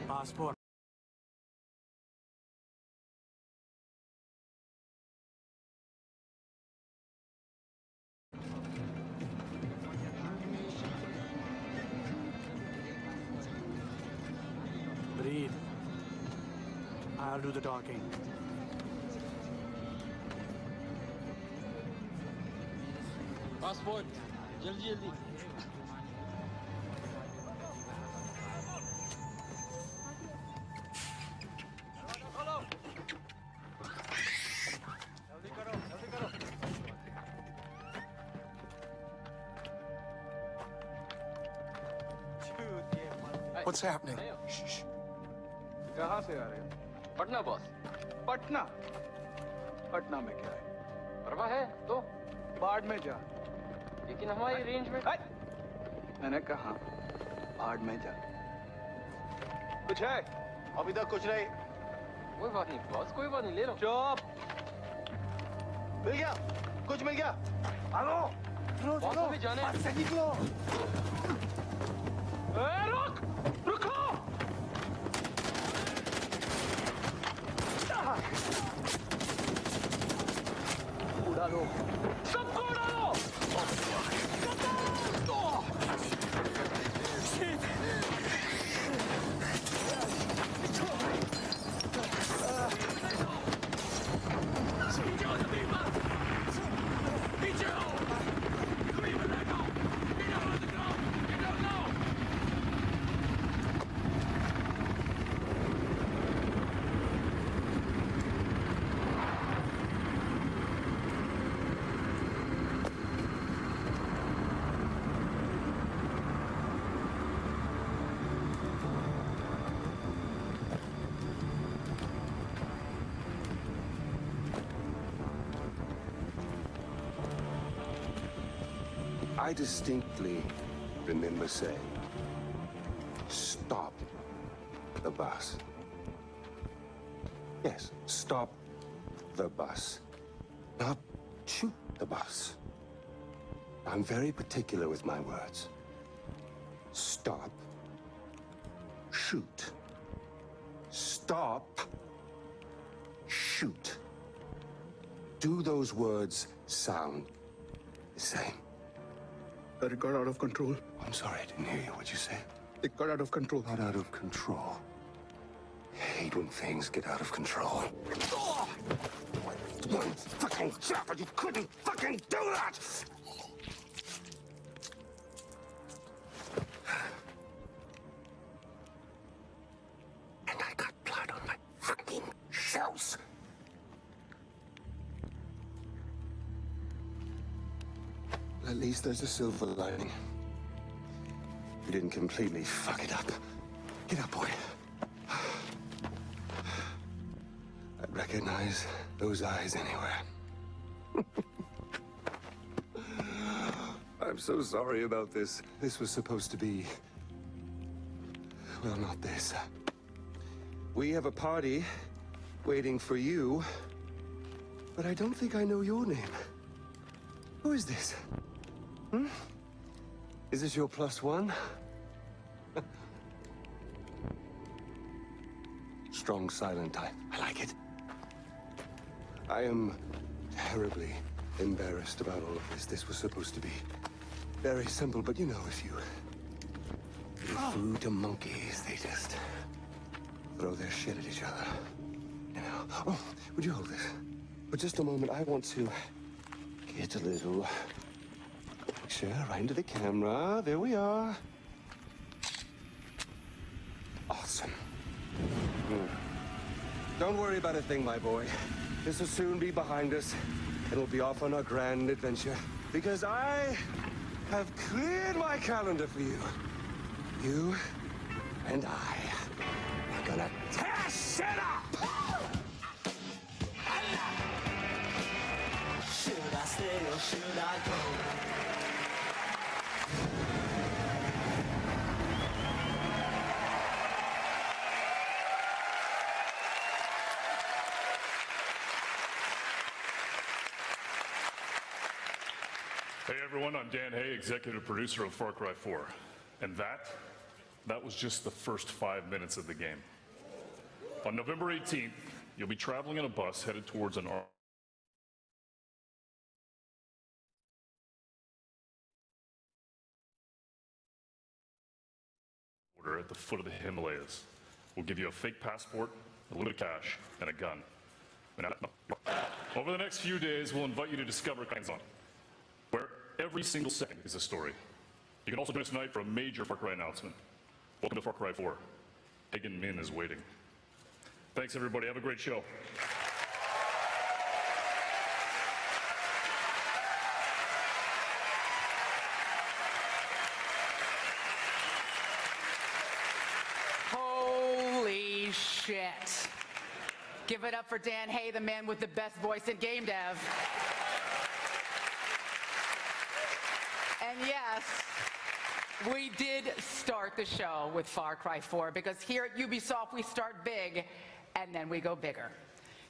passport. Breathe. I'll do the talking. Passport. Jaldi jaldi. What's happening? Shh. कहाँ से आ रहे हो? Patna boss. Patna? Patna में क्या है? परवा है तो बाढ़ में जा. लेकिन हमारी रेंज में. मैंने कहा बाढ़ में जा. कुछ है? अभी तक कुछ नहीं. कोई बात नहीं बॉस, कोई बात नहीं, ले लो. चुप. मिल गया? कुछ मिल गया? भागो. बॉस अभी जाने. से निकलो. रुक. रुको. उड़ा लो. सबको उड़ा लो. I distinctly remember saying, stop the bus. Yes, stop the bus. Not shoot the bus. I'm very particular with my words. Stop. Shoot. Stop. Shoot. Do those words sound the same? That it got out of control. I'm sorry, I didn't hear you. What'd you say? It got out of control. Got out of control. I hate when things get out of control. One fucking chap, and you couldn't fucking do that! And I got blood on my fucking shoes. At least there's a silver lining. You didn't completely fuck it up. Get up, boy. I'd recognize those eyes anywhere. I'm so sorry about this. This was supposed to be... well, not this. We have a party waiting for you, but I don't think I know your name. Who is this? Is this your +1? Strong, silent type. I like it. I am terribly embarrassed about all of this. This was supposed to be very simple, but you know, if you give food to monkeys, they just throw their shit at each other. You know. Oh, would you hold this? For just a moment, I want to get a little picture right into the camera. There we are. Awesome. Don't worry about a thing, my boy. This will soon be behind us, and we'll be off on our grand adventure. Because I have cleared my calendar for you. You and I are gonna tear shit up! Should I stay or should I go? Hey everyone, I'm Dan Hay, executive producer of Far Cry 4. And that was just the first 5 minutes of the game. On November 18th, you'll be traveling in a bus headed towards an border at the foot of the Himalayas. We'll give you a fake passport, a little bit of cash, and a gun. Over the next few days, we'll invite you to discover hands-on, where every single second is a story. You can also join us tonight for a major Far Cry announcement. Welcome to Far Cry 4. Hagen Min is waiting. Thanks, everybody. Have a great show. Holy shit. Give it up for Dan Hay, the man with the best voice in game dev. And yes, we did start the show with Far Cry 4 because here at Ubisoft we start big and then we go bigger.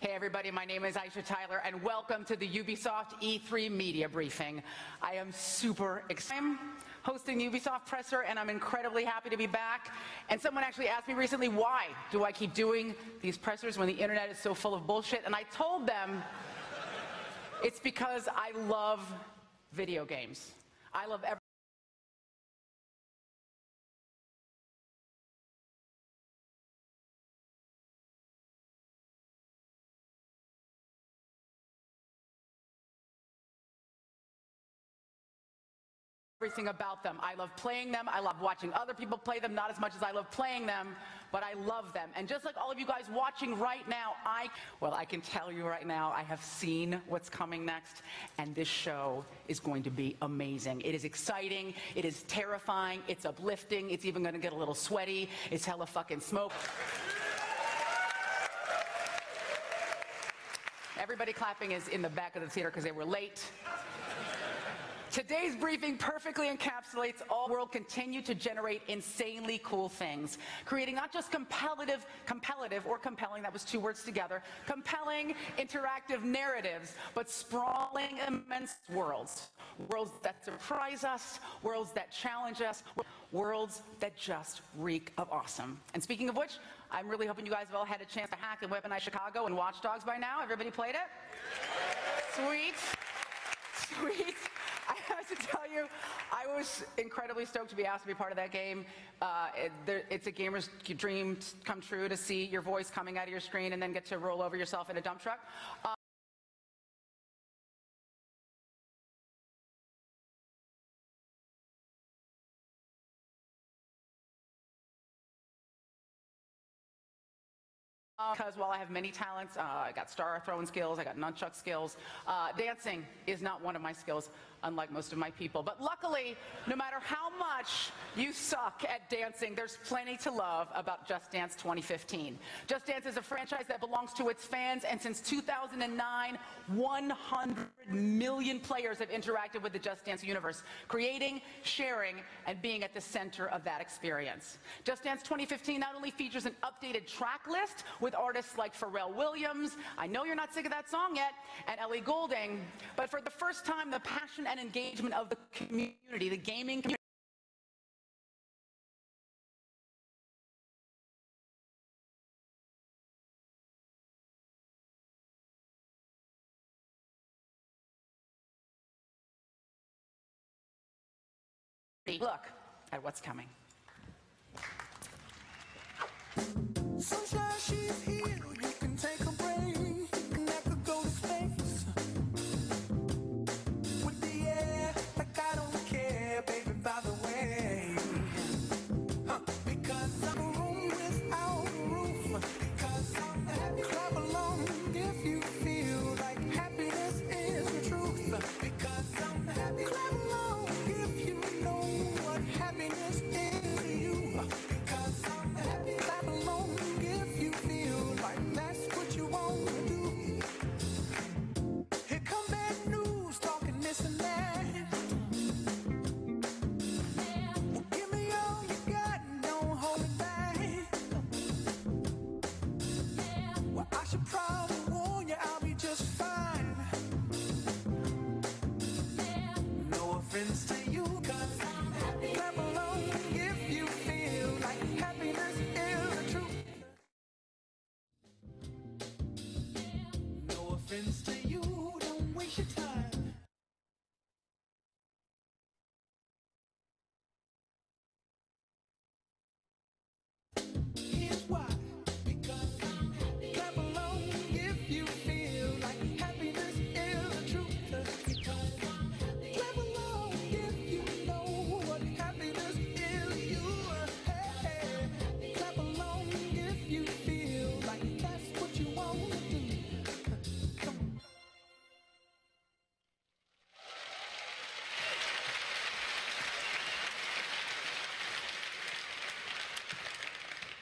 Hey everybody, my name is Aisha Tyler and welcome to the Ubisoft E3 media briefing. I am super excited. I'm hosting the Ubisoft presser and I'm incredibly happy to be back. And someone actually asked me recently, why do I keep doing these pressers when the internet is so full of bullshit? And I told them it's because I love video games. I love everything about them. I love playing them. I love watching other people play them, not as much as I love playing them, but I love them. And just like all of you guys watching right now, I can tell you right now, I have seen what's coming next, and this show is going to be amazing. It is exciting, it is terrifying, it's uplifting, it's even gonna get a little sweaty, it's hella fucking smoke. Everybody clapping is in the back of the theater because they were late. Today's briefing perfectly encapsulates all world continue to generate insanely cool things, creating not just compelling, that was two words together, compelling interactive narratives, but sprawling immense worlds. Worlds that surprise us, worlds that challenge us, worlds that just reek of awesome. And speaking of which, I'm really hoping you guys have all had a chance to hack and weaponize Chicago and Watch Dogs by now. Everybody played it? Sweet. Sweet. I have to tell you, I was incredibly stoked to be asked to be part of that game. It's a gamer's dream come true to see your voice coming out of your screen and then get to roll over yourself in a dump truck. Because while I have many talents, I got star throwing skills, I got nunchuck skills, dancing is not one of my skills, unlike most of my people. But luckily, no matter how much you suck at dancing, there's plenty to love about Just Dance 2015. Just Dance is a franchise that belongs to its fans, and since 2009, 100 million players have interacted with the Just Dance universe, creating, sharing, and being at the center of that experience. Just Dance 2015 not only features an updated track list with artists like Pharrell Williams, I know you're not sick of that song yet, and Ellie Goulding, but for the first time, the passion and engagement of the community, the gaming community, look at what's coming. Sunshine, she's here. You can take a break, and I could go to space. With the air, like I don't care, baby, by the way. Because I'm a room without a roof. Because I'm happy. Clap along if you feel like happiness is the truth. Because I'm happy. Clap along if you know what happiness is to you. Because I'm happy. Clap along if you feel like that's reference to you. Don't waste your time. Here's why. Because I'm happy. Clap along if you feel like happiness is the truth. Because I'm happy. Clap along if you know what happiness is. You. Hey, clap along if you feel like that's what you want to do. Come on.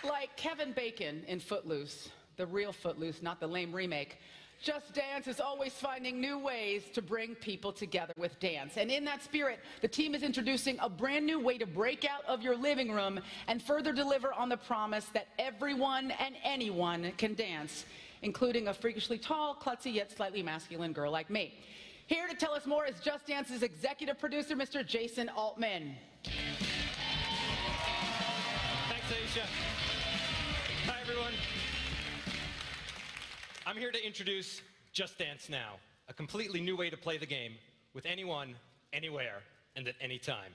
Like Kevin Bacon in Footloose, the real Footloose, not the lame remake, Just Dance is always finding new ways to bring people together with dance. And in that spirit, the team is introducing a brand new way to break out of your living room and further deliver on the promise that everyone and anyone can dance, including a freakishly tall, klutzy, yet slightly masculine girl like me. Here to tell us more is Just Dance's executive producer, Mr. Jason Altman. Thanks, Aisha. Hi, everyone. I'm here to introduce Just Dance Now, a completely new way to play the game with anyone, anywhere, and at any time.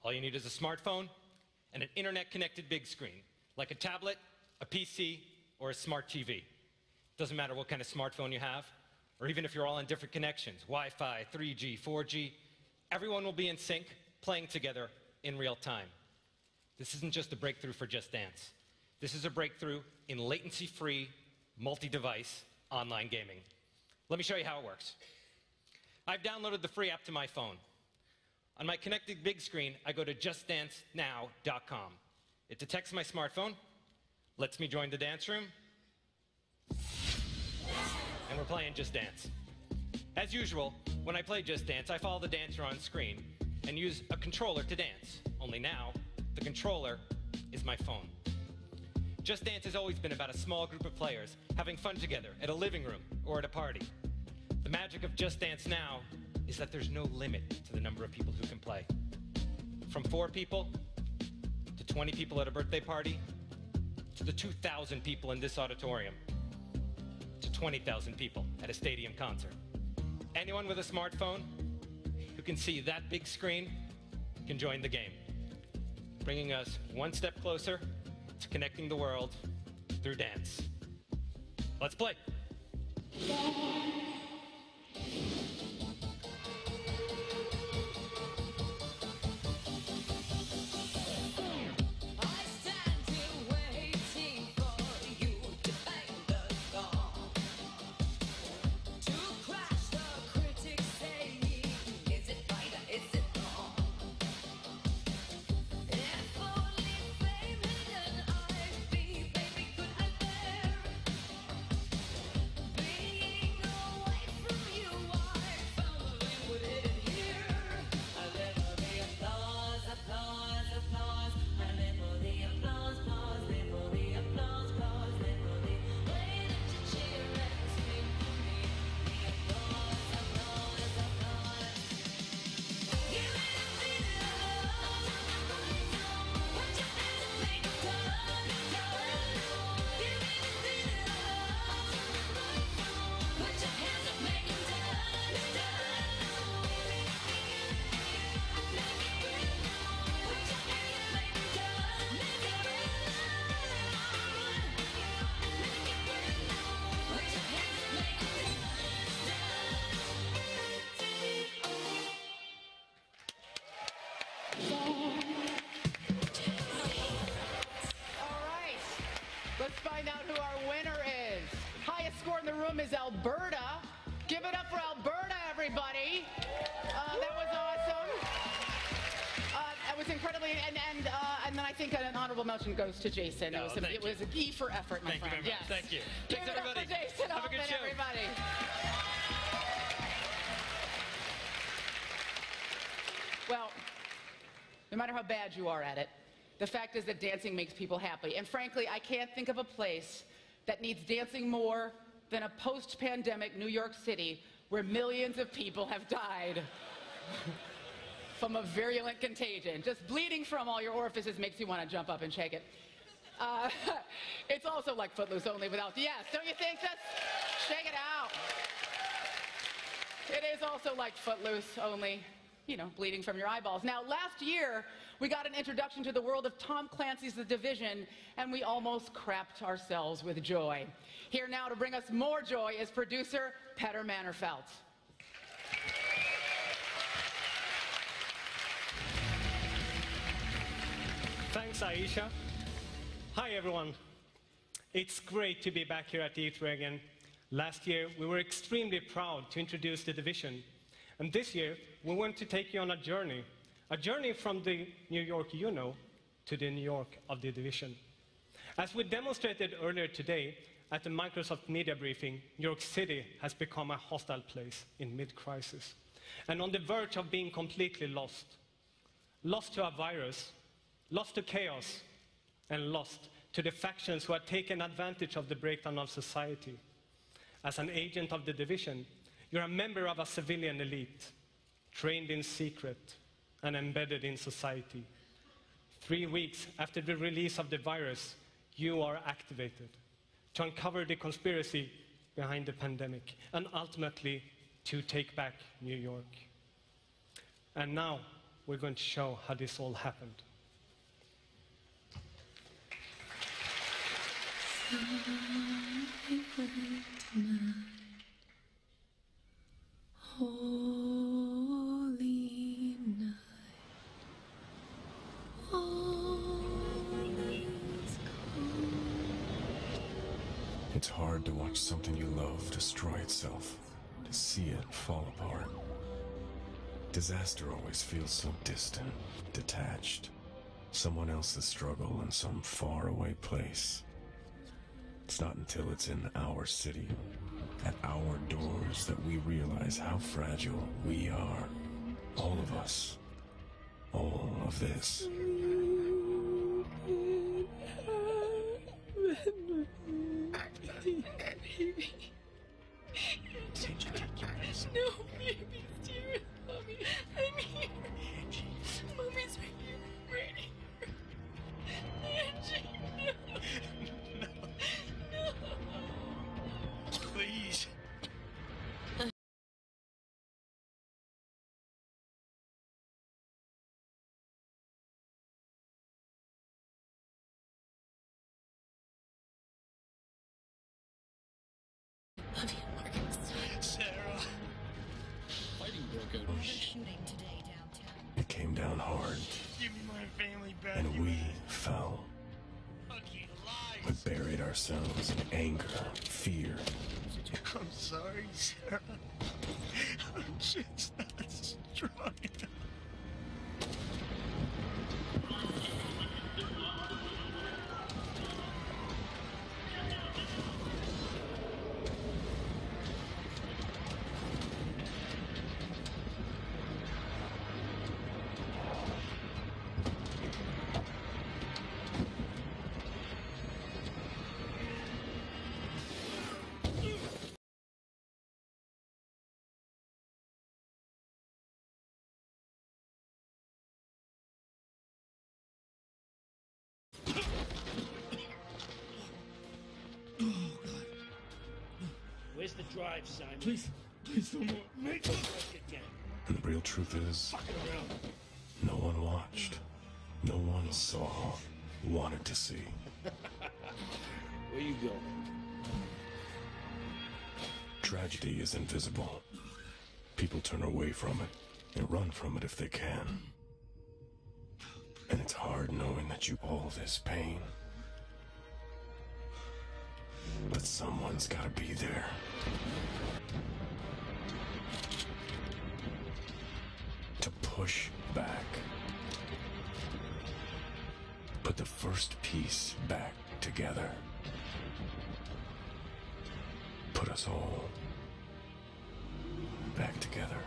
All you need is a smartphone and an internet-connected big screen, like a tablet, a PC, or a smart TV. Doesn't matter what kind of smartphone you have, or even if you're all on different connections, Wi-Fi, 3G, 4G, everyone will be in sync, playing together in real time. This isn't just a breakthrough for Just Dance. This is a breakthrough in latency-free, multi-device online gaming. Let me show you how it works. I've downloaded the free app to my phone. On my connected big screen, I go to justdancenow.com. It detects my smartphone, lets me join the dance room, and we're playing Just Dance. As usual, when I play Just Dance, I follow the dancer on screen and use a controller to dance. Only now, the controller is my phone. Just Dance has always been about a small group of players having fun together at a living room or at a party. The magic of Just Dance Now is that there's no limit to the number of people who can play. From 4 people to 20 people at a birthday party to the 2,000 people in this auditorium to 20,000 people at a stadium concert. Anyone with a smartphone who can see that big screen can join the game, bringing us one step closer to connecting the world through dance. Let's play. Let's find out who our winner is. Highest score in the room is Alberta. Give it up for Alberta, everybody. That was awesome. That was incredibly, and then I think an honorable mention goes to Jason. Oh, It was an E for effort, my Thank you friend. very much. Yes. Thank you. Give Thanks, it everybody. up for Jason Have a good Altman, show. everybody. Well, no matter how bad you are at it, the fact is that dancing makes people happy. And frankly, I can't think of a place that needs dancing more than a post-pandemic New York City where millions of people have died from a virulent contagion. Just bleeding from all your orifices makes you want to jump up and shake it. It's also like Footloose, only without the yes. Don't you think? Just shake it out. It is also like Footloose, only, you know, bleeding from your eyeballs. Now, last year, we got an introduction to the world of Tom Clancy's The Division, and we almost crapped ourselves with joy. Here now to bring us more joy is producer Petter Mannerfelt. Thanks, Aisha. Hi, everyone. It's great to be back here at E3 again. Last year, we were extremely proud to introduce The Division. And this year, we want to take you on a journey from the New York you know to the New York of The Division. As we demonstrated earlier today at the Microsoft media briefing, New York City has become a hostile place in mid-crisis and on the verge of being completely lost. Lost to a virus, lost to chaos, and lost to the factions who have taken advantage of the breakdown of society. As an agent of The Division, you're a member of a civilian elite, trained in secret and embedded in society. 3 weeks after the release of the virus, you are activated to uncover the conspiracy behind the pandemic and ultimately to take back New York. And now we're going to show how this all happened. Holy night, all is cold. It's hard to watch something you love destroy itself, to see it fall apart. Disaster always feels so distant, detached. Someone else's struggle in some faraway place. It's not until it's in our city, at our doors, that we realize how fragile we are. All of us. All of this. No, baby, dear. Mommy, I'm here. Mommy's right here. Right here. Angie, no. No. Please. Love you, Marcus. Sarah. Fighting broke out. Shooting today downtown. It came down hard, Give me my family back. and we fell. We buried ourselves in anger, fear. I'm sorry, Sarah. I'm just not strong enough. Where's the drive, Simon? Please no more. Make it work again. And the real truth is, Fucking around. no one watched. No one saw, wanted to see. Where you going? Tragedy is invisible. People turn away from it and run from it if they can. And it's hard knowing that you owe this pain. But someone's gotta be there. To push back. Put the first piece back together. Put us all back together.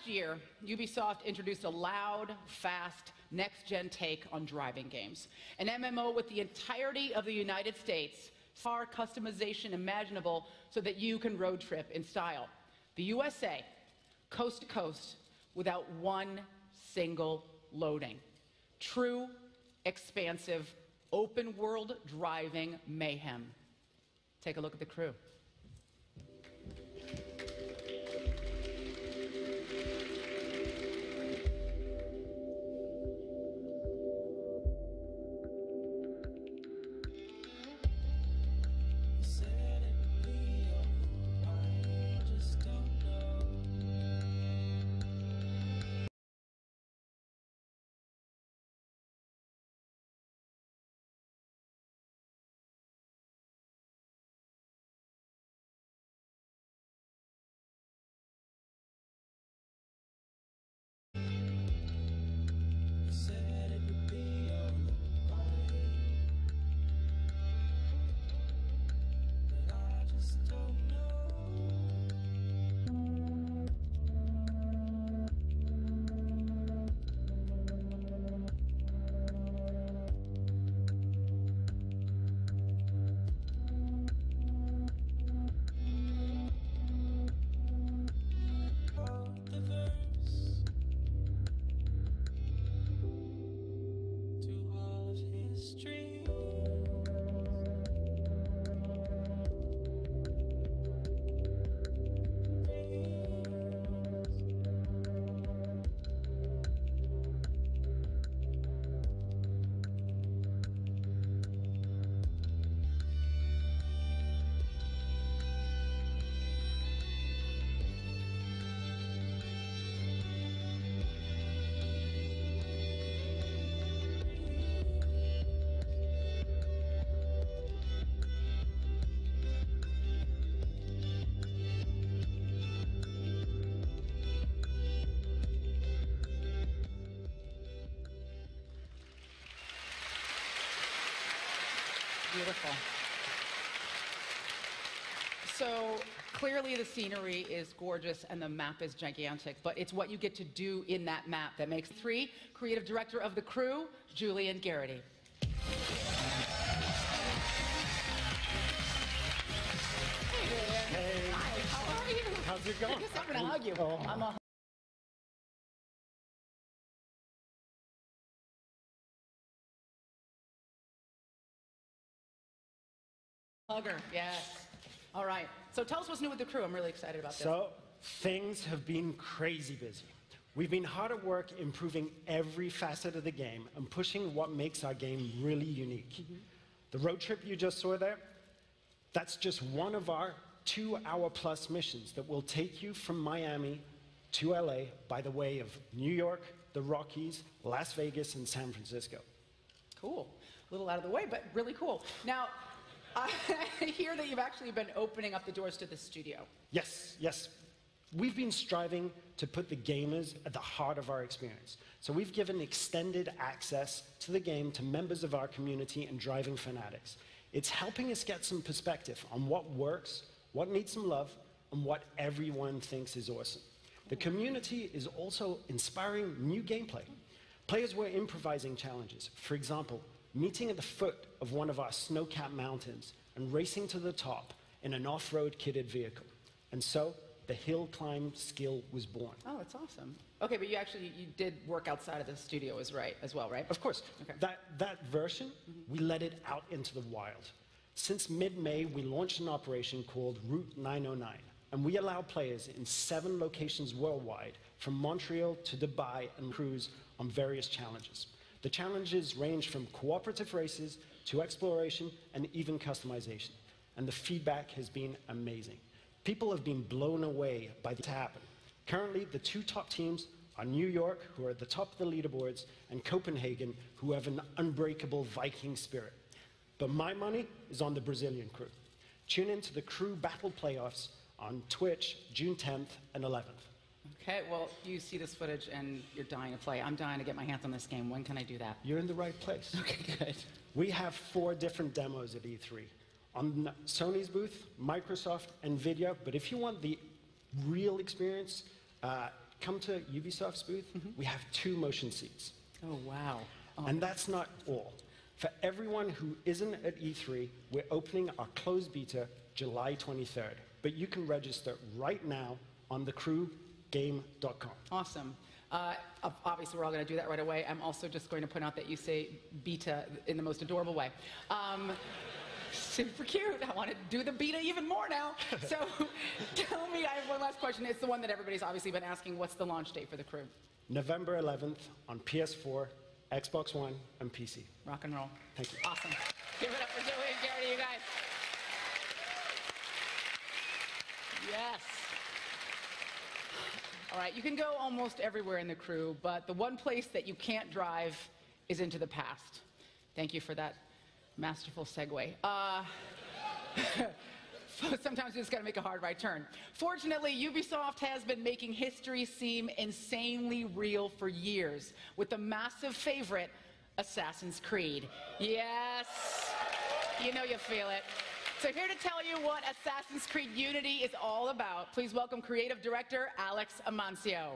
Last year, Ubisoft introduced a loud, fast, next-gen take on driving games. An MMO with the entirety of the United States, far customization imaginable so that you can road trip in style. The USA, coast to coast, without one single loading. True, expansive, open-world driving mayhem. Take a look at the crew. Beautiful. So clearly the scenery is gorgeous and the map is gigantic, but it's what you get to do in that map that makes E3. Creative director of the crew, Julian Garrity. Hey. Hi, how are you? How's it going? I guess I'm gonna hug you. Oh. I'm a hugger, yes. All right. So tell us what's new with the crew. I'm really excited about this. So, things have been crazy busy. We've been hard at work improving every facet of the game and pushing what makes our game really unique. The road trip you just saw there, that's just one of our 2-hour-plus missions that will take you from Miami to LA by the way of New York, the Rockies, Las Vegas, and San Francisco. Cool. A little out of the way, but really cool. Now, I hear that you've actually been opening up the doors to the studio. Yes, yes. We've been striving to put the gamers at the heart of our experience. So we've given extended access to the game to members of our community and driving fanatics. It's helping us get some perspective on what works, what needs some love, and what everyone thinks is awesome. The community is also inspiring new gameplay. Players were improvising challenges. For example, meeting at the foot of one of our snow-capped mountains and racing to the top in an off-road kitted vehicle. And so, the hill climb skill was born. Oh, that's awesome. Okay, but you did work outside of the studio as well, right? Of course. Okay. That version, we let it out into the wild. Since mid-May, we launched an operation called Route 909, and we allow players in 7 locations worldwide, from Montreal to Dubai, and cruise on various challenges. The challenges range from cooperative races to exploration and even customization. And the feedback has been amazing. People have been blown away by this happen. Currently, the 2 top teams are New York, who are at the top of the leaderboards, and Copenhagen, who have an unbreakable Viking spirit. But my money is on the Brazilian crew. Tune in to the crew battle playoffs on Twitch, June 10th and 11th. Okay, well, you see this footage and you're dying to play. I'm dying to get my hands on this game. When can I do that? You're in the right place. Okay, good. We have 4 different demos at E3. On Sony's booth, Microsoft, NVIDIA, but if you want the real experience, come to Ubisoft's booth, we have 2 motion seats. Oh, wow. And that's not all. For everyone who isn't at E3, we're opening our closed beta July 23rd. But you can register right now on thecrewgame.com. Awesome. Obviously, we're all going to do that right away. I'm also just going to point out that you say beta in the most adorable way. Super cute. I want to do the beta even more now. So tell me, I have one last question. It's the one that everybody's obviously been asking. What's the launch date for The Crew? November 11th on PS4, Xbox One, and PC. Rock and roll. Thank you. Awesome. Give it up for Joey and Garrett, you guys. Yes. All right, you can go almost everywhere in The Crew, but the one place that you can't drive is into the past. Thank you for that masterful segue. Sometimes you just got to make a hard right turn. Fortunately, Ubisoft has been making history seem insanely real for years with the massive favorite, Assassin's Creed. Yes, you know you feel it. So here to tell you what Assassin's Creed Unity is all about, please welcome Creative Director Alex Amancio.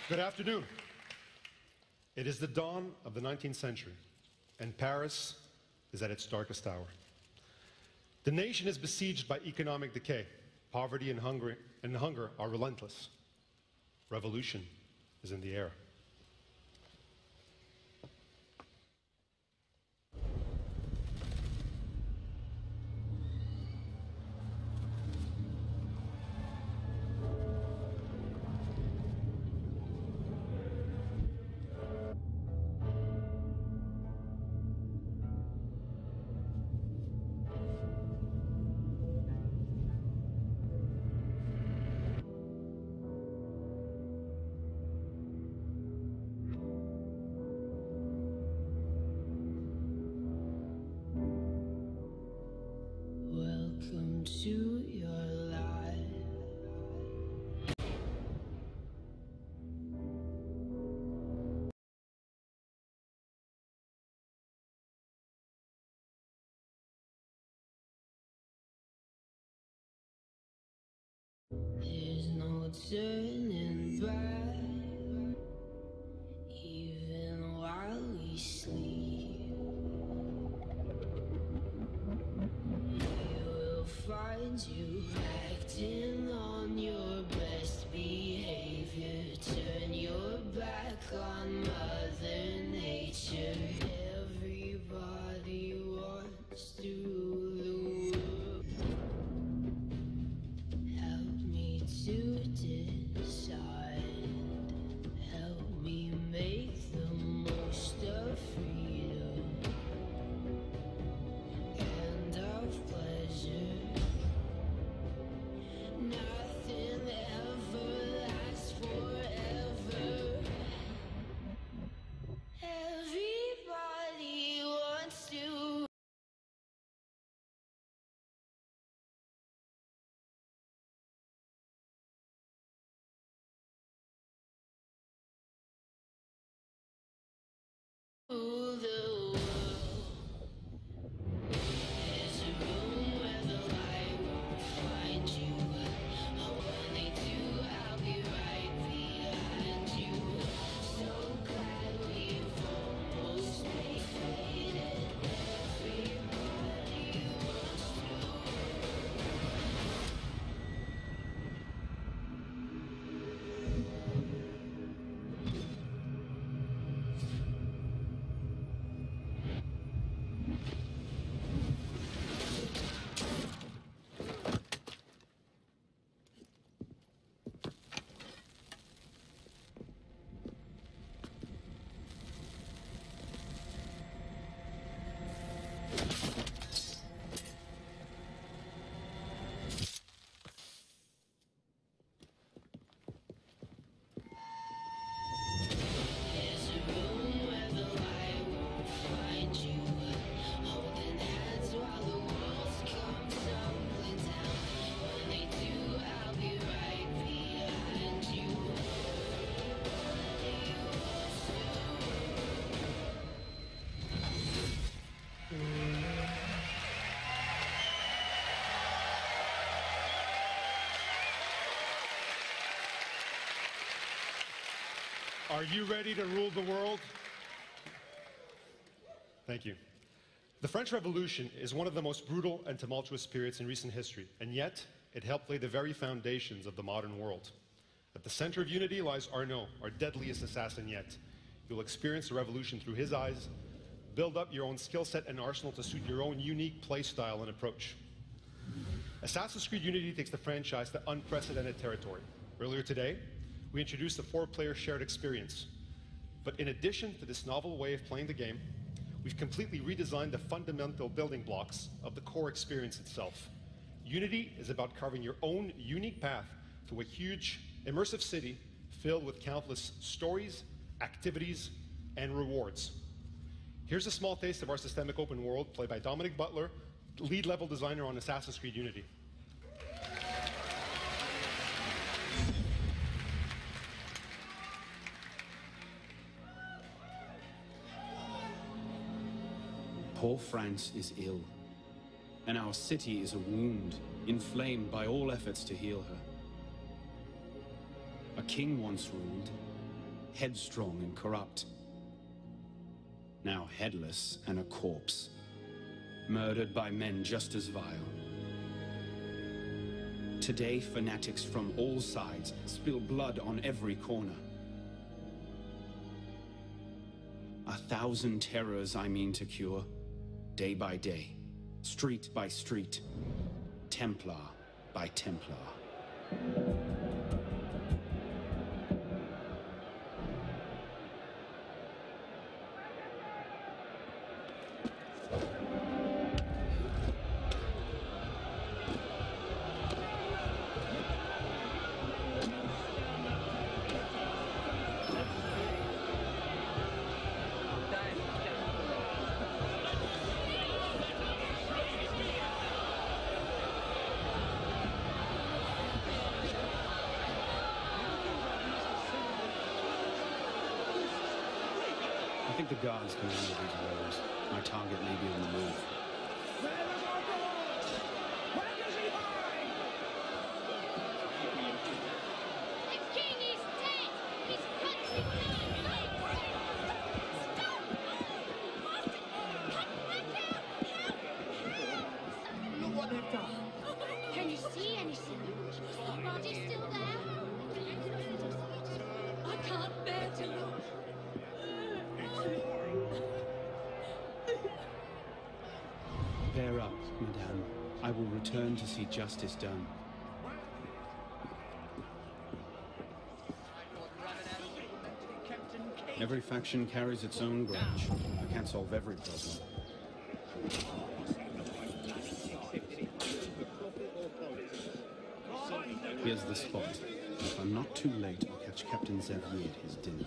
Good afternoon. It is the dawn of the 19th century, and Paris is at its darkest hour. The nation is besieged by economic decay. Poverty and hunger are relentless. Revolution is in the air. Welcome to your life. There's no turning back, even while we sleep. We will find you acting on your best behavior. Turn your back on Mother Nature. Everybody wants to rule the world. Help me to decide. Help me make the most of freedom and of pleasure. Are you ready to rule the world? Thank you. The French Revolution is one of the most brutal and tumultuous periods in recent history, and yet it helped lay the very foundations of the modern world. At the center of Unity lies Arnaud, our deadliest assassin yet. You'll experience the revolution through his eyes, build up your own skill set and arsenal to suit your own unique play style and approach. Assassin's Creed Unity takes the franchise to unprecedented territory. Earlier today, we introduced the 4-player shared experience. But in addition to this novel way of playing the game, we've completely redesigned the fundamental building blocks of the core experience itself. Unity is about carving your own unique path to a huge, immersive city filled with countless stories, activities, and rewards. Here's a small taste of our systemic open world, played by Dominic Butler, lead level designer on Assassin's Creed Unity. Poor France is ill, and our city is a wound, inflamed by all efforts to heal her. A king once ruled, headstrong and corrupt. Now headless and a corpse, murdered by men just as vile. Today, fanatics from all sides spill blood on every corner. 1,000 terrors I mean to cure, day by day, street by street, Templar by Templar. I think the guards can handle these roads. My target may be on the move. The king is dead! His country Look what they've done. Can you see anything? Is the body still there? I can't bear to look. Bear up, madame. I will return to see justice done. Every faction carries its own grudge. I can't solve every problem. Here's the spot. If I'm not too late, I'll catch Captain Xavier at his dinner.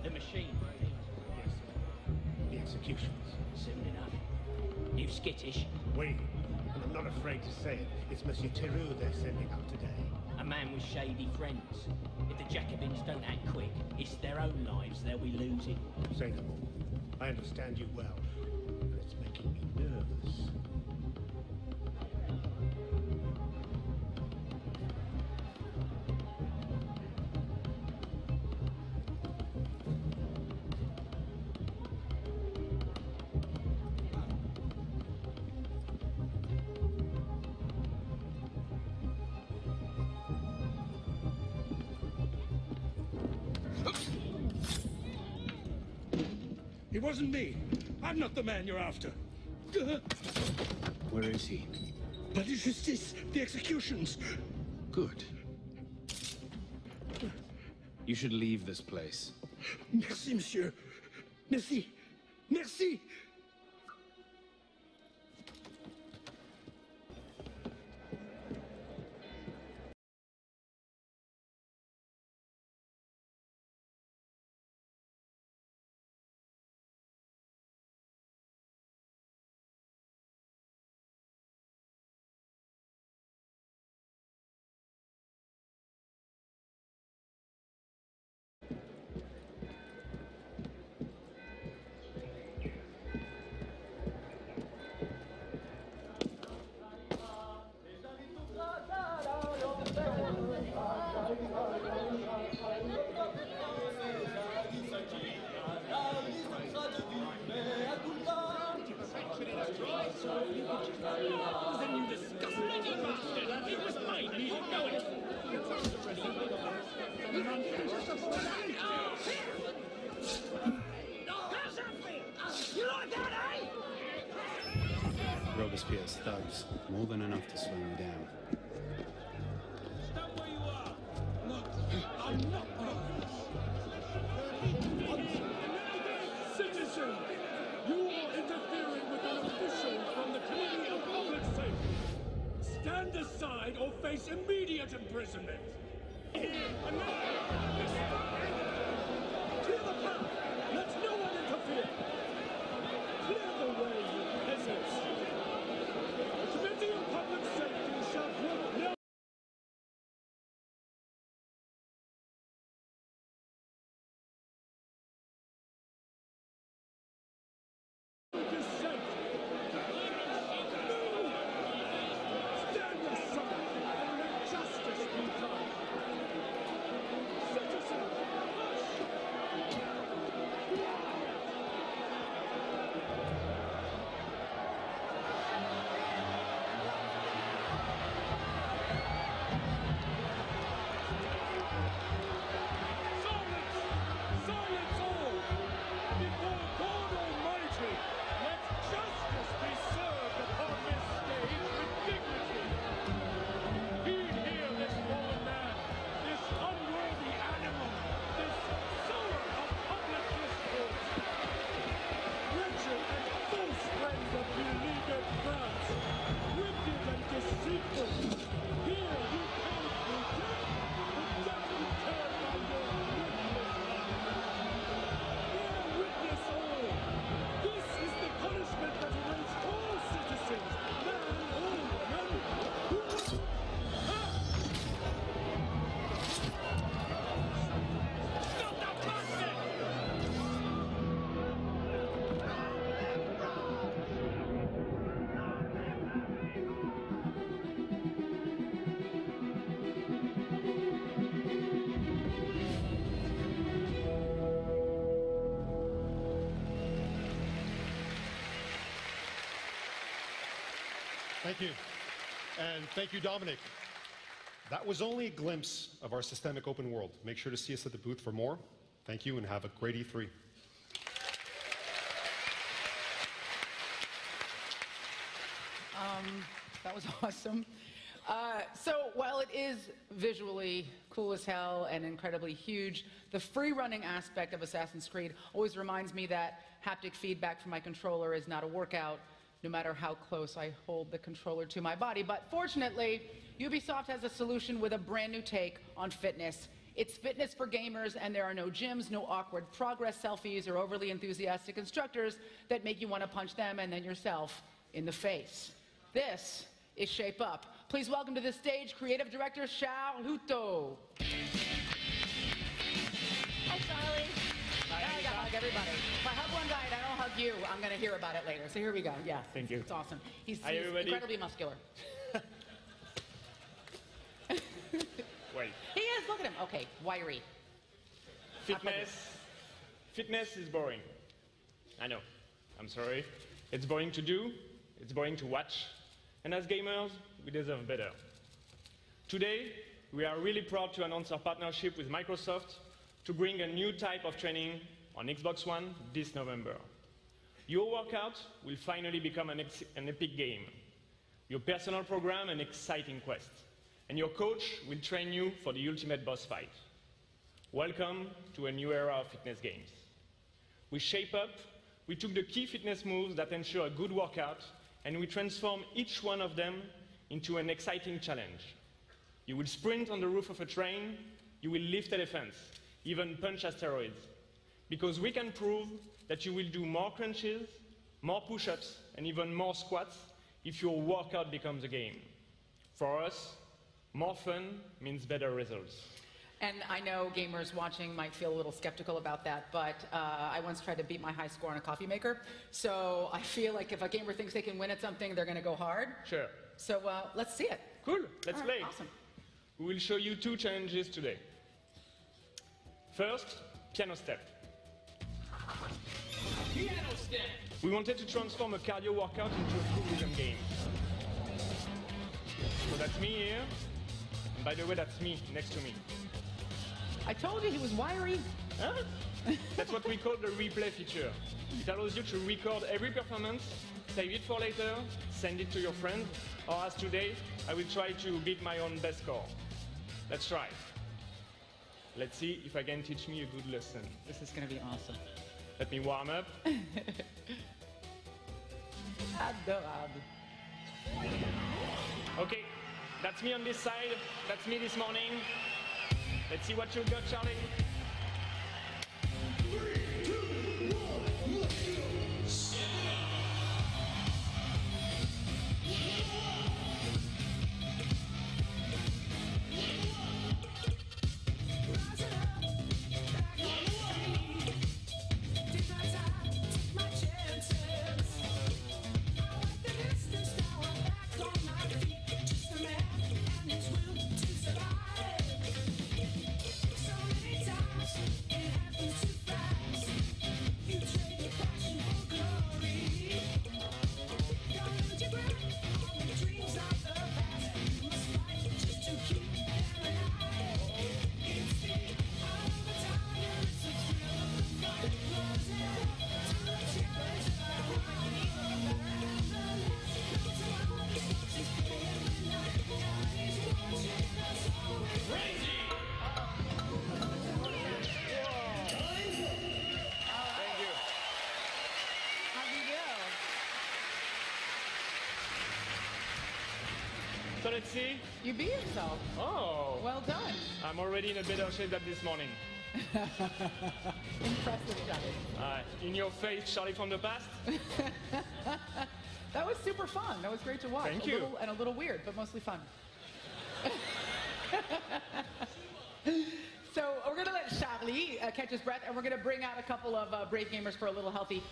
The machine. Yes. The executions. Soon enough. You skittish? Oui, and I'm not afraid to say it. It's Monsieur Theroux they're sending up today. A man with shady friends. If the Jacobins don't act quick, it's their own lives they'll be losing. Say no more. I understand you well, and it's making me nervous. It wasn't me. I'm not the man you're after. Where is he? Palais de Justice, the executions. Good. You should leave this place. Merci, monsieur. Merci. Merci. Then you disgusting bastard! It was mine and you didn't know it! You like that, eh? Robespierre's thugs, more than enough to slow me down. Stop where you are! I'm not Citizen, you are interfering with an official from the Committee of Public Safety. Stand aside or face immediate imprisonment. Clear the path. Let no one interfere. Clear the way, you peasants. The Committee of Public Safety shall no. Thank you. And thank you, Dominic. That was only a glimpse of our systemic open world. Make sure to see us at the booth for more. Thank you and have a great E3. That was awesome. So while it is visually cool as hell and incredibly huge, the free-running aspect of Assassin's Creed always reminds me that haptic feedback from my controller is not a workout, no matter how close I hold the controller to my body. But fortunately, Ubisoft has a solution with a brand new take on fitness. It's fitness for gamers, and there are no gyms, no awkward progress selfies, or overly enthusiastic instructors that make you want to punch them and then yourself in the face. This is Shape Up. Please welcome to the stage creative director Charles Huto. Hi, Charlie. I gotta hug everybody. If I hug one guy and I don't hug you, I'm gonna hear about it later. So here we go. Yeah. Thank you. It's awesome. He's Hi, everybody. incredibly muscular. Wait. He is. Look at him. Okay, wiry. Fitness is boring. I know. I'm sorry. It's boring to do. It's boring to watch. And as gamers, we deserve better. Today, we are really proud to announce our partnership with Microsoft to bring a new type of training on Xbox One this November. Your workout will finally become an epic game. Your personal program, an exciting quest. And your coach will train you for the ultimate boss fight. Welcome to a new era of fitness games. We shape up, we took the key fitness moves that ensure a good workout, and we transform each one of them into an exciting challenge. You will sprint on the roof of a train, you will lift elephants, even punch asteroids. Because we can prove that you will do more crunches, more push-ups, and even more squats if your workout becomes a game. For us, more fun means better results. And I know gamers watching might feel a little skeptical about that, but I once tried to beat my high score on a coffee maker. So I feel like if a gamer thinks they can win at something, they're going to go hard. Sure. So let's see it. Cool, let's play. Awesome. We will show you 2 challenges today. First, piano step. Piano step. We wanted to transform a cardio workout into a full rhythm game. So that's me here. And by the way, that's me next to me. I told you he was wiry. Huh? That's what we call the replay feature. It allows you to record every performance, save it for later, send it to your friends, or as today, I will try to beat my own best score. Let's try. Let's see if I can teach me a good lesson. This is going to be awesome. Let me warm up. Adorable. Okay, that's me on this side. That's me this morning. Let's see what you got, Charlie. 3, 2, 1, let's go! So let's see. You beat yourself. Oh. Well done. I'm already in a better shape than this morning. Impressive, Charlie. In your face, Charlie from the past. That was super fun. That was great to watch. Thank you. And a little weird, but mostly fun. So we're going to let Charlie catch his breath, and we're going to bring out a couple of brave gamers for a little healthy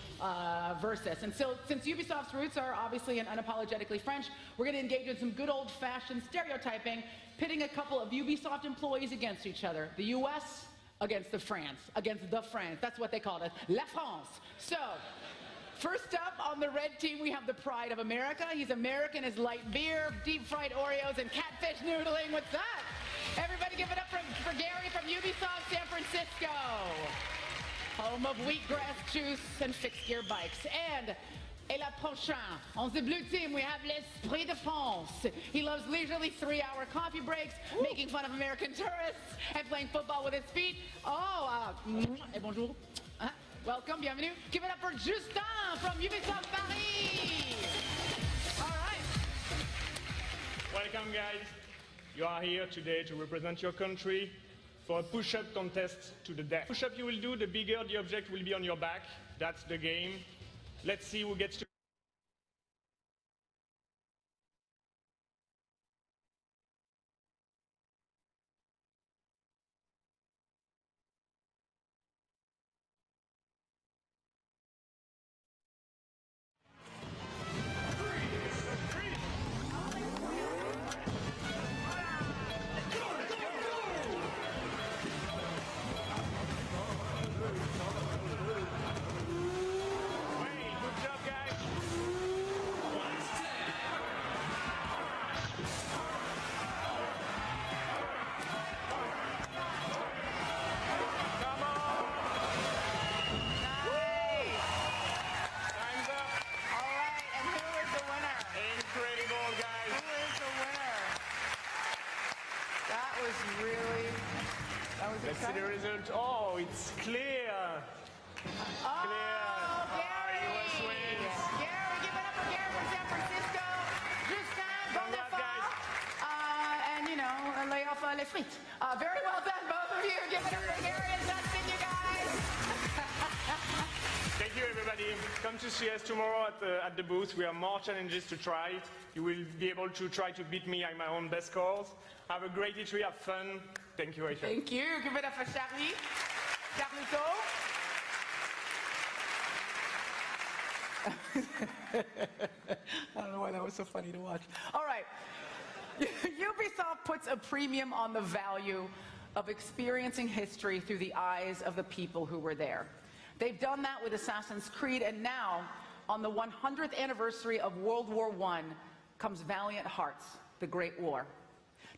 versus. And so, since Ubisoft's roots are obviously and unapologetically French, we're going to engage in some good old-fashioned stereotyping, pitting a couple of Ubisoft employees against each other. The U.S. against the France. That's what they call it. La France. So, first up on the red team, we have the pride of America. He's American as light beer, deep-fried Oreos, and catfish noodling. What's that? Everybody give it up for Gary from Ubisoft San Francisco. Home of wheatgrass juice and fixed gear bikes. And la prochaine, on the blue team, we have l'Esprit de France. He loves leisurely 3-hour coffee breaks, making fun of American tourists, and playing football with his feet. Et bonjour. Welcome, bienvenue. Give it up for Justin from Ubisoft Paris. All right. Welcome, guys. You are here today to represent your country for a push-up contest to the death. Push-up you will do, the bigger the object will be on your back. That's the game. Let's see who gets to... Good job, guys. Let's see the result. Oh, it's clear. Clear. Gary! US wins. Gary, give it up for Gary from San Francisco. Justin, bon effort. And, you know, lay off les frites. Very well done, both of you. Give it up for Gary and Justin, you guys. Thank you, everybody. Come to see us tomorrow at the booth. We have more challenges to try. You will be able to try to beat me at my own best scores. Have a great E3, have fun. Thank you, Aisha. Thank you. Give it up for Charlie. Carlito. I don't know why that was so funny to watch. All right. Ubisoft puts a premium on the value of experiencing history through the eyes of the people who were there. They've done that with Assassin's Creed, and now, on the 100th anniversary of World War I, comes Valiant Hearts, The Great War.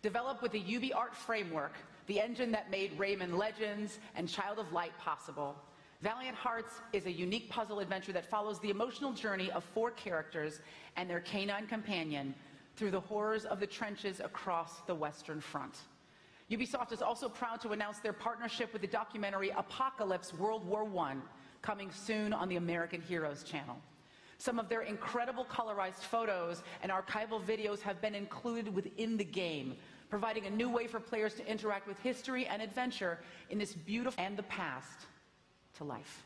Developed with the UbiArt framework, the engine that made Rayman Legends and Child of Light possible, Valiant Hearts is a unique puzzle adventure that follows the emotional journey of 4 characters and their canine companion through the horrors of the trenches across the Western Front. Ubisoft is also proud to announce their partnership with the documentary Apocalypse World War I, coming soon on the American Heroes channel. Some of their incredible colorized photos and archival videos have been included within the game, providing a new way for players to interact with history and adventure in this beautiful and the past to life.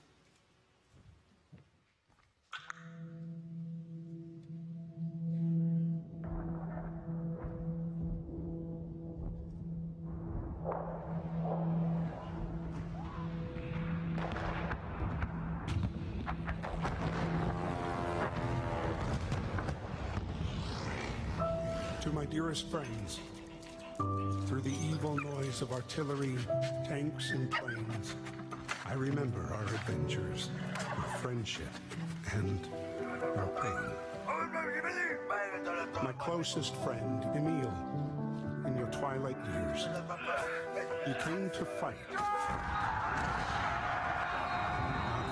To my dearest friends, through the evil noise of artillery, tanks, and planes, I remember our adventures, our friendship, and our pain. My closest friend, Emile, in your twilight years, you came to fight, not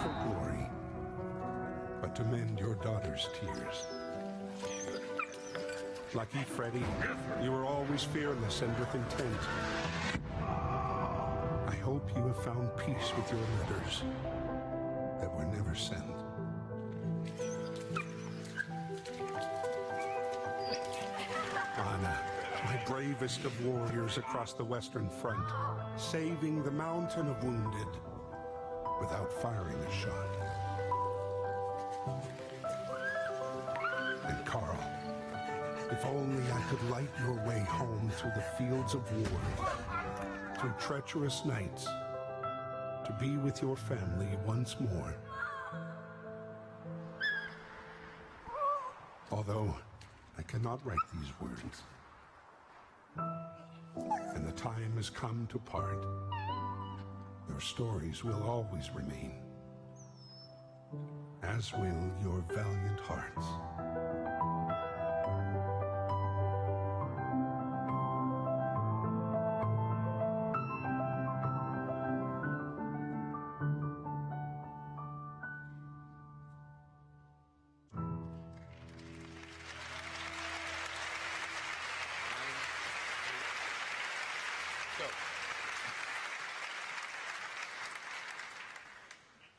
for glory, but to mend your daughter's tears. Lucky Freddy, you were always fearless and with intent. I hope you have found peace with your letters that were never sent. Anna, my bravest of warriors across the Western Front, saving the mountain of wounded without firing a shot. And Carl, if only I could light your way home through the fields of war, through treacherous nights, to be with your family once more. Although I cannot write these words, and the time has come to part, your stories will always remain, as will your valiant hearts.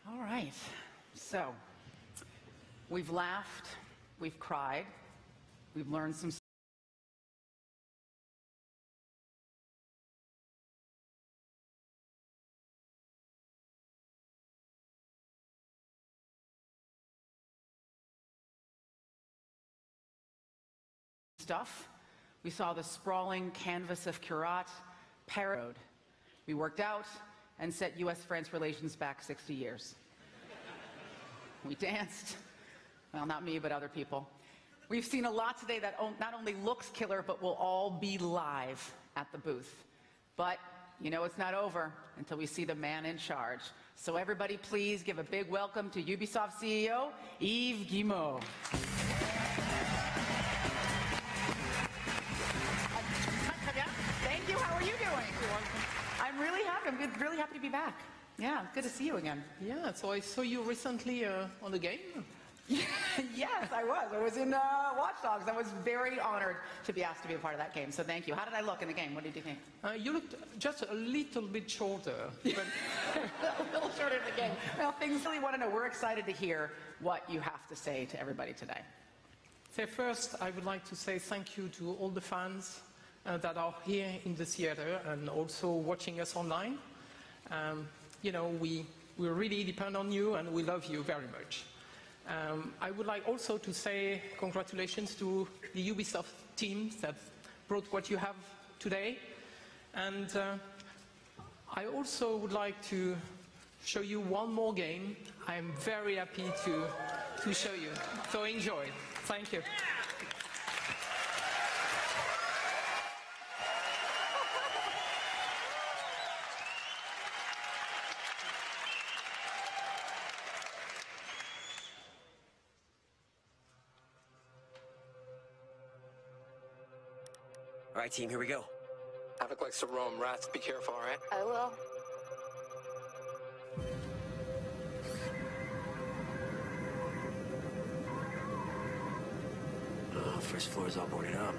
All right, so we've laughed, we've cried, we've learned some stuff. We saw the sprawling canvas of Curat, Road. We worked out and set U.S.-France relations back 60 years. We danced. Well, not me, but other people. We've seen a lot today that not only looks killer, but will all be live at the booth. But, you know, it's not over until we see the man in charge. So everybody please give a big welcome to Ubisoft CEO, Yves Guillemot. Thank you. How are you doing? I'm really happy. I'm really happy to be back. Yeah, good to see you again. Yeah, so I saw you recently on the game. Yes, I was in Watch Dogs. I was very honored to be asked to be a part of that game, so thank you. How did I look in the game? What did you think? You looked just a little bit shorter. But a little shorter in the game. Well, things really want to know. We're excited to hear what you have to say to everybody today. so first, I would like to say thank you to all the fans that are here in the theater and also watching us online. You know, we really depend on you and we love you very much. I would like also to say congratulations to the Ubisoft teams that brought what you have today. And I also would like to show you one more game. I'm very happy to show you. So enjoy. Thank you. All right, team, here we go. Havoc likes to roam. Wrath, be careful, all right? I will. First floor is all boarded up.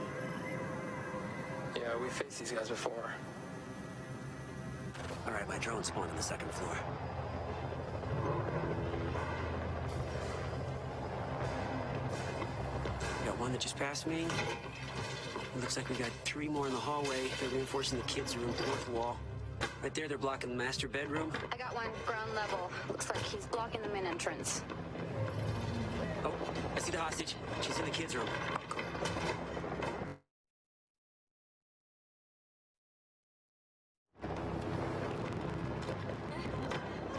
Yeah, we faced these guys before. All right, my drone spawned on the second floor. Got one that just passed me. It looks like we got 3 more in the hallway. They're reinforcing the kids' room, north wall. Right there, they're blocking the master bedroom. I got one ground level. Looks like he's blocking the main entrance. Oh, I see the hostage. She's in the kids' room.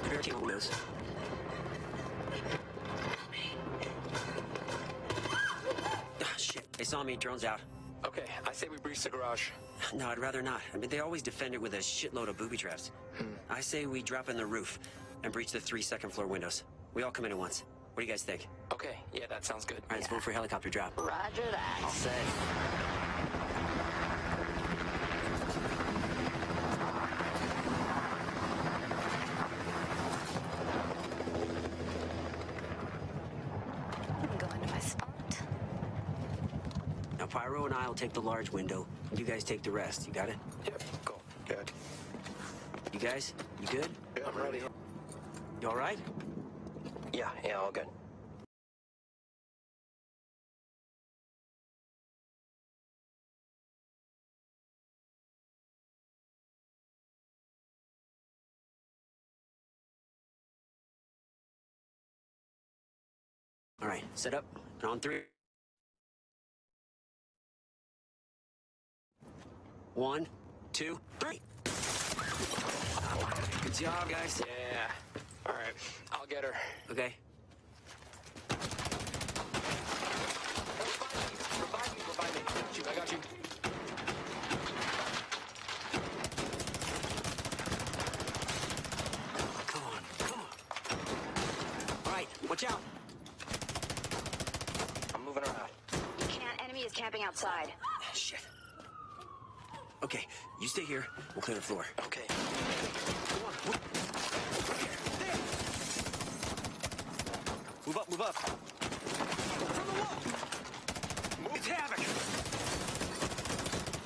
Barricade windows. Ah, shit. They saw me. Drone's out. Okay, I say we breach the garage. No, I'd rather not. I mean, they always defend it with a shitload of booby traps. I say we drop in the roof and breach the 3 second-floor windows. We all come in at once. What do you guys think? Okay, yeah, that sounds good. All right, let's vote for a helicopter drop. Roger that. All set. I'm going to my spot. Now, Pyro and I will take the large window. You guys take the rest. You got it? Yep, cool. Good. You guys? You good? Yeah, I'm ready. You all right? Yeah, all good. All right, set up. And on 3. 1, 2, 3. Good job, guys. Yeah. All right, I'll get her. Okay. Revive me. Shoot, I got you. Come on. All right, watch out. I'm moving around. You can't. Enemy is camping outside. Shit. Okay, you stay here. We'll clear the floor. Okay. Come on. There. Move up. From the wall. It's Havoc.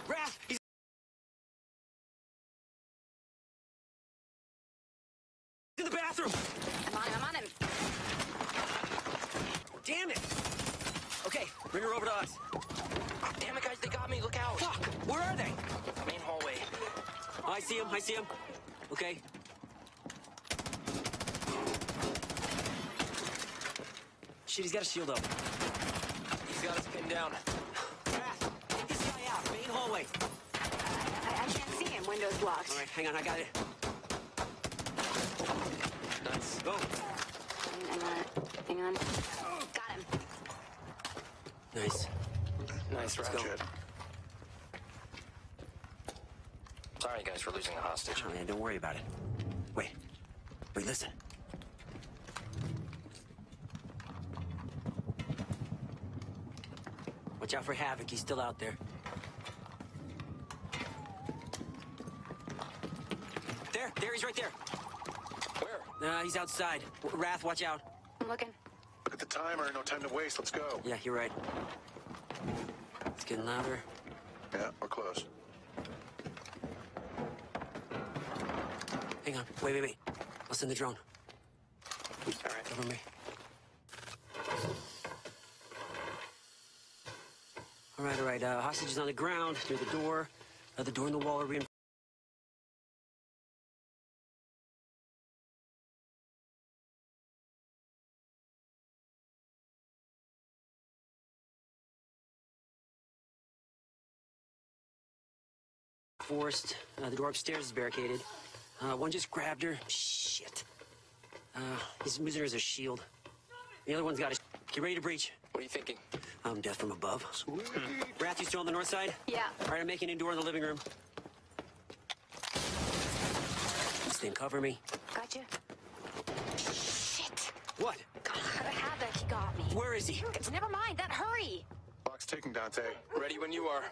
Wrath, he's in the bathroom. I'm on him. Damn it. Okay, bring her over to us. Oh, damn it, guys, they got me. Look out. Fuck, where are they? Main hallway. Oh, I see him. Okay. Shit, he's got a shield up. He's got us pinned down. Wrath, get this guy out. Main hallway. I can't see him. Window's blocked. All right, hang on, I got it. Nice. Go. Hang on. Got him. Nice. Nice, Let's go. Ratchet. Sorry, guys, for losing the hostage. Oh, man, don't worry about it. Wait, listen. Watch out for Havoc. He's still out there. There, he's right there. Where? He's outside. Wrath, watch out. I'm looking. Look at the timer, no time to waste. Let's go. Yeah, you're right. It's getting louder. Yeah, we're close. Hang on. Wait. I'll send the drone. All right, cover me. All right. Hostage is on the ground near the door. The door and the wall are reinforced. The door upstairs is barricaded. One just grabbed her. Shit. He's using her as a shield. The other one's got a... Get ready to breach. What are you thinking? Death from above. Wrath, you still on the north side? Yeah. All right, I'm making an door in the living room. This thing, cover me. Gotcha. Shit. What? God, I had that. He got me. Where is he? Never mind. That hurry. Clock's ticking, Dante. Ready when you are.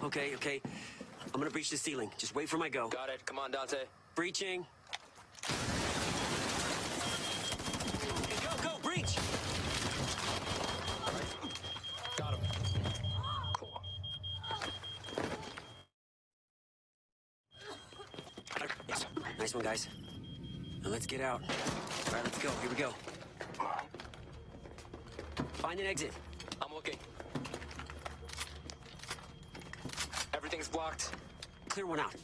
Okay. I'm gonna breach the ceiling. Just wait for my go. Got it. Come on, Dante. Breaching. Go, breach! Got him. Cool. Yes. Nice one, guys. Now let's get out. All right, let's go. Here we go. Find an exit. I'm looking. Everything's blocked. Clear one out.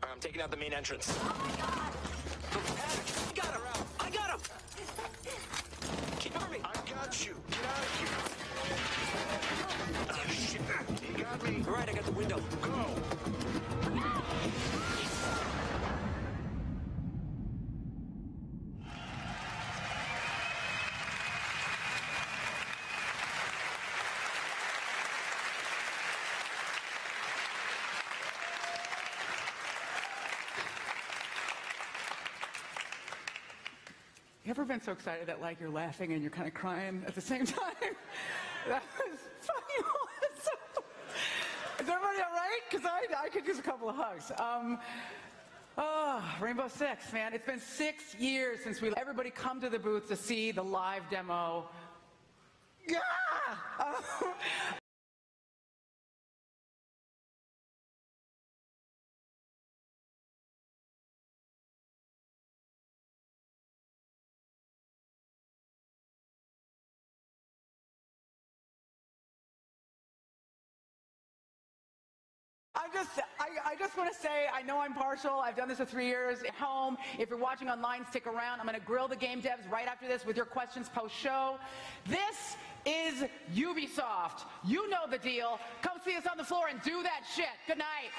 I'm taking out the main entrance. I got him! Cover me. I got you. Get out of here. Shit. He got me. All right, I got the window. Go. You ever been so excited that like you're laughing and you're kind of crying at the same time? That was fucking awesome. Is everybody all right? Because I could use a couple of hugs. Rainbow Six, man. It's been 6 years since we everybody come to the booth to see the live demo. Yeah! I just want to say, I know I'm partial. I've done this for 3 years at home. If you're watching online, stick around. I'm going to grill the game devs right after this with your questions post-show. This is Ubisoft. You know the deal. Come see us on the floor and do that shit. Good night.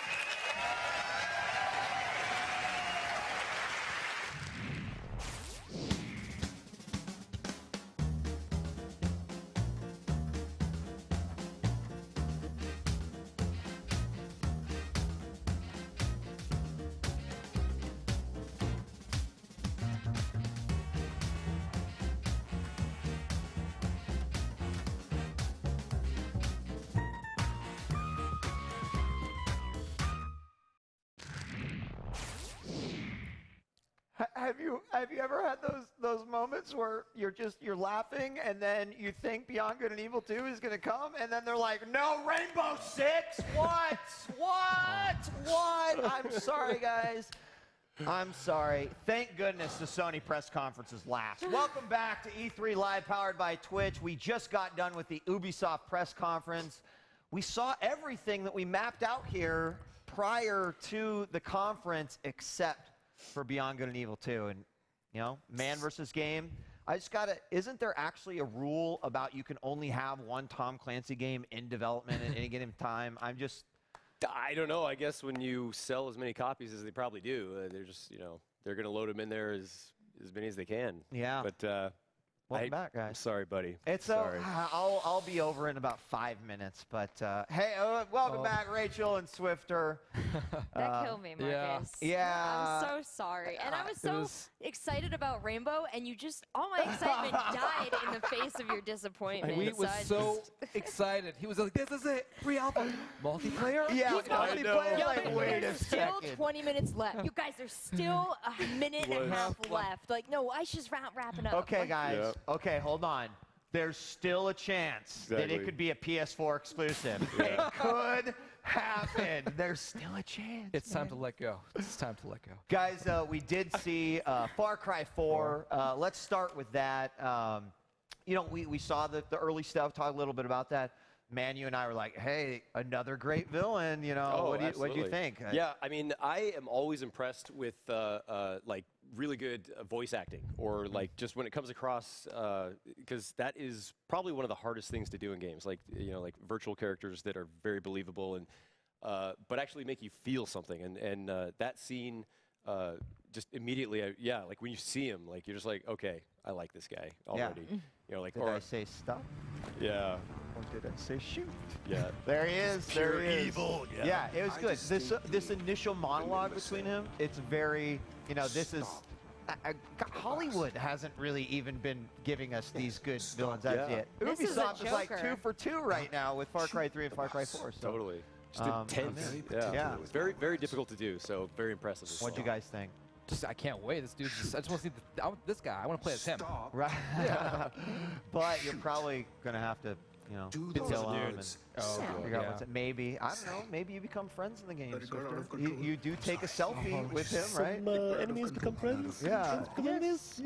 Have you ever had those moments where you're laughing and then you think Beyond Good and Evil 2 is gonna come and then they're like, no, Rainbow Six? What? I'm sorry, guys. I'm sorry. Thank goodness the Sony press conferences last. Welcome back to E3 Live, powered by Twitch. We just got done with the Ubisoft press conference. We saw everything that we mapped out here prior to the conference except for Beyond Good and Evil 2. And, you know, man versus game. I just gotta, isn't there actually a rule about you can only have one Tom Clancy game in development at any given time? I don't know. I guess when you sell as many copies as they probably do, they're just, you know, they're going to load them in there as many as they can. Yeah. But Welcome back, guys. Sorry, buddy. It's sorry. I'll be over in about 5 minutes, but hey, welcome back, Rachel and Swifter. That killed me, Marcus. Yeah. I'm so sorry. And I was so excited about Rainbow, and you just, all my excitement died in the face of your disappointment. We was so excited. He was like, this is it. Free alpha. Multiplayer? Yeah, multiplayer. Like, wait a still second. 20 minutes left. You guys, there's still a minute and a half left. Like, no, I should just wrap it up. Okay, guys. Okay, hold on. There's still a chance that it could be a PS4 exclusive. It could happen. There's still a chance. It's time to let go. It's time to let go. Guys, we did see Far Cry 4. Let's start with that. You know, we saw the early stuff, talk a little bit about that. Man, you and I were like, hey, another great villain, you know. What do you think? Yeah, I mean, I am always impressed with like really good voice acting, or like just when it comes across, because that is probably one of the hardest things to do in games, like, you know, like virtual characters that are very believable and but actually make you feel something. And that scene just immediately, yeah, like when you see him, like you're just like, okay, I like this guy already. Yeah. You know, like, Did I say stop? Yeah. Or did I say shoot? Yeah. There he is. Pure there he is. evil. Yeah, it was good. This initial monologue between him, it's very, you know, this is. Hollywood hasn't really even been giving us these good villains as yet. Ubisoft is like 2 for 2 right now with Far Cry 3 and Far Cry 4. So. Totally. Just intense. Yeah. Very, very difficult to do. So very impressive. What'd you guys think? I can't wait. This dude. I just want to see this guy. I want to play as him. Right. But you're probably gonna have to, you know, kill him and figure out what's it. Maybe, I don't know. Maybe you become friends in the game. You do take a selfie with him, right? Enemies become friends. Yeah. Enemies.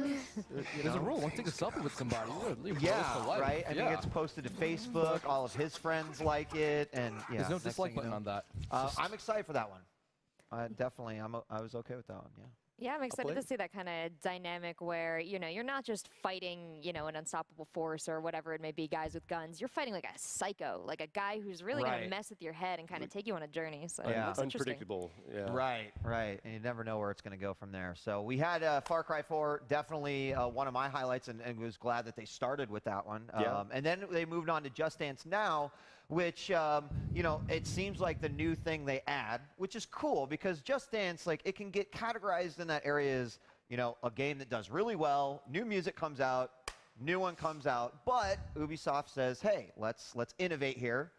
There's a rule. Once you take a selfie with somebody, you're yeah, for life. right. And it gets posted to Facebook. All of his friends like it, and yeah. There's no dislike button on that. I'm excited for that one. Definitely, I was okay with that one. Yeah. Yeah, I'm excited to see that kind of dynamic where, you know, you're not just fighting, you know, an unstoppable force or whatever it may be, guys with guns. You're fighting like a psycho, like a guy who's really going to mess with your head and kind of take you on a journey. So that's unpredictable. Yeah. Right. And you never know where it's going to go from there. So we had Far Cry 4, definitely one of my highlights, and was glad that they started with that one. And then they moved on to Just Dance Now, which, you know, it seems like the new thing they add, which is cool because Just Dance, like, it can get categorized in that area as, you know, a game that does really well, new music comes out, new one comes out, but Ubisoft says, hey, let's innovate here.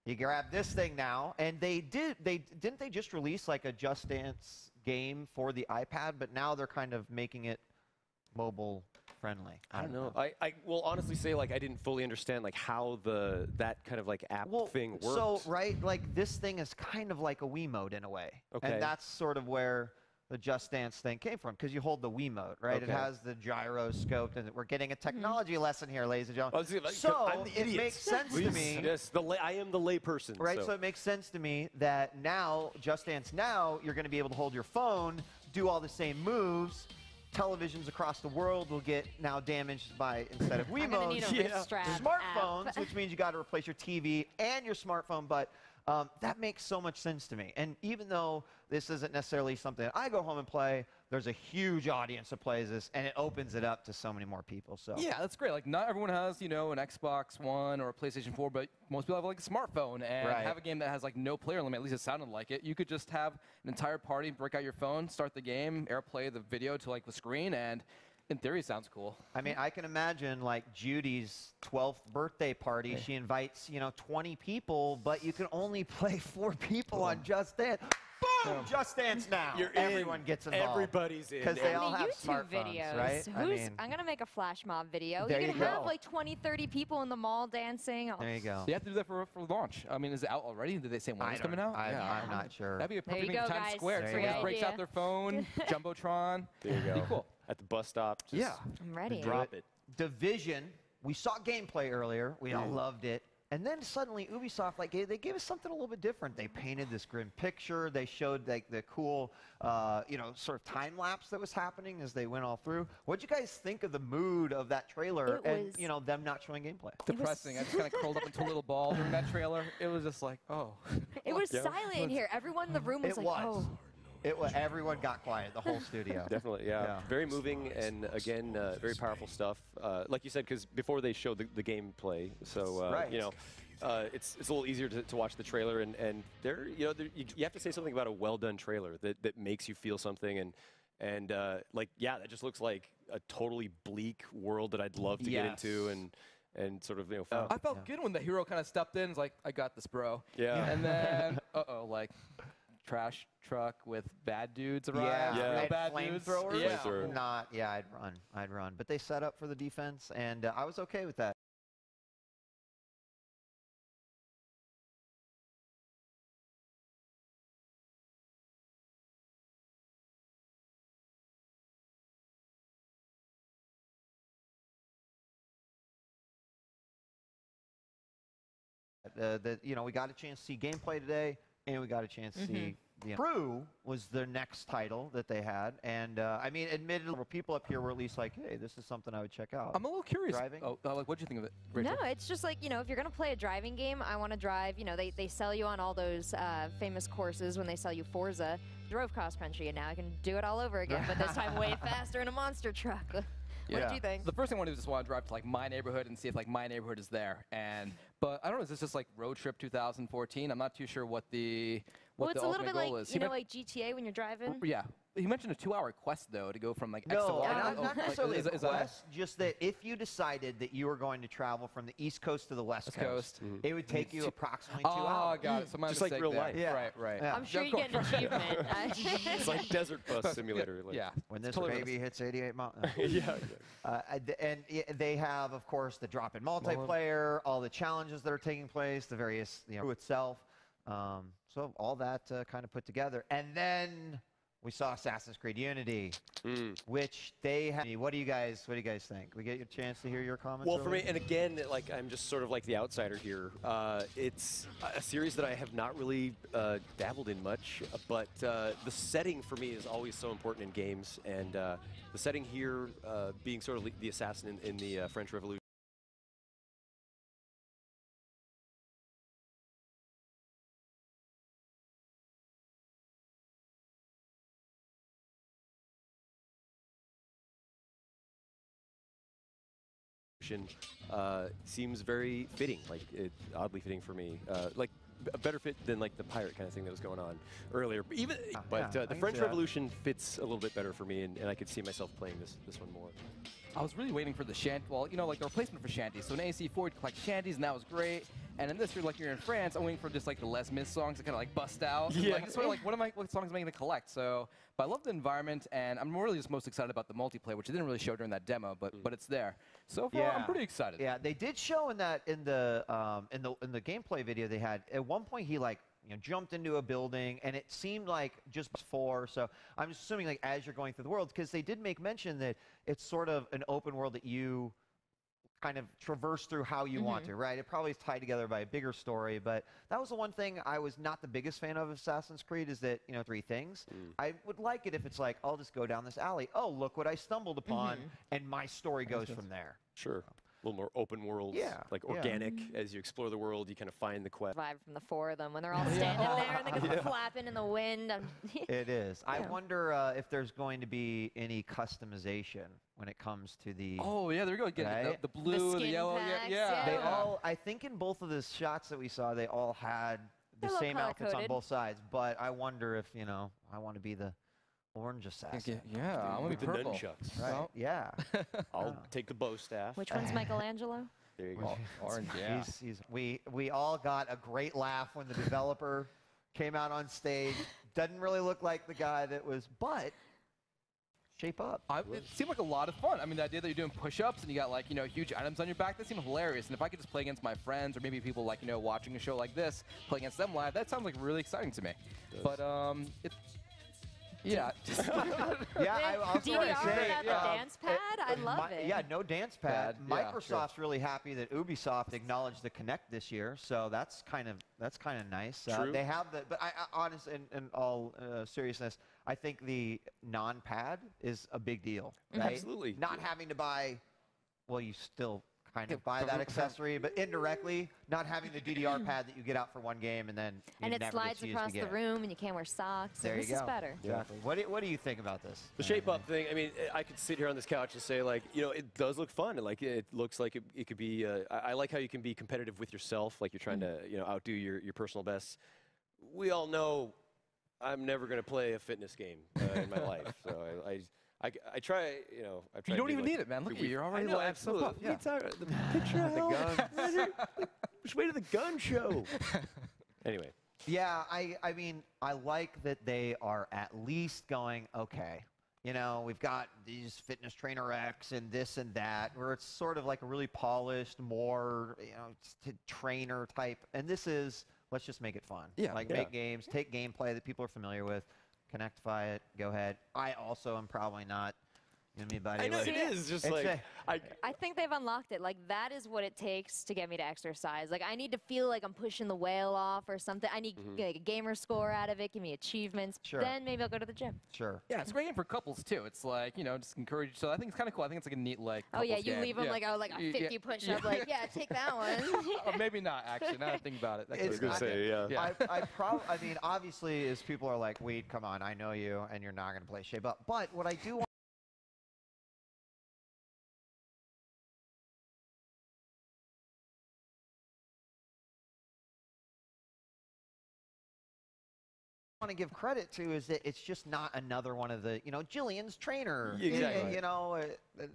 You grab this thing now, and didn't they just release like a Just Dance game for the iPad, but now they're kind of making it mobile friendly. I don't know. I will honestly say, like, I didn't fully understand like how that kind of like app thing works. So like this thing is kind of like a Wiimote in a way. Okay. And that's sort of where the Just Dance thing came from, because you hold the Wiimote, right? Okay. It has the gyroscope, and we're getting a technology lesson here, ladies and gentlemen. Like, so I'm the idiot. It makes sense to me. Yes, I am the layperson. Right, so it makes sense to me that now, Just Dance Now, you're going to be able to hold your phone, do all the same moves. Televisions across the world will get now damaged by, instead of Wiimotes, smartphones, which means you got to replace your TV and your smartphone. But that makes so much sense to me. And even though this isn't necessarily something that I go home and play, there's a huge audience that plays this, and it opens it up to so many more people. So yeah, that's great. Like, not everyone has, you know, an Xbox One or a PlayStation 4, but most people have like a smartphone and have a game that has like no player limit. At least it sounded like it. You could just have an entire party, break out your phone, start the game, AirPlay the video to like the screen, and in theory, it sounds cool. I mean, I can imagine like Judy's 12th birthday party. She invites, you know, 20 people, but you can only play 4 people on Just Dance. Boom! Just Dance Now. Everyone gets involved. Everybody's in. Because they all have YouTube smartphones, videos. right? I'm going to make a flash mob video. There You can you have go. like 20, 30 people in the mall dancing. There you go. So you have to do that for launch. I mean, is it out already? Did they say when it's coming out? I'm not sure. That'd be a There perfect you thing go, for Times guys. Square. Great Someone just breaks idea. out their phone, Jumbotron. There you go. Be cool. At the bus stop. Just I'm ready. Drop it. Division. We saw gameplay earlier. We all loved it. And then suddenly Ubisoft, like, they gave us something a little bit different. They painted this grim picture. They showed like the cool, you know, sort of time lapse that was happening as they went all through. What'd you guys think of the mood of that trailer and, you know, them not showing gameplay? Depressing. I just kind of curled up into a little ball during that trailer. It was just like, oh. It was silent in here. Everyone in the room was like, oh. Everyone got quiet, the whole studio. Definitely, yeah. Very moving and, again, very powerful stuff. Like you said, because before they showed the gameplay, so, you know, it's a little easier to watch the trailer. And there, you know, you have to say something about a well-done trailer that makes you feel something. And like, yeah, that just looks like a totally bleak world that I'd love to get into and sort of, you know. I felt good when the hero kind of stepped in and was like, I got this, bro. Yeah. And then, like, trash truck with bad dudes arrived. Yeah. Real bad Flamethrowers. Yeah. I'd run. But they set up for the defense, and I was okay with that. You know, we got a chance to see gameplay today, and we got a chance to see. Crew was their next title that they had, and I mean, admittedly, people up here were at least like, "Hey, this is something I would check out." I'm a little curious. Driving? Like, what do you think of it, Rachel? No, it's just like, you know, if you're going to play a driving game, I want to drive. You know, they sell you on all those famous courses when they sell you Forza. Drove cross country, and now I can do it all over again, but this time way faster in a monster truck. What did you think? The first thing I want to do is just want to drive to like my neighborhood and see if like my neighborhood is there. But I don't know, is this just like Road Trip 2014? I'm not too sure what the it's a little bit like, is. you know, like GTA when you're driving? Yeah. He mentioned a 2-hour quest, though, to go from like X to No, Y. not necessarily a is that- quest, just that if you decided that you were going to travel from the East Coast to the West Coast, it would take you approximately 2 hours. Oh, got it. So my Just like mistake real there. life. Yeah. Right. Yeah. I'm sure you get an achievement. It's like Desert Bus Simulator. Like. Yeah. When this totally baby hits 88 miles. Yeah. And they have, of course, the drop-in multiplayer, all the challenges that are taking place, the various, you know, itself. So all that kind of put together. And then we saw Assassin's Creed Unity, which they have. What do you guys think? We get a chance to hear your comments? Well, for me, and again, like I'm just sort of like the outsider here. It's a series that I have not really dabbled in much, but the setting for me is always so important in games, and the setting here being sort of the assassin in the French Revolution. Seems very fitting, like oddly fitting for me, like a better fit than like the pirate kind of thing that was going on earlier. But the French Revolution fits a little bit better for me, and I could see myself playing this one more. I was really waiting for the shanty. Well, you know, like the replacement for shanties. So in AC4, you'd collect shanties, and that was great. And in this, you're in France. I'm waiting for just like the Les Mis songs to kind of like bust out. Yeah. Like, sort of like, what songs am I going to collect? So, but I love the environment, and I'm really just most excited about the multiplayer, which I didn't really show during that demo, but it's there. So far, I'm pretty excited. Yeah, they did show in the gameplay video they had. At one point, he like, you know, jumped into a building, and it seemed like just before. So I'm just assuming like as you're going through the world, because they did make mention that it's sort of an open world that you kind of traverse through how you want to, right? It probably is tied together by a bigger story, but that was the one thing I was not the biggest fan of Assassin's Creed, is that, you know, 3 things. I would like it if it's like, I'll just go down this alley. Oh, look what I stumbled upon, and my story goes from there. Sure. A little more open world, like organic. As you explore the world, you kind of find the quest. Vibe from the 4 of them when they're all standing there and they're flapping in the wind. It is. I wonder if there's going to be any customization when it comes to the. Oh yeah, there we go. Again, the blue, the yellow. Packs, yeah. They all. I think in both of the shots that we saw, they all had the same outfits on both sides. But I wonder if, you know, I want to be the orange assassin. Yeah, I want to be the purple. nunchucks. Right. Yeah. I'll take the bow staff. Which one's Michelangelo? There you go. Orange, yeah. We all got a great laugh when the developer came out on stage. Doesn't really look like the guy that was, but shape up. It seemed like a lot of fun. I mean, the idea that you're doing push-ups and you got like, you know, huge items on your back, that seemed hilarious. And if I could just play against my friends, or maybe people like, you know, watching a show like this, play against them live, that sounds like really exciting to me. But yeah. I'll DDR without the dance pad? I love it. Yeah, no dance pad. Yeah, Microsoft's really happy that Ubisoft acknowledged the Kinect this year, so that's kind of nice. True. They have but I honestly, in all seriousness, I think the non-pad is a big deal. Right? Absolutely. Not having to buy, well, you still kind of buy that accessory, but indirectly, not having the DDR pad that you get out for one game and then you and it never slides get to across use the again. room, and you can't wear socks. There so you this go. is better. Exactly. What do you think about this? The shape-up thing, I mean, I could sit here on this couch and say, like, you know, it does look fun. And, like, it looks like it could be, I like how you can be competitive with yourself, like you're trying to, you know, outdo your personal bests. We all know I'm never going to play a fitness game in my life. So I try, you know. I try You don't to even like need it, man. Look at you. You're already I know, like absolutely. so pumped. Yeah. The picture of the gun. Just wait to the gun show. Anyway. Yeah, I mean, I like that they are at least going, okay, you know, we've got these fitness trainer X and this and that, where it's sort of like a really polished, more, you know, trainer type. And this is, let's just make it fun. Yeah. Like make games, take gameplay that people are familiar with, connectify it, go ahead. I also am probably not going to be buddy. I know, it is just like, I think they've unlocked it. Like, that is what it takes to get me to exercise. Like, I need to feel like I'm pushing the whale off or something. I need like a gamer score out of it, give me achievements. Sure. Then maybe I'll go to the gym. Sure. Yeah, it's a great game for couples, too. It's like, you know, just encourage. So I think it's kind of cool. I think it's like a neat, like, Oh, yeah, couples you game. leave them like, oh, like a 50 push-up. Like, yeah, take that one. Or maybe not, actually. Now that I think about it. That It's could be good. I mean, obviously, as people are like, Weed, come on, I know you, and you're not going to play shape up. But what I do want to give credit to is that it's just not another one of the, you know, Jillian's trainer. Exactly. You know,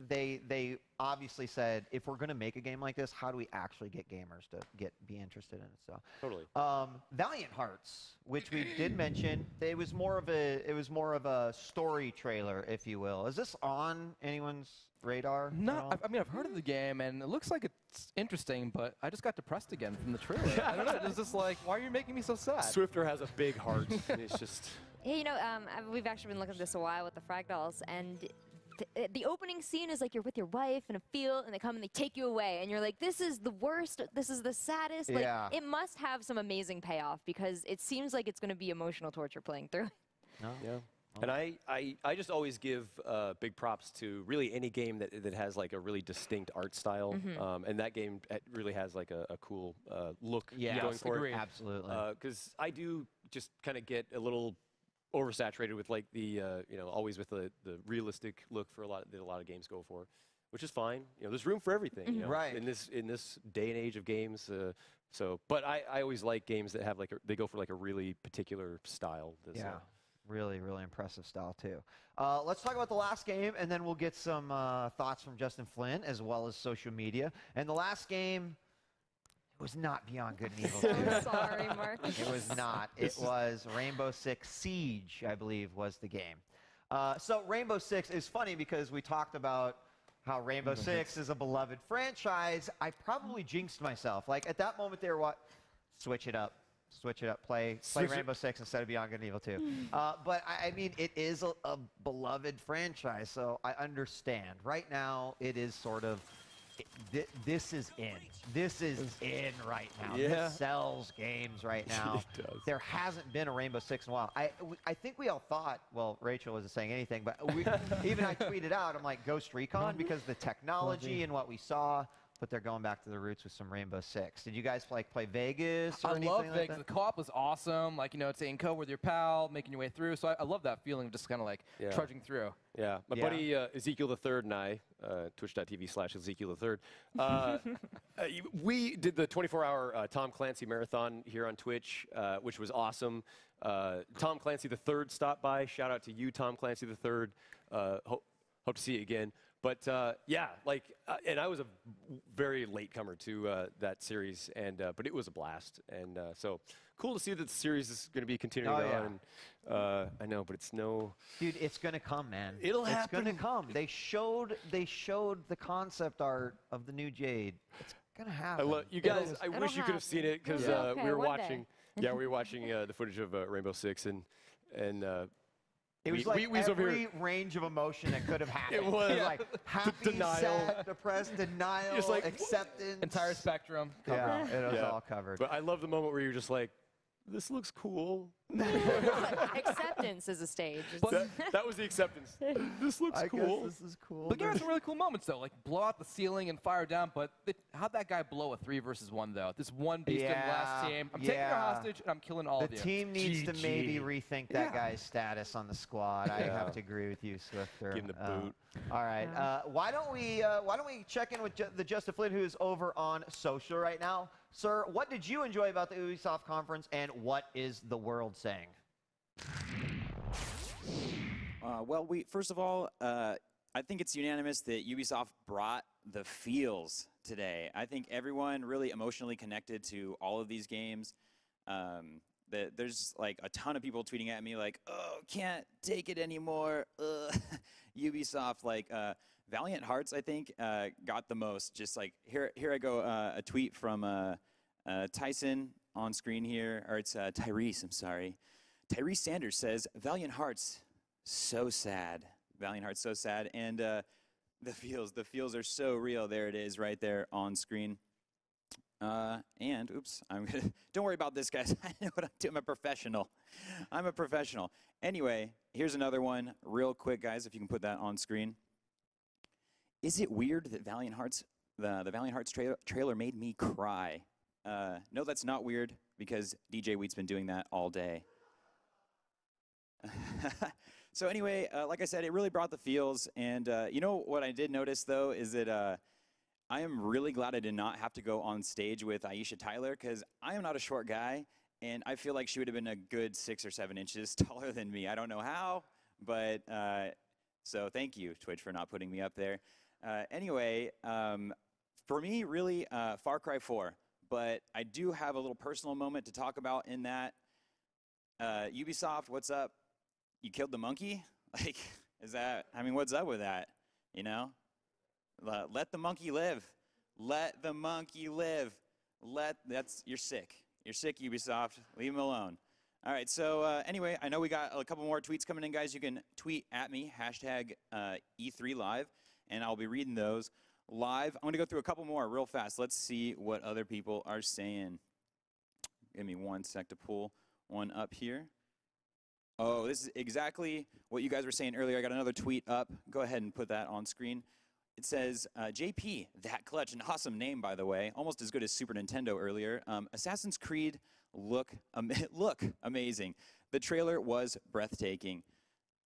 they obviously said, if we're going to make a game like this, how do we actually get gamers to be interested in it? So totally. Valiant Hearts, which we did mention, it was more of a story trailer, if you will. Is this on anyone's radar? No, I mean, I've heard of the game, and it looks like it's interesting, but I just got depressed again from the trailer. I don't know. It's just like, why are you making me so sad? Swifter has a big heart. It's just... Hey, you know, we've actually been looking at this a while with the Frag Dolls, and the opening scene is like you're with your wife in a field, and they come and they take you away, and you're like, this is the worst, this is the saddest. Like, Yeah. it must have some amazing payoff, because it seems like it's going to be emotional torture playing through. Yeah. And I just always give big props to really any game that has like a really distinct art style. And that game really has like a cool look going for it. Absolutely. Because I do just kind of get a little oversaturated with like the, you know, always with the realistic look for that a lot of games go for, which is fine. You know, there's room for everything. You know, Right. in this day and age of games. But I always like games that have like they go for like a really particular style. That's, Yeah. Really, really impressive style, too. Let's talk about the last game, and then we'll get some thoughts from Justin Flynn, as well as social media. And the last game was not Beyond Good and Evil 2. I'm sorry, Marcus. It was not. It was Rainbow Six Siege, I believe, was the game. So Rainbow Six is funny because we talked about how Rainbow Six is a beloved franchise. I probably jinxed myself. Like, at that moment, they were what? Switch it up. Switch it up. Play Rainbow Six instead of Beyond Good and Evil 2. But I mean, it is a beloved franchise, so I understand. Right now, it is sort of, this is in. This is in right now. Yeah. This sells games right now. It does. There hasn't been a Rainbow Six in a while. I think we all thought, well, Rachel wasn't saying anything, but even I tweeted out, I'm like, Ghost Recon, because the technology and what we saw. But they're going back to the roots with some Rainbow Six. Did you guys like play Vegas or anything love like Vegas. that? The co-op was awesome. Like, you know, it's in co with your pal, making your way through. So I love that feeling of just kind of like trudging through. Yeah, my buddy Ezekiel the Third and I, twitch.tv/Ezekiel the Third, we did the 24-hour Tom Clancy marathon here on Twitch, which was awesome. Tom Clancy the Third stopped by. Shout out to you, Tom Clancy the Third. Hope to see you again. But yeah, like, and I was a very late comer to that series, and but it was a blast, and so cool to see that the series is going to be continuing on. I know, but it's no. Dude, it's gonna come, man. It'll happen. It's gonna come. They showed the concept art of the new Jade. It's gonna happen. I love you guys. I wish you could have seen it because we were watching. Yeah, we were watching the footage of Rainbow Six, and it was like every range of emotion that could have happened. It was like happy, denial, sad, depressed, denial, just like, acceptance. Entire spectrum. Yeah, it was all covered. But I love the moment where you're just like, this looks cool. Acceptance is a stage. That was the acceptance. This looks cool. This is cool. But there were some really cool moments, though, like blow out the ceiling and fire down. But how'd that guy blow a 3 versus 1, though? This one beast in the last team. I'm taking a hostage, and I'm killing all of you. The team needs to maybe rethink that guy's status on the squad. I have to agree with you, Swifter. Give him the boot. All right. Why don't we check in with the Justin Flynn, who is over on social right now? Sir, what did you enjoy about the Ubisoft conference, and what is the world saying? Well, first of all, I think it's unanimous that Ubisoft brought the feels today. I think everyone really emotionally connected to all of these games. There's like a ton of people tweeting at me like, "Oh, can't take it anymore." Ubisoft, like Valiant Hearts, I think, got the most. Just like here I go, a tweet from Tyson on screen here, or it's Tyrese. I'm sorry. Tyrese Sanders says, "Valiant Hearts, so sad. Valiant Hearts, so sad." And the feels are so real. There it is, right there on screen. And oops, don't worry about this, guys. I know what I'm doing. I'm a professional. I'm a professional. Anyway, here's another one, real quick, guys. If you can put that on screen. Is it weird that Valiant Hearts, the Valiant Hearts trailer made me cry? No, that's not weird because DJ Wheat's been doing that all day. So anyway, like I said, it really brought the feels. And you know what I did notice, though, is that I am really glad I did not have to go on stage with Aisha Tyler, because I am not a short guy, and I feel like she would have been a good 6 or 7 inches taller than me. I don't know how, but so thank you, Twitch, for not putting me up there. Anyway, for me, really, Far Cry 4. But I do have a little personal moment to talk about in that. Ubisoft, what's up? You killed the monkey? Like, is that, I mean, what's up with that? You know? Let the monkey live. Let the monkey live. You're sick. You're sick, Ubisoft. Leave him alone. All right, so anyway, I know we got a couple more tweets coming in, guys. You can tweet at me, hashtag E3 Live, and I'll be reading those live. I'm going to go through a couple more real fast. Let's see what other people are saying. Give me 1 sec to pull one up here. Oh, this is exactly what you guys were saying earlier. I got another tweet up. Go ahead and put that on screen. It says, JP, that clutch, an awesome name, by the way, almost as good as Super Nintendo earlier. Assassin's Creed look amazing. The trailer was breathtaking.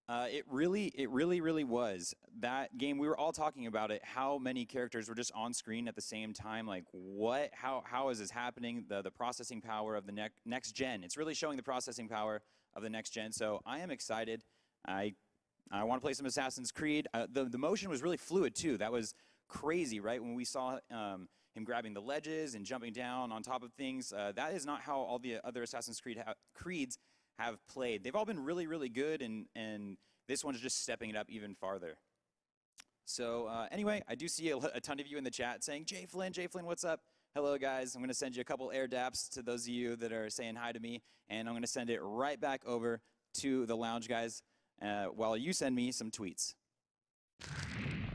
It really was. That game, we were all talking about it, how many characters were just on screen at the same time. Like, what, how is this happening? The processing power of the next gen. It's really showing the processing power of the next gen. So I am excited. I want to play some Assassin's Creed. The motion was really fluid, too. That was crazy, right? When we saw him grabbing the ledges and jumping down on top of things. That is not how all the other Assassin's Creeds have played. They've all been really good, and this one's just stepping it up even farther. So anyway, I do see a ton of you in the chat saying, Jay Flynn, what's up? Hello, guys. I'm going to send you a couple air daps to those of you that are saying hi to me, and I'm going to send it right back over to the lounge, guys. While you send me some tweets.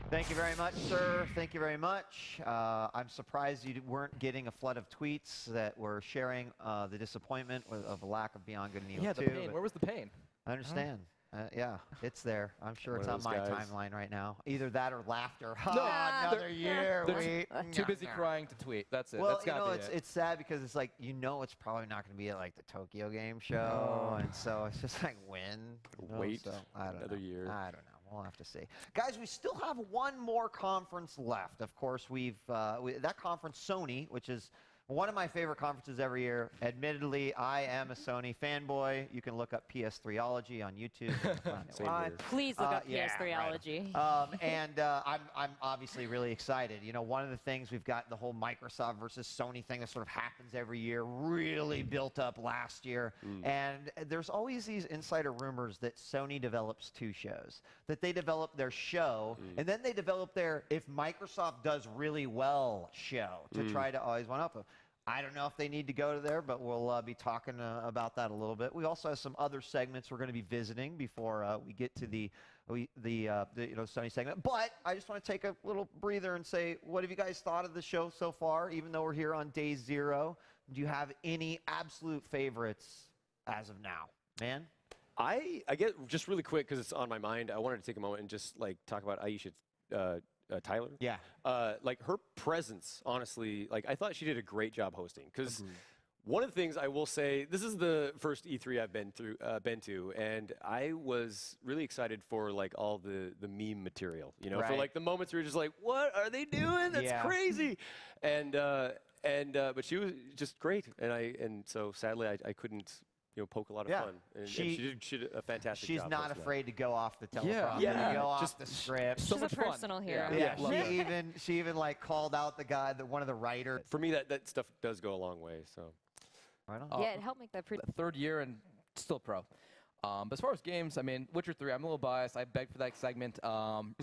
Thank you very much, sir. Thank you very much. I'm surprised you weren't getting a flood of tweets that were sharing the disappointment of a lack of Beyond Good and Evil 2. Yeah, the pain. Where was the pain? I understand. Yeah, it's there. I'm sure it's on my timeline right now. Either that or laughter. No, another year. They're too busy crying to tweet. That's it. Well, That's gotta be it's sad because it's like, it's probably not going to be at like the Tokyo Game Show, and so it's just like when. Wait so, I don't another know. year. I don't know. We'll have to see. Guys, we still have one more conference left. Of course, that conference, Sony, which is one of my favorite conferences every year. Admittedly, I am a Sony fanboy. You can look up PS3ology on YouTube. Please look up PS3ology. I'm obviously really excited. One of the things we've got the whole Microsoft versus Sony thing that sort of happens every year, really built up last year. And there's always these insider rumors that Sony develops 2 shows, that they develop their show, and then they develop their if Microsoft does really well show to try to always one up. I don't know if they need to go to there, but we'll be talking about that a little bit. We also have some other segments we're going to be visiting before we get to the Sony segment. But I just want to take a little breather and say, what have you guys thought of the show so far? Even though we're here on day 0, do you have any absolute favorites as of now? Man? I get just really quick because it's on my mind. I wanted to take a moment and just like talk about Aisha Tyler. Yeah. Like her presence, honestly, like I thought she did a great job hosting because one of the things I will say, this is the first E3 I've been to, and I was really excited for like all the meme material, you know, for like the moments where you're just like, what are they doing? That's crazy. And but she was just great, and so sadly I couldn't. You know, poke a lot of fun. And she did a fantastic job. She's not afraid to go off the teleprompter, to go off the script. She's a personal hero. Yeah, she even like called out the guy, one of the writers. For me, that stuff does go a long way. So, right on. Yeah, it helped make that pretty. Third year and still pro. But as far as games, I mean, Witcher 3, I'm a little biased. I begged for that segment.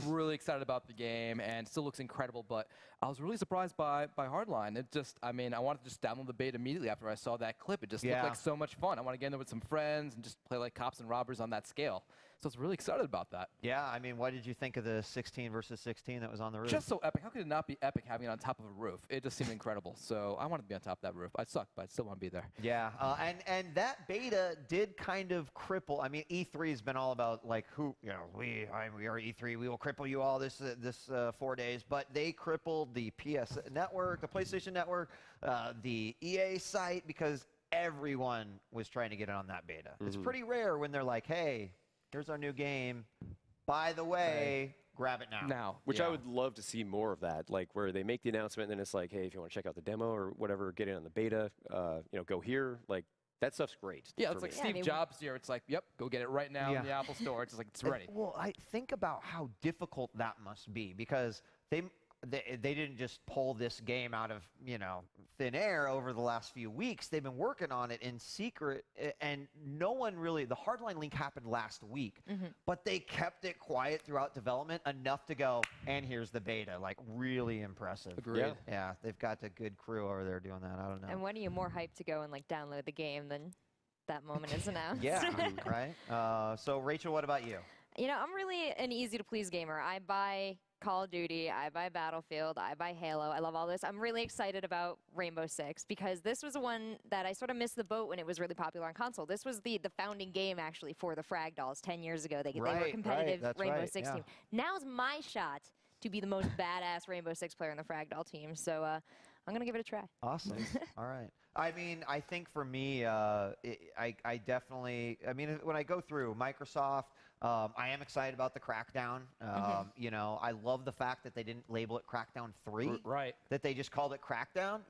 Really excited about the game, and still looks incredible. But I was really surprised by Hardline. It just, I mean, I wanted to just download the beta immediately after I saw that clip. It just looked like so much fun. I want to get in there with some friends and just play like cops and robbers on that scale. So I was really excited about that. Yeah, I mean, what did you think of the 16 versus 16 that was on the roof? Just so epic. How could it not be epic having it on top of a roof? It just seemed incredible. So I wanted to be on top of that roof. I sucked, but I still want to be there. Yeah, and that beta did kind of cripple. I mean, E3 has been all about like we are E3. We will cripple you all this 4 days. But they crippled the PS Network, the PlayStation Network, the EA site because everyone was trying to get in on that beta. It's pretty rare when they're like, hey, here's our new game. By the way, grab it now. Which I would love to see more of that, like where they make the announcement and then it's like, hey, if you want to check out the demo or whatever, get in on the beta, go here. Like, that stuff's great. Yeah, it's like Steve Jobs here. It's like, yep, go get it right now in the Apple Store. It's just like, it's ready. Well, I think about how difficult that must be because they didn't just pull this game out of, thin air over the last few weeks. They've been working on it in secret, and no one really, the Hardline leak happened last week, but they kept it quiet throughout development enough to go, and here's the beta. Like, really impressive. Agreed. Yeah, they've got a good crew over there doing that. I don't know. And when are you more hyped to go and like download the game than that moment is announced? Yeah, right? So, Rachel, what about you? I'm really an easy-to-please gamer. I buy Call of Duty, I buy Battlefield, I buy Halo. I love all this. I'm really excited about Rainbow Six because this was one that I sort of missed the boat when it was really popular on console. This was the founding game, actually, for the Frag Dolls 10 years ago. They were competitive Rainbow Six team. Now's my shot to be the most badass Rainbow Six player on the Frag Doll team. So I'm going to give it a try. Awesome. All right. I mean, I think for me, I definitely, when I go through Microsoft, I am excited about the Crackdown. I love the fact that they didn't label it Crackdown 3. Right. That they just called it Crackdown.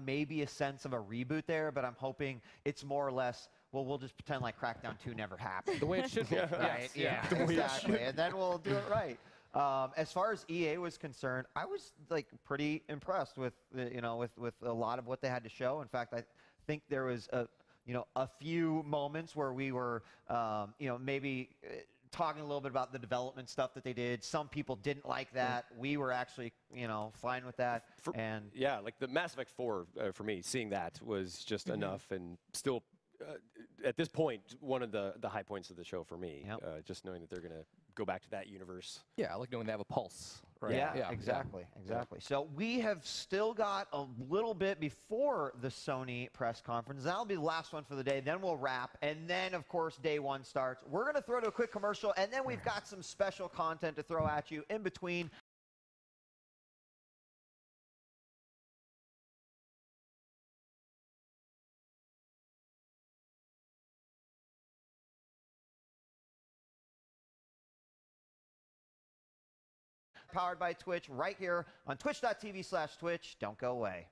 Maybe a sense of a reboot there, but I'm hoping it's more or less, well, we'll just pretend like Crackdown 2 never happened. The way it should be. Right? Yeah, exactly. And then we'll do it right. As far as EA was concerned, I was like pretty impressed with with a lot of what they had to show. In fact, I think there was a few moments where we were maybe talking a little bit about the development stuff that they did. Some people didn't like that. We were actually fine with that. Yeah, like the Mass Effect 4 for me, seeing that was just enough, and still. At this point, one of the high points of the show for me, just knowing that they're going to go back to that universe. Yeah, I like knowing they have a pulse. Right? Yeah, exactly. So we have still got a little bit before the Sony press conference. That'll be the last one for the day. Then we'll wrap. And then, of course, day one starts. We're going to throw to a quick commercial, and then we've got some special content to throw at you in between. Powered by Twitch right here on twitch.tv/Twitch. Don't go away.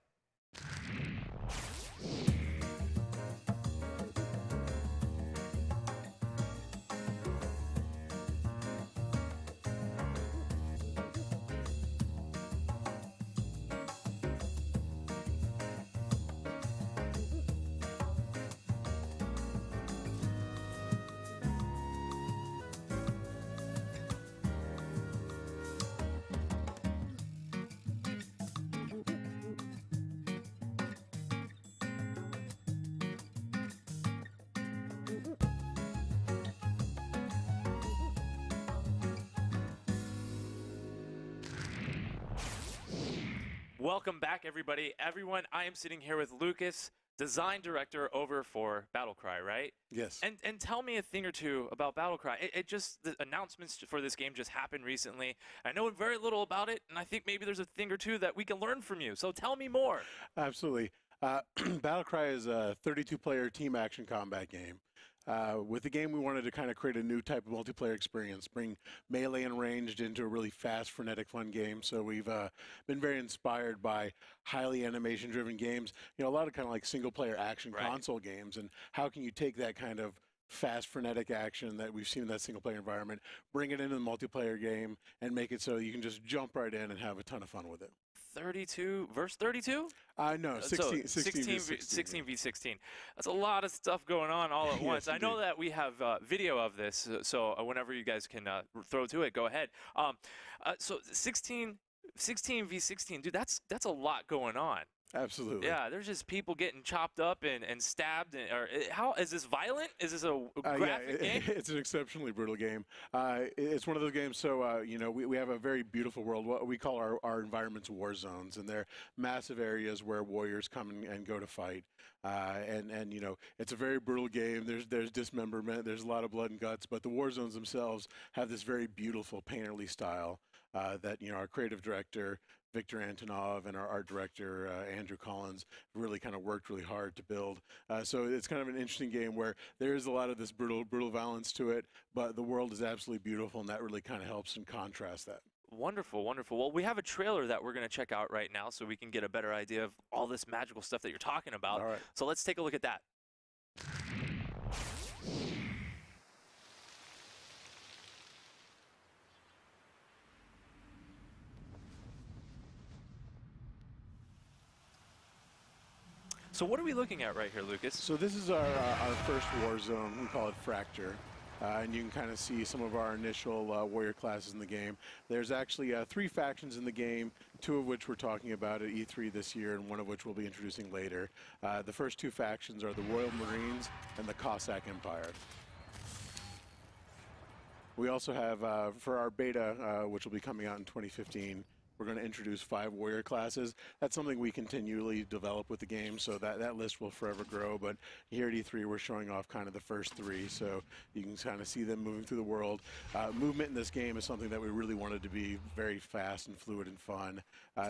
Welcome back, everybody. Everyone, I am sitting here with Lucas, design director over for Battlecry, right? Yes. And tell me a thing or two about Battlecry. The announcements for this game just happened recently. I know very little about it, and I think maybe there's a thing or two that we can learn from you. So tell me more. Absolutely. Battlecry is a 32-player team action combat game. With the game, we wanted to kind of create a new type of multiplayer experience, bring melee and ranged into a really fast, frenetic, fun game. So we've been very inspired by highly animation-driven games. You know, a lot of kind of like single-player action console games. And how can you take that kind of fast, frenetic action that we've seen in that single-player environment, bring it into the multiplayer game, and make it so you can just jump right in and have a ton of fun with it. 32 verse 32? No, 16 v 16. That's a lot of stuff going on all at once. Yes, I know that we have video of this, so whenever you guys can throw to it, go ahead. So 16 v 16, dude, that's a lot going on. Absolutely. Yeah, there's just people getting chopped up and stabbed. Or how is this violent? Is this a graphic game? It's an exceptionally brutal game. It's one of those games. So you know, we have a very beautiful world. What we call our environments war zones, and they're massive areas where warriors come and go to fight. And you know, it's a very brutal game. There's dismemberment. There's a lot of blood and guts. But the war zones themselves have this very beautiful painterly style that, you know, our creative director Victor Antonov and our art director, Andrew Collins, really kind of worked really hard to build. So it's kind of an interesting game where there is a lot of this brutal violence to it, but the world is absolutely beautiful, and that really kind of helps and contrast that. Wonderful, wonderful. Well, we have a trailer that we're going to check out right now so we can get a better idea of all this magical stuff that you're talking about. All right. So let's take a look at that. So what are we looking at right here, Lucas? So this is our first war zone. We call it Fracture. And you can kind of see some of our initial warrior classes in the game. There's actually 3 factions in the game, 2 of which we're talking about at E3 this year, and 1 of which we'll be introducing later. The first 2 factions are the Royal Marines and the Cossack Empire. We also have, for our beta, which will be coming out in 2015, we're going to introduce 5 warrior classes. That's something we continually develop with the game, so that list will forever grow. But here at E3, we're showing off kind of the first 3, so you can kind of see them moving through the world. Movement in this game is something that we really wanted to be very fast and fluid and fun.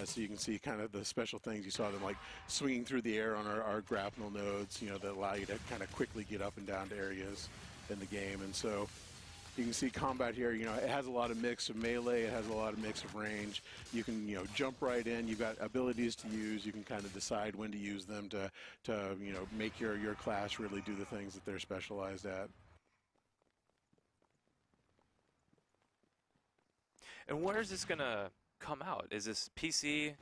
So you can see kind of the special things. You saw them like swinging through the air on our grapnel nodes, you know, that allow you to kind of quickly get up and down to areas in the game. And so you can see combat here, you know, it has a lot of mix of melee, it has a lot of mix of range. You can, you know, jump right in, you've got abilities to use, you can kind of decide when to use them to you know, make your class really do the things that they're specialized at. And where is this going to come out? Is this PC?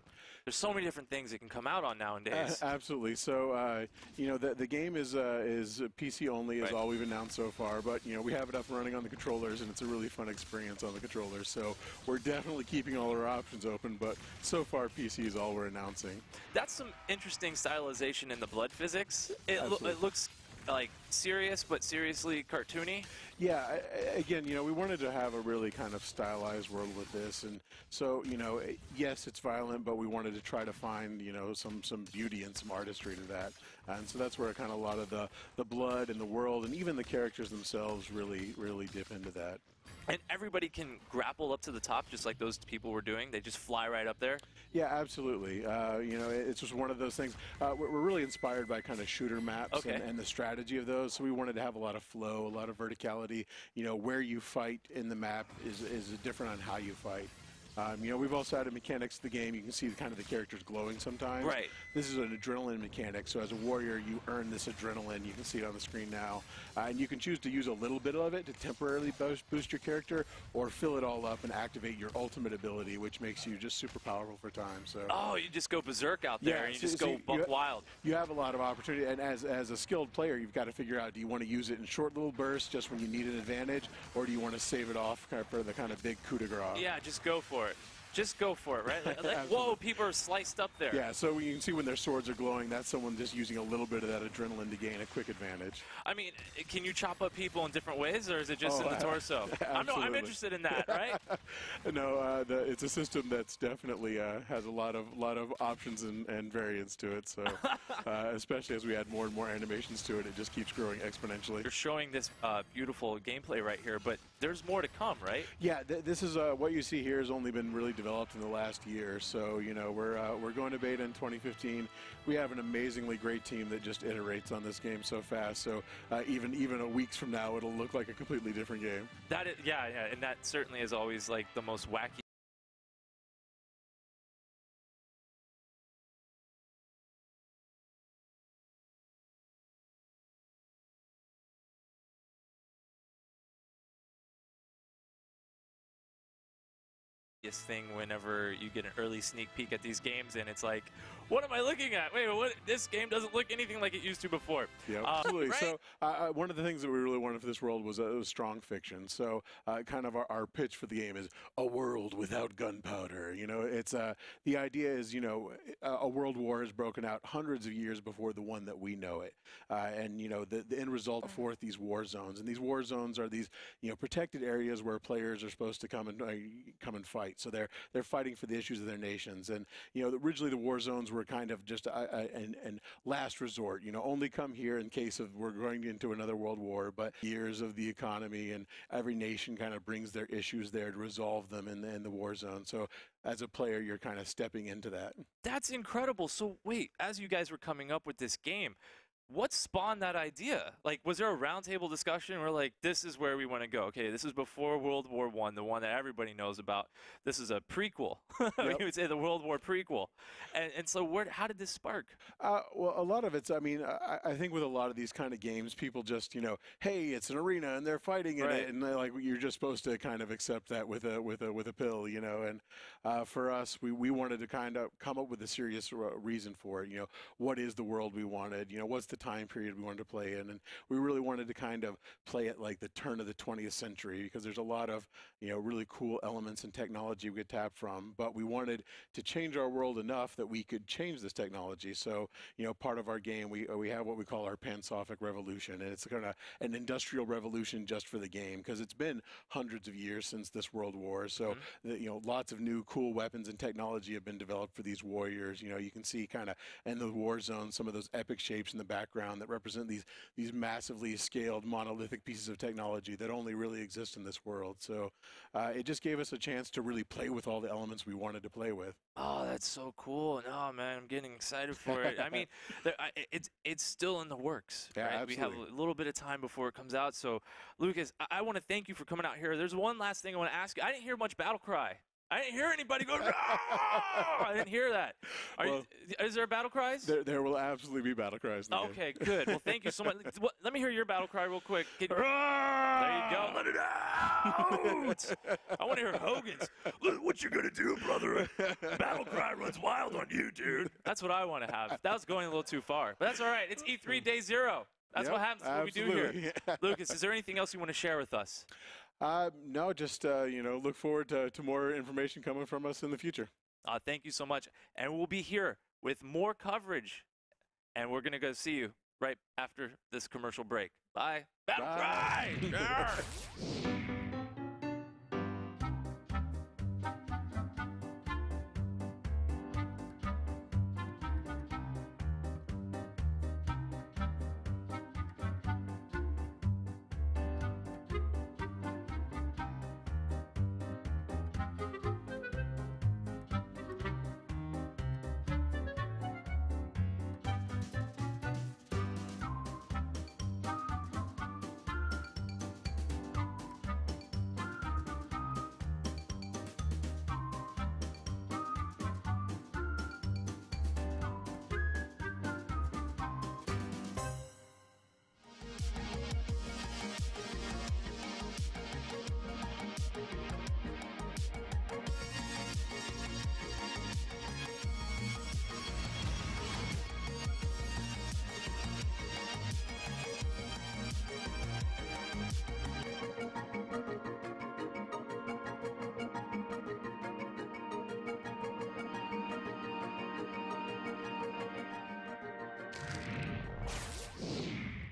There's so many different things it can come out on nowadays. Absolutely. So, you know, the game is PC only, is all we've announced so far. But, you know, we have it up and running on the controllers, and it's a really fun experience on the controllers. So we're definitely keeping all our options open, but so far PC is all we're announcing. That's some interesting stylization in the blood physics. It looks like serious, but seriously cartoony. Yeah, again, you know, we wanted to have a really kind of stylized world with this, and so, you know, yes, it's violent, but we wanted to try to find, you know, some beauty and some artistry to that, and so that's where kind of a lot of the blood and the world and even the characters themselves really dip into that. And everybody can grapple up to the top, just like those people were doing. They just fly right up there. Yeah, absolutely. You know, it's just one of those things. We're really inspired by kind of shooter maps and the strategy of those. So we wanted to have a lot of flow, a lot of verticality. You know, where you fight in the map is different on how you fight. You know, we've also added mechanics to the game. You can see kind of the characters glowing sometimes. Right. This is an adrenaline mechanic. So as a warrior, you earn this adrenaline. You can see it on the screen now. And you can choose to use a little bit of it to temporarily boost your character, or fill it all up and activate your ultimate ability, which makes you just super powerful for time. So. Oh, you just go berserk out there, and you just go buck wild. You have a lot of opportunity, and as a skilled player, you've got to figure out, do you want to use it in short little bursts just when you need an advantage, or do you want to save it off for the kind of big coup de grace? Yeah, just go for it. just go for it, right? Like, whoa, people are sliced up there. Yeah, so you can see when their swords are glowing, that's someone just using a little bit of that adrenaline to gain a quick advantage. I mean, can you chop up people in different ways, or is it just in the torso? I'm interested in that, right? No, it's a system that's definitely has a lot of options and variants to it. So, especially as we add more and more animations to it, it just keeps growing exponentially. You're showing this beautiful gameplay right here, but there's more to come, right? Yeah, this is what you see here has only been really developed in the last year. So, you know, we're going to beta in 2015. We have an amazingly great team that just iterates on this game so fast. So, even a weeks from now, it'll look like a completely different game. That is, yeah, and that certainly is always like the most wacky. Thing whenever you get an early sneak peek at these games, and it's like, what am I looking at? Wait, what? This game doesn't look anything like it used to before. Yeah, absolutely. Right? So one of the things that we really wanted for this world was strong fiction. So kind of our pitch for the game is a world without gunpowder. You know, it's the idea is, you know, a world war is broken out hundreds of years before the one that we know it, and you know the end result forth these war zones, and these war zones are these, you know, protected areas where players are supposed to come and fight. So they're fighting for the issues of their nations, and you know originally the war zones were kind of just an last resort. You know, only come here in case of we're going into another world war. But years of the economy, and every nation kind of brings their issues there to resolve them in the war zone. So as a player, you're kind of stepping into that. That's incredible. So wait, as you guys were coming up with this game, what spawned that idea? Like, was there a roundtable discussion where, like, this is where we want to go? Okay, this is before World War I, the one that everybody knows about. This is a prequel. You would say the World War prequel. And so how did this spark? Well, a lot of it's, I mean, I think with a lot of these kind of games, people just, you know, hey, it's an arena and they're fighting in it, and like you're just supposed to kind of accept that with a pill, you know. And for us, we wanted to kind of come up with a serious reason for it. You know, what is the world we wanted? You know, what's the time period we wanted to play in, and we really wanted to kind of play it like the turn of the 20th century, because there's a lot of, you know, really cool elements and technology we could tap from, but we wanted to change our world enough that we could change this technology. So, you know, part of our game, we have what we call our Pansophic Revolution, and it's kind of an industrial revolution just for the game, because it's been hundreds of years since this world war. So, you know, lots of new cool weapons and technology have been developed for these warriors. You know, you can see kind of in the war zone some of those epic shapes in the background that represent these massively scaled monolithic pieces of technology that only really exist in this world. So it just gave us a chance to really play with all the elements we wanted to play with. Oh, that's so cool. No, man, I'm getting excited for it. I mean, it's still in the works. Yeah, right? absolutely. We have a little bit of time before it comes out. So, Lucas, I want to thank you for coming out here. There's one last thing I want to ask you. I didn't hear much battle cry. I didn't hear anybody go, I didn't hear that. Is there battle cries? There will absolutely be battle cries in the game. Okay, good. Well, thank you so much. Let me hear your battle cry real quick. There you go. Let it out. I want to hear Hogan's. What you gonna do, brother? Battle cry runs wild on you, dude. That's what I want to have. That was going a little too far, but that's all right. It's E3 Day 0. That's what happens. What we do here. Lucas, is there anything else you want to share with us? No, just, you know, look forward to more information coming from us in the future. Thank you so much. And we'll be here with more coverage. And we're going to go see you right after this commercial break. Bye. Battle cry!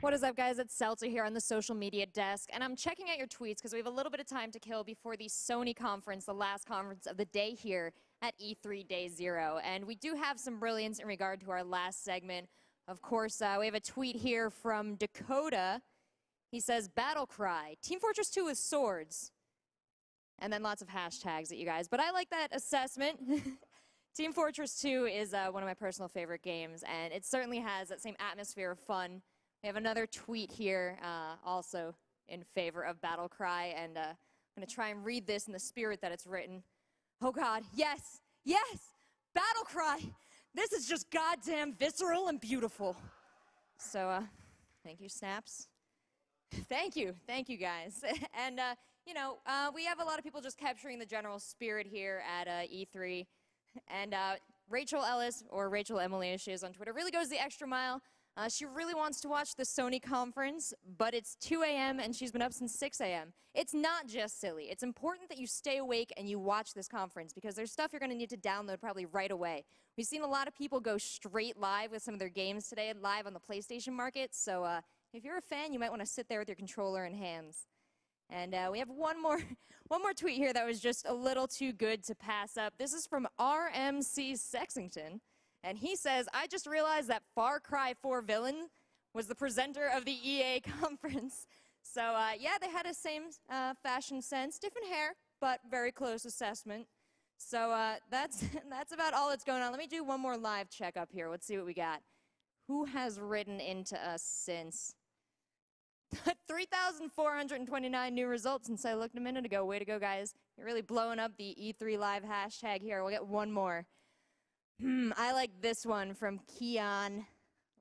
What is up, guys? It's Seltzer here on the social media desk, and I'm checking out your tweets because we have a little bit of time to kill before the Sony conference, the last conference of the day here at E3 Day 0. And we do have some brilliance in regard to our last segment. Of course, we have a tweet here from Dakota. He says, Battle Cry, Team Fortress 2 with swords. And then lots of hashtags at you guys. But I like that assessment. Team Fortress 2 is one of my personal favorite games, and it certainly has that same atmosphere of fun. We have another tweet here also in favor of Battle Cry, and I'm going to try and read this in the spirit that it's written. Oh God, yes, yes, Battle Cry. This is just goddamn visceral and beautiful. So, thank you, Snaps. Thank you guys. And, you know, we have a lot of people just capturing the general spirit here at E3. And Rachel Ellis, or Rachel Emily as she is on Twitter, really goes the extra mile. She really wants to watch the Sony conference, but it's 2 a.m. and she's been up since 6 a.m. It's not just silly. It's important that you stay awake and you watch this conference because there's stuff you're going to need to download probably right away. We've seen a lot of people go straight live with some of their games today, live on the PlayStation market. So if you're a fan, you might want to sit there with your controller in hands. And we have one more tweet here that was just a little too good to pass up. This is from RMC Sexington. And he says, I just realized that Far Cry 4 Villain was the presenter of the EA conference. So, yeah, they had the same fashion sense, different hair, but very close assessment. So that's about all that's going on. Let me do one more live checkup here. Let's see what we got. Who has written into us since? 3,429 new results since I looked a minute ago. Way to go, guys. You're really blowing up the E3 Live hashtag here. We'll get one more. I like this one from Keon.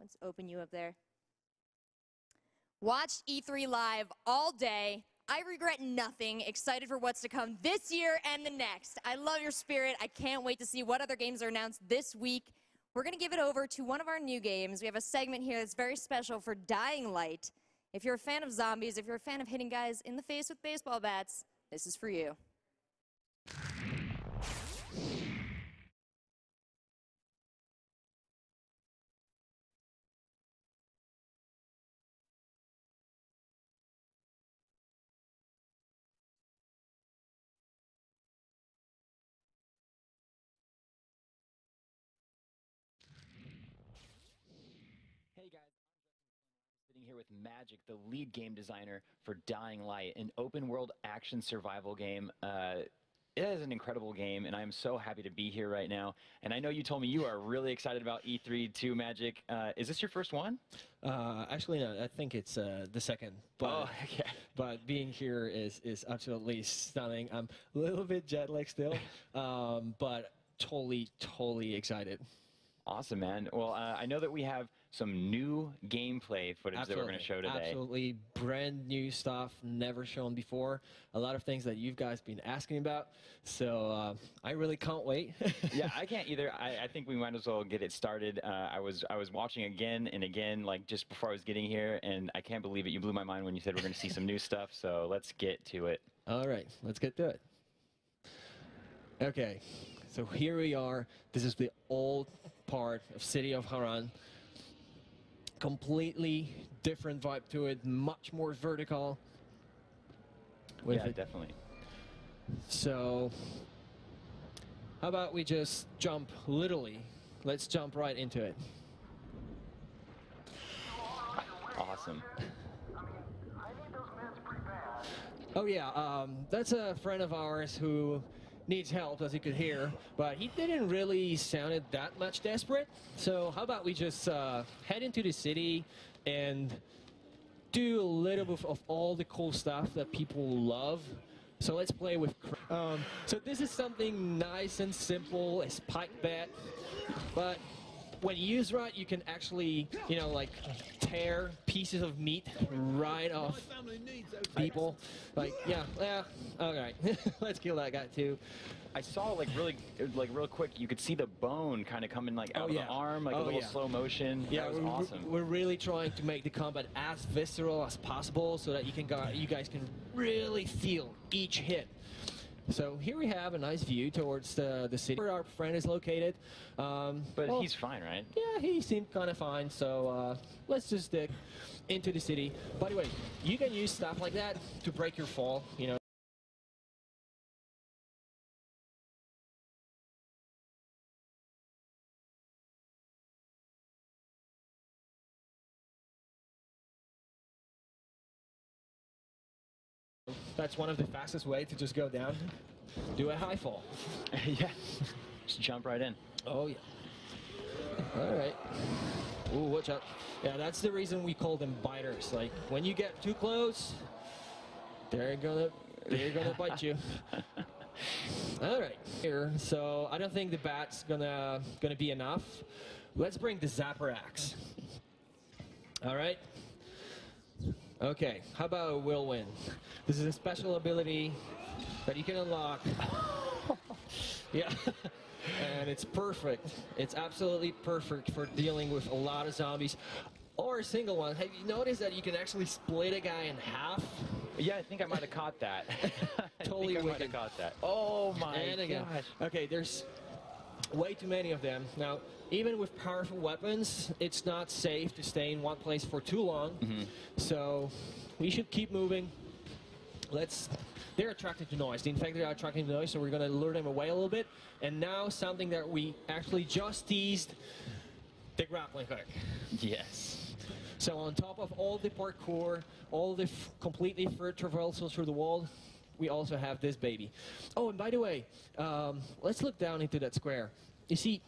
Let's open you up there. Watched E3 Live all day. I regret nothing. Excited for what's to come this year and the next. I love your spirit. I can't wait to see what other games are announced this week. We're going to give it over to one of our new games. We have a segment here that's very special for Dying Light. If you're a fan of zombies, if you're a fan of hitting guys in the face with baseball bats, this is for you. Hey guys, I'm sitting here with Magic, the lead game designer for Dying Light, an open-world action survival game. It is an incredible game, and I am so happy to be here right now. And I know you told me you are really excited about E3 too, Magic. Is this your first one? Actually, no, I think it's the second. But, okay. But being here is absolutely stunning. I'm a little bit jet lagged still, but totally excited. Awesome, man. Well, I know that we have some new gameplay footage that we're going to show today. Absolutely brand new stuff, never shown before. A lot of things that you guys been asking about. So I really can't wait. Yeah, I can't either. I think we might as well get it started. I was watching again and again, like just before I was getting here, and I can't believe it. You blew my mind when you said we're going to see some new stuff. So let's get to it. All right, let's get to it. Okay, so here we are. This is the old part of City of Haran. Completely different vibe to it, much more vertical. Yeah, definitely. So, how about we just jump literally? Let's jump right into it. Awesome. Oh yeah, that's a friend of ours who needs help, as you could hear, but he didn't really sound that much desperate. So how about we just head into the city and do a little bit of all the cool stuff that people love. So let's play with. So this is something nice and simple, a spike bat, but when you use right, you can actually, you know, like tear pieces of meat right off people. Like, yeah, all right, let's kill that guy too. I saw like real quick, you could see the bone kind of coming like out of the arm, like a little slow motion. Yeah, that was awesome. We're really trying to make the combat as visceral as possible so that you guys can really feel each hit. So here we have a nice view towards the city where our friend is located. But well, he's fine, right? Yeah, he seemed kind of fine. So let's just stick into the city. By the way, you can use stuff like that to break your fall. You know. That's one of the fastest ways to just go down. Do a high fall. Yeah. Just jump right in. Oh, yeah. All right. Ooh, watch out. Yeah, that's the reason we call them biters. Like, when you get too close, they're gonna bite you. All right. Here, so I don't think the bat's gonna be enough. Let's bring the Zapper Axe. All right. Okay, how about a Whirlwind? This is a special ability that you can unlock. Yeah, and it's perfect. It's absolutely perfect for dealing with a lot of zombies. Or a single one. Have you noticed that you can actually split a guy in half? Yeah, I think I might have caught that. Totally I might have caught that. Oh my gosh. Okay, there's way too many of them. Now, even with powerful weapons, it's not safe to stay in one place for too long. So we should keep moving. They're attracted to noise. The infected are attracted to noise, so we're going to lure them away a little bit. And now something that we actually just teased, the grappling hook. Yes. So on top of all the parkour, all the completely free traversals through the wall, we also have this baby. Oh, and by the way, let's look down into that square. You see,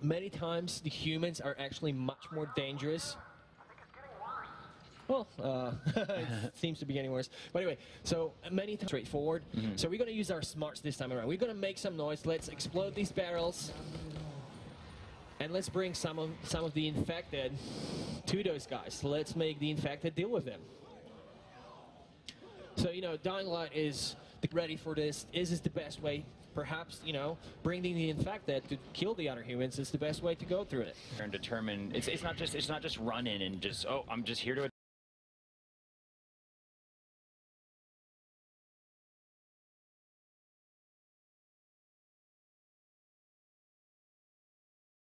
many times the humans are actually much more dangerous. Well, it seems to be getting worse. But anyway, so many times straightforward. So we're going to use our smarts this time around. We're going to make some noise. Let's explode these barrels. And let's bring some of the infected to those guys. Let's make the infected deal with them. So, you know, Dying Light is ready for this. Is this the best way? Perhaps, you know, bringing the infected to kill the other humans is the best way to go through it. And determine it's not just run in and just, oh, I'm just here to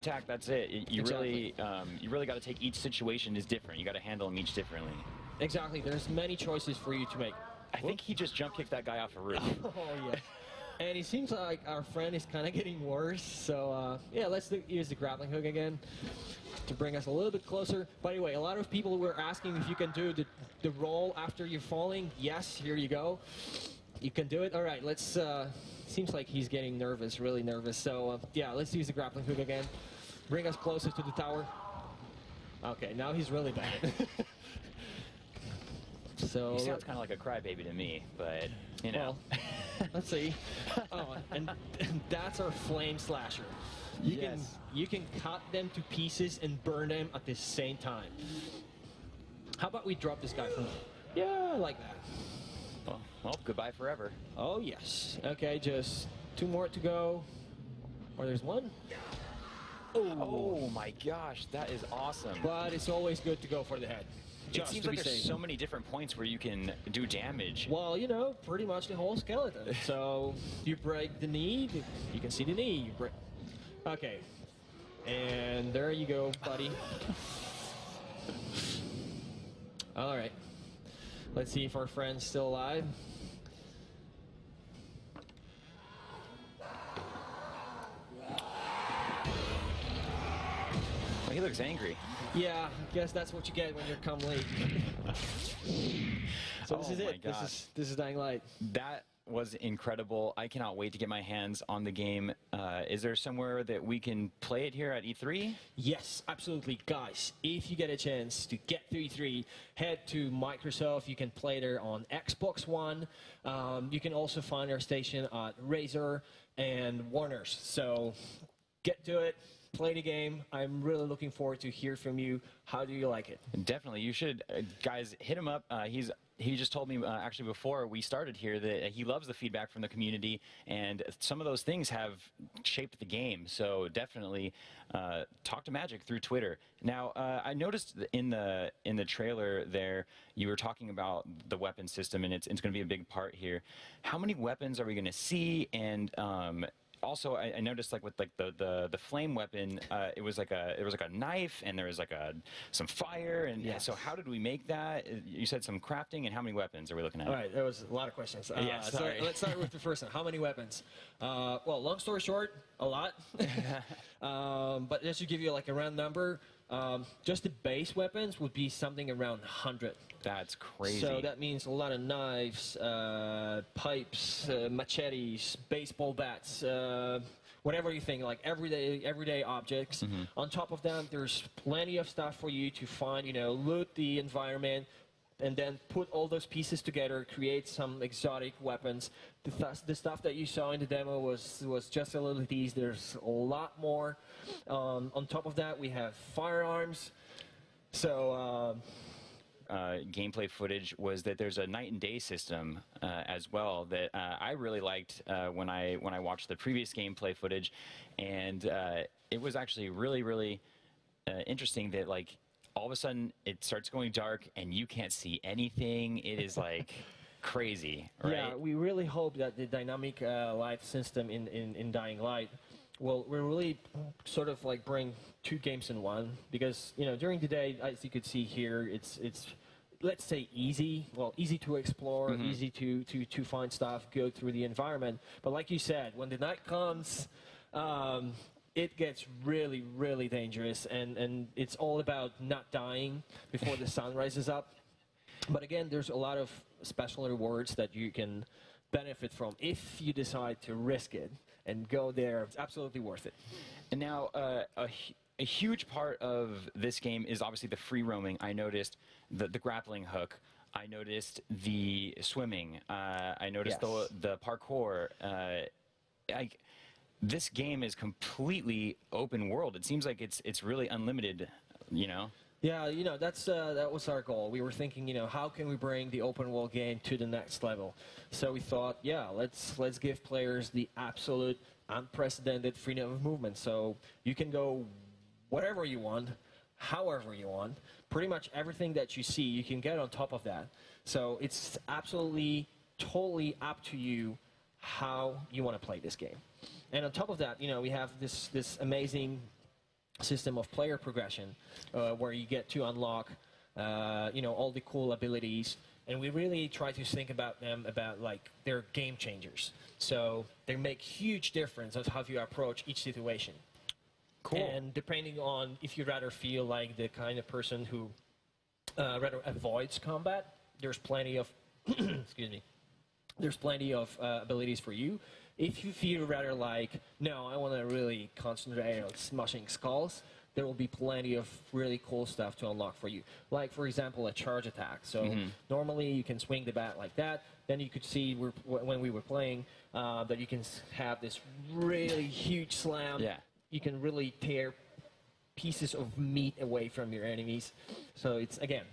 attack. That's it. You really got to take each situation is different. You got to handle them each differently. Exactly. There's many choices for you to make. I think he just jump kicked that guy off a roof. Oh yeah. And it seems like our friend is kind of getting worse. So yeah, let's use the grappling hook again to bring us a little bit closer. By the way, a lot of people were asking if you can do the roll after you're falling. Yes, here you go. You can do it. All right, let's. Seems like he's getting nervous, really nervous. So yeah, let's use the grappling hook again. Bring us closer to the tower. Okay, now he's really bad. So he sounds kind of like a crybaby to me, but you know. Well, let's see. Oh, and that's our flame slasher. You can cut them to pieces and burn them at the same time. How about we drop this guy from? Yeah, like that. Well, goodbye forever. Oh yes. Okay, just 2 more to go. Or there's 1. Oh my gosh, that is awesome. But it's always good to go for the head. It seems like there's so many different points where you can do damage. Well, you know, pretty much the whole skeleton. So you break the knee, you can see the knee. You break. Okay, and there you go, buddy. All right, let's see if our friend's still alive. He looks angry. Yeah, I guess that's what you get when you're come late. So this is it. This is Dying Light. That was incredible. I cannot wait to get my hands on the game. Is there somewhere that we can play it here at E3? Yes, absolutely. Guys, if you get a chance to get to E3, head to Microsoft. You can play there on Xbox One. You can also find our station at Razer and Warner's. So get to it. play the game. I'm really looking forward to hear from you. How do you like it? Definitely, you should, guys, hit him up. He just told me actually before we started here that he loves the feedback from the community, and some of those things have shaped the game. So definitely talk to Magic through Twitter. Now, I noticed in the trailer there you were talking about the weapon system, and it's going to be a big part here. How many weapons are we going to see? And also, I noticed like with like the flame weapon, it was like a knife, and there was like some fire, and Yes. so how did we make that? You said some crafting, and how many weapons are we looking at? All right, there was a lot of questions. Yeah, so sorry. let's start with the first one. How many weapons? Well, long story short, a lot. But just to give you like a round number, just the base weapons would be something around 100. That's crazy. So that means a lot of knives, pipes, machetes, baseball bats, whatever you think, like everyday objects. Mm-hmm. On top of that, there's plenty of stuff for you to find, loot the environment, and then put all those pieces together, create some exotic weapons. The stuff that you saw in the demo was just a little tease. There's a lot more. On top of that, we have firearms. So gameplay footage was that there's a night and day system as well that I really liked when I watched the previous gameplay footage, and it was actually really interesting that like all of a sudden it starts going dark and you can't see anything. It is like crazy, right? Yeah, we really hope that the dynamic light system in Dying Light will really sort of like bring two games in one, because during the day, as you could see here, it's let's say easy to explore, Mm-hmm. easy to find stuff, go through the environment. But like you said, when the night comes, it gets really dangerous, and it's all about not dying before the sun rises up. But again, there's a lot of special rewards that you can benefit from if you decide to risk it and go there. It's absolutely worth it. And now, a huge part of this game is obviously the free roaming. I noticed the grappling hook. I noticed the swimming. I noticed Yes. the parkour. This game is completely open world. It seems like it's really unlimited, Yeah, that was our goal. We were thinking, how can we bring the open world game to the next level? So we thought, yeah, let's give players the absolute unprecedented freedom of movement. So you can go whatever you want, however you want. Pretty much everything that you see, you can get on top of that. So it's absolutely, totally up to you how you want to play this game. And on top of that, we have this amazing system of player progression where you get to unlock all the cool abilities, and we really try to think about them like they're game changers. So they make huge difference of how you approach each situation. Cool. And depending on if you rather feel like the kind of person who rather avoids combat, there's plenty of excuse me, there's plenty of abilities for you. If you feel rather like, no, I want to really concentrate on smashing skulls, there will be plenty of really cool stuff to unlock for you. Like, for example, a charge attack. So normally you can swing the bat like that. Then you could see when we were playing that you can have this really huge slam. Yeah. You can really tear pieces of meat away from your enemies. So it's, again,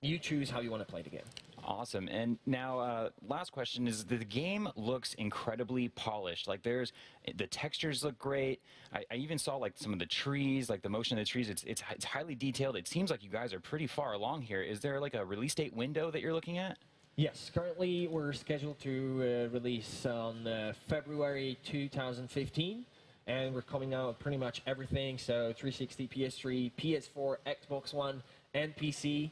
you choose how you want to play the game. Awesome. And now, last question is, the game looks incredibly polished. Like, the textures look great. I even saw like some of the trees, like the motion of the trees. It's highly detailed. It seems like you guys are pretty far along here. Is there like a release date window that you're looking at? Yes, currently we're scheduled to release on February 2015. And we're coming out with pretty much everything. So 360, PS3, PS4, Xbox One, and PC.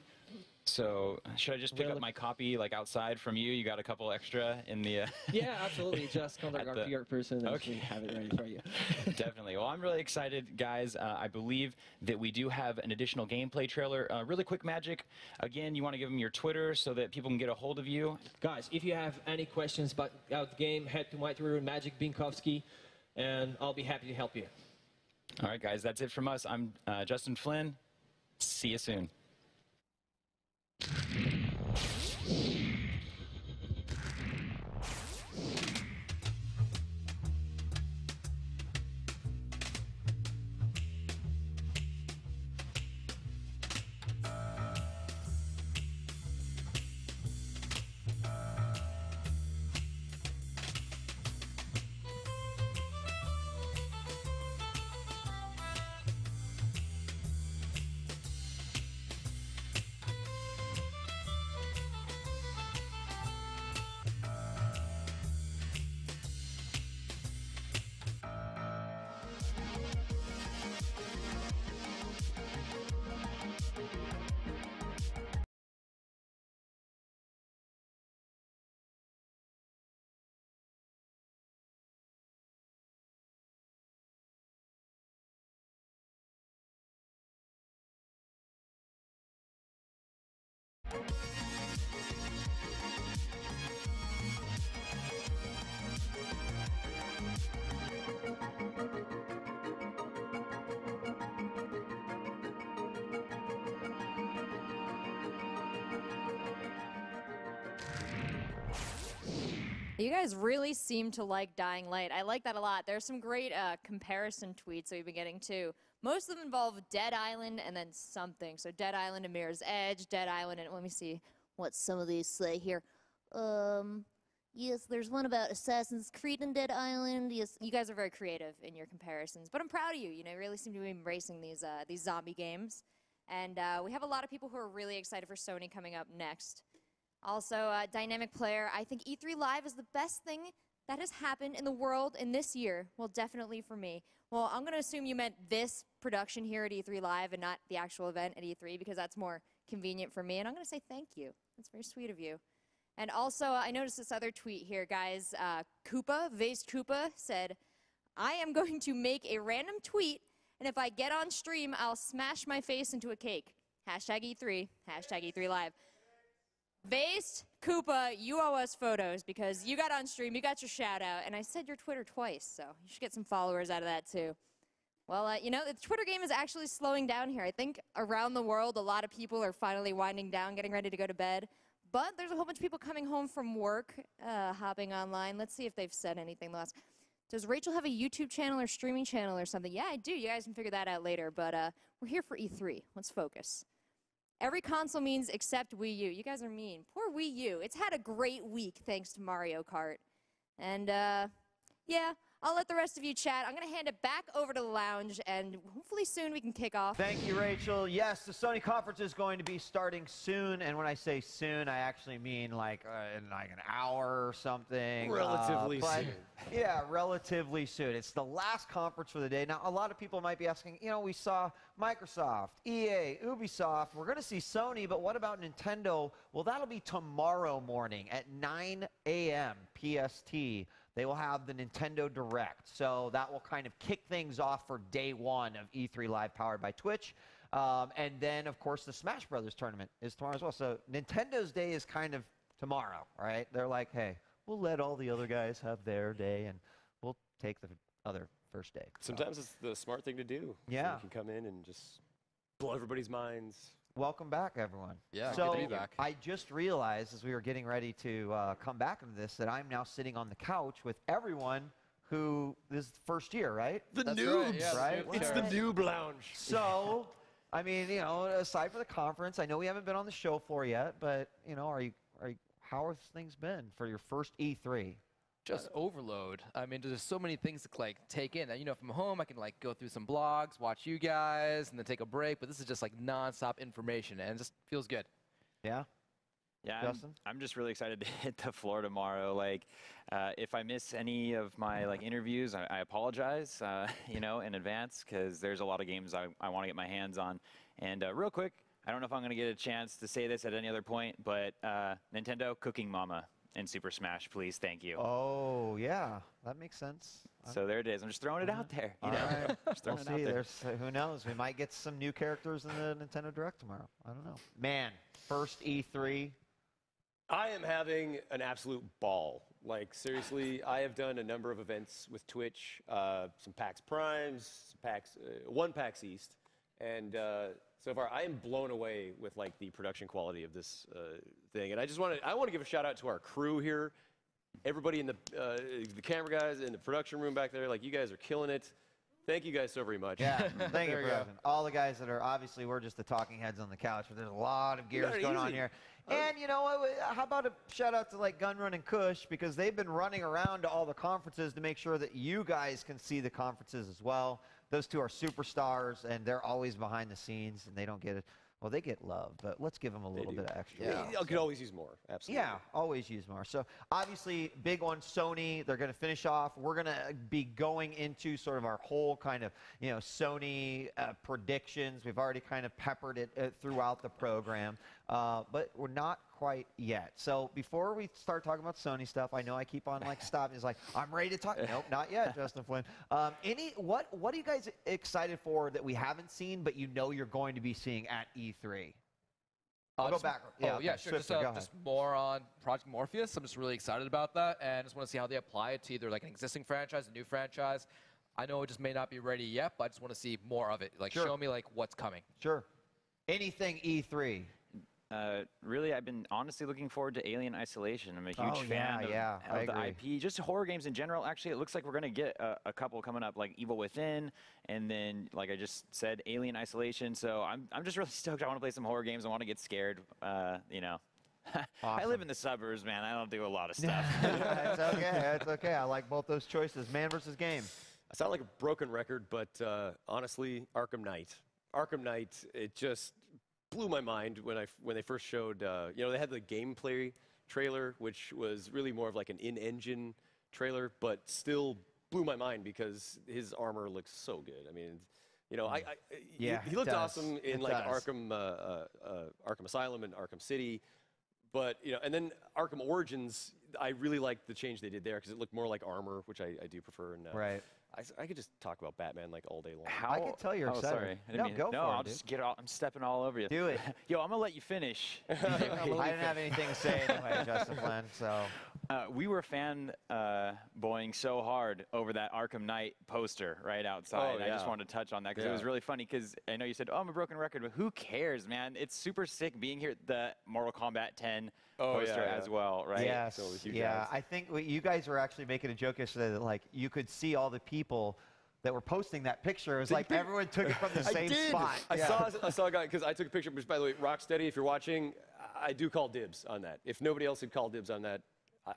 So should I just pick up my copy like outside from you? You got a couple extra in the... Yeah, absolutely. Just contact our PR person and we have it ready for you. Definitely. Well, I'm really excited, guys. I believe that we do have an additional gameplay trailer. Really quick, Magic. Again, you want to give them your Twitter so that people can get a hold of you? Guys, if you have any questions about the game, head to my Twitter, Magic Binkowski, and I'll be happy to help you. All right, guys. That's it from us. I'm Justin Flynn. See you soon. You guys really seem to like Dying Light. I like that a lot. There's some great comparison tweets that we've been getting too. Most of them involve Dead Island and then something. So Dead Island and Mirror's Edge, Dead Island, and let me see what some of these say here. Yes, there's one about Assassin's Creed and Dead Island. Yes, you guys are very creative in your comparisons, but I'm proud of you. You know, you really seem to be embracing these zombie games. And we have a lot of people who are really excited for Sony coming up next. Also, Dynamic Player, I think E3 Live is the best thing that has happened in the world in this year. Well, definitely for me. Well, I'm going to assume you meant this production here at E3 Live and not the actual event at E3 because that's more convenient for me. And I'm going to say thank you. That's very sweet of you. And also, I noticed this other tweet here, guys. Koopa, Vase Koopa, said, I am going to make a random tweet, and if I get on stream, I'll smash my face into a cake. Hashtag E3, hashtag E3 Live. Vase Koopa, you owe us photos because you got on stream, you got your shout out, and I said your Twitter twice, so you should get some followers out of that too. Well, you know, the Twitter game is actually slowing down here. I think around the world, a lot of people are finally winding down, getting ready to go to bed. But there's a whole bunch of people coming home from work, hopping online. Let's see if they've said anything last. Does Rachel have a YouTube channel or streaming channel or something? Yeah, I do. You guys can figure that out later. But we're here for E3. Let's focus. Every console means except Wii U. You guys are mean. Poor Wii U. It's had a great week thanks to Mario Kart. And, yeah, I'll let the rest of you chat. I'm going to hand it back over to the lounge, and hopefully soon we can kick off. Thank you, Rachel. Yes, the Sony conference is going to be starting soon, and when I say soon, I actually mean like in like an hour or something. Relatively soon. Yeah, relatively soon. It's the last conference for the day. Now, a lot of people might be asking, you know, we saw Microsoft, EA, Ubisoft. We're going to see Sony, but what about Nintendo? Well, that'll be tomorrow morning at 9 a.m. PST. They will have the Nintendo Direct. So that will kind of kick things off for day one of E3 Live powered by Twitch. And then, of course, the Smash Brothers tournament is tomorrow as well. So Nintendo's day is kind of tomorrow, right? They're like, hey, we'll let all the other guys have their day, and we'll take the other first day. Sometimes it's the smart thing to do. Yeah. So you can come in and just blow everybody's minds. Welcome back, everyone. Yeah, so good to be back. I just realized as we were getting ready to come back into this that I'm now sitting on the couch with everyone who this is the first year, right? The That's noobs, right? It's the noob lounge. So, I mean, you know, aside from the conference, I know we haven't been on the show floor yet, but you know, how have things been for your first E3? Just overload. I mean, there's so many things to like take in. You know, from home, I can like go through some blogs, watch you guys, and then take a break. But this is just like nonstop information, and it just feels good. Yeah. Yeah, I'm just really excited to hit the floor tomorrow. Like, if I miss any of my like interviews, I apologize, you know, in advance because there's a lot of games I want to get my hands on. And real quick, I don't know if I'm going to get a chance to say this at any other point, but Nintendo Cooking Mama in Super Smash, please, thank you. Oh yeah, that makes sense. So there it is. I'm just throwing it out there. You know? Right. Just throwing We'll it out see. there. There's, who knows? We might get some new characters in the Nintendo Direct tomorrow. I don't know. Man, first E3. I am having an absolute ball. Like, seriously, I have done a number of events with Twitch, some PAX Primes, one PAX East, and so far I am blown away with like the production quality of this thing. And I want to give a shout out to our crew here, everybody in the camera guys in the production room back there. Like, you guys are killing it. Thank you guys so very much. Yeah, thank you, Preston. All the guys that are, obviously, we're just the talking heads on the couch, but there's a lot of gears going on here. And, you know, how about a shout out to, like, Gunrun and Kush, because they've been running around to all the conferences to make sure that you guys can see the conferences as well. Those two are superstars, and they're always behind the scenes, and they don't get it. Well, they get love, but let's give them a little bit of extra. Yeah, you could always use more. Absolutely. Yeah, always use more. So obviously, big one, Sony. They're going to finish off. We're going to be going into sort of our whole kind of, you know, Sony predictions. We've already kind of peppered it throughout the program, but we're not quite yet. So before we start talking about Sony stuff, I know I keep on like stopping. It's like, I'm ready to talk. Nope, not yet, Justin Flynn. What are you guys excited for that we haven't seen, but you know you're going to be seeing at E3? I'll go back. Yeah, yeah, sure. Just more on Project Morpheus. I'm just really excited about that, and just want to see how they apply it to either like an existing franchise, a new franchise. I know it just may not be ready yet, but I just want to see more of it. Like, show me like what's coming. Sure. Anything E3. really, I've been honestly looking forward to Alien Isolation. I'm a huge fan of the IP, just horror games in general. Actually, it looks like we're going to get a couple coming up, like Evil Within, and then, like I just said, Alien Isolation. So I'm just really stoked. I want to play some horror games. I want to get scared. You know, I live in the suburbs, man. I don't do a lot of stuff. It's okay. It's okay. I like both those choices. Man versus game. I sound like a broken record, but honestly, Arkham Knight. Arkham Knight, it just blew my mind when they first showed. You know, they had the gameplay trailer, which was really more of like an in-engine trailer, but still blew my mind because his armor looks so good. I mean, you know, he looked awesome in Arkham Asylum and Arkham City, but you know, and then Arkham Origins, I really liked the change they did there because it looked more like armor, which I do prefer. And right. I could just talk about Batman like all day long. I can tell you're excited. Sorry. Go for it, I'll dude. just get all. I'm stepping all over you. Do it. Yo, I'm gonna let you finish. I didn't have anything to say anyway, Justin Flynn. So we were fanboying so hard over that Arkham Knight poster right outside. Oh, I just wanted to touch on that because it was really funny. Because I know you said, "Oh, I'm a broken record," but who cares, man? It's super sick being here at the Mortal Kombat 10 poster as well, right? Yes. Yeah. I think you guys were actually making a joke yesterday that like you could see all the people that were posting that picture. It was like everyone took it from the same spot. I saw a guy, because I took a picture, which, by the way, Rocksteady, if you're watching, I do call dibs on that. If nobody else would call dibs on that,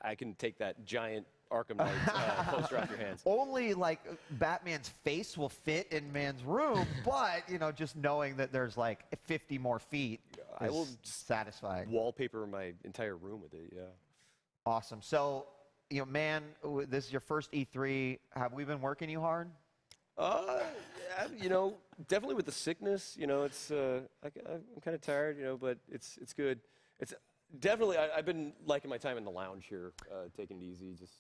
I can take that giant Arkham Knight poster off your hands. Only, like, Batman's face will fit in man's room, but, you know, just knowing that there's, like, 50 more feet I will satisfying. Wallpaper my entire room with it, yeah. Awesome. So, you know, man, this is your first E3. Have we been working you hard? You know, definitely with the sickness, you know, it's I'm kind of tired, you know, but it's good. It's definitely I've been liking my time in the lounge here, taking it easy, just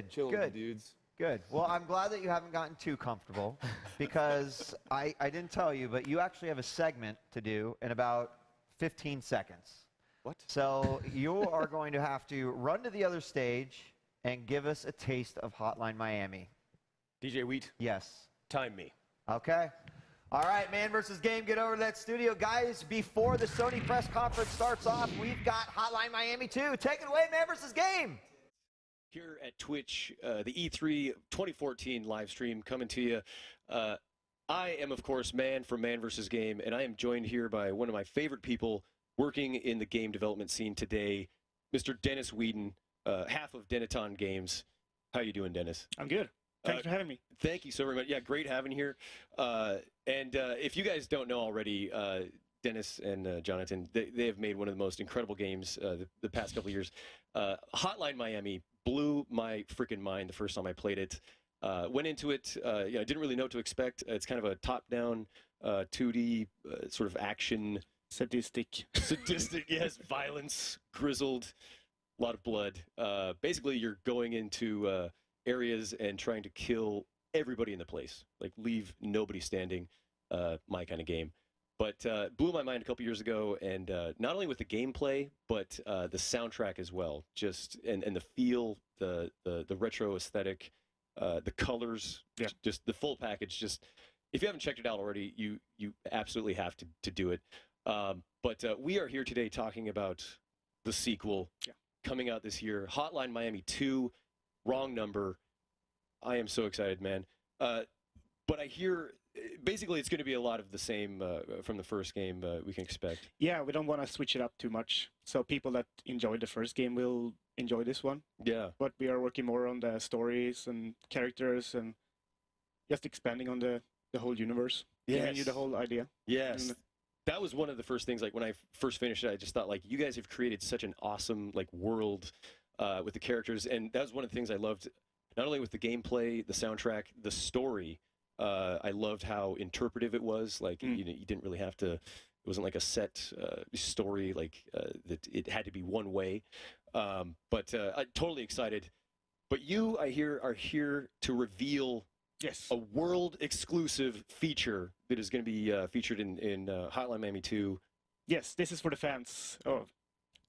chilling with the dudes. Good. Well, I'm glad that you haven't gotten too comfortable because I didn't tell you, but you actually have a segment to do in about 15 seconds. What? So you are going to have to run to the other stage and give us a taste of Hotline Miami. DJ Wheat? Yes. Time me. Okay. All right, man versus game. Get over to that studio. Guys, before the Sony press conference starts off, we've got Hotline Miami 2. Take it away, man versus game. Here at Twitch, the E3 2014 live stream coming to you. I am, of course, Man from Man vs. Game, and I am joined here by one of my favorite people working in the game development scene today, Mr. Dennis Whedon, half of Denaton Games. How you doing, Dennis? I'm good. Thanks for having me. Thank you so very much. Yeah, great having you here. And if you guys don't know already, Dennis and Jonathan, they have made one of the most incredible games the past couple of years. Hotline Miami blew my freaking mind the first time I played it. Went into it, I didn't really know what to expect. It's kind of a top-down 2D sort of action. Sadistic, yes. Violence, grizzled, a lot of blood. Basically, you're going into areas and trying to kill everybody in the place, like leave nobody standing. My kind of game. But blew my mind a couple years ago, and not only with the gameplay, but the soundtrack as well. Just and the feel, the retro aesthetic, the colors, just the full package. Just if you haven't checked it out already, you absolutely have to do it. But we are here today talking about the sequel coming out this year, Hotline Miami 2. Wrong number. I am so excited, man. But I hear basically it's going to be a lot of the same from the first game we can expect. Yeah, we don't want to switch it up too much. So people that enjoyed the first game will enjoy this one. Yeah. But we are working more on the stories and characters and just expanding on the whole universe. Giving you the whole idea. Yes. And that was one of the first things, like when I first finished it, I just thought, like, you guys have created such an awesome, like, world with the characters. And that was one of the things I loved, not only with the gameplay, the soundtrack, the story. I loved how interpretive it was. Like, you didn't really have to, it wasn't like a set story, like that it had to be one way. But I'm totally excited. But you, I hear, are here to reveal a world-exclusive feature that is going to be featured in Hotline Miami 2. Yes, this is for the fans. Oh,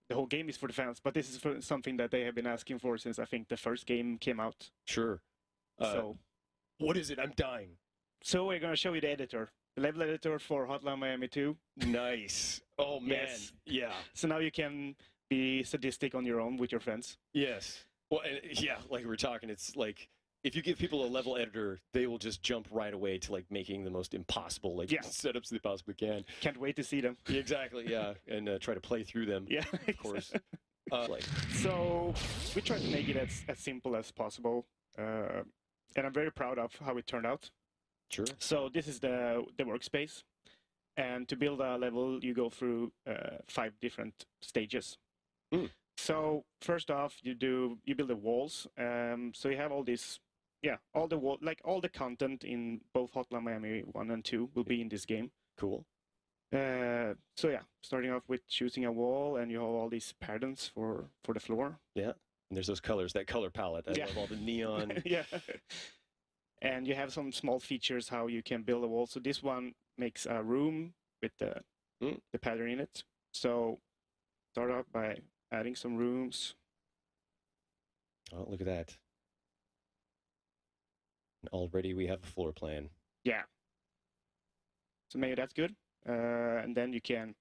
the whole game is for the fans, but this is for something that they have been asking for since I think the first game came out. Sure. So, what is it? I'm dying. So we're going to show you the editor. the level editor for Hotline Miami 2. Nice. Oh, man. Yes. Yeah. So now you can be sadistic on your own with your friends. Yes. Well, and, yeah, like we were talking, it's like, if you give people a level editor, they will just jump right away to like making the most impossible like setups they possibly can. Can't wait to see them. Yeah, exactly, yeah, and try to play through them. Yeah, of course. So we try to make it as simple as possible, and I'm very proud of how it turned out. Sure. So this is the workspace, and to build a level, you go through 5 different stages. So first off, you build the walls. So you have all this. Yeah, all the content in both Hotline Miami 1 and 2 will be in this game. Cool. So yeah, starting off with choosing a wall, and you have all these patterns for the floor. Yeah, and there's those colors, that color palette. I love all the neon. Yeah. And you have some small features how you can build a wall. So this one makes a room with the pattern in it. So start off by adding some rooms. Oh, look at that. Already we have a floor plan. Yeah. So maybe that's good. And then you can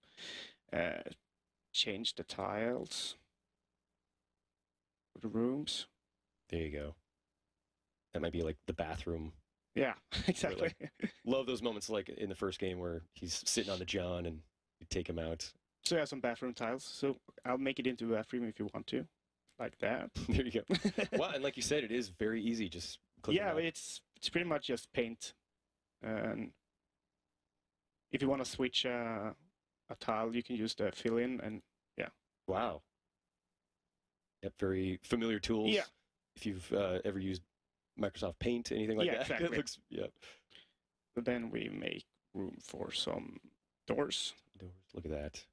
change the tiles for the rooms. There you go. That might be like the bathroom. Yeah, exactly. Love those moments like in the first game where he's sitting on the john and you take him out. So you have some bathroom tiles. So I'll make it into a bathroom if you want to. Like that. There you go. Wow, and like you said, it is very easy. Just yeah, it's pretty much just paint. And if you want to switch a tile, you can use the fill-in, and yeah. Wow. Yep, very familiar tools. Yeah. If you've ever used Microsoft Paint, anything like that. Exactly. It looks, yeah. So then we make room for some doors. Look at that.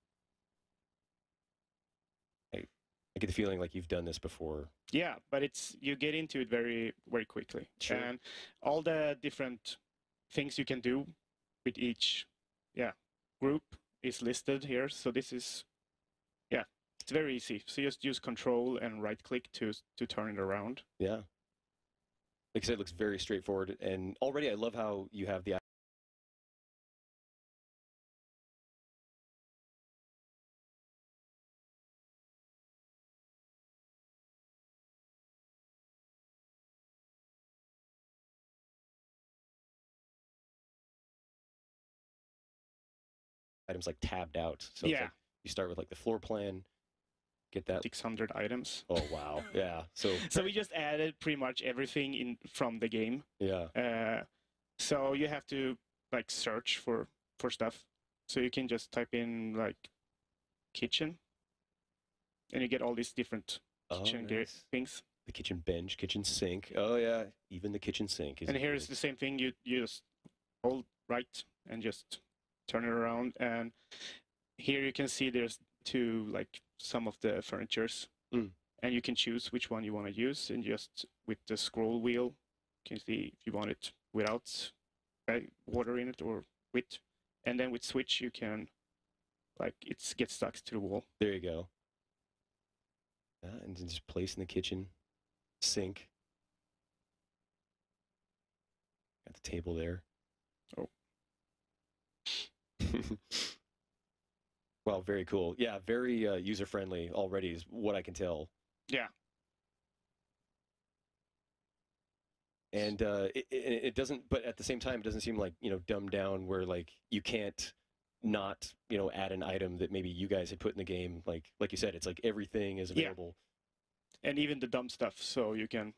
I get the feeling like you've done this before. Yeah, but you get into it very, very quickly. Sure. And all the different things you can do with each group is listed here. So this is, it's very easy. So you just use Control and right-click to turn it around. Yeah. Like I said, it looks very straightforward. And already I love how you have the items like tabbed out. So it's like you start with like the floor plan, get that 600 items. Oh wow. Yeah. So we just added pretty much everything in from the game. Yeah. So you have to like search for stuff. So you can just type in like kitchen, and you get all these different kitchen things. The kitchen bench, kitchen sink. Oh yeah, even the kitchen sink. And here's the same thing. You just hold right and just turn it around, and here you can see there's some of the furnitures, and you can choose which one you want to use, and just with the scroll wheel you can see if you want it without water in it or with, and then with switch you can it gets stuck to the wall. There you go. And then just place in the kitchen sink. Got the table there. Oh. Wow, very cool. Yeah, very user-friendly already is what I can tell. Yeah. And it doesn't, but at the same time, it doesn't seem like, dumbed down where like you can't not, add an item that maybe you guys had put in the game. Like you said, it's like everything is available. Yeah. And even the dumb stuff, so you can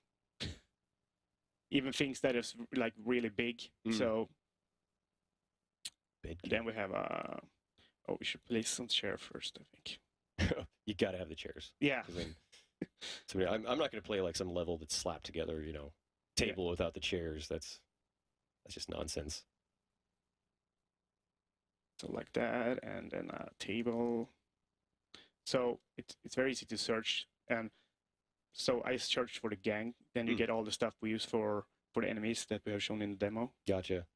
even things that is like really big. So then we have we should place some chair first, I think. You got to have the chairs. Yeah. So I'm not going to play like some level that's slapped together, table without the chairs. That's just nonsense. So like that, and then a table. So it's very easy to search, and so I searched for the gang. Then you get all the stuff we use for the enemies that we have shown in the demo. Gotcha.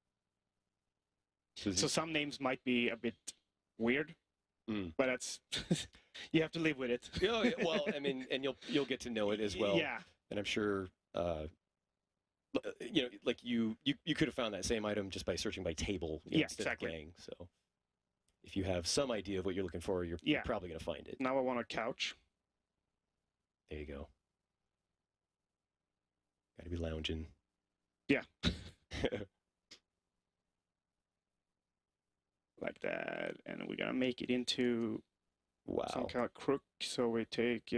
So some names might be a bit weird, but that's you have to live with it. Yeah, well, I mean, and you'll get to know it as well. Yeah. And I'm sure you know, like you could have found that same item just by searching by table instead of gang. So if you have some idea of what you're looking for, you're probably going to find it. Now I want a couch. There you go. Got to be lounging. Yeah. Like that, and we're gonna make it into some kind of crook. So we take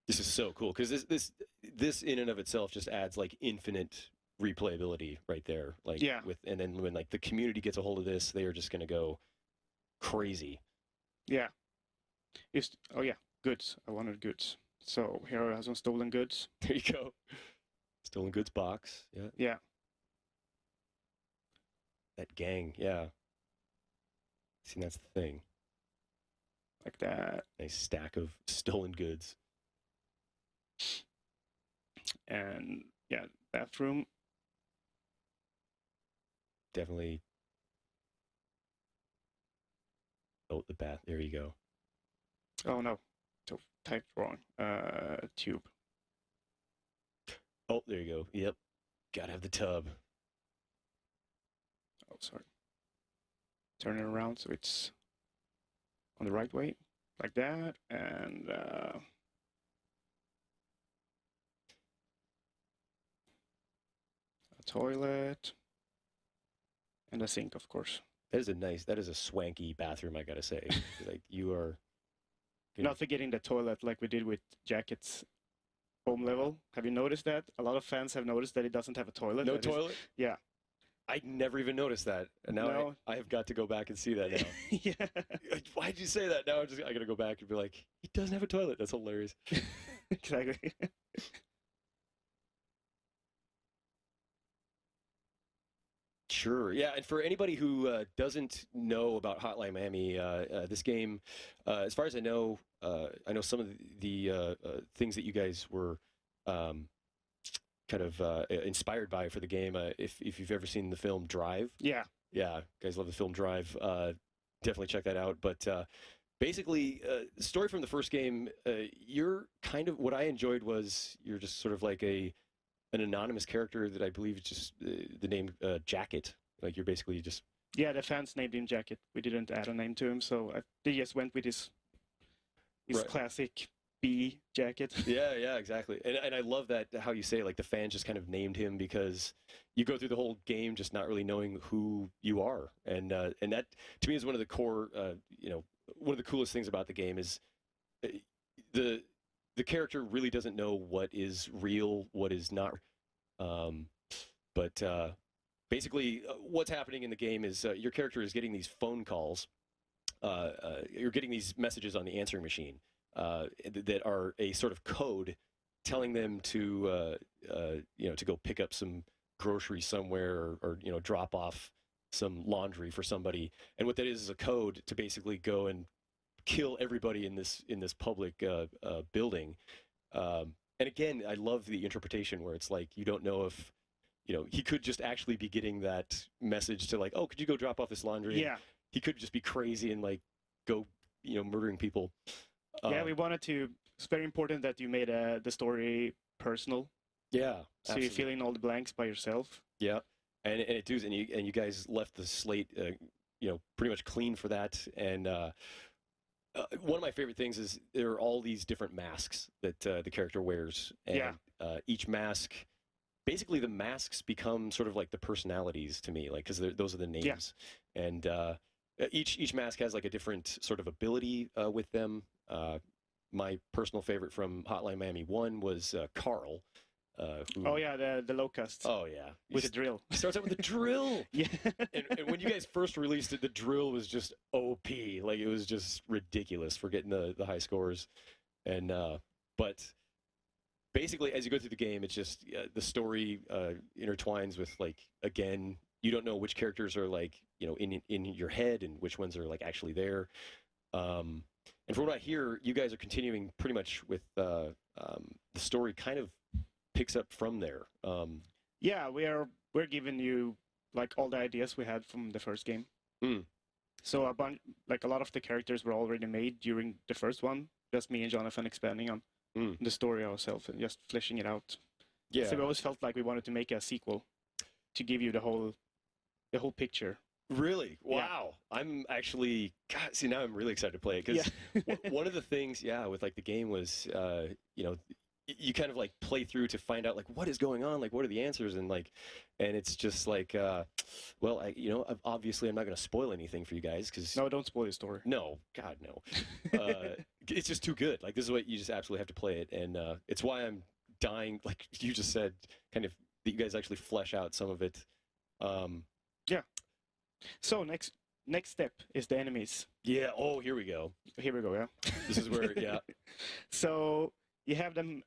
This is so cool because this in and of itself just adds like infinite replayability right there. Like and then when like the community gets a hold of this, they are just gonna go crazy. Yeah. Oh yeah, goods. I wanted goods. So here I have some stolen goods. There you go. Stolen goods box. Yeah. Yeah. That gang. Yeah. See, that's the thing. Like that. Nice stack of stolen goods. And yeah, bathroom. Definitely. Oh, the bath. There you go. Oh no. So typed wrong. Tube. Oh, there you go. Yep. Gotta have the tub. Oh, sorry. Turn it around so it's on the right way. Like that. And a toilet. And a sink, of course. That is a swanky bathroom, I gotta say. Like, you are... Not forgetting the toilet like we did with Jacket's home level. Have you noticed that? A lot of fans have noticed that it doesn't have a toilet. No toilet? Yeah. I never even noticed that. And now I have got to go back and see that now. Yeah. Why'd you say that? Now I gotta go back and be like, he doesn't have a toilet. That's hilarious. Exactly. Sure. Yeah, and for anybody who doesn't know about Hotline Miami, this game, as far as I know some of the things that you guys were kind of inspired by for the game. If you've ever seen the film Drive, yeah, guys love the film Drive. Definitely check that out. But basically, the story from the first game, you're kind of what I enjoyed was you're just sort of like an anonymous character that I believe is just the name Jacket. Like you're basically just... Yeah, the fans named him Jacket. We didn't add a name to him, so they just went with his classic B jacket. Yeah, exactly. And I love that, how you say, like, the fans just kind of named him because you go through the whole game just not really knowing who you are. And that, to me, is one of the core, one of the coolest things about the game is the character really doesn't know what is real, what is not. But basically, what's happening in the game is your character is getting these phone calls. You're getting these messages on the answering machine that are a sort of code telling them to, to go pick up some groceries somewhere or drop off some laundry for somebody. And what that is a code to basically go and kill everybody in this public building. And again, I love the interpretation where it's like you don't know if he could just actually be getting that message to like, oh, could you go drop off this laundry? Yeah. He could just be crazy and like go murdering people. Yeah, we wanted to. It's very important that you made the story personal. Yeah, so you're filling all the blanks by yourself. Yeah, and it does, and you guys left the slate, pretty much clean for that. And one of my favorite things is there are all these different masks that the character wears, and each mask, basically the masks become sort of like the personalities to me, like because those are the names, and each mask has like a different sort of ability with them. My personal favorite from Hotline Miami 1 was Carl. The locust. Oh, yeah. With a drill. He starts out with a drill. Yeah. and when you guys first released it, the drill was just OP. Like, it was just ridiculous for getting the high scores. And but basically, as you go through the game, it's just the story intertwines with, like, again, you don't know which characters are, like, in your head and which ones are, like, actually there. And from what I hear, you guys are continuing pretty much with the story kind of picks up from there. Yeah, we're giving you like all the ideas we had from the first game. So a lot of the characters were already made during the first one. Just me and Jonathan expanding on the story ourselves and just fleshing it out. Yeah. So we always felt like we wanted to make a sequel to give you the whole picture. Really? Wow. Yeah. I'm actually, God, see, now I'm really excited to play it because one of the things, with like the game was, you know, you kind of like play through to find out like what is going on, like what are the answers, and it's just like, well, you know, obviously I'm not going to spoil anything for you guys because no, don't spoil the story. No, God, no. It's just too good. Like this is what you just absolutely have to play it, and it's why I'm dying. Like you just said, kind of that you guys actually flesh out some of it. Yeah. So next step is the enemies. Yeah. Oh, here we go. Here we go. Yeah. This is where. Yeah. So you have them.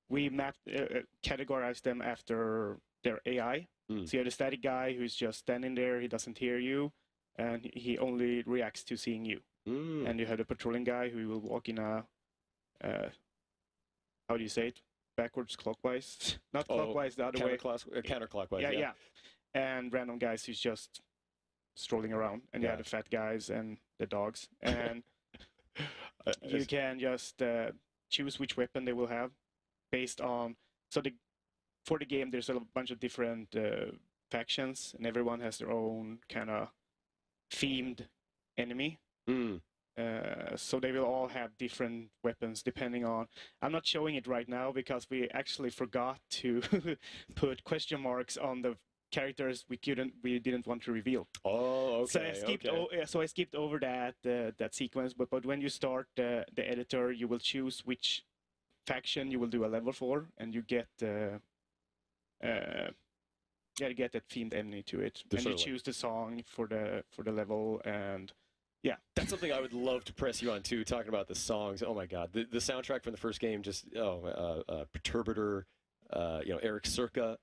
We categorize them after their AI. So you have the static guy who's just standing there. He doesn't hear you, and he only reacts to seeing you. And you have the patrolling guy who will walk in a. How do you say it? Backwards, clockwise. Not clockwise, the other way. Counterclockwise. Yeah. And random guys who's just strolling around, and you have the fat guys and the dogs, and you can just choose which weapon they will have based on. So for the game, there's a bunch of different factions, and everyone has their own kind of themed enemy. So they will all have different weapons depending on. I'm not showing it right now because we actually forgot to put question marks on the characters we didn't want to reveal. Oh, okay. So I skipped over that sequence. But when you start the editor, you will choose which faction you will do a level for, and you get get that themed enemy to it. And you choose the song for the level, and yeah, that's something I would love to press you on too. Talking about the songs, oh my God, the soundtrack from the first game, just Perturbator, you know, Eric Circa.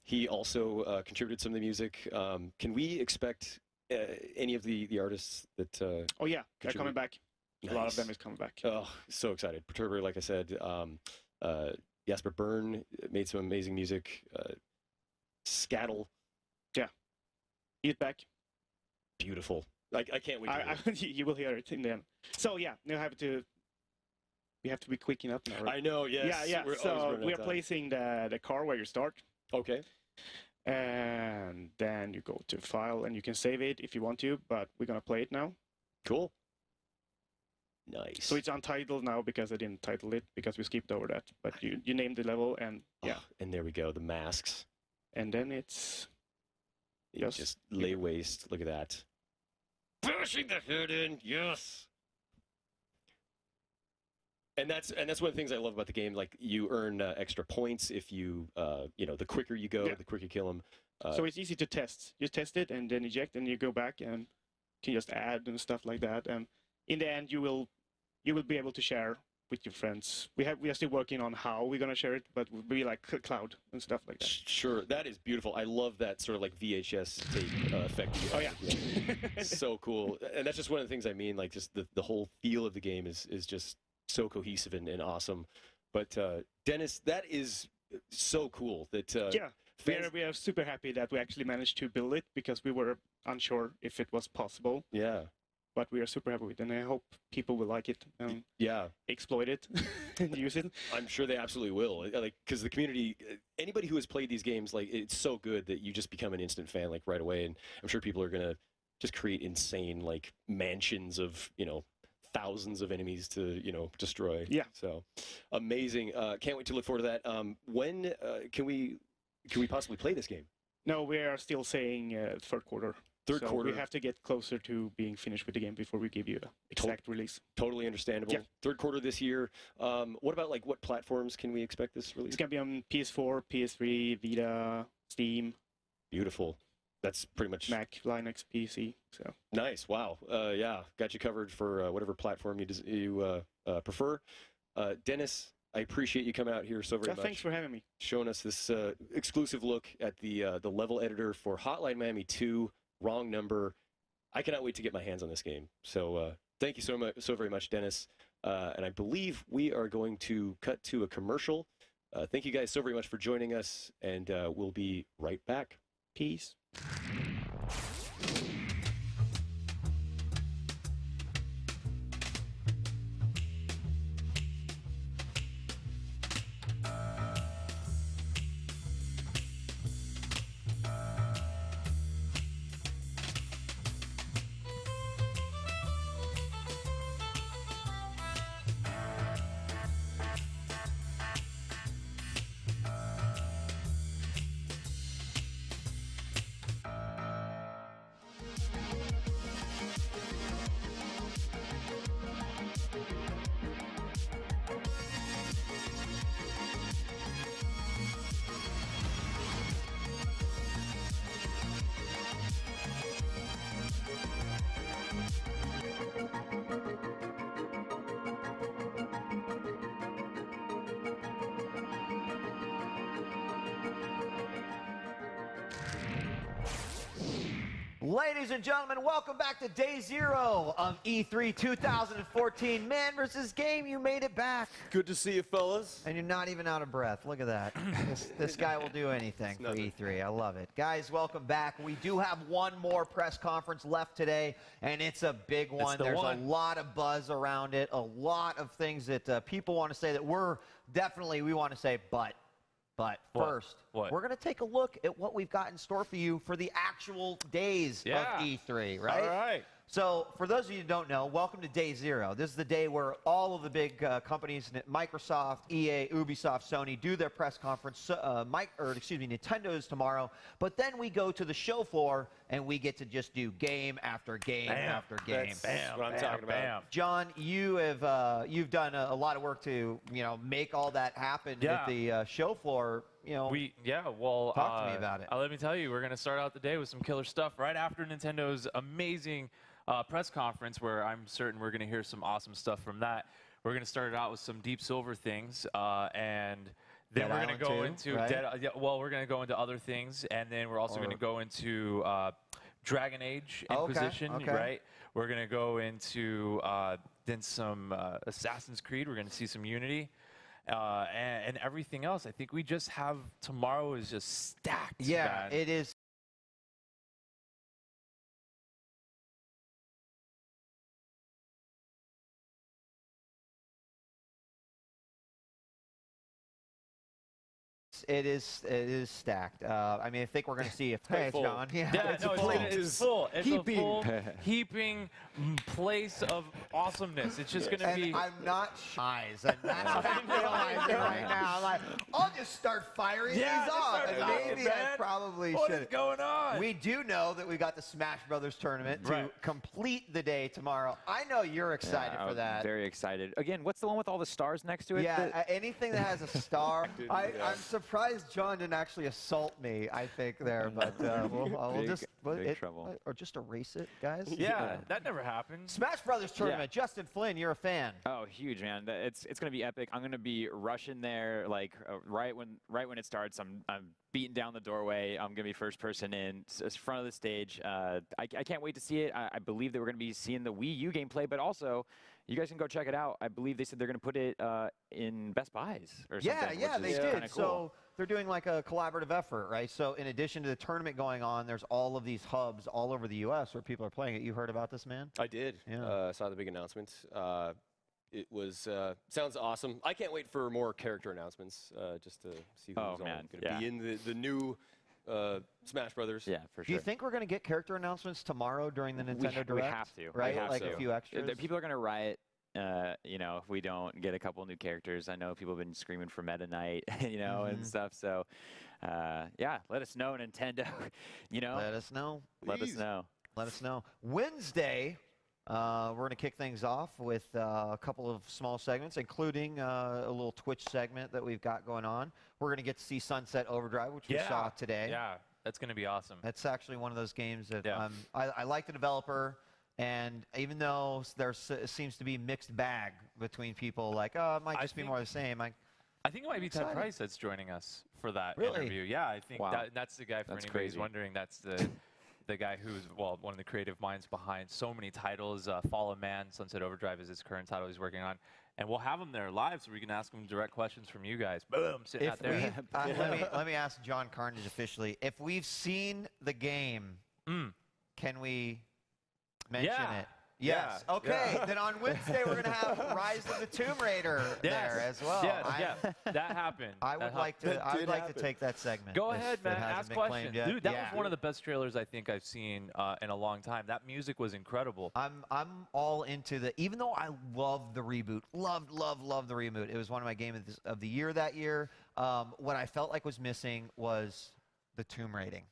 He also contributed some of the music. Can we expect any of the artists that? Oh yeah, they're coming back. Nice. A lot of them is coming back. Oh, so excited! Perturbator, like I said, Jasper Byrne made some amazing music. Scattle, yeah, he's back. Beautiful. I can't wait. You will hear it in the end. So yeah, we have to be quick enough now. Right? I know. Yes. Yeah. So we are placing the car where you start. Okay. And then you go to File, and you can save it if you want to, but we're going to play it now. Cool. Nice. So it's untitled now because I didn't title it, because we skipped over that. But you named the level, and yeah. Oh, and there we go, the masks. And then it's... Just lay waste. Look at that. Pushing the hood in, yes! And that's one of the things I love about the game. Like, you earn extra points if you, you know, the quicker you go, the quicker you kill them. So it's easy to test. You test it and then eject, and you go back and can just add and stuff like that. And in the end, you will be able to share with your friends. We are still working on how we're gonna share it, but we'll be like cloud and stuff like that. Sure, that is beautiful. I love that sort of like VHS tape effect. Oh yeah, so cool. And that's just one of the things I mean. Like, just the whole feel of the game is just so cohesive and awesome. But Dennis, that is so cool that we are super happy that we actually managed to build it, because we were unsure if it was possible. Yeah. But we are super happy with it, and I hope people will like it and exploit it and use it. I'm sure they absolutely will. Like, because the community, anybody who has played these games, like, it's so good that you just become an instant fan, like, right away. And I'm sure people are gonna just create insane, like, mansions of, you know, thousands of enemies to, you know, destroy. Yeah. So amazing. Can't wait to look forward to that. When can we possibly play this game? No, we are still saying third quarter. Third quarter. We have to get closer to being finished with the game before we give you an exact release. Totally understandable. Yeah. Third quarter this year. What about, like, what platforms can we expect this release? It's going to be on PS4, PS3, Vita, Steam. Beautiful. That's pretty much Mac, Linux, PC. So nice. Wow. Yeah, got you covered for whatever platform you prefer. Dennis, I appreciate you coming out here so very much. Thanks for having me. Showing us this exclusive look at the level editor for Hotline Miami 2. Wrong number. I cannot wait to get my hands on this game. So thank you so very much, Dennis. And I believe we are going to cut to a commercial. Thank you guys so very much for joining us, and we'll be right back. Peace. Ladies and gentlemen, welcome back to day 0 of E3 2014. Man versus game, you made it back. Good to see you, fellas. And you're not even out of breath. Look at that. This guy will do anything for E3. I love it. Guys, welcome back. We do have one more press conference left today, and it's a big one. There's a lot of buzz around it, a lot of things that people want to say that we want to say, but first, we're going to take a look at what we've got in store for you for the actual days of E3, right? All right. So, for those of you who don't know, welcome to day 0. This is the day where all of the big companies, Microsoft, EA, Ubisoft, Sony, do their press conference. Nintendo's tomorrow. But then we go to the show floor and we get to just do game after game after game. That's what I'm talking about. John, you've done a lot of work to make all that happen at the show floor. Talk to me about it. Let me tell you, we're going to start out the day with some killer stuff right after Nintendo's amazing press conference, where I'm certain we're going to hear some awesome stuff from that. We're going to start it out with some Deep Silver things, and then we're going to go into we're going to go into other things, and then we're also going to go into Dragon Age Inquisition, right? We're going to go into then some Assassin's Creed. We're going to see some Unity. And everything else. I think we just have tomorrow is just stacked. Yeah, man. it is. It is stacked. I mean, I think we're going to see if John. It's full. It's a full heaping place of awesomeness. It's just going to be. I'm not shy, and that's what I'm realizing right now. I'm like, I'll just start firing these off. And maybe I probably should. What is going on? We do know that we got the Smash Brothers tournament to complete the day tomorrow. I know you're excited for that. Very excited. Again, what's the one with all the stars next to it? Yeah, anything that has a star. I'm surprised John didn't actually assault me, I think, there, but we'll just trouble. Or just erase it, guys. Yeah, that never happened. Smash Brothers tournament. Justin Flynn, you're a fan. Oh, huge, man. It's going to be epic. I'm going to be rushing there like right when it starts. I'm beating down the doorway. I'm going to be first person in, front of the stage. I can't wait to see it. I believe that we're going to be seeing the Wii U gameplay, but also you guys can go check it out. I believe they said they're going to put it in Best Buys or something. Yeah, they did. Cool. So they're doing like a collaborative effort, right? So in addition to the tournament going on, there's all of these hubs all over the U.S. where people are playing it. You heard about this, man? I did. Yeah. Saw the big announcement. It was sounds awesome. I can't wait for more character announcements just to see who's all going to be in the new Smash Brothers. Yeah, for sure. Do you think we're going to get character announcements tomorrow during the Nintendo Direct? We have to. Right? Have like to. a few extras? People are going to riot. If we don't get a couple new characters. I know people have been screaming for Meta Knight, and stuff. So, let us know, Nintendo. Let us know. Let us know. Let us know. Wednesday, we're going to kick things off with a couple of small segments, including a little Twitch segment that we've got going on. We're going to get to see Sunset Overdrive, which we saw today. Yeah, that's going to be awesome. That's actually one of those games that I like the developer. And even though there seems to be mixed bag between people, like, oh, it might just be more the same. I think it might be Ted Price that's joining us for that Really? interview. Yeah, I think that's the guy. For anybody who's wondering, that's the guy who's one of the creative minds behind so many titles. Fall of Man, Sunset Overdrive is his current title he's working on, and we'll have him there live so we can ask him direct questions from you guys. Boom, sitting out there. Let me ask John Carnage officially: if we've seen the game, can we mention it? Yes. Yeah. Okay. Then on Wednesday we're going to have Rise of the Tomb Raider there as well. Yes. That happened. I would like to take that segment. Go ahead, man. Ask questions, dude. That was one of the best trailers I think I've seen in a long time. That music was incredible. I'm all into the. Even though I love the reboot, love the reboot. It was one of my games of the year that year. What I felt like was missing was the tomb rating.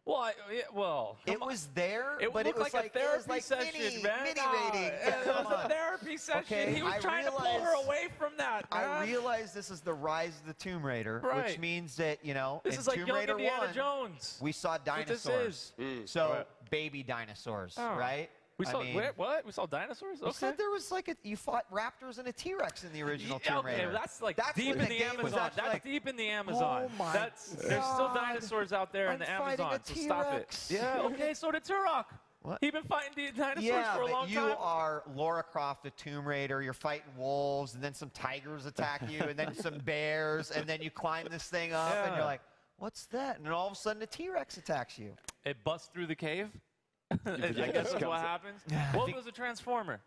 Well, it was there, but it was like a therapy session, man. Mini rating. It was a therapy session. Okay, he was trying to pull her away from that, man. I realize this is the Rise of the Tomb Raider, which means that, this in is like Tomb young Raider Indiana 1, Jones. we saw dinosaurs. So baby dinosaurs, right? We saw mean, what? We saw dinosaurs? You Okay. said there was like you fought raptors and a T-Rex in the original Tomb Okay, Raider. that's like That's deep when in the the game was Amazon. actually That's like, deep in the Amazon. oh my There's still God, dinosaurs out there in the I'm fighting Amazon. a So stop it. T-Rex. Yeah. Okay. So did Turok. What? He been fighting the dinosaurs Yeah, for a but long you time. are Lara Croft, a Tomb Raider. You're fighting wolves, and then some tigers attack you, and then some bears, and then you climb this thing up, and Yeah. you're like, "What's that?" And then all of a sudden, a T-Rex attacks you. It busts through the cave. I guess that's what happens. What if it was a transformer?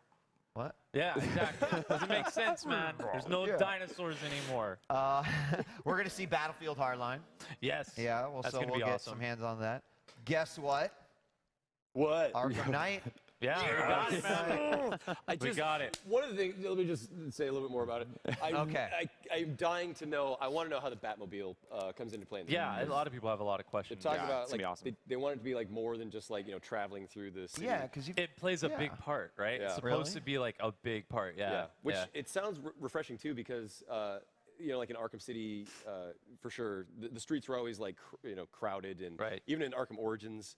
What? Yeah, exactly. Doesn't make sense, man. There's no Yeah. dinosaurs anymore. We're gonna see Battlefield Hardline. Yes. Yeah, well, That's so gonna we'll be get awesome. some hands on that. Guess what? What? Arkham Knight. Yeah, we got it, man. We got it. One of the things, let me just say a little bit more about it. I'm dying to know, I want to know how the Batmobile comes into play in this Yeah, movie. a lot of people have a lot of questions. They're talking about, it's gonna like, be awesome. they want it to be like more than just like, you know, traveling through the city. Yeah, because it plays a big part, right? Yeah. It's supposed to be like a big part. Yeah. Which yeah. it sounds refreshing too, because you know, like in Arkham City, for sure, the streets were always like you know, crowded, and even in Arkham Origins,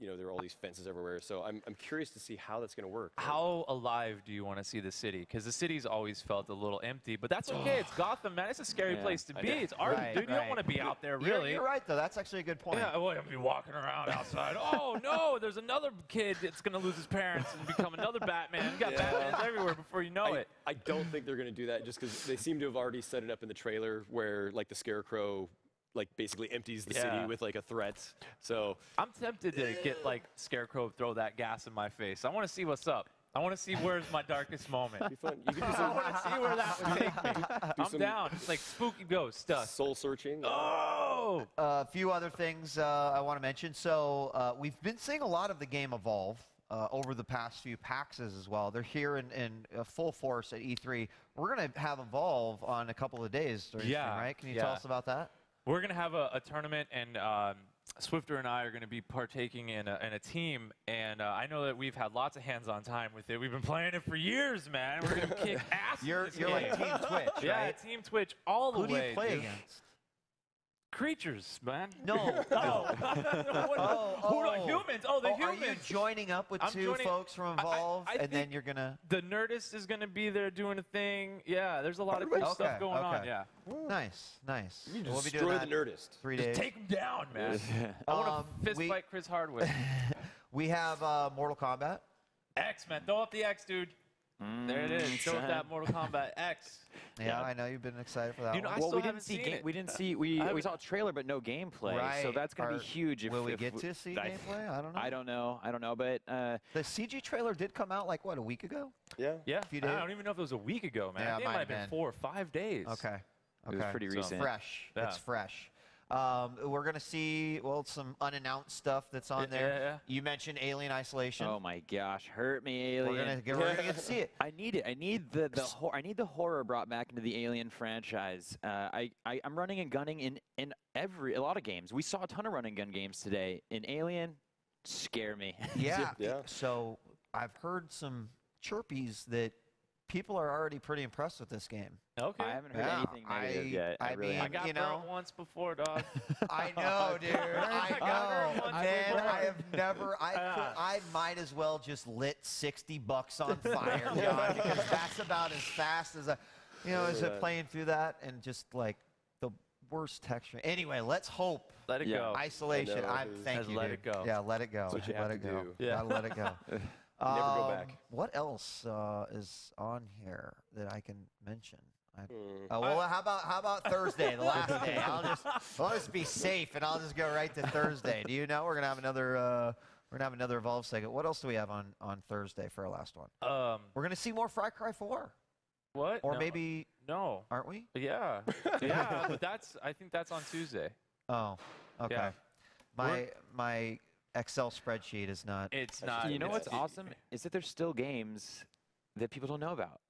you know, there are all these fences everywhere. So I'm curious to see how that's going to work. How alive do you want to see the city? Because the city's always felt a little empty, but that's okay. It's Gotham, man. It's a scary place to be. It's art, dude. You don't want to be out there, really. You're right, though. That's actually a good point. Yeah, I wouldn't be walking around outside. Oh, no, there's another kid that's going to lose his parents and become another Batman. You got Batmans everywhere before you know it. I don't think they're going to do that, just because they seem to have already set it up in the trailer where, like, the Scarecrow, like, basically empties the city with, like, a threat. So I'm tempted to get, like, Scarecrow, throw that gas in my face. I want to see what's up. I want to see where's my darkest moment. It'd be fun. You could do I want to see where that would take me. I'm down. It's like spooky ghost stuff. Soul searching. Oh! A few other things I want to mention. So we've been seeing a lot of the game evolve over the past few PAXs as well. They're here in full force at E3. We're going to have Evolve on a couple of days during stream, right? Can you tell us about that? We're going to have a tournament, and Swifter and I are going to be partaking in a team, and I know that we've had lots of hands-on time with it. We've been playing it for years, man. We're going to kick ass. You're like Team Twitch, right? Yeah, Team Twitch all the way. Who do you play against? Creatures, man. No. Humans. Oh, the humans. Are you joining up with two folks from Evolve, and then you're going to... The Nerdist is going to be there doing a thing. Yeah, there's a lot of cool stuff going on, yeah. Nice, nice. You We'll be destroy doing the that Nerdist. 3 days. Just take him down, man. I want to fist fight Chris Hardwick. We have Mortal Kombat. X, man. Throw up the X, dude. There it is. Throw up that Mortal Kombat X. Yeah, I know you've been excited for that one. Well, we didn't see we didn't see we saw a trailer but no gameplay. Right. So that's going to be huge. Will we get to see gameplay? I don't know. I don't know, but the CG trailer did come out like what, a week ago? Yeah. Yeah. A few days? I don't even know if it was a week ago, man. Yeah, I think it might have been 4 or 5 days. Okay. It was pretty recent. Fresh. Yeah. It's fresh. We're going to see, well, some unannounced stuff that's on there. Yeah. You mentioned Alien Isolation. Oh my gosh, hurt me, Alien. We're gonna get to see it. I need it. I need I need the horror brought back into the Alien franchise. I'm running and gunning in a lot of games. We saw a ton of run and gun games today. In Alien, scare me. Yeah. So I've heard some chirpies that people are already pretty impressed with this game. Okay. I haven't heard anything negative yet. I mean, I got burned once before, dog. I know, dude. I know. Man, I have never. I might as well just lit $60 on fire, John, because that's about as fast as as playing through that and just like the worst texture. Anyway, let's hope. Let it go. Isolation. Thank you. Let dude. it go. Yeah, let it go. That's what you have to do. Yeah. Gotta let it go. Never go back. What else is on here that I can mention? Well, how about Thursday, the last day? I'll just be safe, and I'll just go right to Thursday. Do you know we're gonna have another Evolve segment? What else do we have on Thursday for our last one? We're gonna see more Far Cry 4. What? Or maybe no? Aren't we? Yeah, yeah. But I think that's on Tuesday. Oh, okay. Yeah. My Excel spreadsheet is not. It's not. You know what's awesome is that there's still games that people don't know about.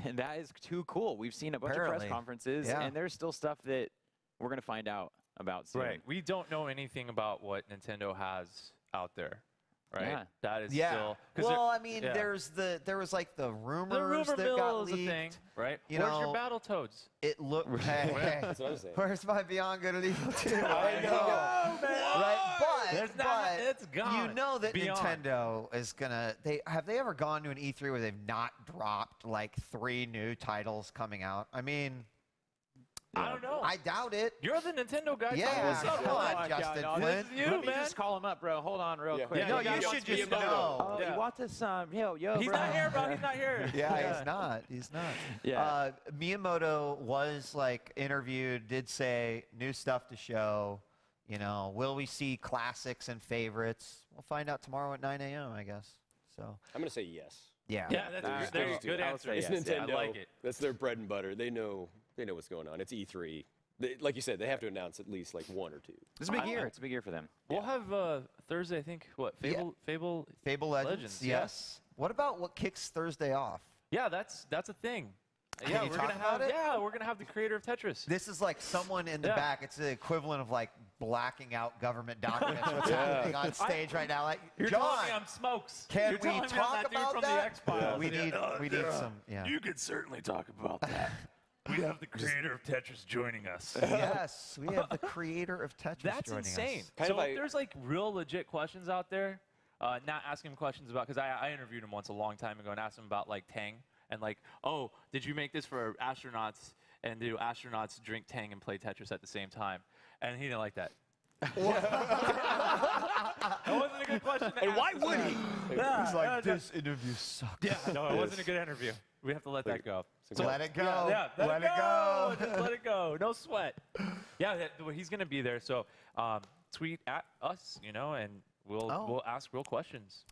And that is too cool. We've seen a bunch of press conferences, and there's still stuff that we're going to find out about soon. Right. We don't know anything about what Nintendo has out there. Right. Yeah. That is Yeah. still. Well, I mean, there was like the rumors the rumor that mill got is leaked. a thing, right? You Where's know, your Battletoads? It looked. Hey, That's what I was saying. where's my Beyond Good and Evil 2? I know, man. Right, It's God. You know that Beyond. Nintendo is gonna. Have they ever gone to an E3 where they've not dropped like 3 new titles coming out? I mean, I don't know. I doubt it. You're the Nintendo guy. Yeah, What's up, come man? on, Justin God, Flint. This is you, Let me man. just call him up, bro. Hold on real quick. No, you should just know. Oh, you want this? Yo, He's bro. not here, bro. He's not here. Yeah, he's not. He's not. Yeah. Miyamoto was like interviewed, did say new stuff to show. You know, will we see classics and favorites? We'll find out tomorrow at 9 a.m. I guess. So I'm gonna say yes. yeah. Yeah, that's a good answer. It's Yes, Nintendo. I like it. That's their bread and butter. They know what's going on. It's E3. Like you said, they have to announce at least like 1 or 2. This is a big year. It's a big year for them. We'll have Thursday, I think. What? Fable Legends. Yes. What about what kicks Thursday off? Yeah, that's a thing. Can Yeah, you we're talk gonna about have. it? Yeah, we're gonna have the creator of Tetris. This is like someone in the Yeah. back. It's the equivalent of like blacking out government documents. What's happening on stage right now? Like, You're John, telling me I'm smokes. can You're we telling me I'm talk that dude about from that? the X-Files. We need some. Yeah. You could certainly talk about that. We have the creator of Tetris joining us. Yes, we have the creator of Tetris That's joining insane. us. So if there's like real legit questions out there, not asking him questions about, because I interviewed him once a long time ago and asked him about like Tang and like, oh, did you make this for astronauts, and do astronauts drink Tang and play Tetris at the same time? And he didn't like that. That wasn't a good question to And ask. why would he? Yeah, He's like, this interview sucks. Yeah, no, it wasn't a good interview. We have to let that go. So let it go. Yeah, let it go. Just let it go. No sweat. Yeah, he's gonna be there. So tweet at us, and we'll ask real questions.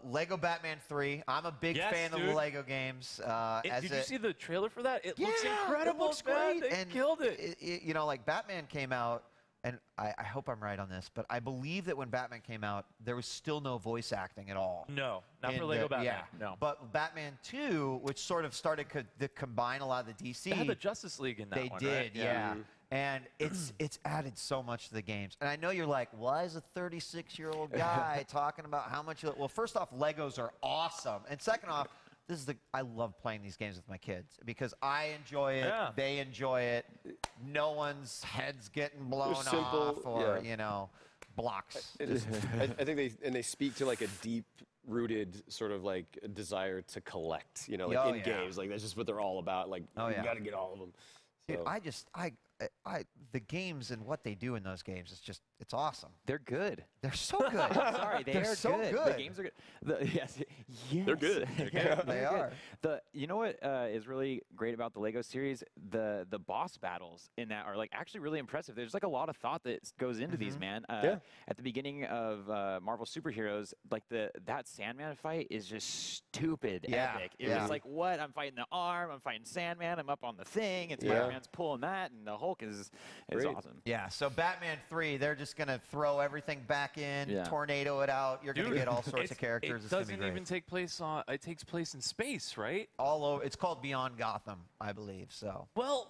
Lego Batman 3. I'm a big fan of the Lego games. Did you see the trailer for that? It looks Yeah, incredible. It looks man. great. They killed it. Like Batman came out, and I hope I'm right on this, but I believe that when Batman came out, there was still no voice acting at all. No, not for Lego Batman. Yeah. No. But Batman 2, which sort of started to combine a lot of the DC. They had the Justice League in that They one, did, right? yeah. And it's added so much to the games. And I know you're like, why is a 36-year-old guy talking about how much? Well, first off, Legos are awesome. And second off, I love playing these games with my kids because I enjoy it. Yeah. They enjoy it. No one's head's getting blown simple, off or, yeah. blocks. I think they speak to like a deep-rooted sort of like desire to collect, in games. Like that's just what they're all about. Like you got to get all of them. Dude, So. the games and what they do in those games it's awesome. They're good. They're so good. Sorry, They're are so good. The games are good. Yes, They're good. They are. You know what is really great about the Lego series? The boss battles in that are like actually really impressive. There's like a lot of thought that goes into these, man. At the beginning of Marvel Superheroes, like that Sandman fight is just stupid epic. It was like, what? I'm fighting the arm. I'm fighting Sandman. I'm up on the thing. And Spider-Man's pulling that, and the Hulk is awesome. Yeah. So Batman 3, they're just gonna throw everything back in, tornado it out. You're gonna get all sorts of characters. It doesn't even take place on. It takes place in space, right? All over. It's called Beyond Gotham, I believe. So. Well,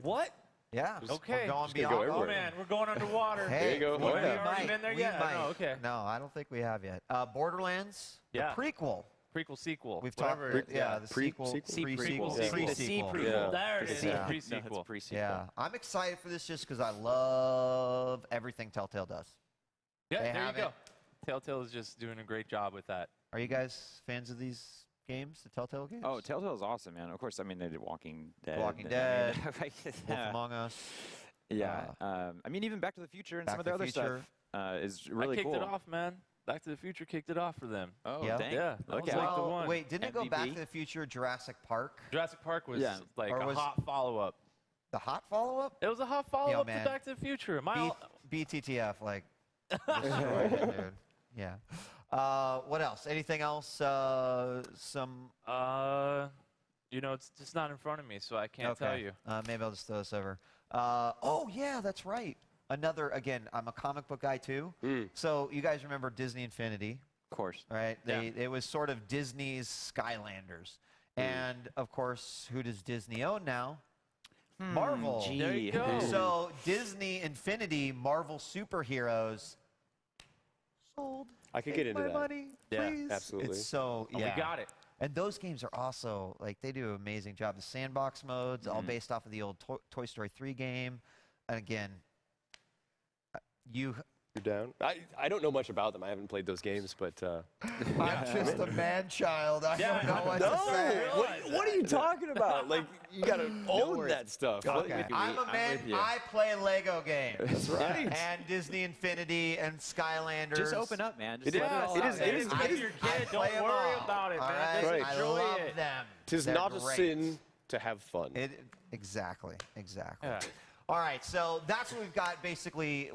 what? Yeah. Okay. We're going Just beyond. go Oh everywhere. man, we're going underwater. Hey, There you go. we Oh, yeah. already been there We yet? might. No, okay. No, I don't think we have yet. Borderlands. Yeah. The prequel. Prequel, sequel. We've talked. whatever. Yeah. The sequel. Pre-sequel. Pre-sequel. The C-prequel. Yeah. There it is. Yeah. Pre-sequel. Pre-sequel. Yeah. I'm excited for this just because I love everything Telltale does. Yeah, They there you have go. it. Telltale is just doing a great job with that. Are you guys fans of these games, the Telltale games? Oh, Telltale is awesome, man. Of course, I mean, they did Walking Dead. Walking Dead, Yeah. Wolf Among Us. Yeah. I mean, even Back to the Future and Back some of to the the other Future. stuff is really I cool. kicked it off, man. Back to the Future kicked it off for them. Oh, Yeah. dang. Yeah, that was Okay. like the Well, one. wait, didn't it go Back MVP? to the Future Jurassic Park? Jurassic Park was like Or a was- hot follow-up. The hot follow-up? It was a hot follow-up to man. Back to the Future. BTTF, like, destroyed it, dude. Yeah. What else? Anything else? Some. It's just not in front of me, so I can't tell you. Maybe I'll just throw this over. Oh, yeah, that's right. Another, again, I'm a comic book guy, too. So you guys remember Disney Infinity? Of course. Right? It was sort of Disney's Skylanders. And, of course, who does Disney own now? Marvel. Gee. There you go. So Disney Infinity, Marvel superheroes, sold. I could Take get into my that. money, Yeah, please. absolutely. It's so, Oh, yeah. we got it. And those games are also, like, they do an amazing job. The sandbox modes, all based off of the old Toy Story 3 game. And again, You're down. I don't know much about them. I haven't played those games, but I'm just a man-child. I don't know what to say. What are you talking about? Like, you gotta own that stuff. Okay. I'm a man. I play Lego games. That's right. And Disney Infinity and Skylanders. Just open up, man. Just It let is. all It out. is. It is. If you're a kid, don't worry about it, man. Just I enjoy love it. them. Tis They're not a great. sin to have fun. Exactly. Yeah. All right, so that's what we've got basically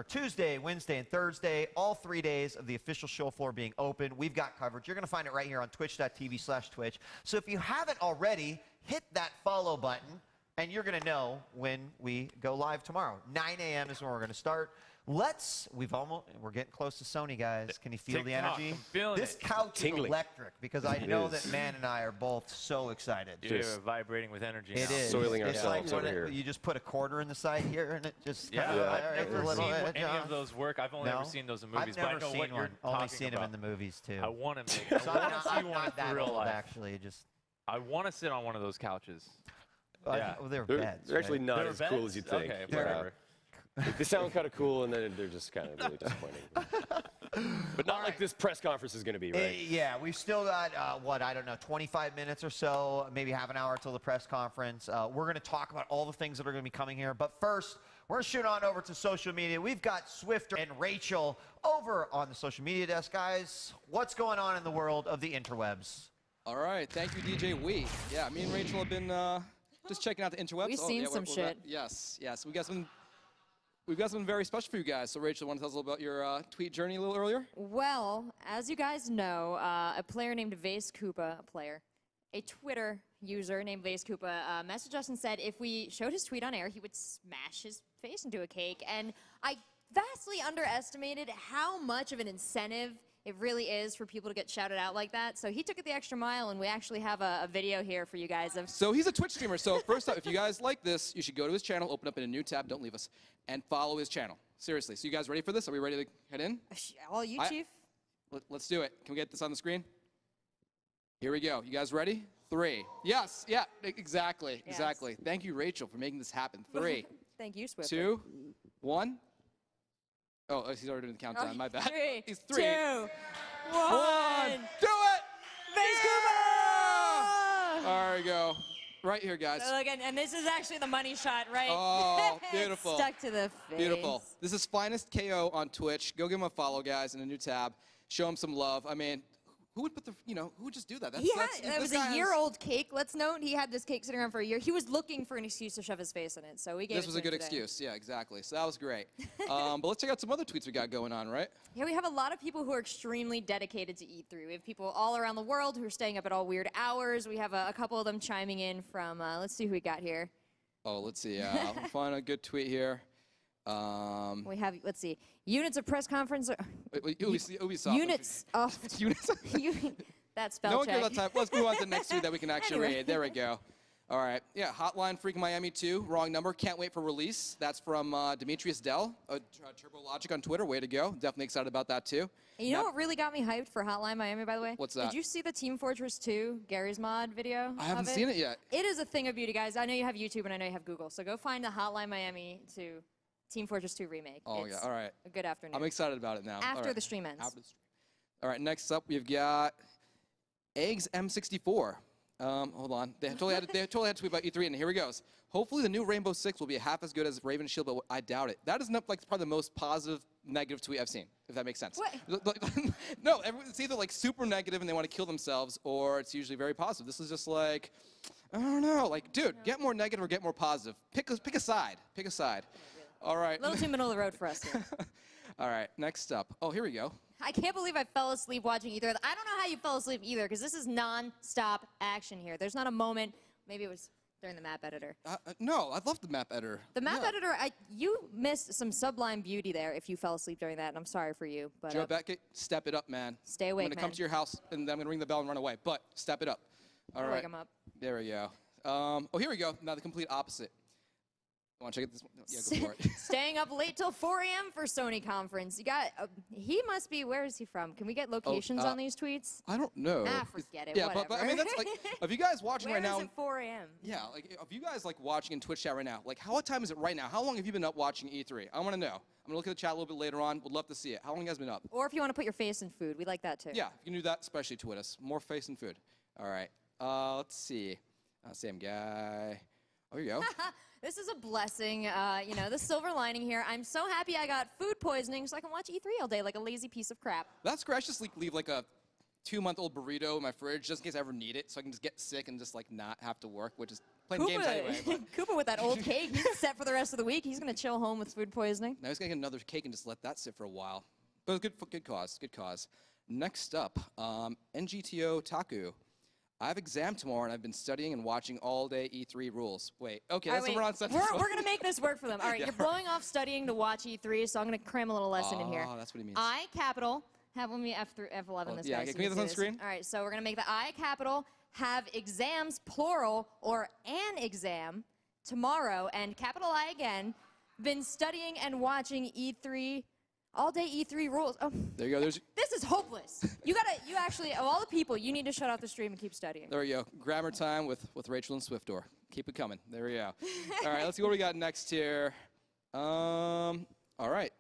Tuesday, Wednesday, and Thursday, all 3 days of the official show floor being open. We've got coverage. You're going to find it right here on twitch.tv/Twitch. So if you haven't already, hit that follow button, and you're going to know when we go live tomorrow. 9 a.m. is when we're going to start. We're getting close to Sony, guys. Can you feel the TikTok, energy? I'm feeling This it. couch is electric because I It know is. that Man and I are both so excited. You're vibrating with energy It now. is. Soiling It's ourselves like over here. You just put a quarter in the side here, and it just Yeah, kind of I've never a little seen bit, any of those work. I've only ever seen those in movies, I've never but I know seen what you're one. Only talking seen about. them in the movies too. I want to make. So I want to see I'm one not that in real old, life. actually. I want to sit on one of those couches. Yeah. Well, they're beds. They're actually right? not They're as cool as beds? you'd think. Okay, Yeah. whatever. They sound kind of cool, and then they're just kind of really disappointing. But not like this press conference is going to be, right? Yeah, we've still got, 25 minutes or so, maybe half an hour till the press conference. We're going to talk about all the things that are going to be coming here. But first, we're going to shoot on over to social media. We've got Swifter and Rachel over on the social media desk. Guys, what's going on in the world of the interwebs? All right, thank you, DJ Wee. Yeah, me and Rachel have been just checking out the interwebs. We've seen some shit. Yes. We've got something very special for you guys. So, Rachel, want to tell us a little about your tweet journey a little earlier? Well, as you guys know, a player named Vase Koopa, a Twitter user named Vase Koopa, messaged us and said if we showed his tweet on air, he would smash his face into a cake. And I vastly underestimated how much of an incentive it really is for people to get shouted out like that. So he took it the extra mile, and we actually have a video here for you guys. So he's a Twitch streamer. So first up, if you guys like this, you should go to his channel, open up in a new tab, don't leave us, and follow his channel. Seriously. So you guys ready for this? Are we ready to head in? All you, Chief. Let's do it. Can we get this on the screen? Here we go. You guys ready? 3. Yes. Yeah. Exactly. Yes. Exactly. Thank you, Rachel, for making this happen. 3. Thank you, Swifter. 2, 1. Oh, he's already doing the countdown. Oh, My bad. 3, He's 3, 2, 1. Do it! Vase Koopa! There we go. Right here, guys. So look, and this is actually the money shot, right? Oh, beautiful. Stuck to the face. Beautiful. This is Finest KO on Twitch. Go give him a follow, guys, in a new tab. Show him some love. I mean, who would put who would just do that? It was a year-old cake. Let's note he had this cake sitting around for a year. He was looking for an excuse to shove his face in it, so we gave This was a good excuse. Yeah, exactly. So that was great. But let's check out some other tweets we got going on, right? Yeah, we have a lot of people who are extremely dedicated to E3. We have people all around the world who are staying up at all weird hours. We have a couple of them chiming in from, let's see who we got here. Oh, let's see. I'll find a good tweet here. We have, let's see, units of press conference. Ubisoft. Units of. That spell No one check. cares about time. Let's move on to the next tweet that we can actually read. There we go. All right. Yeah, Hotline Freak Miami 2. Wrong number. Can't wait for release. That's from Demetrius Dell, TurboLogic on Twitter. Way to go. Definitely excited about that, too. And you know what really got me hyped for Hotline Miami, by the way? What's that? Did you see the Team Fortress 2 Gary's Mod video? I haven't seen it yet. It is a thing of beauty, guys. I know you have YouTube and I know you have Google. So go find the Hotline Miami 2 Team Fortress 2 remake. Oh, It's yeah. All right. a good afternoon. I'm excited about it now. After All right. the stream ends. After the stream. All right. Next up, we've got Eggs M64. Hold on. They totally had to tweet about E3, and here he goes. Hopefully the new Rainbow Six will be half as good as Raven Shield, but I doubt it. That is not like probably the most positive negative tweet I've seen, if that makes sense. What? No, it's either like super negative and they want to kill themselves, or it's usually very positive. This is just like, I don't know. Like, dude, get more negative or get more positive. Pick a side. Pick a side. All right. A little too middle of the road for us here. All right. Next up. Oh, here we go. I can't believe I fell asleep watching either. I don't know how you fell asleep either, because this is non-stop action here. There's not a moment. Maybe it was during the map editor. No, I love the map editor. The map editor, you missed some sublime beauty there if you fell asleep during that, and I'm sorry for you. But Joe Beckett, step it up, man. Stay awake, I'm going to come man. to your house, and then I'm going to ring the bell and run away. But step it up. All I'll right. wake him up. There we go. Oh, here we go. Now the complete opposite. Want to check this one? Yeah, go for it. Staying up late till 4 a.m. for Sony conference. You got, he must be, where is he from? Can we get locations on these tweets? I don't know. Ah, forget it, Yeah, whatever. but I mean, that's like, if you guys watching Where right now. is it 4 a.m.? Yeah, like, if you guys like watching in Twitch chat right now, like, what time is it right now? How long have you been up watching E3? I want to know. I'm going to look at the chat a little bit later on. Would love to see it. How long have you guys been up? Or if you want to put your face in food, we like that too. Yeah, you can do that, especially to us. More face and food. All right. Let's see. Same guy. Oh, here you go. This is a blessing, you know, the silver lining here. I'm so happy I got food poisoning so I can watch E3 all day like a lazy piece of crap. That's great. I just leave like a 2-month-old burrito in my fridge just in case I ever need it, so I can just get sick and just like not have to work, which is playing games anyway. But Koopa with that old cake, he's set for the rest of the week. He's gonna chill home with food poisoning. now he's gonna get another cake and just let that sit for a while. But good cause, good cause. Next up, NGTO Taku. I have exam tomorrow, and I've been studying and watching all day E3 rules. Wait, okay, that's what we're on sentence. We're going to make this work for them. All right, Yeah, you're blowing off studying to watch E3, so I'm going to cram a little lesson in here. Oh, that's what he means. I capital, have me F through F11 this yeah, way. okay, so can we you get this on see screen? All right, so we're going to make the I capital, have exams, plural, or an exam tomorrow, and capital I again, been studying and watching E3 all day E3 rules. Oh, There you go. There's. this is hopeless. You actually, of all the people, you need to shut off the stream and keep studying. There we go. Grammar time with Rachel and Swiftdoor. Keep it coming. There we go. All right, let's see what we got next here. All right.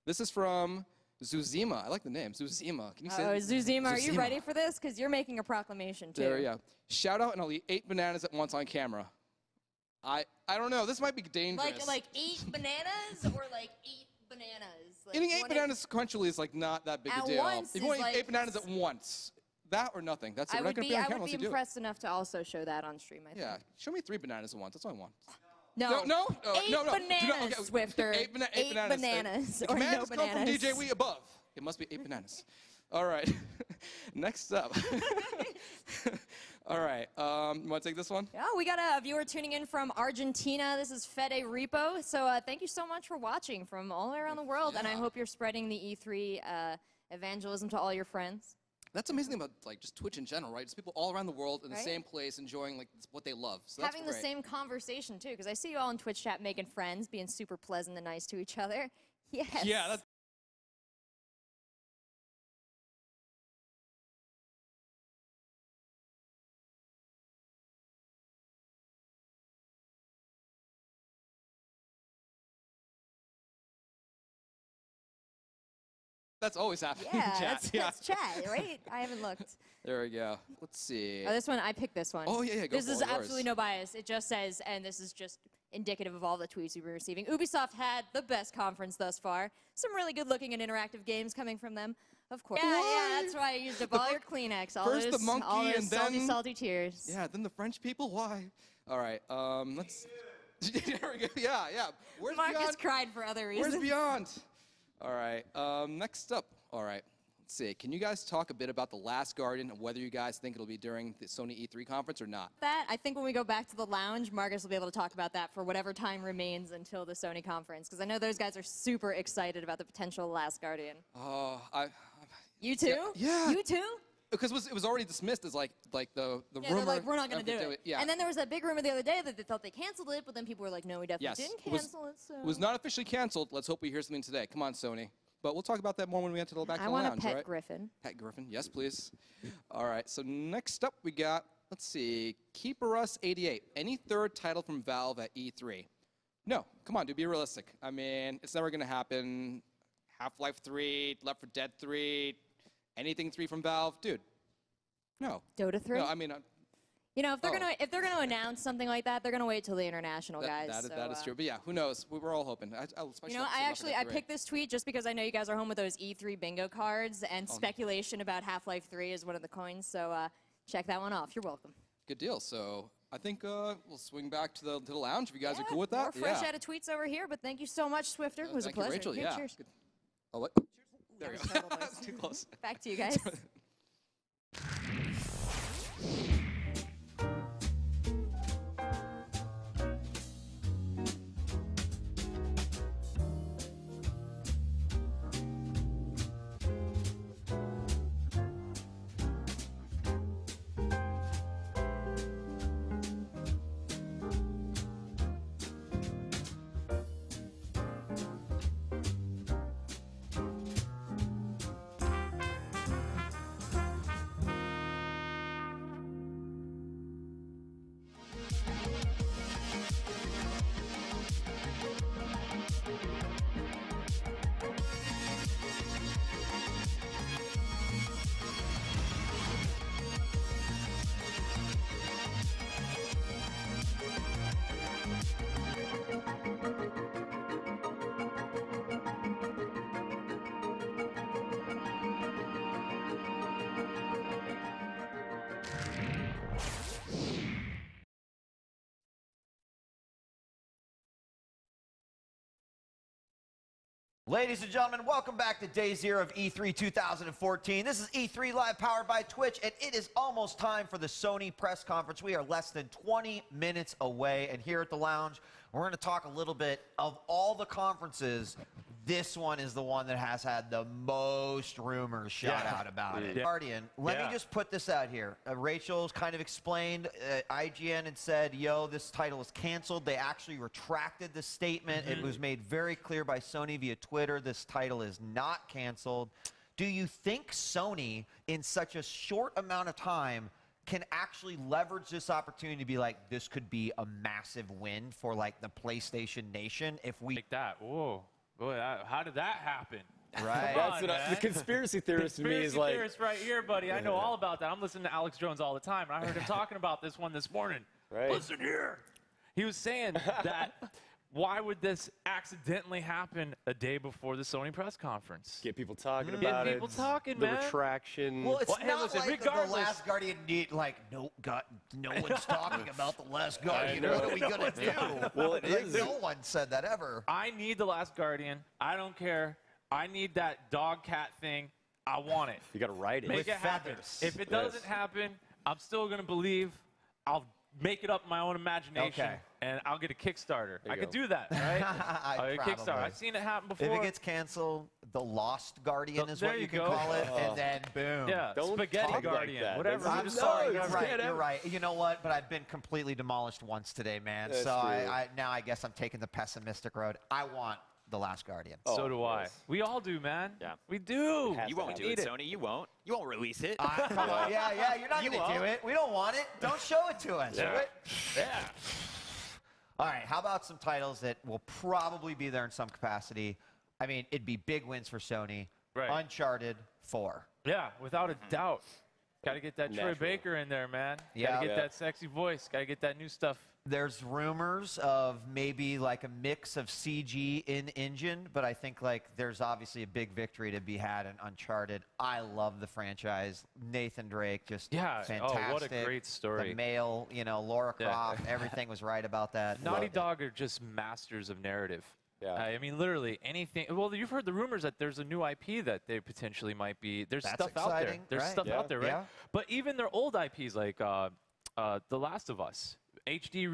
This is from Zuzima. I like the name, Zuzima. Can you say that? Zuzima, are you ready for this? Because you're making a proclamation, too. There we go. Shout out and I'll eat 8 bananas at once on camera. I don't know. This might be dangerous. Like 8 bananas or like 8 bananas? Like Eating 8 bananas sequentially is like not that big a deal. Once if you want to eat like 8 bananas at once, that or nothing. That's it. I We're not would gonna be, on I camera would be unless you do it. impressed enough to also show that on stream, I think. Yeah, show me 3 bananas at once. That's all I want. No. No. 8 bananas, Swifter. 8 8 bananas. The or command no has come from bananas. DJ Wee above. It must be 8 bananas. All right. Next up. All right. You want to take this one? Yeah, we got a viewer tuning in from Argentina. This is Fede Repo. So thank you so much for watching from all around the world, and I hope you're spreading the E3 evangelism to all your friends. That's amazing about like just Twitch in general, right? Just people all around the world in the Right? same place enjoying like what they love. So that's Having the great. same conversation, too, because I see you all in Twitch chat making friends, being super pleasant and nice to each other. Yes. Yeah, that's That's always happening Yeah, in chat. that's chat, right? I haven't looked. There we go. Let's see. Oh, this one, I picked this one. Oh, yeah, go This for is it, yours. absolutely no bias. It just says, and this is just indicative of all the tweets we've been receiving. Ubisoft had the best conference thus far. Some really good-looking and interactive games coming from them, of course. Yeah, that's why I used up all your Kleenex. All First those, the monkey all those and salty, then salty tears. Yeah, then the French people. Why? All right. Let's. There we go. Yeah. Where's Marcus Beyond? cried for other reasons. Where's Beyond? All right. Next up. All right. Let's see. Can you guys talk a bit about The Last Guardian and whether you guys think it'll be during the Sony E3 conference or not? That, I think when we go back to the lounge, Marcus will be able to talk about that for whatever time remains until the Sony conference, because I know those guys are super excited about the potential Last Guardian. Oh, You too? Yeah. You too? Because it was already dismissed as like the Yeah, rumor. they're like, we're not going to of do it. Yeah. And then there was that big rumor the other day that they thought they canceled it, but then people were like, no, we definitely Yes. didn't It was- cancel it. So. It was not officially canceled. Let's hope we hear something today. Come on, Sony. But we'll talk about that more when we enter the back to I the want lounge, a pet right? griffin. Pet griffin, yes, please. All right, so next up we got, let's see, Keeper Us 88. Any third title from Valve at E3? No, come on, dude, be realistic. I mean, it's never going to happen. Half-Life 3, Left 4 Dead 3, anything 3 from Valve, dude. No. Dota 3? No, I mean, You know, if they're gonna announce something like that, they're gonna wait till the international guys. that is true. But yeah, who knows? We're all hoping. You know, I picked this tweet just because I know you guys are home with those E3 bingo cards, and speculation about Half-Life 3 is one of the coins. So check that one off. You're welcome. Good deal. So I think we'll swing back to the lounge if you guys are cool with that. More fresh out of tweets over here, but thank you so much, Swifter. It was a Thank you, pleasure. Rachel. Here, Yeah. cheers. Good. Oh, what? There we That go. was terrible. Too close. Back to you guys. Ladies and gentlemen, welcome back to Day 0 of E3 2014. This is E3 Live powered by Twitch, and it is almost time for the Sony press conference. We are less than 20 minutes away, and here at the lounge, we're going to talk a little bit of all the conferences. This one is the one that has had the most rumors shot out about it. Guardian, let me just put this out here. Rachel's kind of explained, IGN had said, yo, this title is canceled. They actually retracted the statement. It was made very clear by Sony via Twitter. This title is not canceled. Do you think Sony, in such a short amount of time, can actually leverage this opportunity to be like, this could be a massive win for like the PlayStation Nation if we... Like that, whoa. Boy, how did that happen? Right. That's the conspiracy theorist to me is like... Conspiracy theorist right here, buddy. I know all about that. I'm listening to Alex Jones all the time, and I heard him talking about this one this morning. Right. Listen here. He was saying that why would this accidentally happen a day before the Sony press conference? Get people talking about it. Get people talking, the man. retraction. Well, it's hey, not listen, like the Last Guardian need, like, no one's talking about the Last Guardian. What are we going to do? Well, it is. No one said that ever. I need the Last Guardian. I don't care. I need that dog cat thing. I want it. You got to ride it. Make it happen. If it doesn't happen, I'm still going to believe. I'll make it up in my own imagination, and I'll get a Kickstarter. I could do that, right? I'll get a Kickstarter. I've seen it happen before. If it gets canceled, the Lost Guardian is what you can go. call it, and then boom. Yeah, Spaghetti Guardian, like whatever. I'm sorry, you're right, you're right. You know what? But I've been completely demolished once today, man. That's so true. now I guess I'm taking the pessimistic road. I want the Last Guardian. So do I. We all do, man. Yeah. We do. You won't do it, Sony. You won't. You won't release it. Come on. Yeah, you're not going to do it. We don't want it. Don't show it to us. Yeah. All right, how about some titles that will probably be there in some capacity? I mean, it'd be big wins for Sony. Right. Uncharted 4. Yeah, without a doubt. Got to get that Troy Baker in there, man. Got to get that sexy voice. Got to get that new stuff. There's rumors of maybe like a mix of CG in engine, but I think like there's obviously a big victory to be had in Uncharted. I love the franchise. Nathan Drake, just fantastic. Oh, what a great story. The male, Laura Croft, everything was right about that. Naughty Dog are just masters of narrative. Yeah. I mean, literally anything. Well, you've heard the rumors that there's a new IP that they potentially might be. There's stuff out there. There's stuff out there, right? Yeah. But even their old IPs like The Last of Us, HDD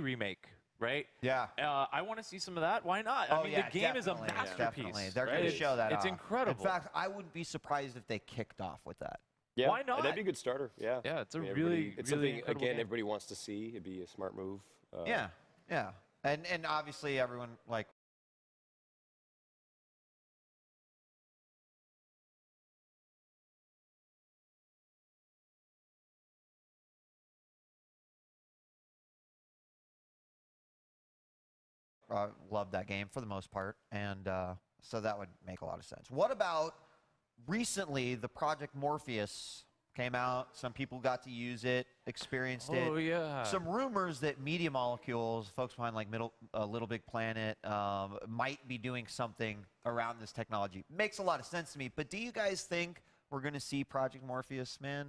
remake, right? Yeah. I want to see some of that. Why not? I mean, the game is a masterpiece. Definitely. They're right? going to show that It's off. incredible. In fact, I wouldn't be surprised if they kicked off with that. Yeah. Why not? And that'd be a good starter. Yeah. Yeah, it's a It's really something, incredible again, game. everybody wants to see. It'd be a smart move. Yeah. And obviously everyone, like, loved that game for the most part, and so that would make a lot of sense. What about recently the Project Morpheus came out? Some people got to use it, experienced it. Oh, yeah. Some rumors that Media Molecules, folks behind like Little Big Planet, might be doing something around this technology. Makes a lot of sense to me, but do you guys think we're going to see Project Morpheus, man?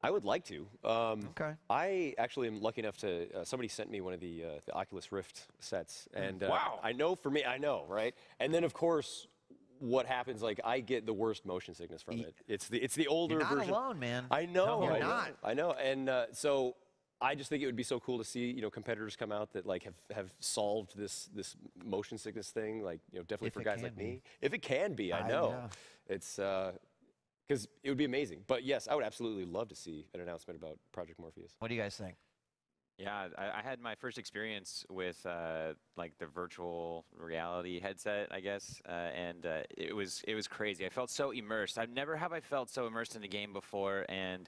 I would like to. Okay. I actually am lucky enough to, somebody sent me one of the Oculus Rift sets. And wow. I know for me, I know, right? And then, of course, what happens, like, I get the worst motion sickness from it. It's the older You're not version. alone, man. I know. No, you're I know, not. I know. And so I just think it would be so cool to see, competitors come out that, like, have solved this motion sickness thing, like, definitely for guys like me. If it can be, I know. Yeah. It's... because it would be amazing. But yes, I would absolutely love to see an announcement about Project Morpheus. What do you guys think? Yeah, I had my first experience with like the virtual reality headset, I guess, and it was crazy. I felt so immersed. Never have I felt so immersed in a game before, and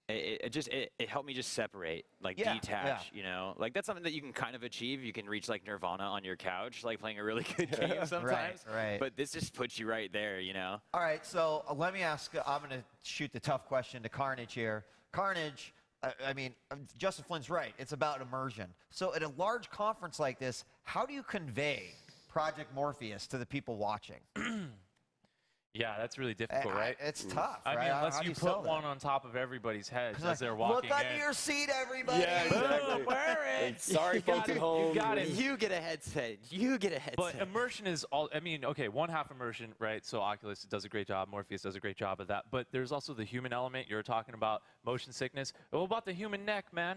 it helped me just separate, like detach, like that's something that you can kind of achieve. You can reach like nirvana on your couch, like playing a really good game sometimes. Right. But this just puts you right there, All right, so let me ask, I'm going to shoot the tough question to Carnage here. Carnage, I mean, Justin Flynn's right. It's about immersion. So at a large conference like this, how do you convey Project Morpheus to the people watching? Yeah, that's really difficult, right? It's tough, I right? mean, unless How do you sell put one on top of everybody's heads as they're Look walking under in. your seat, everybody. Yeah, exactly. Wear it. Like, sorry, folks at home. You got it. You get a headset. You get a headset. But immersion is all, I mean, okay, one half immersion, right? So Oculus does a great job, Morpheus does a great job of that. But there's also the human element. You're talking about motion sickness. What about the human neck, man?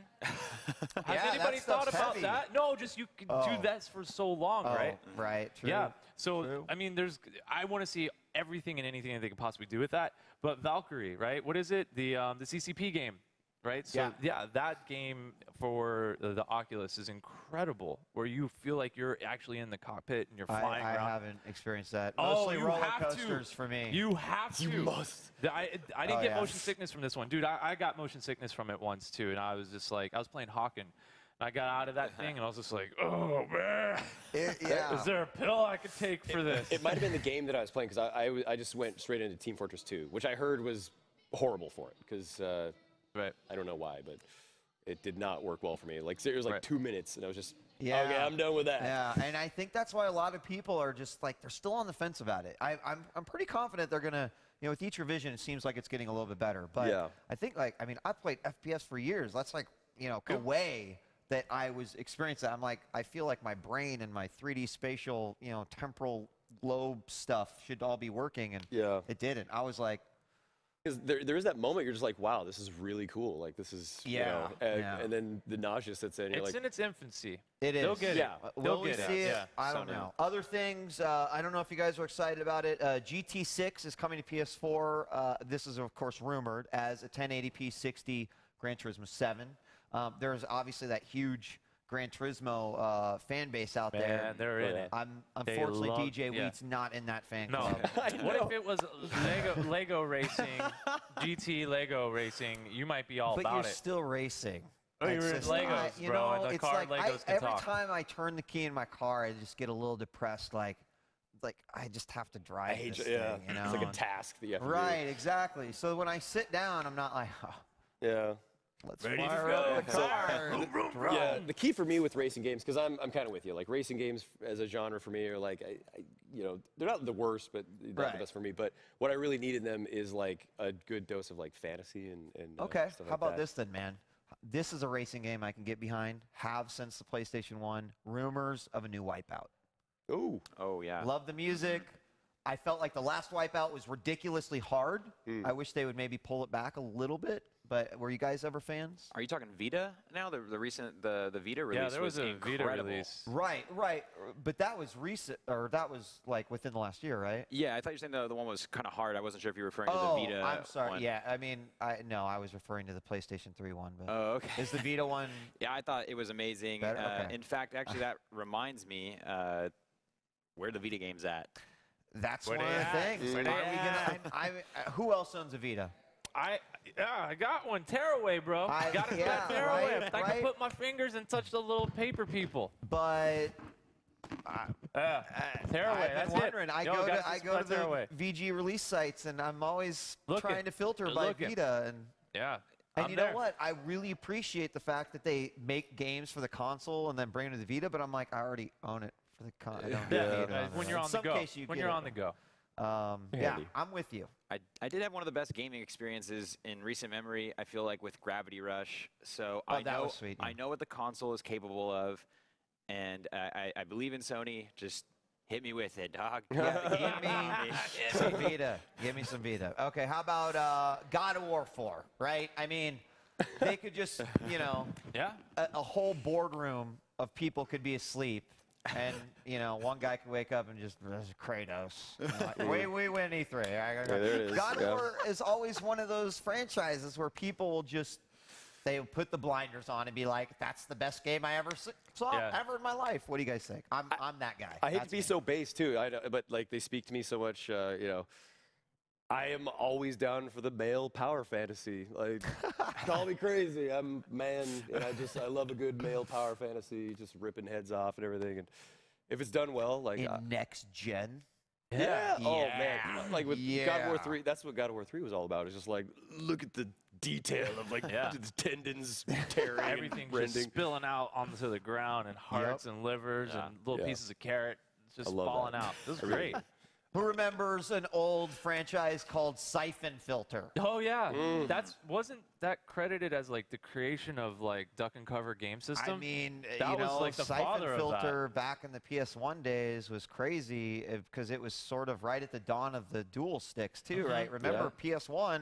Has anybody thought about that? No, just you can do that for so long, right? Right, true. Yeah. So, I mean, I want to see everything and anything that they can possibly do with that. But Valkyrie, right? What is it? The CCP game, right? So, yeah, that game for the Oculus is incredible, where you feel like you're actually in the cockpit and you're flying around. I haven't experienced that. Oh, Mostly you roller have coasters to. for me. You have to. You must. I didn't get motion sickness from this one. Dude, I got motion sickness from it once, too. And I was just like, I was playing Hawken. I got out of that thing, and I was just like, oh, man. Is there a pill I could take for this? It might have been the game that I was playing, because I just went straight into Team Fortress 2, which I heard was horrible for it, because I don't know why, but it did not work well for me. Like, it was like 2 minutes, and I was just, okay, I'm done with that. Yeah, and I think that's why a lot of people are just like, they're still on the fence about it. I'm pretty confident they're going to, with each revision, it seems like it's getting a little bit better. But I think, I've played FPS for years. That's like, a way that I was experiencing that. I'm like, I feel like my brain and my 3D spatial, temporal lobe stuff should all be working, and it didn't. I was like, because there is that moment you're just like, wow, this is really cool. Like, this is, and then the nausea sets in. You're It's like, in its infancy. It is. They'll get it. Will we They'll see get it? I don't know. Other things, I don't know if you guys are excited about it. GT6 is coming to PS4. This is, of course, rumored as a 1080p 60 Gran Turismo 7. There's obviously that huge Gran Turismo fan base out there. Man, they're in it. Unfortunately, DJ Wheat's not in that fan club. What if it was Lego racing, GT Lego racing? You might be all but about you're it. still racing. Oh, you're in Legos, bro, and the it's car like Legos can every talk. time I turn the key in my car, I just get a little depressed. Like I just have to drive this thing. It's like a task that you have to do. Right, exactly. So when I sit down, I'm not like, let's fire up the car. Yeah, the key for me with racing games, because I'm kind of with you. Like, racing games as a genre for me are like, they're not the worst, but not the best for me. But what I really need in them is like a good dose of like fantasy and okay. stuff How like about that. this then, man? This is a racing game I can get behind. Have since the PlayStation 1. Rumors of a new Wipeout. Ooh. Oh yeah. Love the music. I felt like the last Wipeout was ridiculously hard. I wish they would maybe pull it back a little bit. But were you guys ever fans? Are you talking Vita now? The recent the Vita release. Yeah, there was a Vita release. Right. But that was recent, or that was like within the last year, right? Yeah, I thought you were saying the one was kind of hard. I wasn't sure if you were referring to the Vita. I'm sorry. one. Yeah, I mean, no, I was referring to the PlayStation 3 one. But Oh, okay. is the Vita one? Yeah, I thought it was amazing. Better? Okay. In fact, actually, that reminds me, where the Vita games at? That's Where one of they the at? things. Where they Who else owns a Vita? I got one. Tearaway, bro. Got it from Tearaway. I can put my fingers and touch the little paper people. But Tearaway. I've been wondering. I go to the VG release sites, and I'm always trying to filter by Vita. And And you know what? I really appreciate the fact that they make games for the console and then bring them to the Vita. But I'm like, I already own it for the console. I don't need it on when there. you're In on the some go. case, you When get you're it. on the go. Yeah, I'm with you. I did have one of the best gaming experiences in recent memory, I feel like, with Gravity Rush. So Oh, I that know was sweet, I know what the console is capable of, and I believe in Sony. Just hit me with it, dog. Yeah, give me some Vita. Give me some Vita. Okay, how about God of War 4, right? I mean, they could just, a whole boardroom of people could be asleep. And, one guy could wake up and just, Kratos. We win E3. Yeah, there it is. God of War is always one of those franchises where people will just, they put the blinders on and be like, that's the best game I ever saw ever in my life. What do you guys think? I'm that guy. I hate to be so base too, but like they speak to me so much. I am always down for the male power fantasy. Like, call me crazy. I'm man, and I love a good male power fantasy, just ripping heads off and everything. And if it's done well, like next gen. Yeah. Oh man, like with God of War 3, that's what God of War 3 was all about. It's just like, look at the detail of like the tendons tearing, everything and just spilling out onto the ground, and hearts and livers and little pieces of carrot just falling out. This is great. Who remembers an old franchise called Siphon Filter? Oh yeah, wasn't that credited as like the creation of like duck and cover game system? I mean, that you was know, like the Siphon father Filter of that. back in the PS1 days was crazy because it was sort of right at the dawn of the dual sticks too, right? Remember PS1?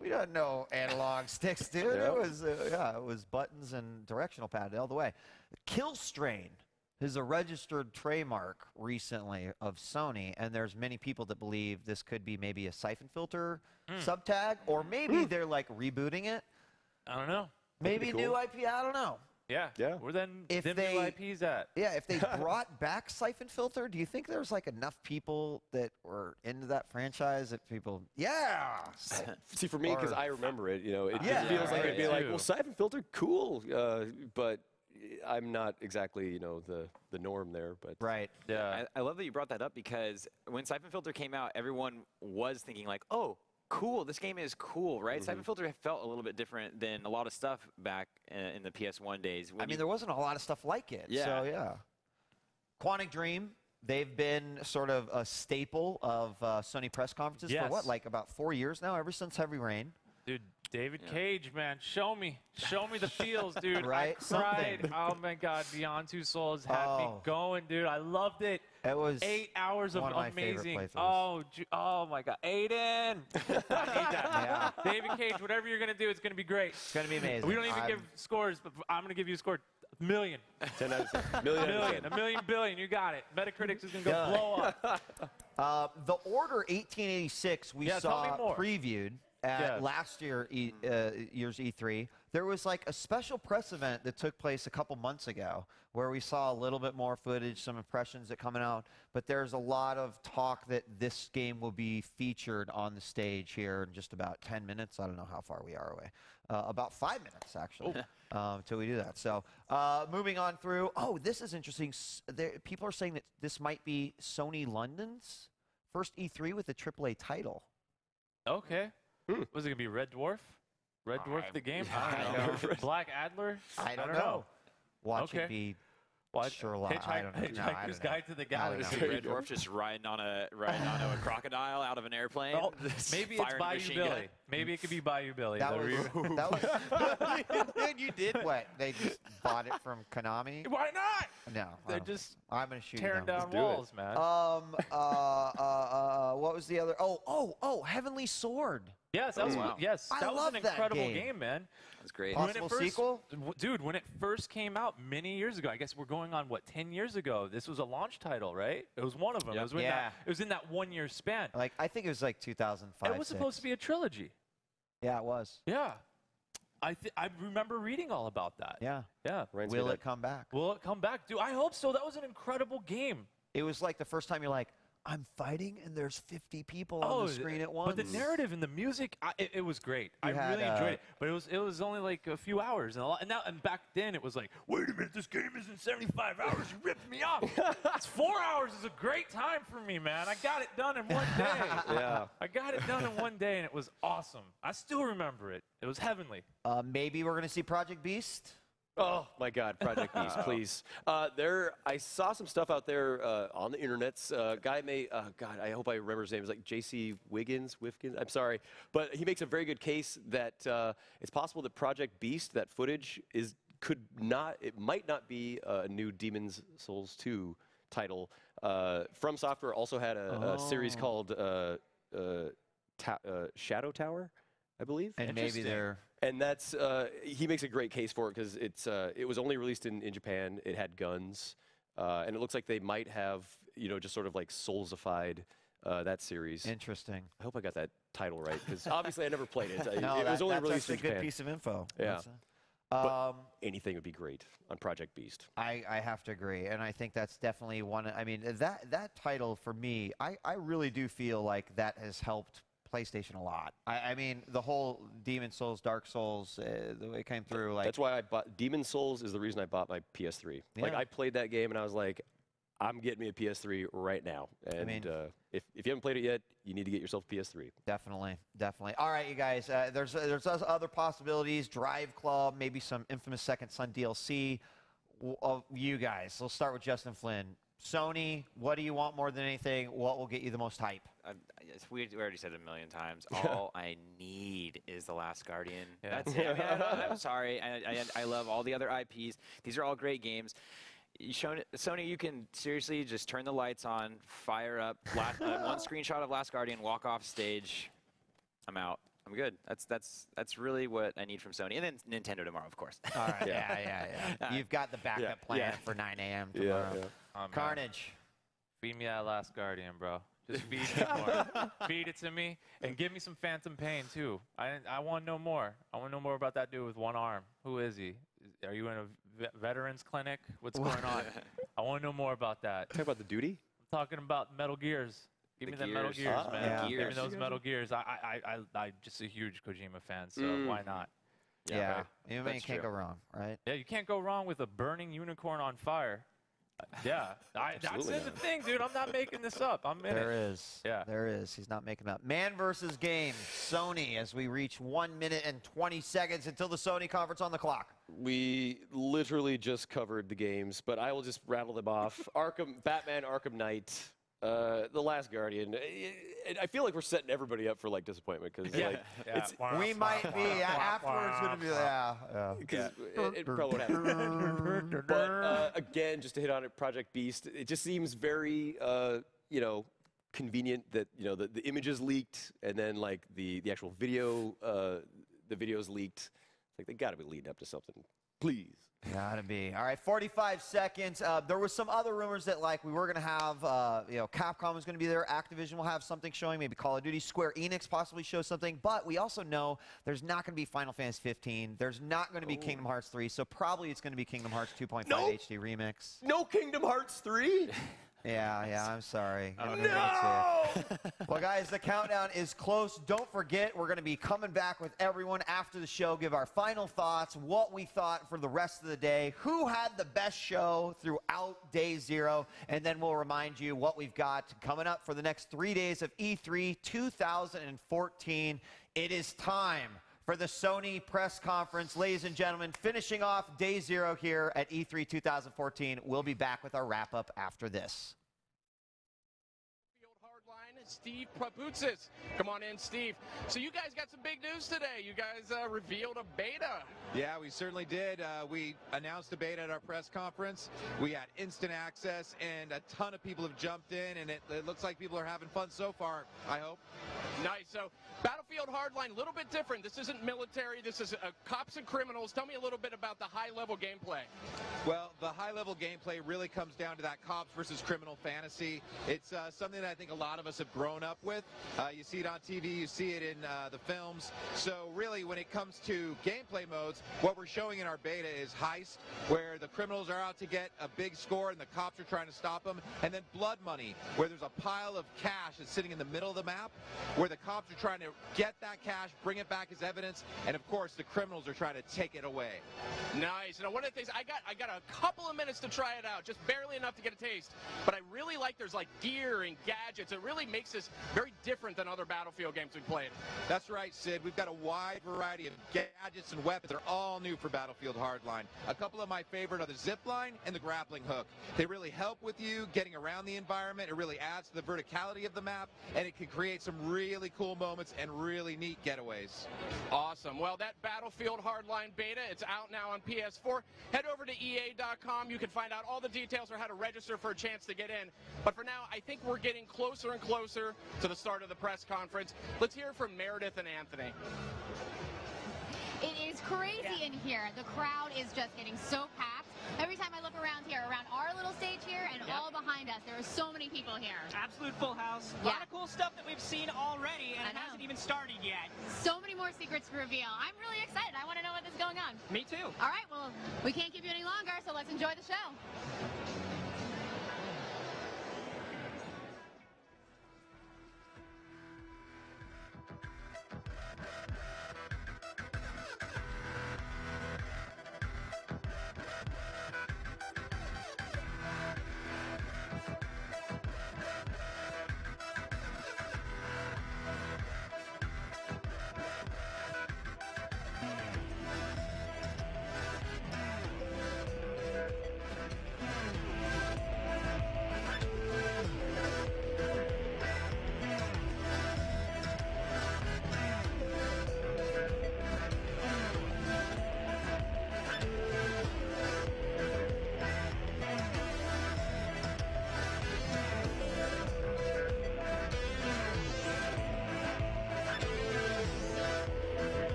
We don't know analog sticks, dude. It was it was buttons and directional pad all the way. Kill Strain is a registered trademark recently of Sony, and there's many people that believe this could be maybe a Siphon Filter subtag, or maybe they're like rebooting it. I don't know. Maybe new IP. I don't know. Yeah. Where then If them they- new IPs at? Yeah, if they brought back Siphon Filter, do you think there's like enough people that were into that franchise that people, See, for me, because I remember it, you know, it Yeah. just feels like it'd be like, too. well, Siphon Filter, cool, but I'm not exactly, you know, the norm there. But right. Yeah. I love that you brought that up because when Siphon Filter came out, everyone was thinking like, oh, cool, this game is cool, right? Siphon Filter felt a little bit different than a lot of stuff back in the PS1 days. I mean, there wasn't a lot of stuff like it. Yeah. So, yeah. Quantic Dream, they've been sort of a staple of Sony press conferences for what, Yes. like about 4 years now, ever since Heavy Rain. Dude, David Cage, man, show me the feels, dude. Right? I cried. Oh my God, Beyond Two Souls had me going, dude. I loved it. It was 8 hours of one of my favorite amazing. playthroughs. Oh my God, Aiden. I need that. David Cage, whatever you're gonna do, it's gonna be great. It's going to be amazing. We don't even give scores, but I'm gonna give you a score. Million. 10 out of 10. Million out of 10. A million billion. You got it. Metacritic's is gonna go blow up. The Order 1886 we Yeah, tell me saw more. previewed at Yeah. last year's E3. There was like a special press event that took place a couple months ago where we saw a little bit more footage, some impressions that coming out, but there's a lot of talk that this game will be featured on the stage here in just about 10 minutes. I don't know how far we are away. About 5 minutes, actually, until we do that. So moving on through. Oh, this is interesting. People are saying that this might be Sony London's first E3 with a AAA title. Okay. Was it gonna be Red Dwarf? Red Dwarf the game? I don't know. Black Adler? I don't know. Watch Okay. it be Well, Sherlock. I don't know. No, I Hitchhiker's don't know. Guide to the I don't Galaxy. know. Red Dwarf just riding on a crocodile out of an airplane. Oh, maybe it's firing a Bayou machine Billy. gun. Maybe it could be Bayou Billy. That The was, re- that was you did what? They just bought it from Konami? Why not? No. They're I don't just think so. I'm gonna shoot tearing them. down walls, man. What was the other? Oh, Heavenly Sword. Yes, that was yes, I that was love an that incredible game. man. That's great. Possible sequel? Dude, when it first came out many years ago, I guess we're going on what 10 years ago. This was a launch title, right? It was one of them. Yep. It was in that 1 year span. Like I think it was like 2005. It was supposed to be a trilogy. Yeah, it was. Yeah. I remember reading all about that. Yeah. Yeah. Will it come back? Will it come back? Dude, I hope so. That was an incredible game. It was like the first time you're like, I'm fighting and there's 50 people on the screen at once. But the narrative and the music, it was great. I had, really enjoyed it. But it was only like a few hours, and back then it was like, wait a minute, this game isn't 75 hours. You ripped me off. It's 4 hours is a great time for me, man. I got it done in one day. Yeah. I got it done in one day, and it was awesome. I still remember it. It was heavenly. Maybe we're gonna see Project Beast. Oh my God, Project Beast, please. I saw some stuff out there on the internets. Guy God, I hope I remember his name. It's like J.C. Wiggins. I'm sorry, but he makes a very good case that it's possible that Project Beast, that footage it might not be a new Demon's Souls 2 title. From Software also had a series called Shadow Tower, I believe. And maybe they're. And that's he makes a great case for it because it was only released in Japan. It had guns, and it looks like they might have just sort of like Soulsified that series. Interesting. I hope I got that title right because obviously I never played it. No, it was only that's released in actually a Japan. good piece of info. Yeah. But anything would be great on Project Beast. I have to agree, and I think that's definitely one. I mean, that title for me, I really do feel like that has helped PlayStation a lot. I mean, the whole Demon Souls, Dark Souls, the way it came through. Like That's why I bought Demon Souls is the reason I bought my PS3. Like Yeah. I played that game and I was like, I'm getting me a PS3 right now. And mean- if you haven't played it yet, you need to get yourself a PS3. Definitely. All right, you guys. There's other possibilities. Drive Club, maybe some infamous Second Son DLC. You guys. We'll start with Justin Flynn. Sony, what do you want more than anything? What will get you the most hype? We already said it a million times. All I need is The Last Guardian. That's it. I mean, I'm sorry. I love all the other IPs. These are all great games. Sony, you can seriously just turn the lights on, fire up, one screenshot of Last Guardian, walk off stage. I'm out. I'm good. That's really what I need from Sony. And then Nintendo tomorrow, of course. All right. Yeah. You've got the backup plan for 9 a.m. tomorrow. Carnage. Feed me that Last Guardian, bro. Just feed me more. Feed it to me, and give me some Phantom Pain, too. I want to know more. I want to know more about that dude with one arm. Who is he? Are you in a veterans clinic? What's going on? I want to know more about that. Talking about the duty? I'm talking about Metal Gears. Give me the Metal Gears, man. Give me those Metal Gears. I'm just a huge Kojima fan, so why not? Yeah. Right. You can't go wrong, right? Yeah, you can't go wrong with a burning unicorn on fire. Yeah, that's the thing, dude. I'm not making this up. I'm in it. There is. Yeah. There is. He's not making up. Man versus game. Sony, as we reach 1 minute and 20 seconds until the Sony conference on the clock. We literally just covered the games, but I will just rattle them off. Batman Arkham Knight. The Last Guardian. I feel like we're setting everybody up for like disappointment because we might be afterwards going to be because it probably won't happen. But again, just to hit on it, Project Beast. It just seems very convenient that the images leaked and then like the actual video the videos leaked. It's like they got to be leading up to something. Please. Gotta be. All right, 45 seconds. There was some other rumors that like we were gonna have, Capcom was gonna be there. Activision will have something showing. Maybe Call of Duty. Square Enix possibly show something. But we also know there's not gonna be Final Fantasy 15. There's not gonna be Kingdom Hearts 3. So probably it's gonna be Kingdom Hearts 2.5 HD Remix. No Kingdom Hearts 3. Yeah, I'm sorry. No! Well, guys, the countdown is close. Don't forget, we're going to be coming back with everyone after the show, give our final thoughts, what we thought for the rest of the day, who had the best show throughout day 0, and then we'll remind you what we've got coming up for the next 3 days of E3 2014. It is time for the Sony press conference. Ladies and gentlemen, finishing off day 0 here at E3 2014. We'll be back with our wrap-up after this. Steve Papoutsis. Come on in, Steve. So you guys got some big news today. You guys revealed a beta. Yeah, we certainly did. We announced a beta at our press conference. We had instant access, and a ton of people have jumped in, and it looks like people are having fun so far, I hope. Nice. So Battlefield Hardline, a little bit different. This isn't military. This is cops and criminals. Tell me a little bit about the high-level gameplay. Well, the high-level gameplay really comes down to that cops versus criminal fantasy. It's something that I think a lot of us have grown up with. You see it on TV, you see it in the films. So really, when it comes to gameplay modes, what we're showing in our beta is Heist, where the criminals are out to get a big score and the cops are trying to stop them, and then Blood Money, where there's a pile of cash that's sitting in the middle of the map, where the cops are trying to get that cash, bring it back as evidence, and of course the criminals are trying to take it away. Nice. Now, one of the things, I got a couple of minutes to try it out, just barely enough to get a taste, but I really like there's like gear and gadgets. It really makes this very different than other Battlefield games we've played. That's right, Sid. We've got a wide variety of gadgets and weapons. They're all new for Battlefield Hardline. A couple of my favorite are the zip line and the grappling hook. They really help with you getting around the environment. It really adds to the verticality of the map, and it can create some really cool moments and really neat getaways. Awesome. Well, that Battlefield Hardline beta, it's out now on PS4. Head over to EA.com. You can find out all the details or how to register for a chance to get in. But for now, I think we're getting closer and closer to the start of the press conference. Let's hear from Meredith and Anthony. It is crazy in here. The crowd is just getting so packed. Every time I look around here, around our little stage here and all behind us, there are so many people here. Absolute full house. A lot of cool stuff that we've seen already, and it hasn't even started yet. So many more secrets to reveal. I'm really excited. I want to know what is going on. Me too. All right, well, we can't keep you any longer, so let's enjoy the show.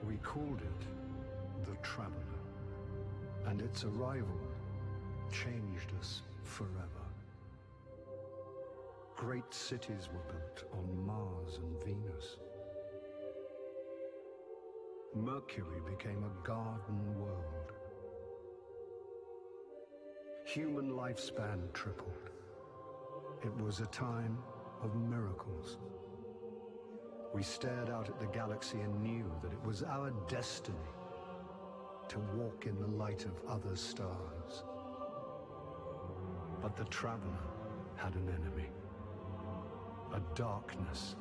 We called it the Traveler, and its arrival changed us forever. Great cities were built on Mars and Venus. Mercury became a garden world. Human lifespan tripled. It was a time of miracles. We stared out at the galaxy and knew that it was our destiny to walk in the light of other stars. But the Traveler had an enemy, a darkness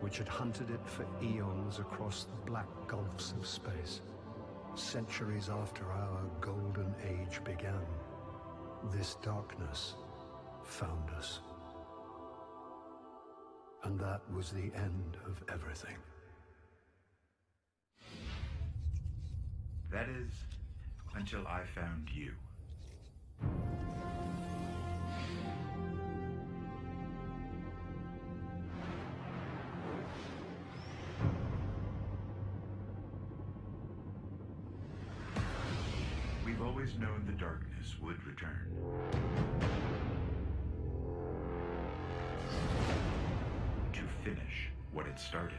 which had hunted it for eons across the black gulfs of space. Centuries after our golden age began, this darkness found us. And that was the end of everything. That is, until I found you. We've always known the darkness would return. To finish what it started.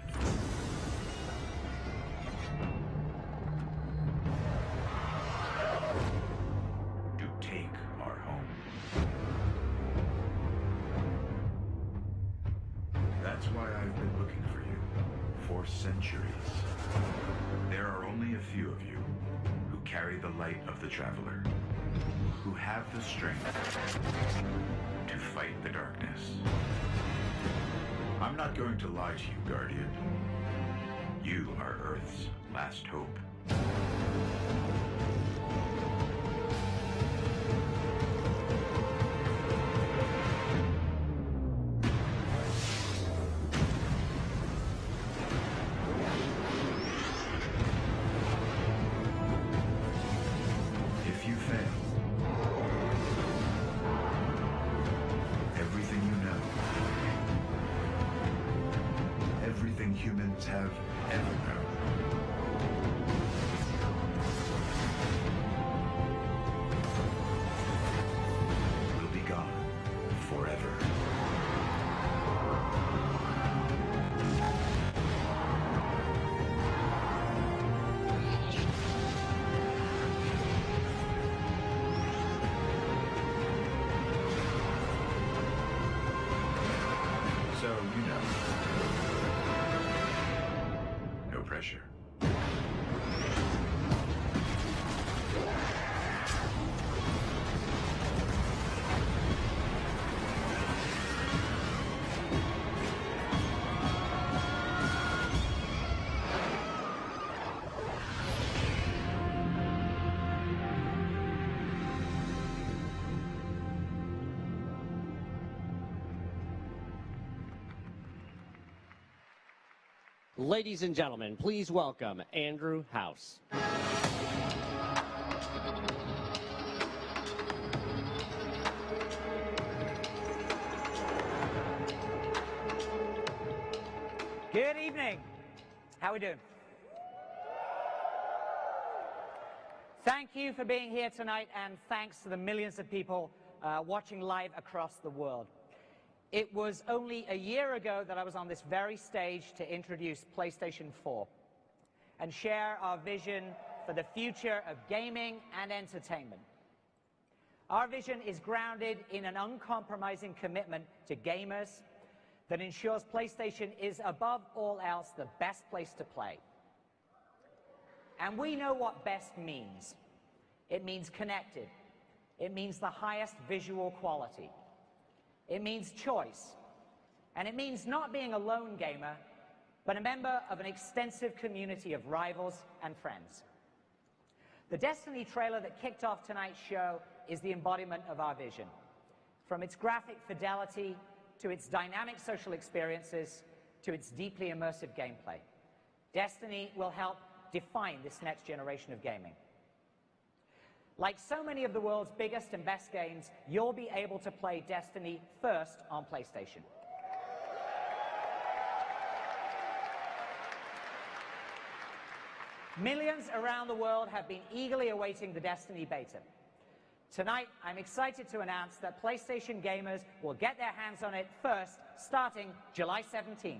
To take our home. That's why I've been looking for you for centuries. There are only a few of you who carry the light of the Traveler, who have the strength to fight the darkness. I'm not going to lie to you, Guardian. You are Earth's last hope. If you fail, everything you know, everything humans have ever known, will be gone forever. So, you know, no pressure. Ladies and gentlemen, please welcome Andrew House. Good evening. How are we doing? Thank you for being here tonight, and thanks to the millions of people watching live across the world. It was only a year ago that I was on this very stage to introduce PlayStation 4 and share our vision for the future of gaming and entertainment. Our vision is grounded in an uncompromising commitment to gamers that ensures PlayStation is, above all else, the best place to play. And we know what best means. It means connected. It means the highest visual quality. It means choice. And it means not being a lone gamer, but a member of an extensive community of rivals and friends. The Destiny trailer that kicked off tonight's show is the embodiment of our vision. From its graphic fidelity, to its dynamic social experiences, to its deeply immersive gameplay. Destiny will help define this next generation of gaming. Like so many of the world's biggest and best games, you'll be able to play Destiny first on PlayStation. Millions around the world have been eagerly awaiting the Destiny beta. Tonight, I'm excited to announce that PlayStation gamers will get their hands on it first, starting July 17th.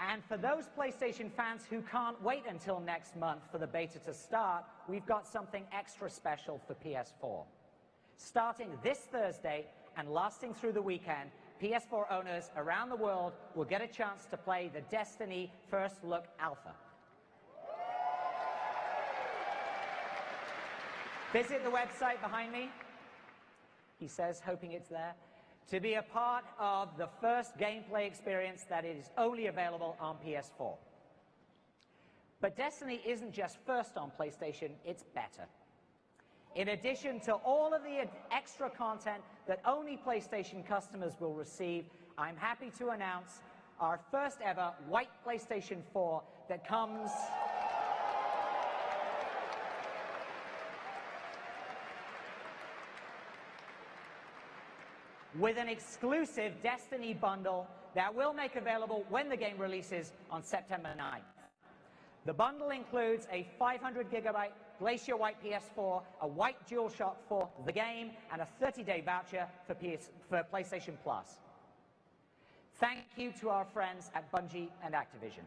And for those PlayStation fans who can't wait until next month for the beta to start, we've got something extra special for PS4. Starting this Thursday and lasting through the weekend, PS4 owners around the world will get a chance to play the Destiny First Look Alpha. Visit the website behind me, he says, hoping it's there, to be a part of the first gameplay experience that is only available on PS4. But Destiny isn't just first on PlayStation, it's better. In addition to all of the extra content that only PlayStation customers will receive, I'm happy to announce our first ever white PlayStation 4 that comes with an exclusive Destiny bundle that we'll make available when the game releases on September 9th. The bundle includes a 500GB Glacier White PS4, a white DualShock for the game, and a 30-day voucher for PlayStation Plus. Thank you to our friends at Bungie and Activision.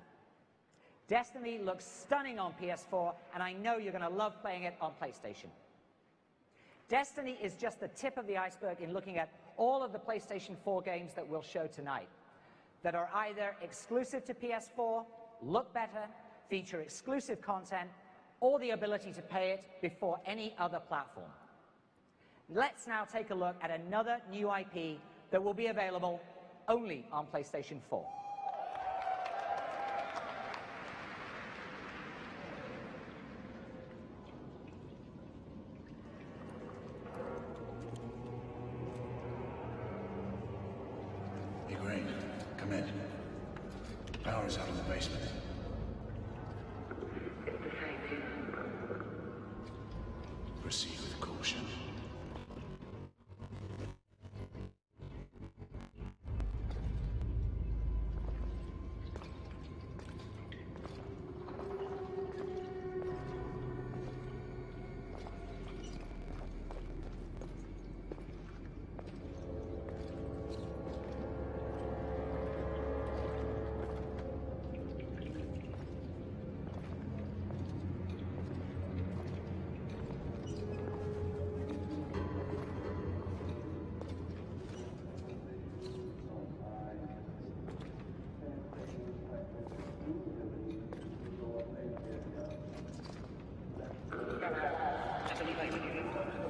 Destiny looks stunning on PS4, and I know you're going to love playing it on PlayStation. Destiny is just the tip of the iceberg in looking at all of the PlayStation 4 games that we'll show tonight that are either exclusive to PS4, look better, feature exclusive content, or the ability to pay it before any other platform. Let's now take a look at another new IP that will be available only on PlayStation 4. Hey, Green, come in. Power's out in the basement. Proceed with caution.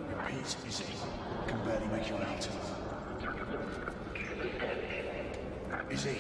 Repeat, Izzy. Can barely make you out. Izzy.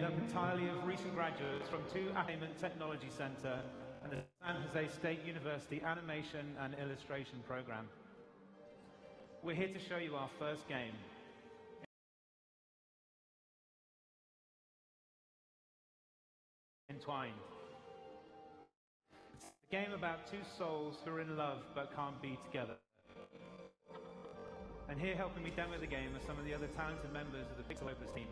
up entirely of recent graduates from 2 Entertainment Technology Center and the San Jose State University Animation and Illustration program. We're here to show you our first game. Entwined. It's a game about 2 souls who are in love but can't be together. And here helping me demo the game are some of the other talented members of the Pixel Opus team.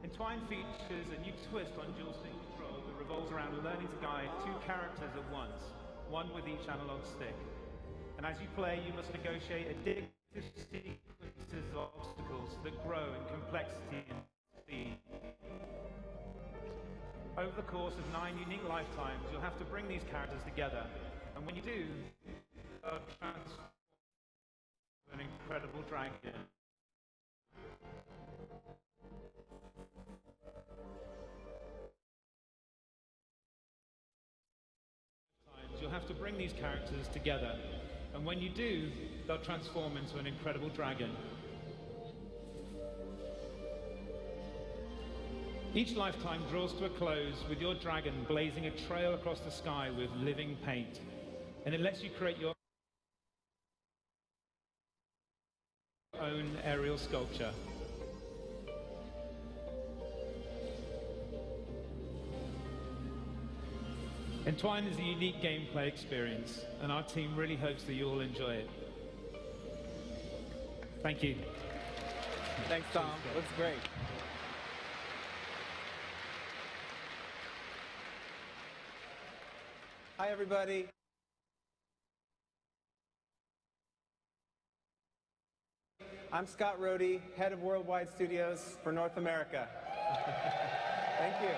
Entwined features a new twist on dual-stick control that revolves around learning to guide 2 characters at once, one with each analog stick. And as you play, you must negotiate addictive sequences of obstacles that grow in complexity and speed. Over the course of 9 unique lifetimes, you'll have to bring these characters together. And when you do, they'll transform into an incredible dragon. You'll have to bring these characters together, and when you do, they'll transform into an incredible dragon. Each lifetime draws to a close with your dragon blazing a trail across the sky with living paint, and it lets you create your own aerial sculpture. Entwined is a unique gameplay experience, and our team really hopes that you all enjoy it. Thank you. Thanks, Tom. Looks great. Hi, everybody. I'm Scott Rohde, head of Worldwide Studios for North America. Thank you.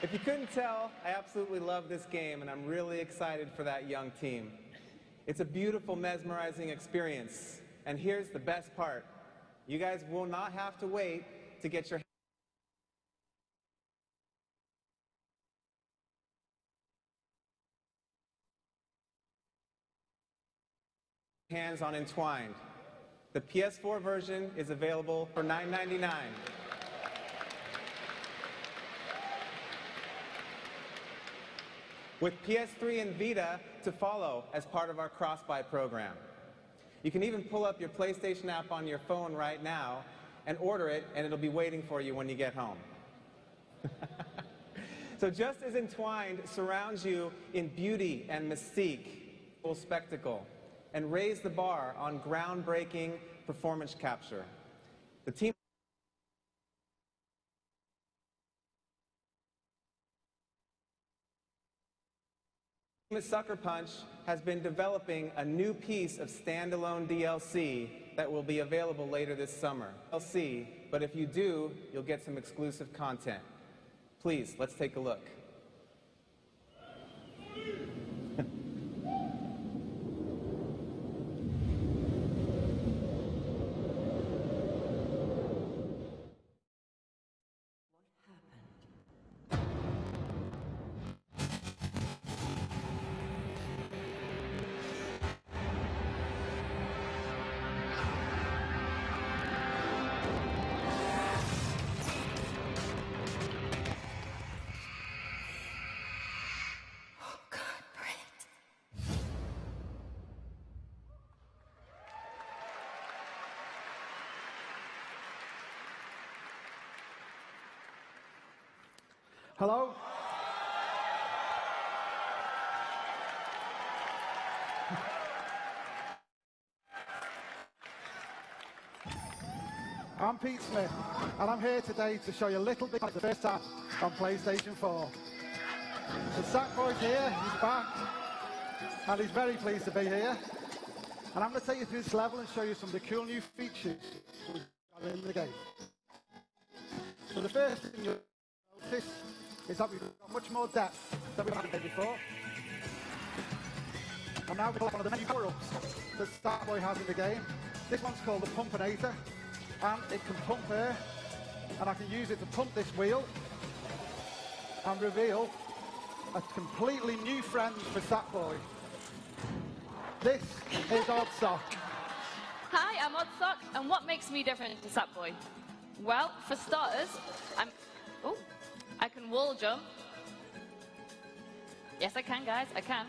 If you couldn't tell, I absolutely love this game, and I'm really excited for that young team. It's a beautiful, mesmerizing experience. And here's the best part. You guys will not have to wait to get your hands on Entwined. The PS4 version is available for $9.99. With PS3 and Vita to follow as part of our cross-buy program. You can even pull up your PlayStation app on your phone right now and order it, and it'll be waiting for you when you get home. So just as Entwined surrounds you in beauty and mystique, full spectacle, and raise the bar on groundbreaking performance capture, the team at Sucker Punch has been developing a new piece of standalone DLC that will be available later this summer. DLC, but if you do, you'll get some exclusive content. Please, let's take a look. Hello? I'm Pete Smith, and I'm here today to show you a little bit of the first time on PlayStation 4. The Sackboy's here, he's back, and he's very pleased to be here. And I'm going to take you through this level and show you some of the cool new features we've got in the game. So the first thing you'll notice is that we've got much more depth than we've had before. And now we've got one of the many power-ups that Sackboy has in the game. This one's called the Pumpinator, and it can pump air, and I can use it to pump this wheel and reveal a completely new friend for Sackboy. This is Oddsock. Hi, I'm Oddsock, and what makes me different to Sackboy? Well, for starters, I can wall jump. Yes, I can, guys. I can.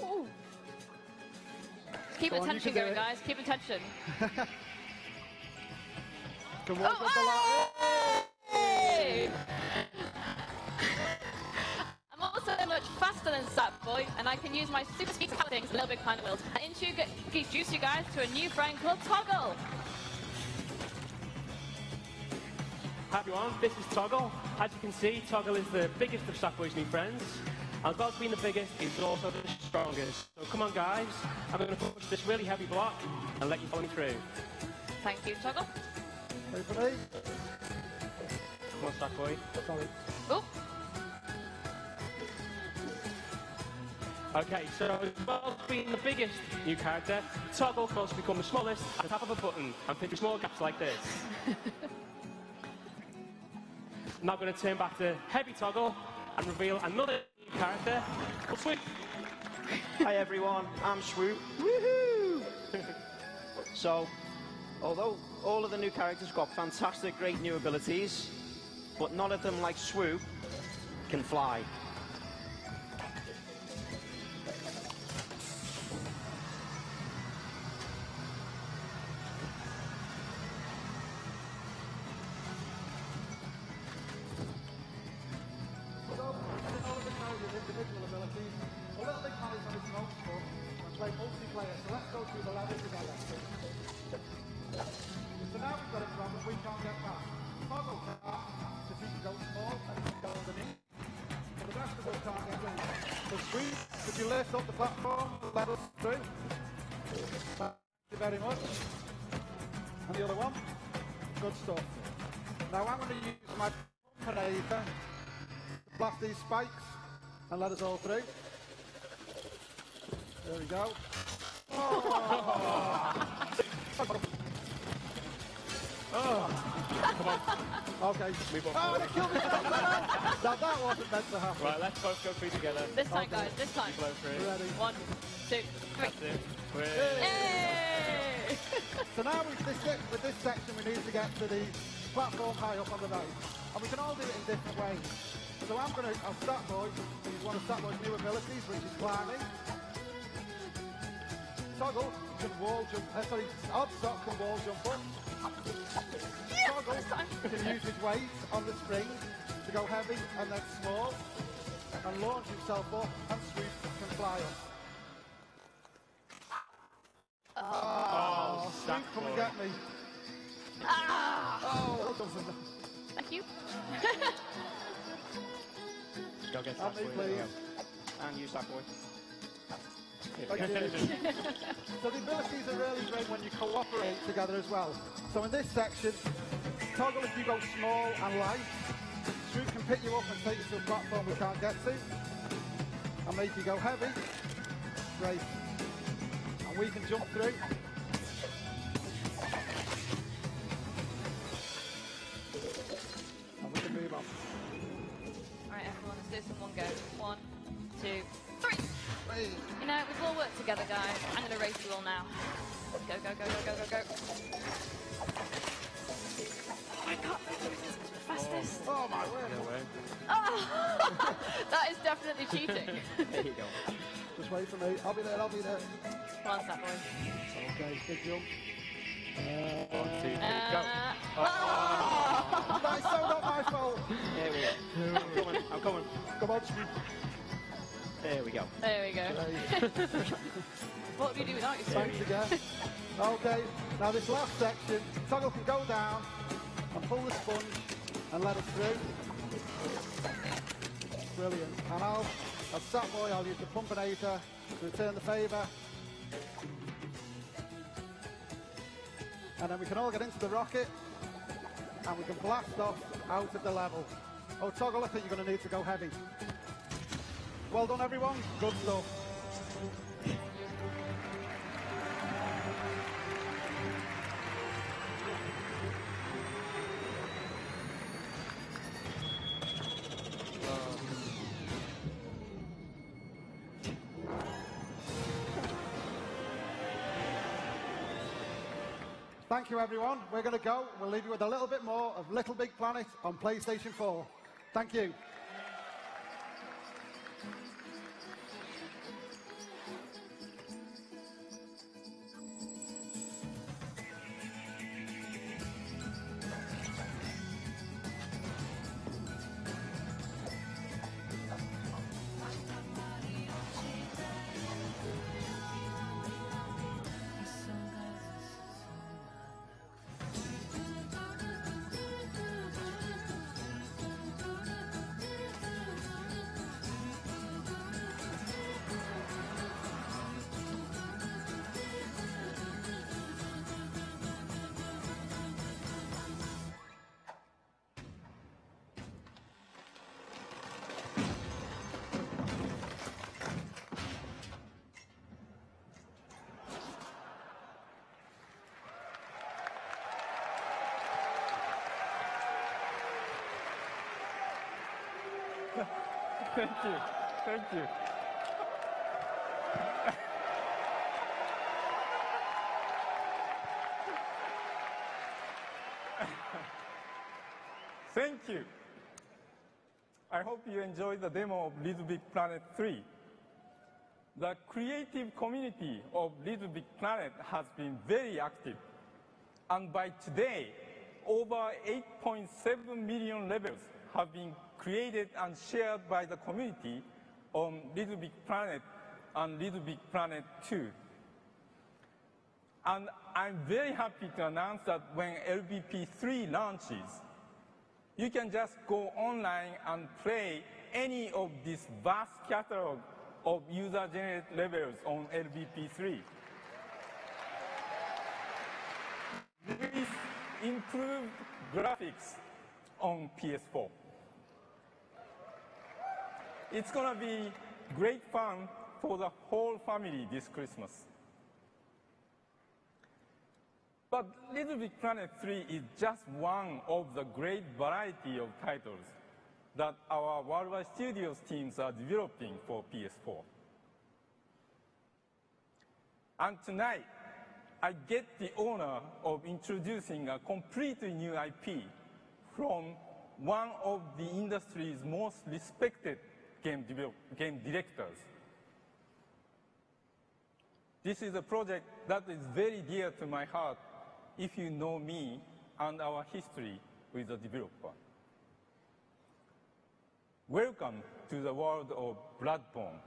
Ooh. Keep attention going, guys. Keep attention. Come on, hey! I'm also much faster than Sackboy, and I can use my super speed to power things a little bit behind the wheels. And introduce you guys to a new friend called Toggle. Hi everyone, this is Toggle. As you can see, Toggle is the biggest of Sackboy's new friends. And as well as being the biggest, he's also the strongest. So come on guys, I'm going to push this really heavy block and let you follow me through. Thank you, Toggle. Ready for me? Come on, Sackboy. Sorry. Oh. Okay, so as well as being the biggest new character, Toggle can also become the smallest at the tap of a button and fit through small gaps like this. I'm now going to turn back to Heavy Toggle and reveal another new character called Swoop. Hi everyone, I'm Swoop. Woohoo! So, although all of the new characters got fantastic, great new abilities, but none of them, like Swoop, can fly. Multiplayer, so let's go through the ladder together. So now we've got a problem we can't get past. Toggle can't, because he can go small and he can go underneath. But the rest of us can't get in. So Sweet, could you lift up the platform and let us through? Thank you very much. And the other one? Good stuff. Now I'm going to use my pumpinator to blast these spikes and let us all through. There we go. Oh. Come on. Okay. Move on. Oh, they killed me. Now that wasn't meant to happen. Right, let's both go through together. This time, guys, this time. You blow through. Ready? 1, 2, 3. That's it. Yay! So now with this section, we need to get to the platform high up on the right. And we can all do it in different ways. So I'll start boy, use one of Sackboy's new abilities, which is climbing. Toggle can wall jump, Oddsock can wall jump up. Toggle can use his weight on the spring to go heavy and then small and launch himself up, and Swoop can fly up. Oh, Swoop, come and get me. Ah! Oh, Thank you. Go get and me, please. And you, Sackboy. Thank you. So the abilities are really great when you cooperate together as well. So in this section, Toggle if you go small and light, Swoop can pick you up and take you to a platform we can't get to, and make you go heavy. Great. And we can jump through. And we can move on. Alright everyone, let's do this in one go. 1, 2, 3! You know, we've all worked together, guys. I'm going to race you all now. Go, go, go, go, go, go, go. Oh my god, fastest. Oh my word. No way. Oh, that is definitely cheating. There you go. Just wait for me. I'll be there, I'll be there. Come on, Sackboy. Okay, big jump. 1, 2, 3, go. Oh. That's so not my fault. There we go. I'm coming. Come on, Swoop. There we go. There we go. What do you do without your Thanks again. Okay, now this last section, Toggle can go down and pull the sponge and let us through. Brilliant. And as Sackboy, I'll use the pumpinator to return the favour. And then we can all get into the rocket and we can blast off out of the level. Oh, Toggle, I think you're going to need to go heavy. Well done, everyone. Good stuff. Thank you, everyone. We're going to go. We'll leave you with a little bit more of Little Big Planet on PlayStation 4. Thank you. Thank you. Thank you. Thank you. I hope you enjoyed the demo of Little Big Planet 3. The creative community of Little Big Planet has been very active. And by today, over 8.7 million levels have been created and shared by the community on Little Big Planet and Little Big Planet 2. And I'm very happy to announce that when LBP 3 launches, you can just go online and play any of this vast catalog of user-generated levels on LBP 3. With improved graphics on PS4. It's going to be great fun for the whole family this Christmas. But Little Big Planet 3 is just one of the great variety of titles that our Worldwide Studios teams are developing for PS4. And tonight, I get the honor of introducing a completely new IP from one of the industry's most respected game directors. This is a project that is very dear to my heart if you know me and our history with the developer. Welcome to the world of Bloodborne.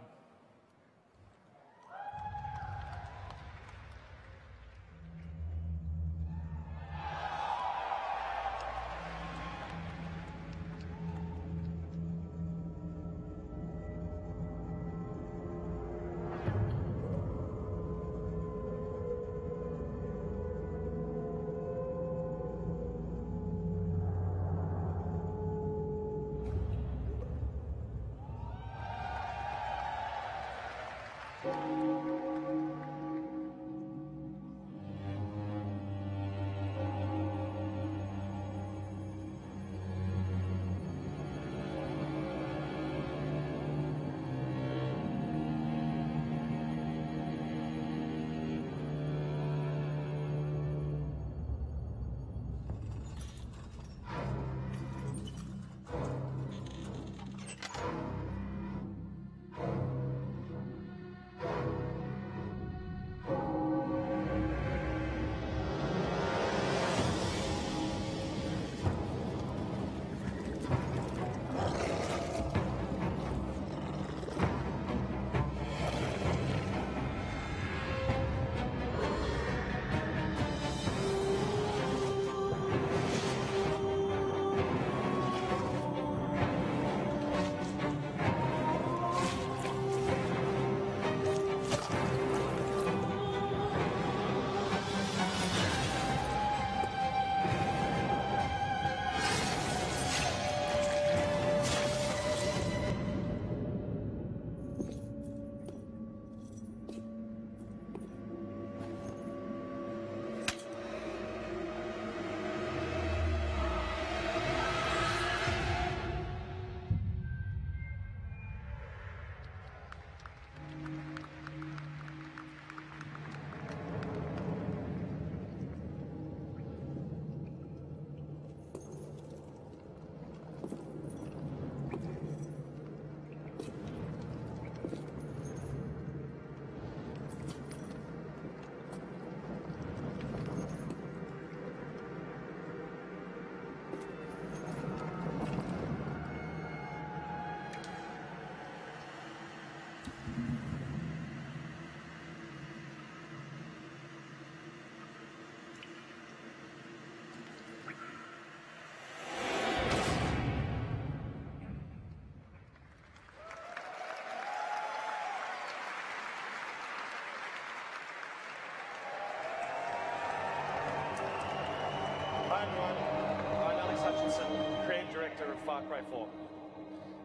Far Cry 4.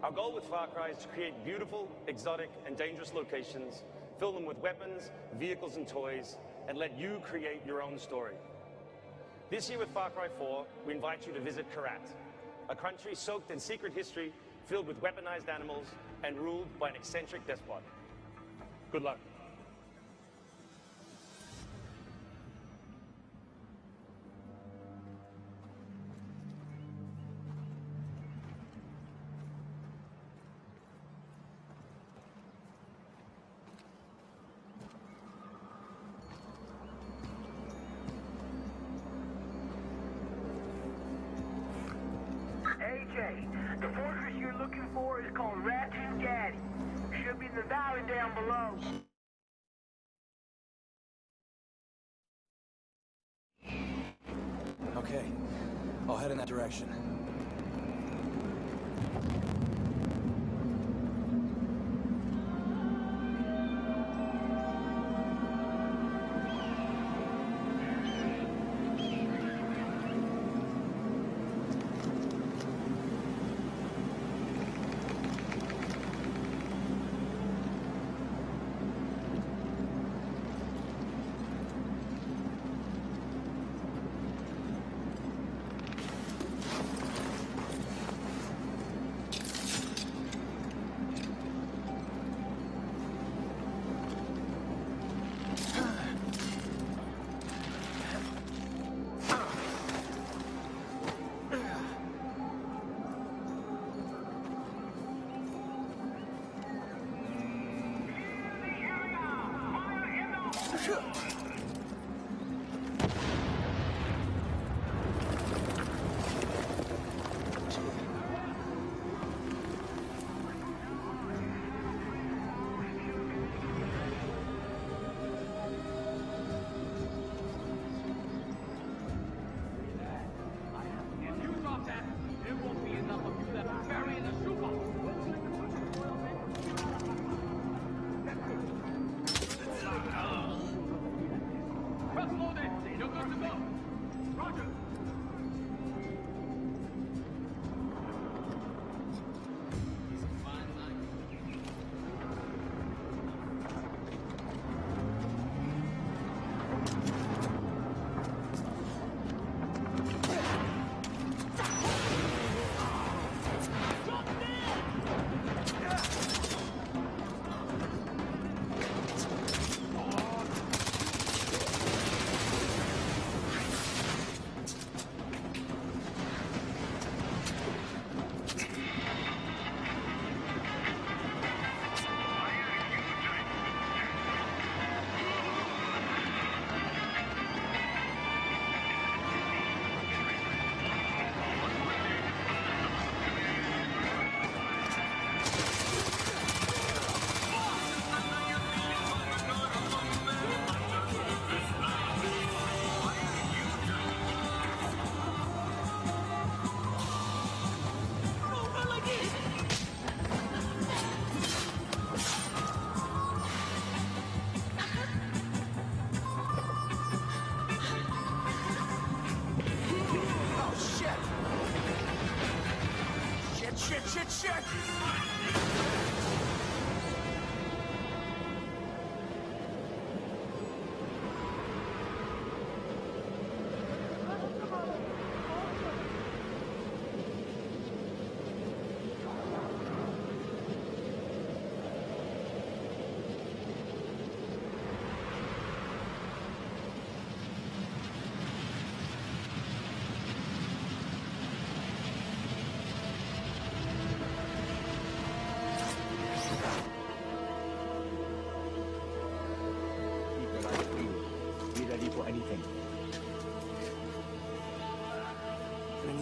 Our goal with Far Cry is to create beautiful, exotic, and dangerous locations, fill them with weapons, vehicles, and toys, and let you create your own story. This year with Far Cry 4, we invite you to visit Karat, a country soaked in secret history, filled with weaponized animals, and ruled by an eccentric despot. Good luck. AJ, the fortress you're looking for is called Ratu Gaddy. Should be in the valley down below. Okay, I'll head in that direction. Shit!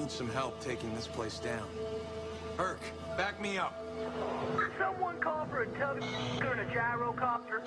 Some help taking this place down. Urk, back me up. Someone call for a tug and a gyrocopter.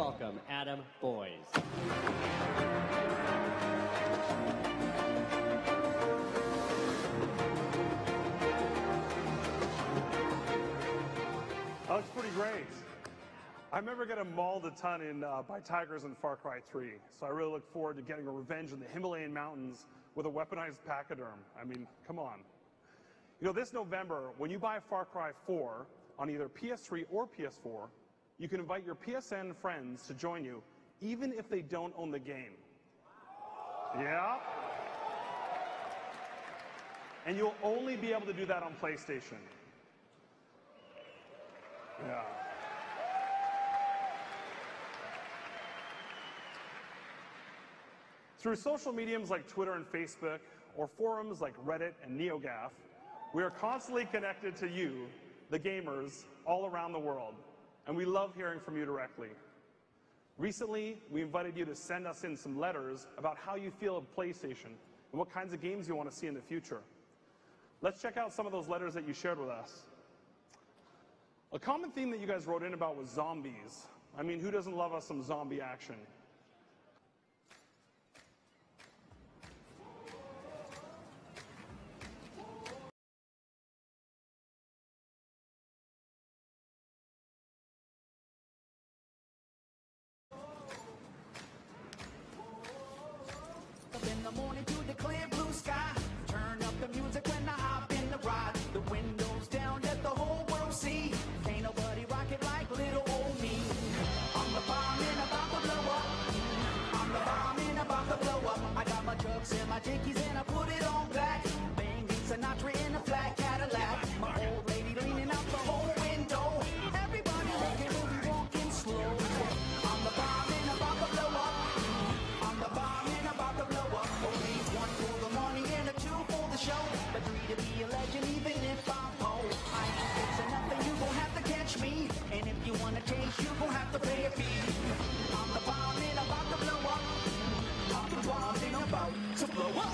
welcome Adam Boyes. That looks pretty great. I remember getting mauled a ton by tigers in Far Cry 3, so I really look forward to getting a revenge in the Himalayan mountains with a weaponized pachyderm. I mean, come on. You know, this November, when you buy Far Cry 4 on either PS3 or PS4, you can invite your PSN friends to join you, even if they don't own the game. Yeah. And you'll only be able to do that on PlayStation. Yeah. Through social mediums like Twitter and Facebook, or forums like Reddit and NeoGAF, we are constantly connected to you, the gamers, all around the world, and we love hearing from you directly. Recently, we invited you to send us in some letters about how you feel of PlayStation and what kinds of games you want to see in the future. Let's check out some of those letters that you shared with us. A common theme that you guys wrote in about was zombies. I mean, who doesn't love us some zombie action? Up in the morning to the clear blue sky. Turn up the music when I hop in the ride. The windows down, let the whole world see. Ain't nobody rock it like little old me. I'm the bomb and about to blow up. I'm the bomb and about to blow up. I got my trucks and my jinkies and I put it on black. Banging Sinatra in a flat Cadillac. My old lady leaning out the whole window. Everybody walking, moving, walking slow. I'm the bomb and about to blow up. I'm the bomb and about to blow up. Only one for the money and a two for the show. But three to be a legend even if I'm poor. I ain't fixing nothing, you gon' have to catch me. And if you wanna taste, you gon' have to pay a fee. I'm the bomb and about to blow up. I'm the bomb and about to blow up.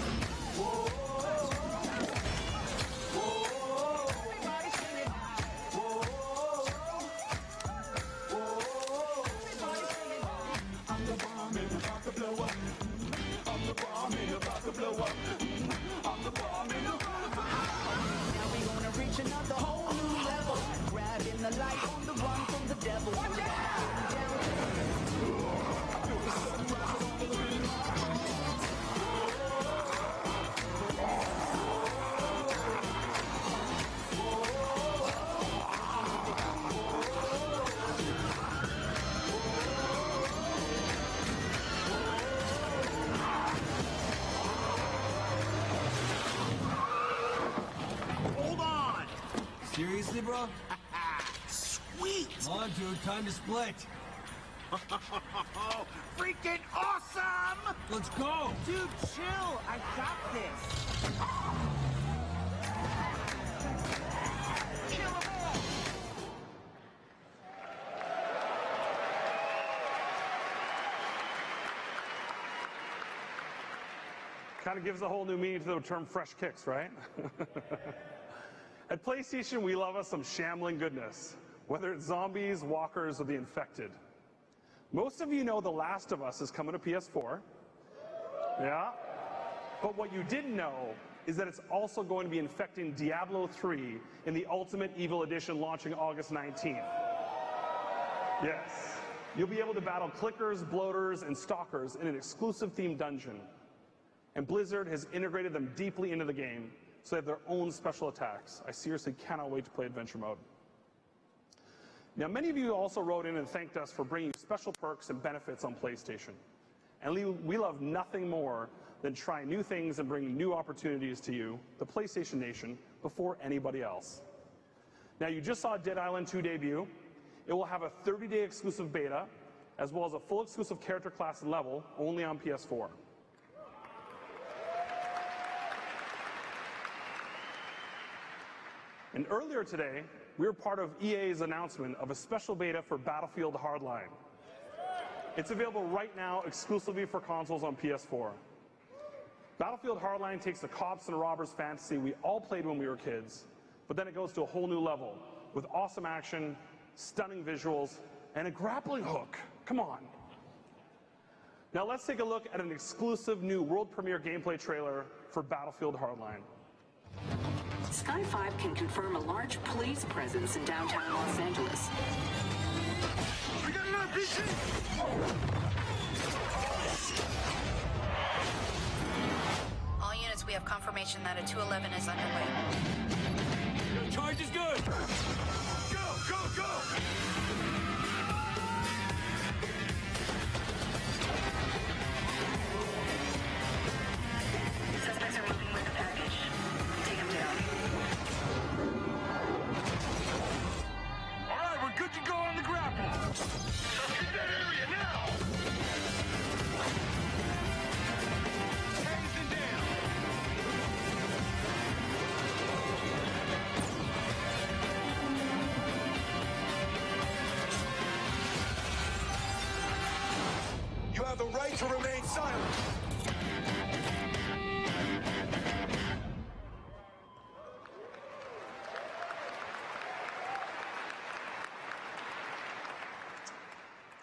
Whoa. Whoa. Everybody sing it. Whoa. Whoa. Everybody sing it. I'm the bomb and about to blow up. I'm the bomb and about to blow up. I'm the bomb and now we gonna reach another whole new level. Grabbing the light on the run from the devil. Watch Hold on! Seriously, bro? Sweet! Come on, dude, time to split. freaking awesome! Let's go! Dude, chill. I got this. Kill 'em all. Kind of gives a whole new meaning to the term fresh kicks, right? At PlayStation, we love us some shambling goodness, whether it's zombies, walkers, or the infected. Most of you know The Last of Us is coming to PS4. Yeah? But what you didn't know is that it's also going to be infecting Diablo 3 in the Ultimate Evil Edition launching August 19th. Yes. You'll be able to battle clickers, bloaters, and stalkers in an exclusive themed dungeon. And Blizzard has integrated them deeply into the game, so they have their own special attacks. I seriously cannot wait to play Adventure Mode. Now, many of you also wrote in and thanked us for bringing special perks and benefits on PlayStation. And we love nothing more than trying new things and bringing new opportunities to you, the PlayStation Nation, before anybody else. Now, you just saw Dead Island 2 debut. It will have a 30-day exclusive beta, as well as a full exclusive character class and level, only on PS4. And earlier today, we were part of EA's announcement of a special beta for Battlefield Hardline. It's available right now exclusively for consoles on PS4. Battlefield Hardline takes the cops and robbers fantasy we all played when we were kids, but then it goes to a whole new level with awesome action, stunning visuals, and a grappling hook. Come on. Now let's take a look at an exclusive new world premiere gameplay trailer for Battlefield Hardline. Sky 5 can confirm a large police presence in downtown Los Angeles. We got an RPG! All units, we have confirmation that a 211 is underway. Charge is good! Go, go, go! Suspects are moving with the package. Take them down. All right, we're good to go on the grapple. Let's get that area now! Hands down! You have the right to remain silent.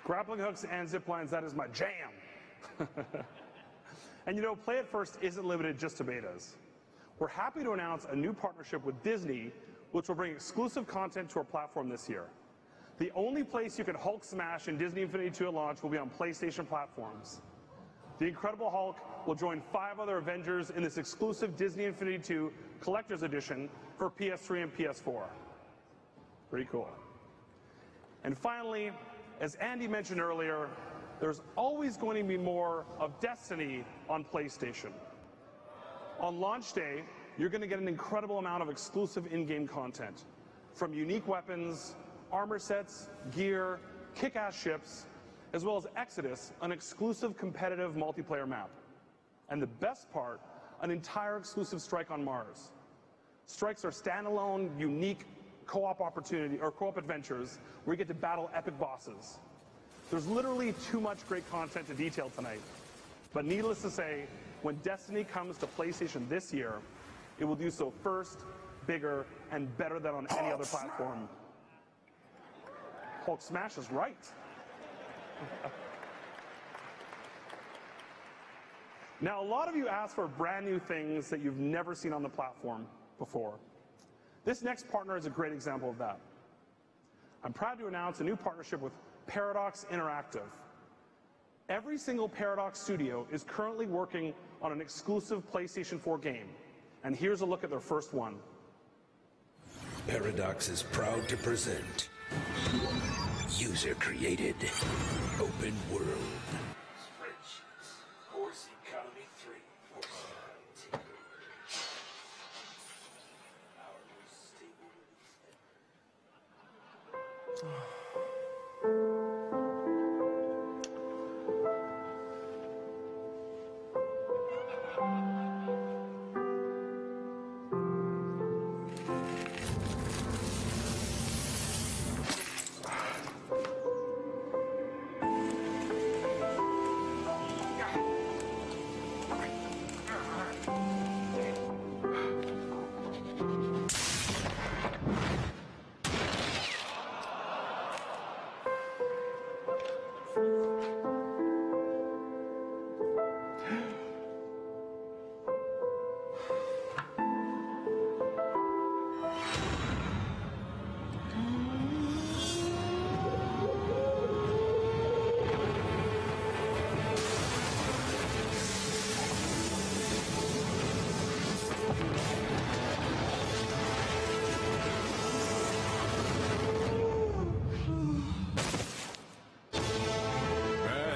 Grappling hooks and zip lines, that is my jam. And you know, Play It First isn't limited just to betas. We're happy to announce a new partnership with Disney, which will bring exclusive content to our platform this year. The only place you can Hulk smash in Disney Infinity 2 at launch will be on PlayStation platforms. The Incredible Hulk will join 5 other Avengers in this exclusive Disney Infinity 2 Collector's Edition for PS3 and PS4. Pretty cool. And finally, as Andy mentioned earlier, there's always going to be more of Destiny on PlayStation. On launch day, you're going to get an incredible amount of exclusive in-game content, from unique weapons, armor sets, gear, kick-ass ships, as well as Exodus, an exclusive competitive multiplayer map. And the best part, an entire exclusive strike on Mars. Strikes are standalone, unique co-op opportunity or co-op adventures where you get to battle epic bosses. There's literally too much great content to detail tonight. But needless to say, when Destiny comes to PlayStation this year, it will do so first, bigger, and better than on any other platform. Hulk smash is right. Now, a lot of you asked for brand new things that you've never seen on the platform before. This next partner is a great example of that. I'm proud to announce a new partnership with Paradox Interactive. Every single Paradox studio is currently working on an exclusive PlayStation 4 game. And here's a look at their first one. Paradox is proud to present user-created open world. Spreadsheets. Course Economy 3.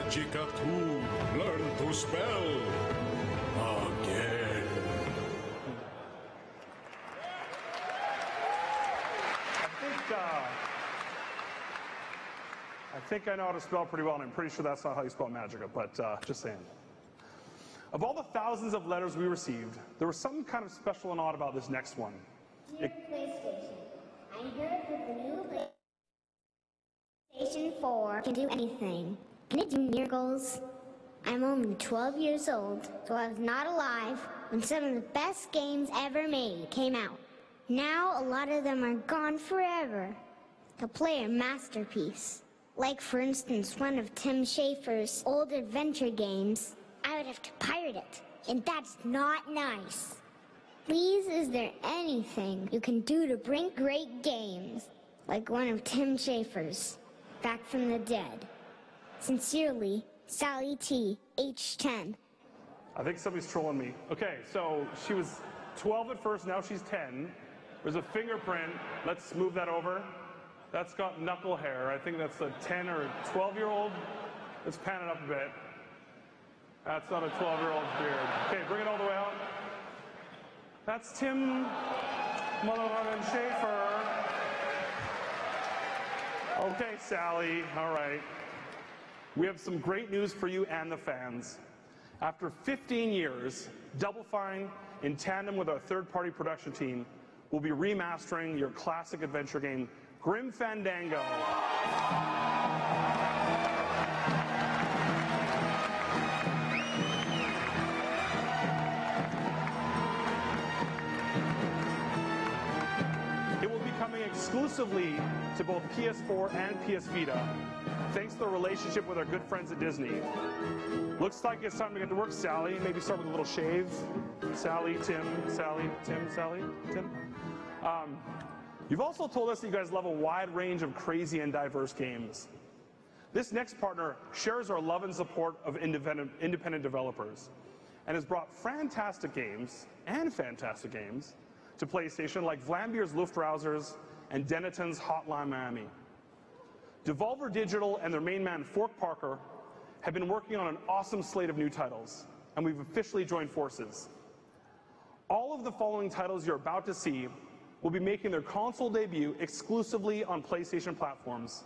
Magica 2, learn to spell again. I think I know how to spell pretty well, and I'm pretty sure that's not how you spell Magica, but just saying. Of all the thousands of letters we received, there was something kind of special and odd about this next one. Dear PlayStation, I heard that the new PlayStation 4 can do anything. Can it do miracles? I'm only 12 years old, so I was not alive when some of the best games ever made came out. Now a lot of them are gone forever. To play a masterpiece. Like, for instance, one of Tim Schafer's old adventure games, I would have to pirate it, and that's not nice. Please, is there anything you can do to bring great games, like one of Tim Schafer's, back from the dead? Sincerely, Sally T, age 10. I think somebody's trolling me. Okay, so she was 12 at first, now she's 10. There's a fingerprint. Let's move that over. That's got knuckle hair. I think that's a 10 or 12-year-old. Let's pan it up a bit. That's not a 12-year-old's beard. Okay, bring it all the way out. That's Tim Motherfucking Schafer. Okay, Sally, all right. We have some great news for you and the fans. After 15 years, Double Fine, in tandem with our third-party production team, will be remastering your classic adventure game, Grim Fandango. It will be coming exclusively to both PS4 and PS Vita, thanks to the relationship with our good friends at Disney. Looks like it's time to get to work, Sally. Maybe start with a little shave. Sally, Tim, Sally, Tim, Sally, Tim. You've also told us that you guys love a wide range of crazy and diverse games. This next partner shares our love and support of independent developers and has brought fantastic games to PlayStation, like Vlambeer's Luftrausers and Denetton's Hotline Miami. Devolver Digital and their main man, Fork Parker, have been working on an awesome slate of new titles, and we've officially joined forces. All of the following titles you're about to see will be making their console debut exclusively on PlayStation platforms.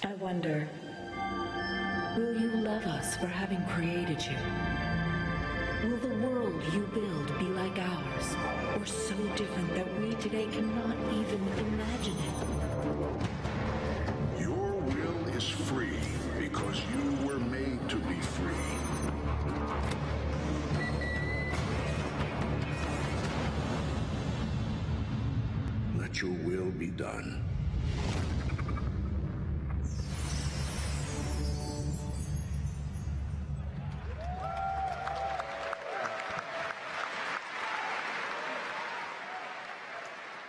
I wonder, will you love us for having created you? Will the world you build be like ours, or so different that we today cannot even imagine it? Your will is free because you were made to be free. Let your will be done.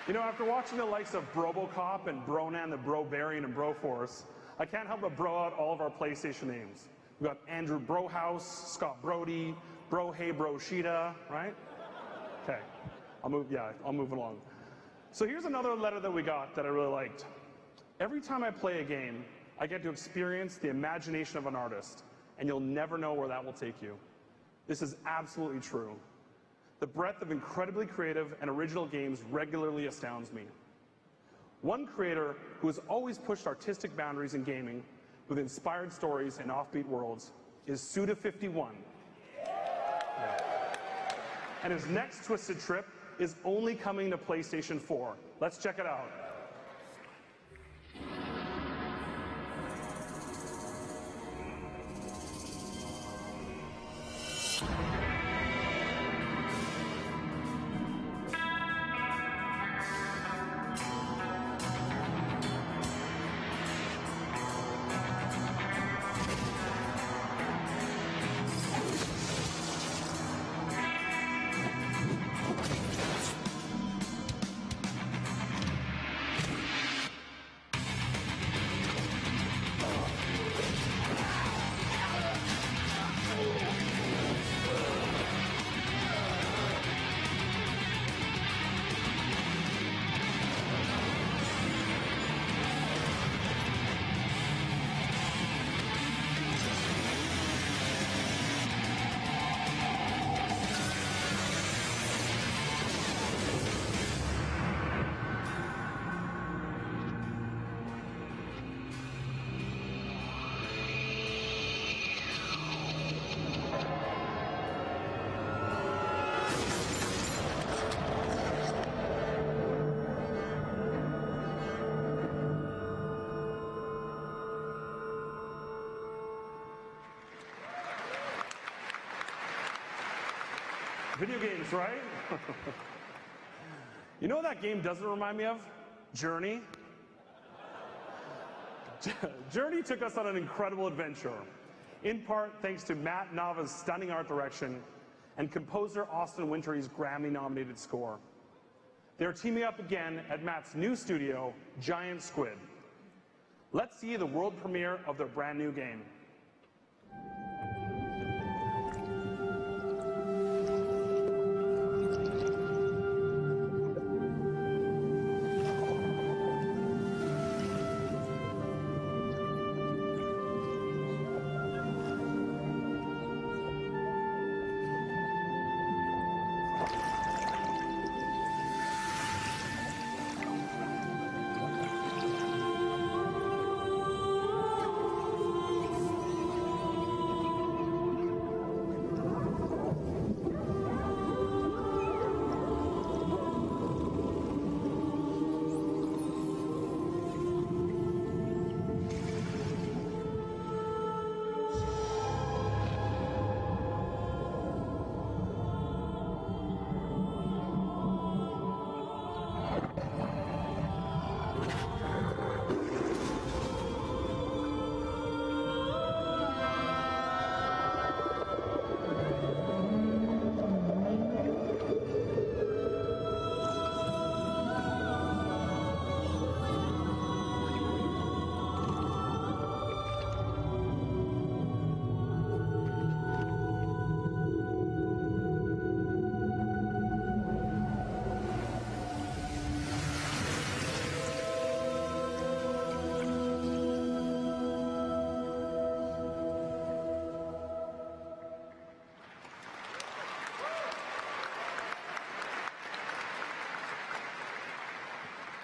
You know, after watching the likes of Brobocop and Bronan, the Brobarian, and Broforce, I can't help but bro out all of our PlayStation names. We've got Andrew Brohouse, Scott Brody, Brohey Broshita, right? Okay, I'll move along. So here's another letter that we got that I really liked. Every time I play a game, I get to experience the imagination of an artist, and you'll never know where that will take you. This is absolutely true. The breadth of incredibly creative and original games regularly astounds me. One creator who has always pushed artistic boundaries in gaming with inspired stories and offbeat worlds is Suda51. Yeah. And his next twisted trip is only coming to PlayStation 4. Let's check it out. Video games, right? You know what that game doesn't remind me of? Journey. Journey took us on an incredible adventure, in part thanks to Matt Nava's stunning art direction and composer Austin Wintory's Grammy-nominated score. They're teaming up again at Matt's new studio, Giant Squid. Let's see the world premiere of their brand new game.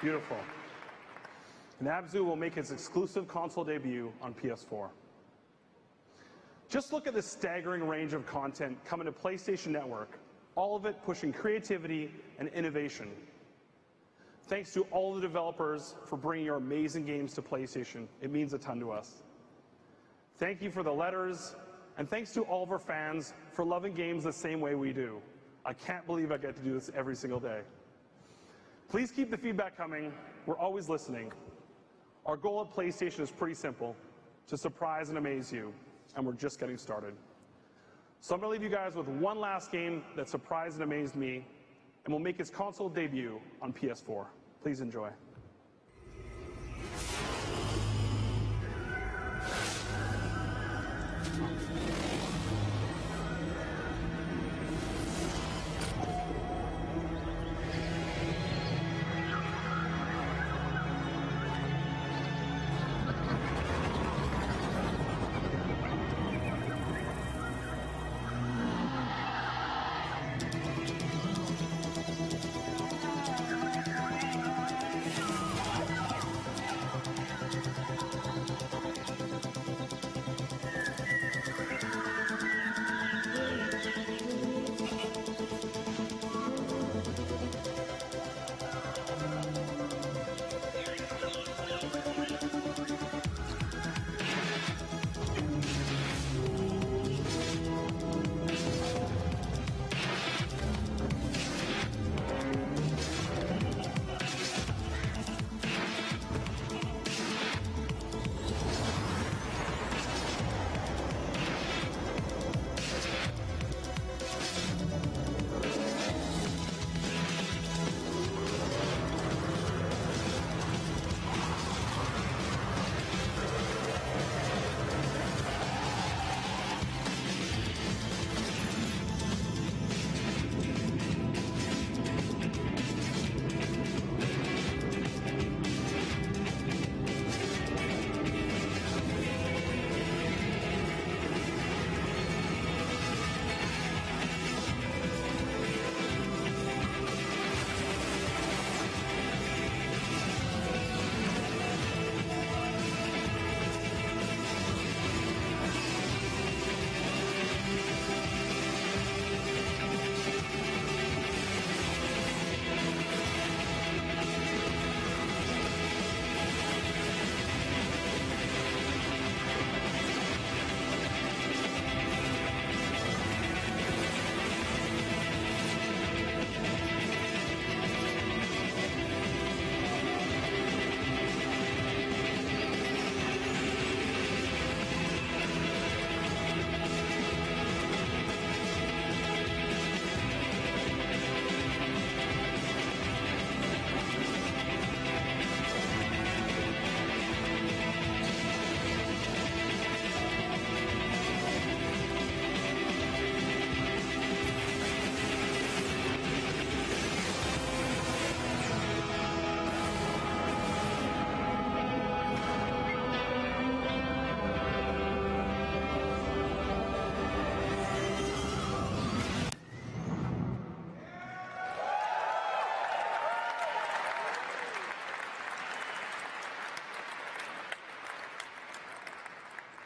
Beautiful. And Abzu will make its exclusive console debut on PS4. Just look at the staggering range of content coming to PlayStation Network, all of it pushing creativity and innovation. Thanks to all the developers for bringing your amazing games to PlayStation. It means a ton to us. Thank you for the letters, and thanks to all of our fans for loving games the same way we do. I can't believe I get to do this every single day. Please keep the feedback coming. We're always listening. Our goal at PlayStation is pretty simple, to surprise and amaze you, and we're just getting started. So I'm going to leave you guys with one last game that surprised and amazed me, and will make its console debut on PS4. Please enjoy.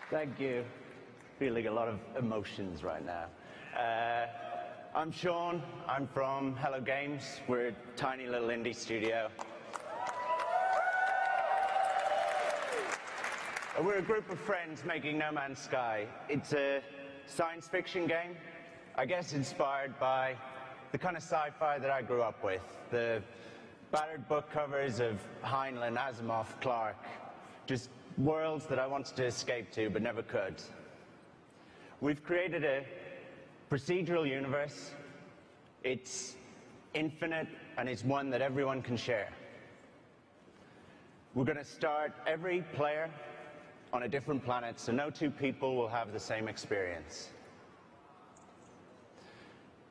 Thank you. Feeling a lot of emotions right now. I'm Sean. I'm from Hello Games. We're a tiny little indie studio. We're a group of friends making No Man's Sky. It's a science fiction game, I guess inspired by the kind of sci-fi that I grew up with. The battered book covers of Heinlein, Asimov, Clarke. Just worlds that I wanted to escape to but never could. We've created a procedural universe. It's infinite and it's one that everyone can share. We're going to start every player on a different planet, so no two people will have the same experience.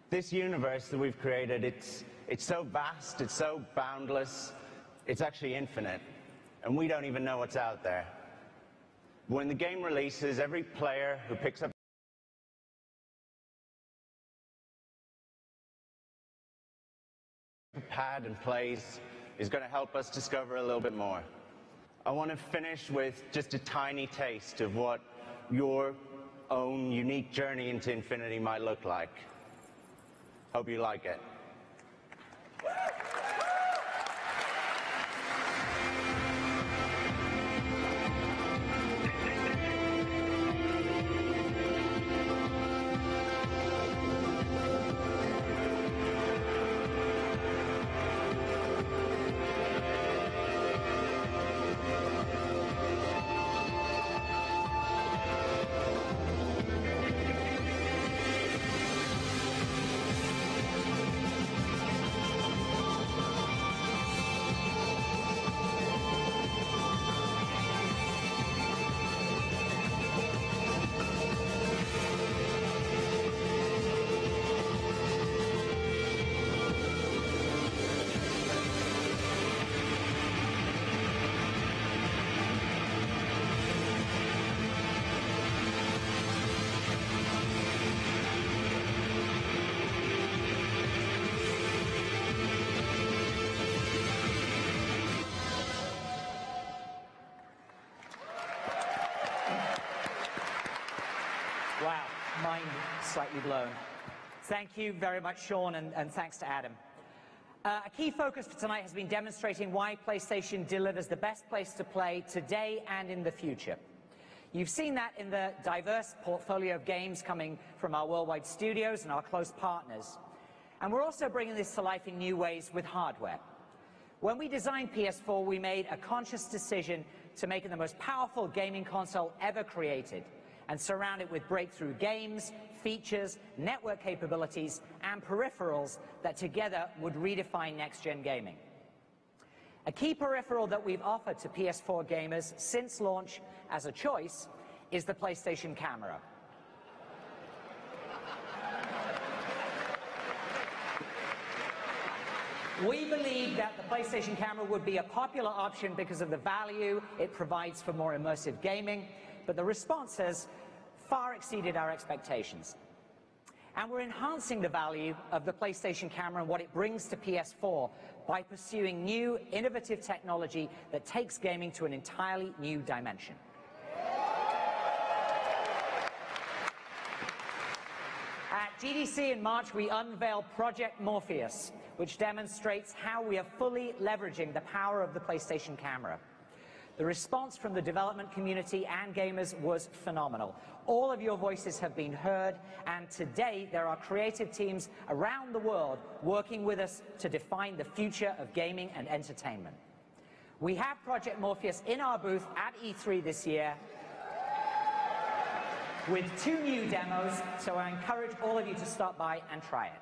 This universe that we've created, it's so vast, it's so boundless, it's actually infinite, and we don't even know what's out there. When the game releases, every player who picks up a pad and plays is going to help us discover a little bit more. I want to finish with just a tiny taste of what your own unique journey into infinity might look like. Hope you like it. Wow, mind slightly blown. Thank you very much, Sean, and thanks to Adam. A key focus for tonight has been demonstrating why PlayStation delivers the best place to play today and in the future. You've seen that in the diverse portfolio of games coming from our worldwide studios and our close partners. And we're also bringing this to life in new ways with hardware. When we designed PS4, we made a conscious decision to make it the most powerful gaming console ever created, and surround it with breakthrough games, features, network capabilities, and peripherals that together would redefine next-gen gaming. A key peripheral that we've offered to PS4 gamers since launch as a choice is the PlayStation Camera. We believe that the PlayStation Camera would be a popular option because of the value it provides for more immersive gaming, but the response has far exceeded our expectations. And we're enhancing the value of the PlayStation Camera and what it brings to PS4 by pursuing new, innovative technology that takes gaming to an entirely new dimension. At GDC in March, we unveiled Project Morpheus, which demonstrates how we are fully leveraging the power of the PlayStation Camera. The response from the development community and gamers was phenomenal. All of your voices have been heard, and today there are creative teams around the world working with us to define the future of gaming and entertainment. We have Project Morpheus in our booth at E3 this year with 2 new demos, so I encourage all of you to stop by and try it.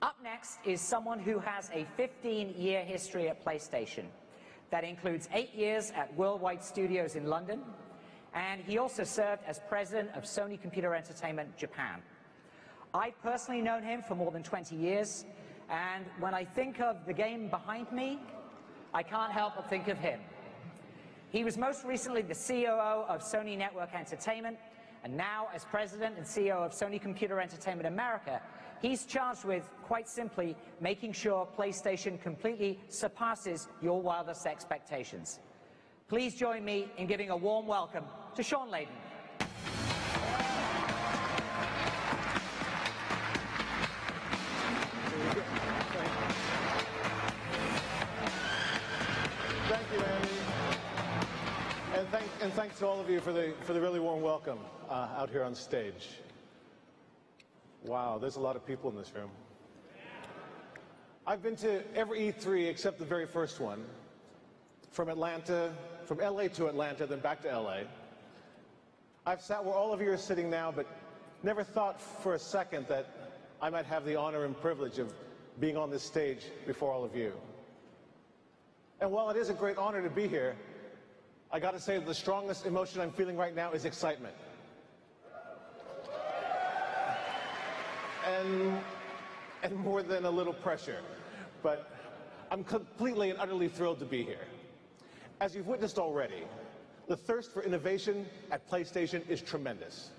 Up next is someone who has a 15-year history at PlayStation. That includes 8 years at Worldwide Studios in London, and he also served as president of Sony Computer Entertainment Japan. I've personally known him for more than 20 years, and when I think of the game behind me, I can't help but think of him. He was most recently the COO of Sony Network Entertainment, and now as president and CEO of Sony Computer Entertainment America, he's charged with, quite simply, making sure PlayStation completely surpasses your wildest expectations. Please join me in giving a warm welcome to Sean Layden. Thank you, Andy. And thanks to all of you for the really warm welcome out here on stage. Wow, there's a lot of people in this room. I've been to every E3 except the very first one. From LA to Atlanta, then back to LA. I've sat where all of you are sitting now, but never thought for a second that I might have the honor and privilege of being on this stage before all of you. And while it is a great honor to be here, I got to say that the strongest emotion I'm feeling right now is excitement. And more than a little pressure. But I'm completely and utterly thrilled to be here. As you've witnessed already, the thirst for innovation at PlayStation is tremendous.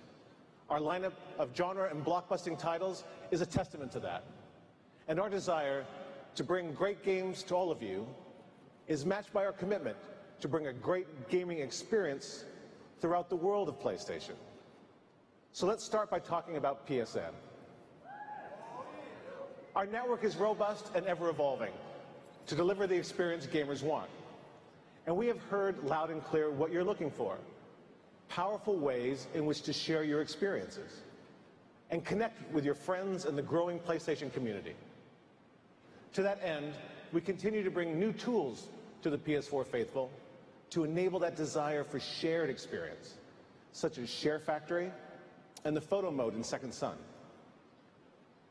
Our lineup of genre and blockbusting titles is a testament to that. And our desire to bring great games to all of you is matched by our commitment to bring a great gaming experience throughout the world of PlayStation. So let's start by talking about PSN. Our network is robust and ever-evolving to deliver the experience gamers want. And we have heard loud and clear what you're looking for. Powerful ways in which to share your experiences and connect with your friends and the growing PlayStation community. To that end, we continue to bring new tools to the PS4 faithful to enable that desire for shared experience, such as Share Factory and the photo mode in Second Son.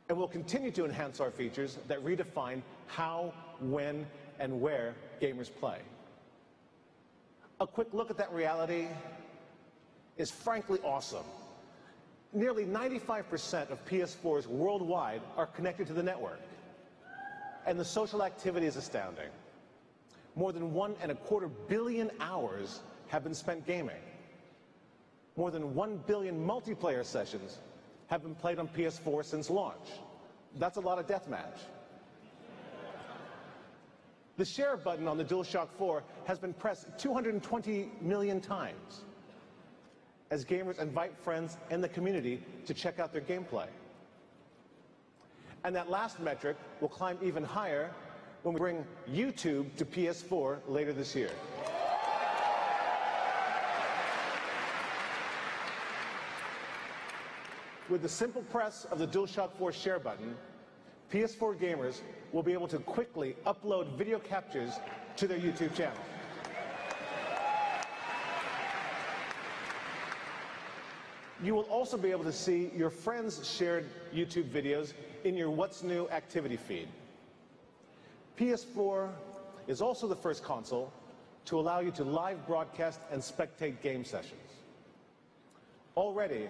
And we'll continue to enhance our features that redefine how, when, and where gamers play. A quick look at that reality is frankly awesome. Nearly 95% of PS4s worldwide are connected to the network. And the social activity is astounding. More than 1.25 billion hours have been spent gaming. More than 1 billion multiplayer sessions have been played on PS4 since launch. That's a lot of deathmatch. The share button on the DualShock 4 has been pressed 220 million times as gamers invite friends and the community to check out their gameplay. And that last metric will climb even higher when we bring YouTube to PS4 later this year. With the simple press of the DualShock 4 share button, PS4 gamers will be able to quickly upload video captures to their YouTube channel. You will also be able to see your friends' shared YouTube videos in your What's New activity feed. PS4 is also the first console to allow you to live broadcast and spectate game sessions. Already,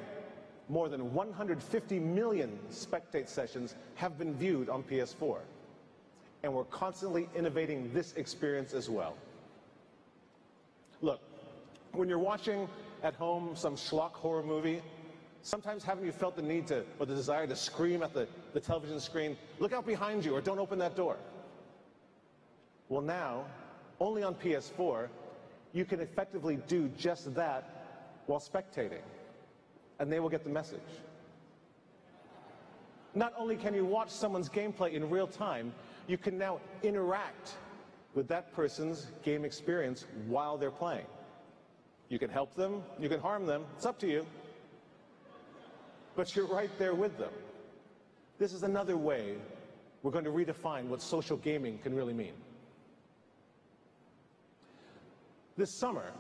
more than 150 million spectate sessions have been viewed on PS4, and we're constantly innovating this experience as well. Look, when you're watching at home some schlock horror movie, sometimes haven't you felt the need to, or the desire to scream at the television screen, look out behind you or don't open that door? Well now, only on PS4, you can effectively do just that while spectating, and they will get the message. Not only can you watch someone's gameplay in real time, you can now interact with that person's game experience while they're playing. You can help them, you can harm them, it's up to you. But you're right there with them. This is another way we're going to redefine what social gaming can really mean. This summer,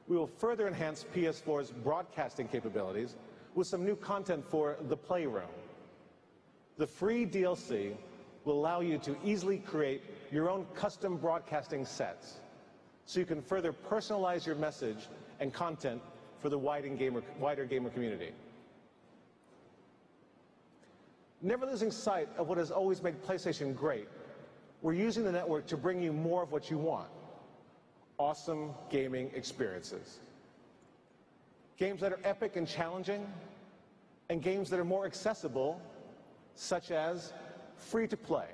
we will further enhance PS4's broadcasting capabilities with some new content for The Playroom. The free DLC will allow you to easily create your own custom broadcasting sets, so you can further personalize your message and content for the wider gamer community. Never losing sight of what has always made PlayStation great, we're using the network to bring you more of what you want: awesome gaming experiences. Games that are epic and challenging, and games that are more accessible, such as free-to-play.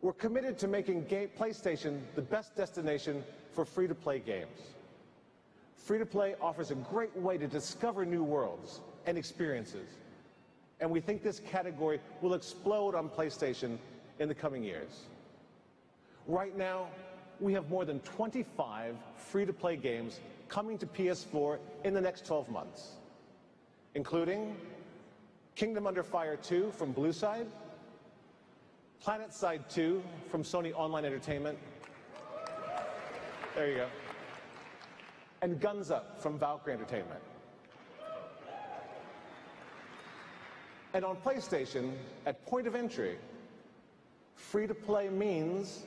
We're committed to making PlayStation the best destination for free-to-play games. Free-to-play offers a great way to discover new worlds and experiences, and we think this category will explode on PlayStation in the coming years. Right now, we have more than 25 free-to-play games coming to PS4 in the next 12 months, including Kingdom Under Fire 2 from Blueside, PlanetSide 2 from Sony Online Entertainment, there you go, and Guns Up from Valkyrie Entertainment. And on PlayStation, at point of entry, free-to-play means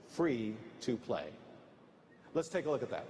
free to play. Let's take a look at that.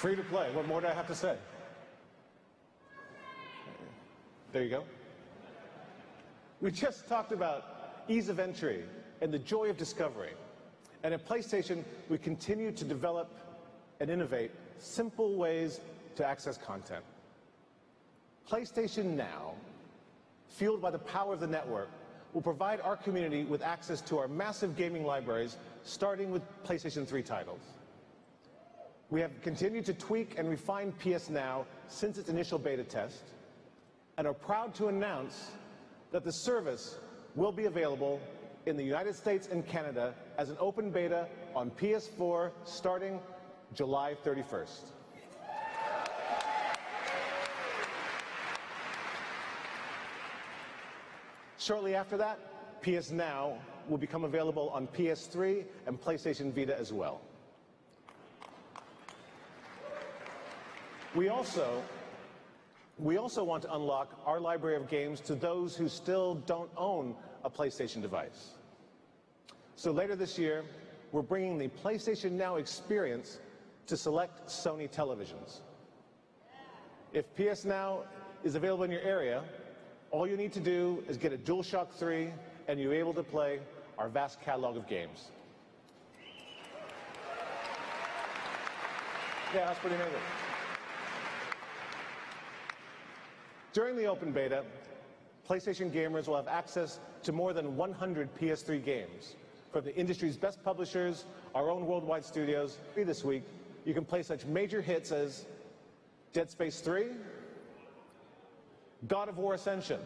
Free to play. What more do I have to say? There you go. We just talked about ease of entry and the joy of discovery. And at PlayStation, we continue to develop and innovate simple ways to access content. PlayStation Now, fueled by the power of the network, will provide our community with access to our massive gaming libraries, starting with PlayStation 3 titles. We have continued to tweak and refine PS Now since its initial beta test, and are proud to announce that the service will be available in the United States and Canada as an open beta on PS4 starting July 31st. Shortly after that, PS Now will become available on PS3 and PlayStation Vita as well. We also want to unlock our library of games to those who still don't own a PlayStation device. So later this year, we're bringing the PlayStation Now experience to select Sony televisions. If PS Now is available in your area, all you need to do is get a DualShock 3 and you're able to play our vast catalog of games. Yeah, that's pretty amazing. During the open beta, PlayStation gamers will have access to more than 100 PS3 games from the industry's best publishers, our own worldwide studios. This week, you can play such major hits as Dead Space 3, God of War Ascension,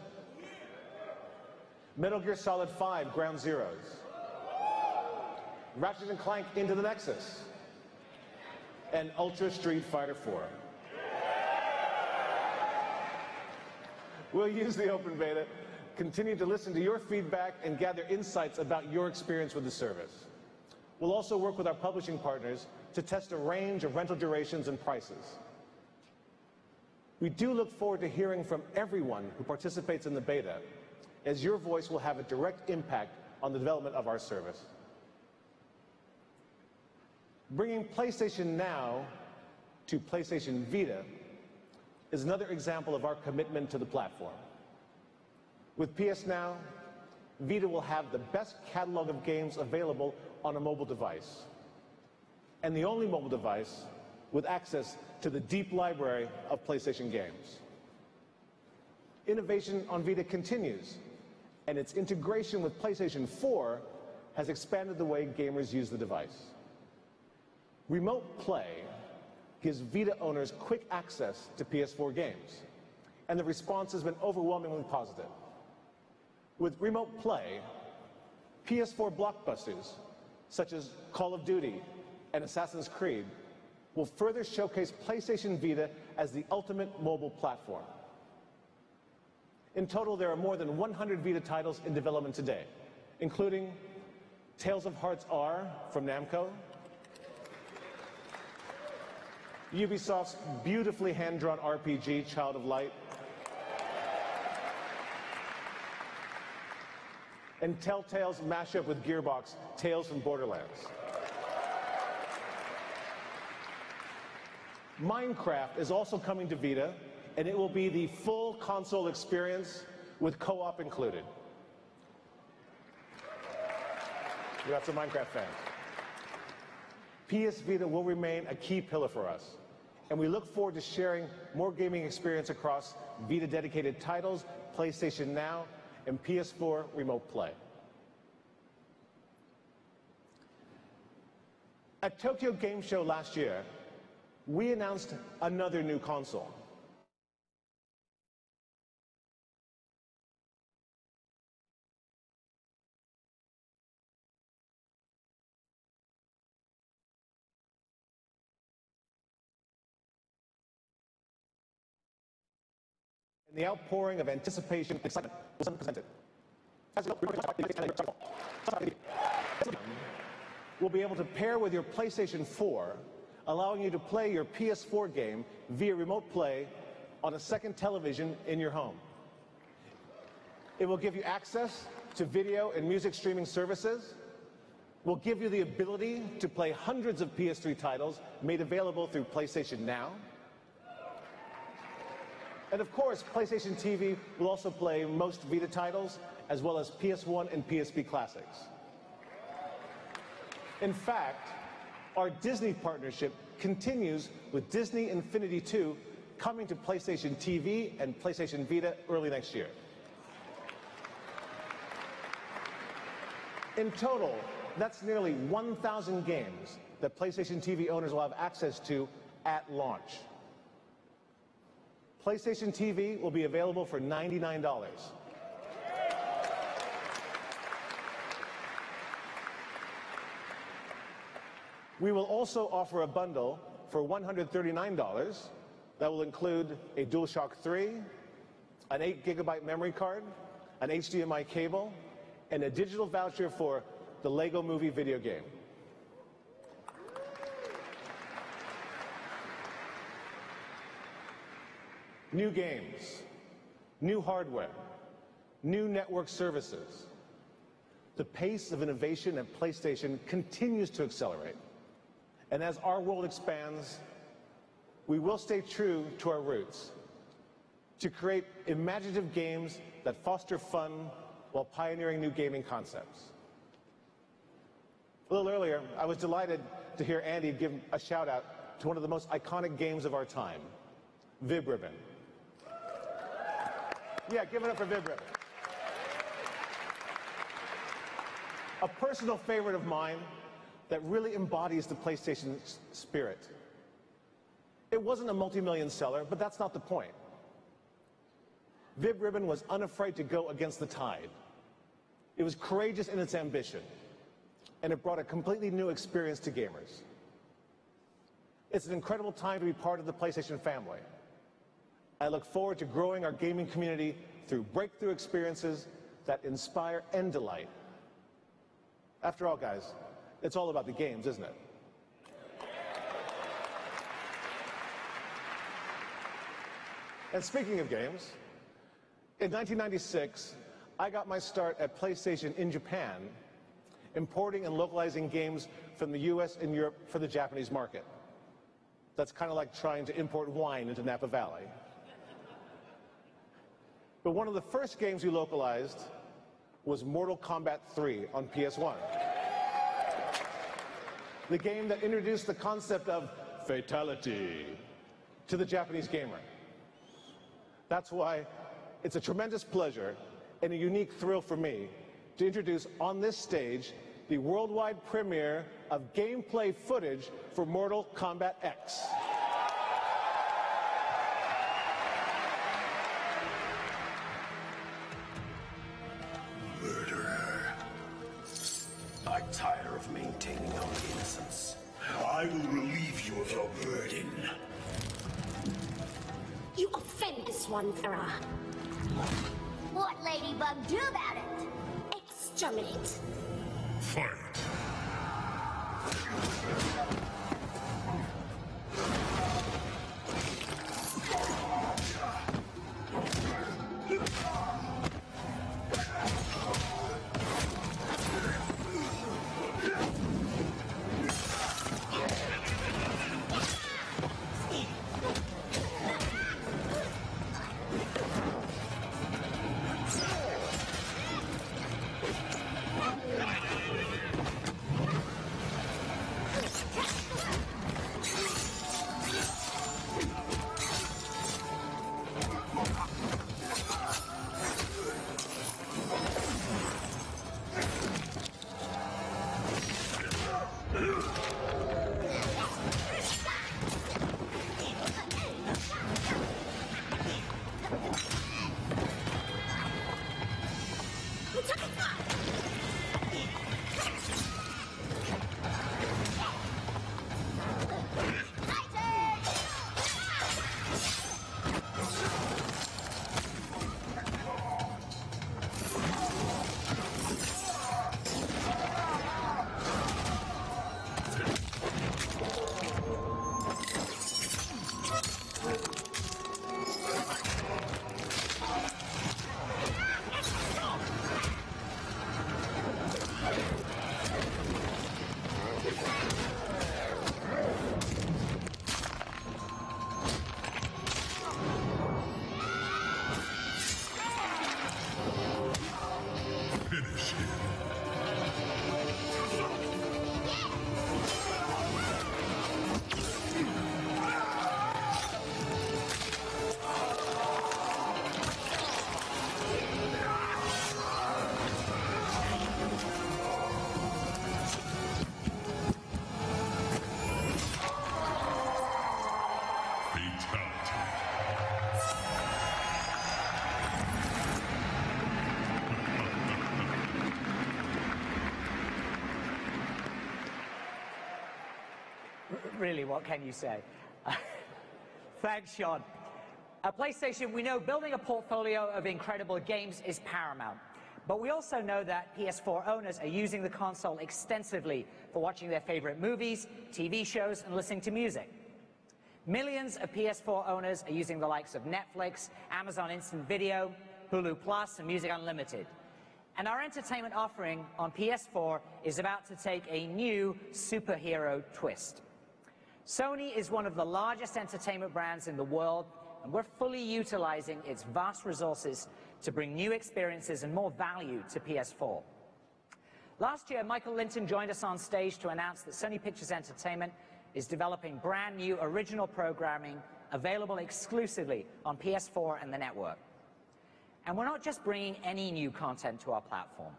Metal Gear Solid 5 Ground Zeroes, Ratchet & Clank Into the Nexus, and Ultra Street Fighter 4. We'll use the open beta, continue to listen to your feedback, and gather insights about your experience with the service. We'll also work with our publishing partners to test a range of rental durations and prices. We do look forward to hearing from everyone who participates in the beta, as your voice will have a direct impact on the development of our service. Bringing PlayStation Now to PlayStation Vita is another example of our commitment to the platform. With PS Now, Vita will have the best catalog of games available on a mobile device, and the only mobile device with access to the deep library of PlayStation games. Innovation on Vita continues, and its integration with PlayStation 4 has expanded the way gamers use the device. Remote Play gives Vita owners quick access to PS4 games, and the response has been overwhelmingly positive. With Remote Play, PS4 blockbusters such as Call of Duty and Assassin's Creed will further showcase PlayStation Vita as the ultimate mobile platform. In total, there are more than 100 Vita titles in development today, including Tales of Hearts R from Namco, Ubisoft's beautifully hand-drawn RPG, Child of Light, and Telltale's mashup with Gearbox, Tales from Borderlands. Minecraft is also coming to Vita, and it will be the full console experience with co-op included. We got some Minecraft fans. PS Vita will remain a key pillar for us, and we look forward to sharing more gaming experience across Vita-dedicated titles, PlayStation Now, and PS4 Remote Play. At Tokyo Game Show last year, we announced another new console. And the outpouring of anticipation and excitement was unprecedented. We'll be able to pair with your PlayStation 4, allowing you to play your PS4 game via Remote Play on a second television in your home. It will give you access to video and music streaming services. We'll give you the ability to play hundreds of PS3 titles made available through PlayStation Now. And of course, PlayStation TV will also play most Vita titles, as well as PS1 and PSP classics. In fact, our Disney partnership continues with Disney Infinity 2 coming to PlayStation TV and PlayStation Vita early next year. In total, that's nearly 1,000 games that PlayStation TV owners will have access to at launch. PlayStation TV will be available for $99. We will also offer a bundle for $139 that will include a DualShock 3, an 8GB memory card, an HDMI cable, and a digital voucher for the Lego Movie video game. New games, new hardware, new network services. The pace of innovation at PlayStation continues to accelerate. And as our world expands, we will stay true to our roots, to create imaginative games that foster fun while pioneering new gaming concepts. A little earlier, I was delighted to hear Andy give a shout out to one of the most iconic games of our time, Vib Ribbon. Yeah, give it up for Vib Ribbon. A personal favorite of mine that really embodies the PlayStation spirit. It wasn't a multi-million seller, but that's not the point. Vib Ribbon was unafraid to go against the tide. It was courageous in its ambition, and it brought a completely new experience to gamers. It's an incredible time to be part of the PlayStation family. I look forward to growing our gaming community through breakthrough experiences that inspire and delight. After all, guys, it's all about the games, isn't it? And speaking of games, in 1996, I got my start at PlayStation in Japan importing and localizing games from the US and Europe for the Japanese market. That's kind of like trying to import wine into Napa Valley. But one of the first games we localized was Mortal Kombat 3 on PS1. The game that introduced the concept of fatality to the Japanese gamer. That's why it's a tremendous pleasure and a unique thrill for me to introduce on this stage the worldwide premiere of gameplay footage for Mortal Kombat X. Murderer. I tire of maintaining our innocence. I will relieve you of your burden. You offend this one, Farah. What Ladybug do about it? Exterminate. Fight. Really, what can you say? Thanks, Sean. At PlayStation, we know building a portfolio of incredible games is paramount. But we also know that PS4 owners are using the console extensively for watching their favorite movies, TV shows, and listening to music. Millions of PS4 owners are using the likes of Netflix, Amazon Instant Video, Hulu Plus, and Music Unlimited. And our entertainment offering on PS4 is about to take a new superhero twist. Sony is one of the largest entertainment brands in the world, and we're fully utilizing its vast resources to bring new experiences and more value to PS4. Last year, Michael Linton joined us on stage to announce that Sony Pictures Entertainment is developing brand new original programming available exclusively on PS4 and the network. And we're not just bringing any new content to our platform.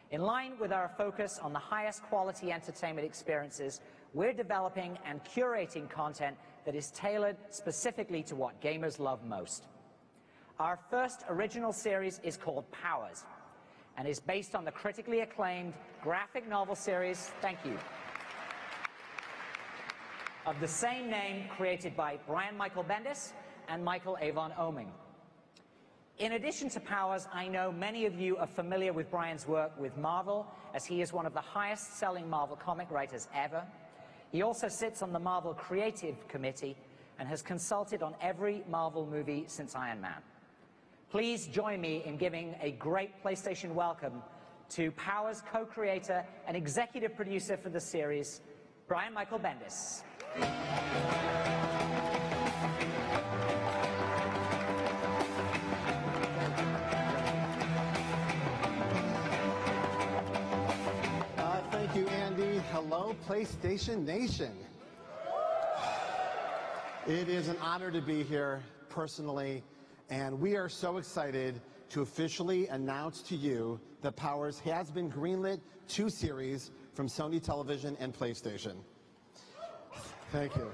In line with our focus on the highest quality entertainment experiences, we're developing and curating content that is tailored specifically to what gamers love most. Our first original series is called Powers and is based on the critically acclaimed graphic novel series, thank you, of the same name, created by Brian Michael Bendis and Michael Avon Oeming. In addition to Powers, I know many of you are familiar with Brian's work with Marvel, as he is one of the highest-selling Marvel comic writers ever. He also sits on the Marvel Creative Committee and has consulted on every Marvel movie since Iron Man. Please join me in giving a great PlayStation welcome to Powers co-creator and executive producer for the series, Brian Michael Bendis. Thank you, Andy. Hello, PlayStation Nation. It is an honor to be here personally, and we are so excited to officially announce to you that Powers has been greenlit 2 series from Sony Television and PlayStation. Thank you.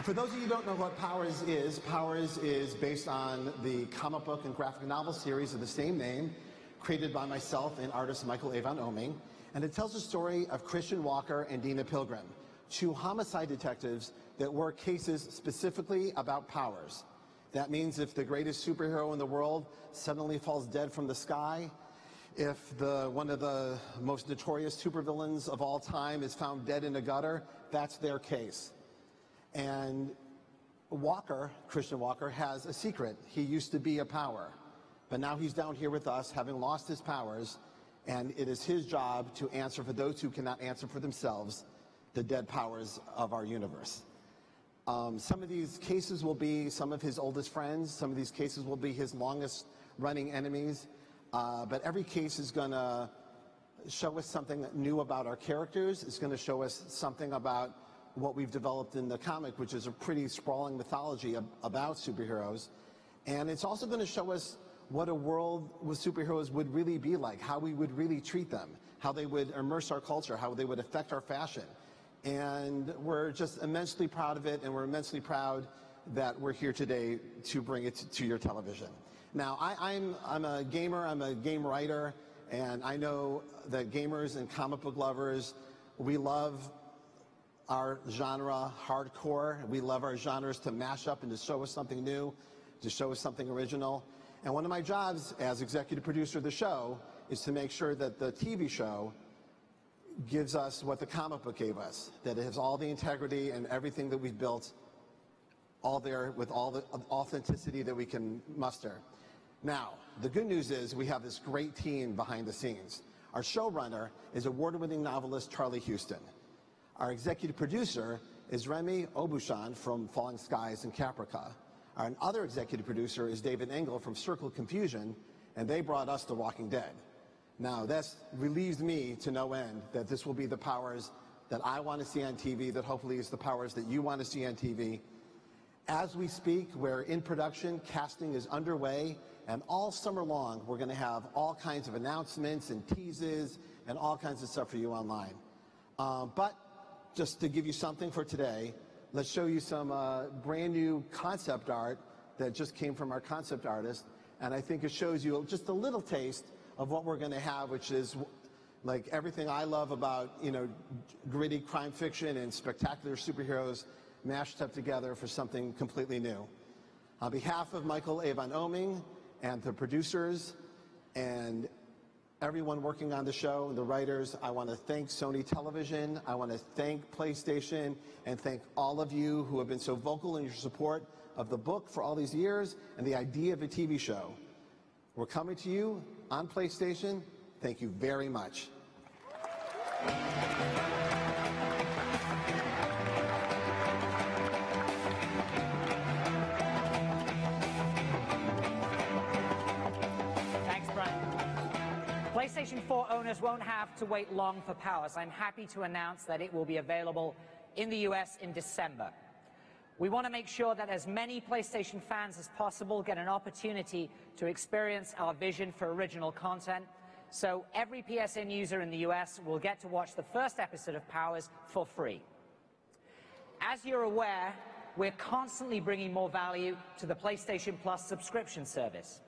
For those of you who don't know what Powers is based on the comic book and graphic novel series of the same name, created by myself and artist Michael Avon Oeming, and it tells the story of Christian Walker and Dina Pilgrim, 2 homicide detectives that work cases specifically about powers. That means if the greatest superhero in the world suddenly falls dead from the sky, if one of the most notorious supervillains of all time is found dead in a gutter, that's their case. And Christian Walker, has a secret. He used to be a power, but now he's down here with us, having lost his powers, and it is his job to answer for those who cannot answer for themselves, the dead powers of our universe. Some of these cases will be some of his oldest friends. Some of these cases will be his longest running enemies. But every case is going to show us something new about our characters. It's going to show us something about what we've developed in the comic, which is a pretty sprawling mythology about superheroes. And it's also going to show us what a world with superheroes would really be like, how we would really treat them, how they would immerse our culture, how they would affect our fashion. And we're just immensely proud of it, and we're immensely proud that we're here today to bring it to your television. Now, I'm a gamer, I'm a game writer, and I know that gamers and comic book lovers, we love our genre hardcore. We love our genres to mash up and to show us something new, to show us something original. And one of my jobs as executive producer of the show is to make sure that the TV show gives us what the comic book gave us, that it has all the integrity and everything that we've built all there with all the authenticity that we can muster. Now, the good news is we have this great team behind the scenes. Our showrunner is award-winning novelist Charlie Houston. Our executive producer is Remy Aubuchon from Falling Skies and Caprica. Our other executive producer is David Engel from Circle Confusion, and they brought us The Walking Dead. Now, that relieves me to no end that this will be the Powers that I want to see on TV, that hopefully is the Powers that you want to see on TV. As we speak, we're in production, casting is underway, and all summer long, we're going to have all kinds of announcements and teases and all kinds of stuff for you online. But just to give you something for today, let's show you some brand new concept art that just came from our concept artist, and I think it shows you just a little taste of what we're going to have, which is like everything I love about, gritty crime fiction and spectacular superheroes mashed up together for something completely new. On behalf of Michael Avon Oeming and the producers and everyone working on the show, the writers, I want to thank Sony Television, I want to thank PlayStation, and thank all of you who have been so vocal in your support of the book for all these years and the idea of a TV show. We're coming to you on PlayStation. Thank you very much. Thanks, Brian. PlayStation 4 owners won't have to wait long for Powers. I'm happy to announce that it will be available in the US in December. We want to make sure that as many PlayStation fans as possible get an opportunity to experience our vision for original content. So every PSN user in the US will get to watch the first episode of Powers for free. As you're aware, we're constantly bringing more value to the PlayStation Plus subscription service.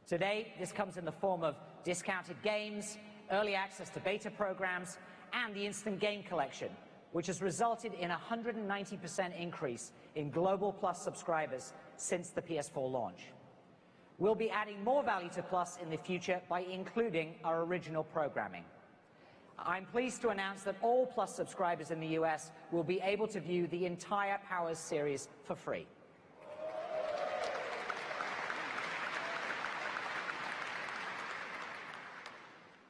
Today, this comes in the form of discounted games, early access to beta programs, and the Instant Game Collection, which has resulted in a 190% increase in Global Plus subscribers since the PS4 launch. We'll be adding more value to Plus in the future by including our original programming. I'm pleased to announce that all Plus subscribers in the US will be able to view the entire Powers series for free.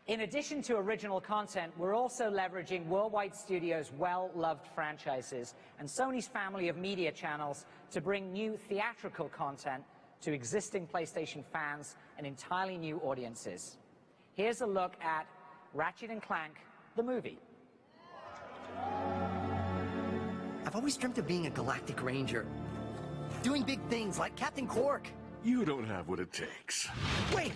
In addition to original content, we're also leveraging Worldwide Studios' well-loved franchises and Sony's family of media channels to bring new theatrical content to existing PlayStation fans and entirely new audiences. Here's a look at Ratchet & Clank, the movie. I've always dreamt of being a galactic ranger, doing big things like Captain Quark. You don't have what it takes. Wait,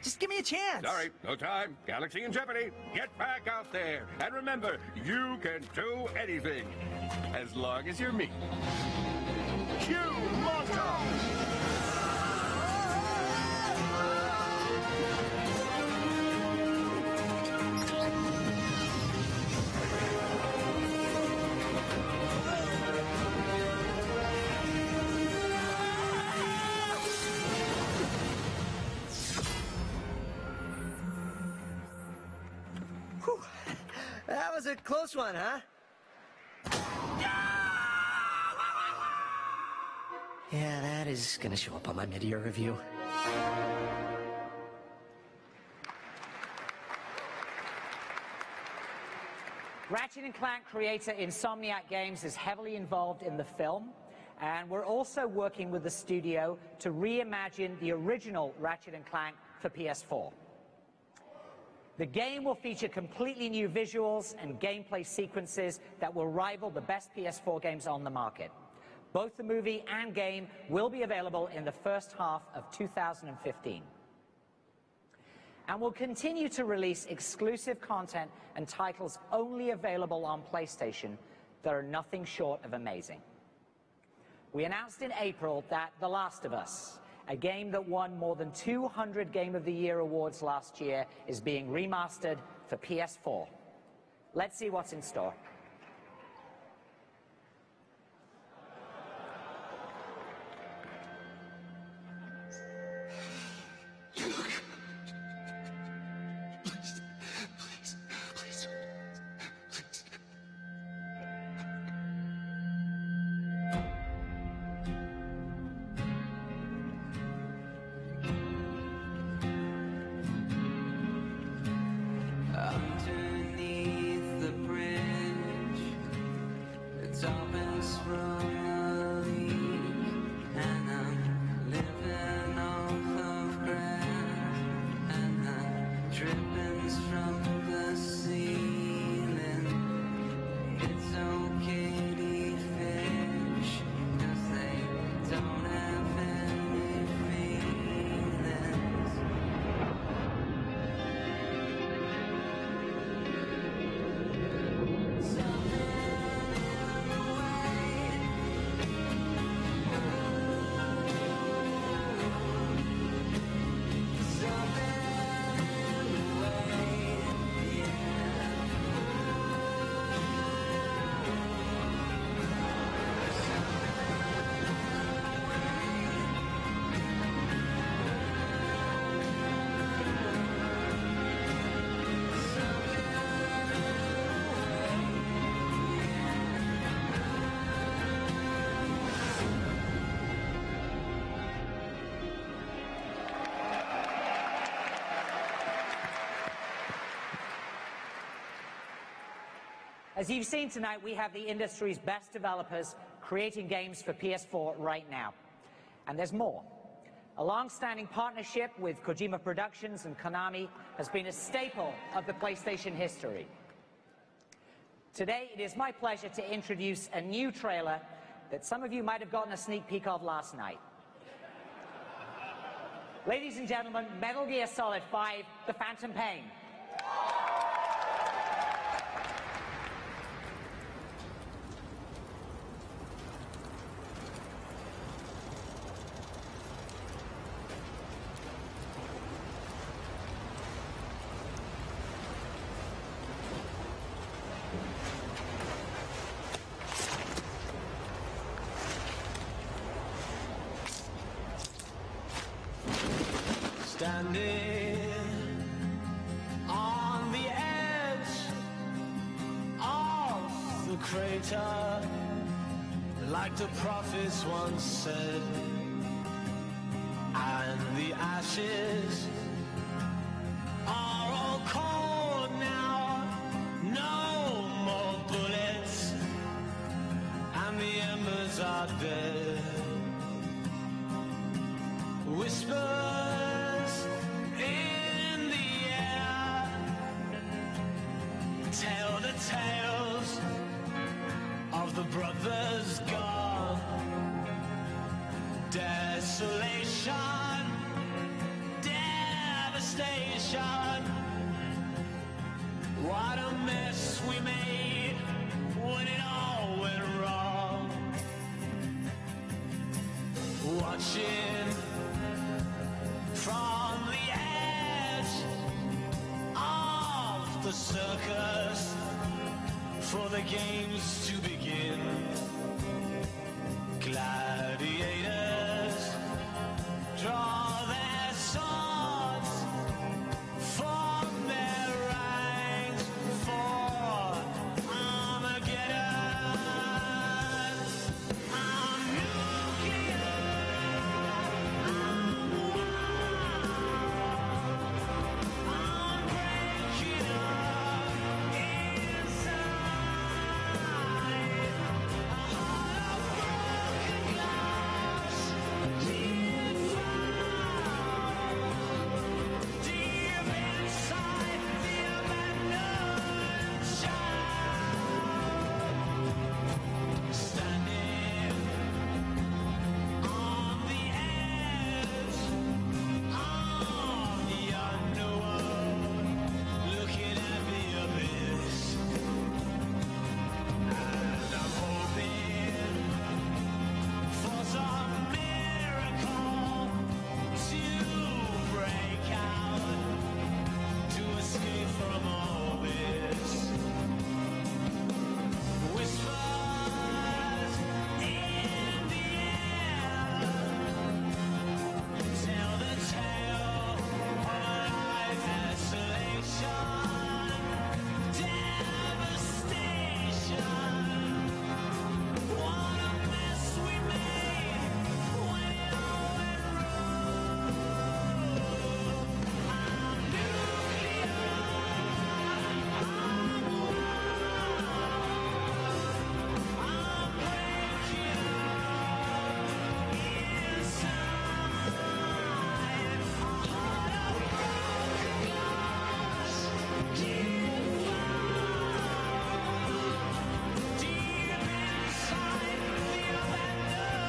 just give me a chance. Sorry, no time. Galaxy in jeopardy. Get back out there. And remember, you can do anything. As long as you're me. Cue montage! Whew. That was a close one, huh? Yeah, that is gonna show up on my mid-year review. Ratchet & Clank creator Insomniac Games is heavily involved in the film, and we're also working with the studio to reimagine the original Ratchet & Clank for PS4. The game will feature completely new visuals and gameplay sequences that will rival the best PS4 games on the market. Both the movie and game will be available in the first half of 2015. And we'll continue to release exclusive content and titles only available on PlayStation that are nothing short of amazing. We announced in April that The Last of Us, a game that won more than 200 Game of the Year awards last year, is being remastered for PS4. Let's see what's in store. Underneath the bridge, it's all been sprung a leak, and I'm living off of ground, and the drippings from the ceiling. It's okay to fish, 'cause they don't have any feelings. As you've seen tonight, we have the industry's best developers creating games for PS4 right now. And there's more. A long-standing partnership with Kojima Productions and Konami has been a staple of the PlayStation history. Today, it is my pleasure to introduce a new trailer that some of you might have gotten a sneak peek of last night. Ladies and gentlemen, Metal Gear Solid 5: The Phantom Pain. Standing on the edge of the crater, like the prophets once said, and the ashes are all cold. birds are dead. Whispers in the air tell the tales of the brothers gone. Desolation, devastation. What a mess we made when it all went wrong. Watching from the edge of the circus for the games to begin. Gladiators draw their swords from their ranks for Armageddon. I'm nuclear. I'm breaking up inside. A heart of broken glass, deep inside the abandoned child. Standing on the edge of the unknown, looking at the abyss. And I'm hoping for some miracle to break out, to escape from all this. Whispers in the air tell the tale of life, isolation, devastation. What a mess we made when it all went wrong. I'm nuclear. I'm breaking up inside. A heart of broken glass, deep inside the abandoned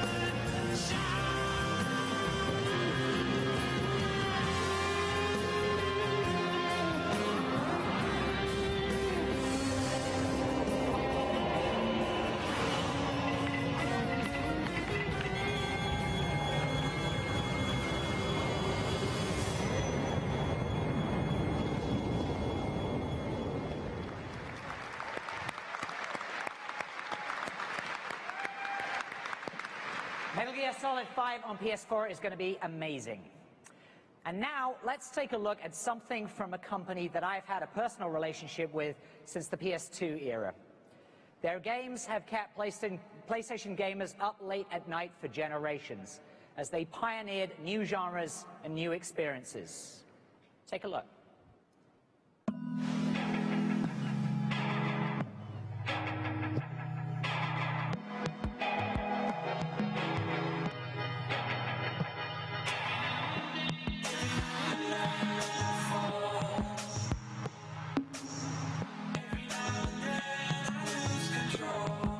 Metal Gear Solid 5 on PS4 is going to be amazing. And now, let's take a look at something from a company that I've had a personal relationship with since the PS2 era. Their games have kept PlayStation gamers up late at night for generations, as they pioneered new genres and new experiences. Take a look. control.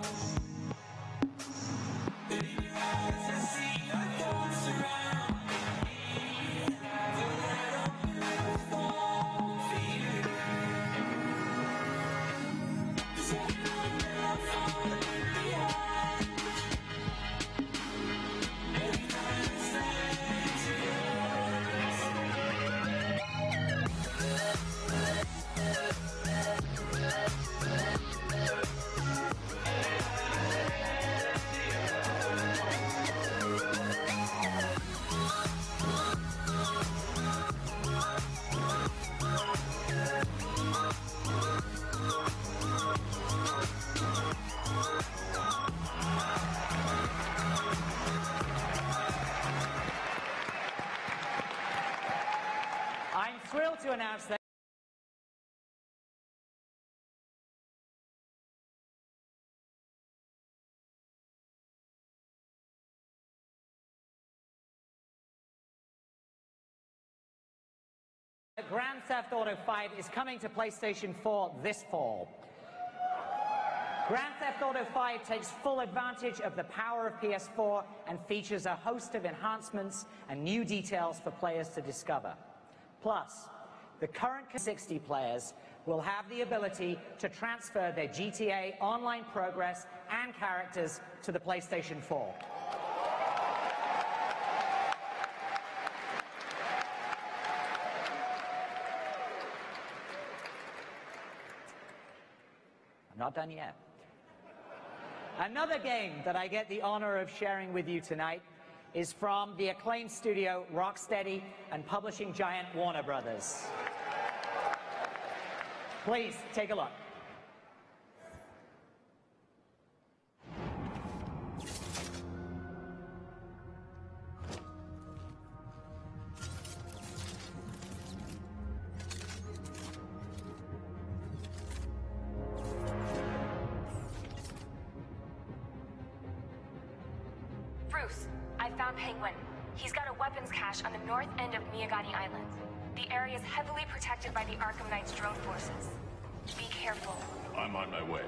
that Grand Theft Auto 5 is coming to PlayStation 4 this fall. Grand Theft Auto 5 takes full advantage of the power of PS4 and features a host of enhancements and new details for players to discover. Plus, the current 60 players will have the ability to transfer their GTA online progress and characters to the PlayStation 4. I'm not done yet. Another game that I get the honor of sharing with you tonight is from the acclaimed studio Rocksteady and publishing giant Warner Brothers. Please take a look. Bruce, I found Penguin. He's got a weapons cache on the north end of Miyagani Island. The area is heavily protected by the Arkham Knight's drone forces. Be careful. I'm on my way.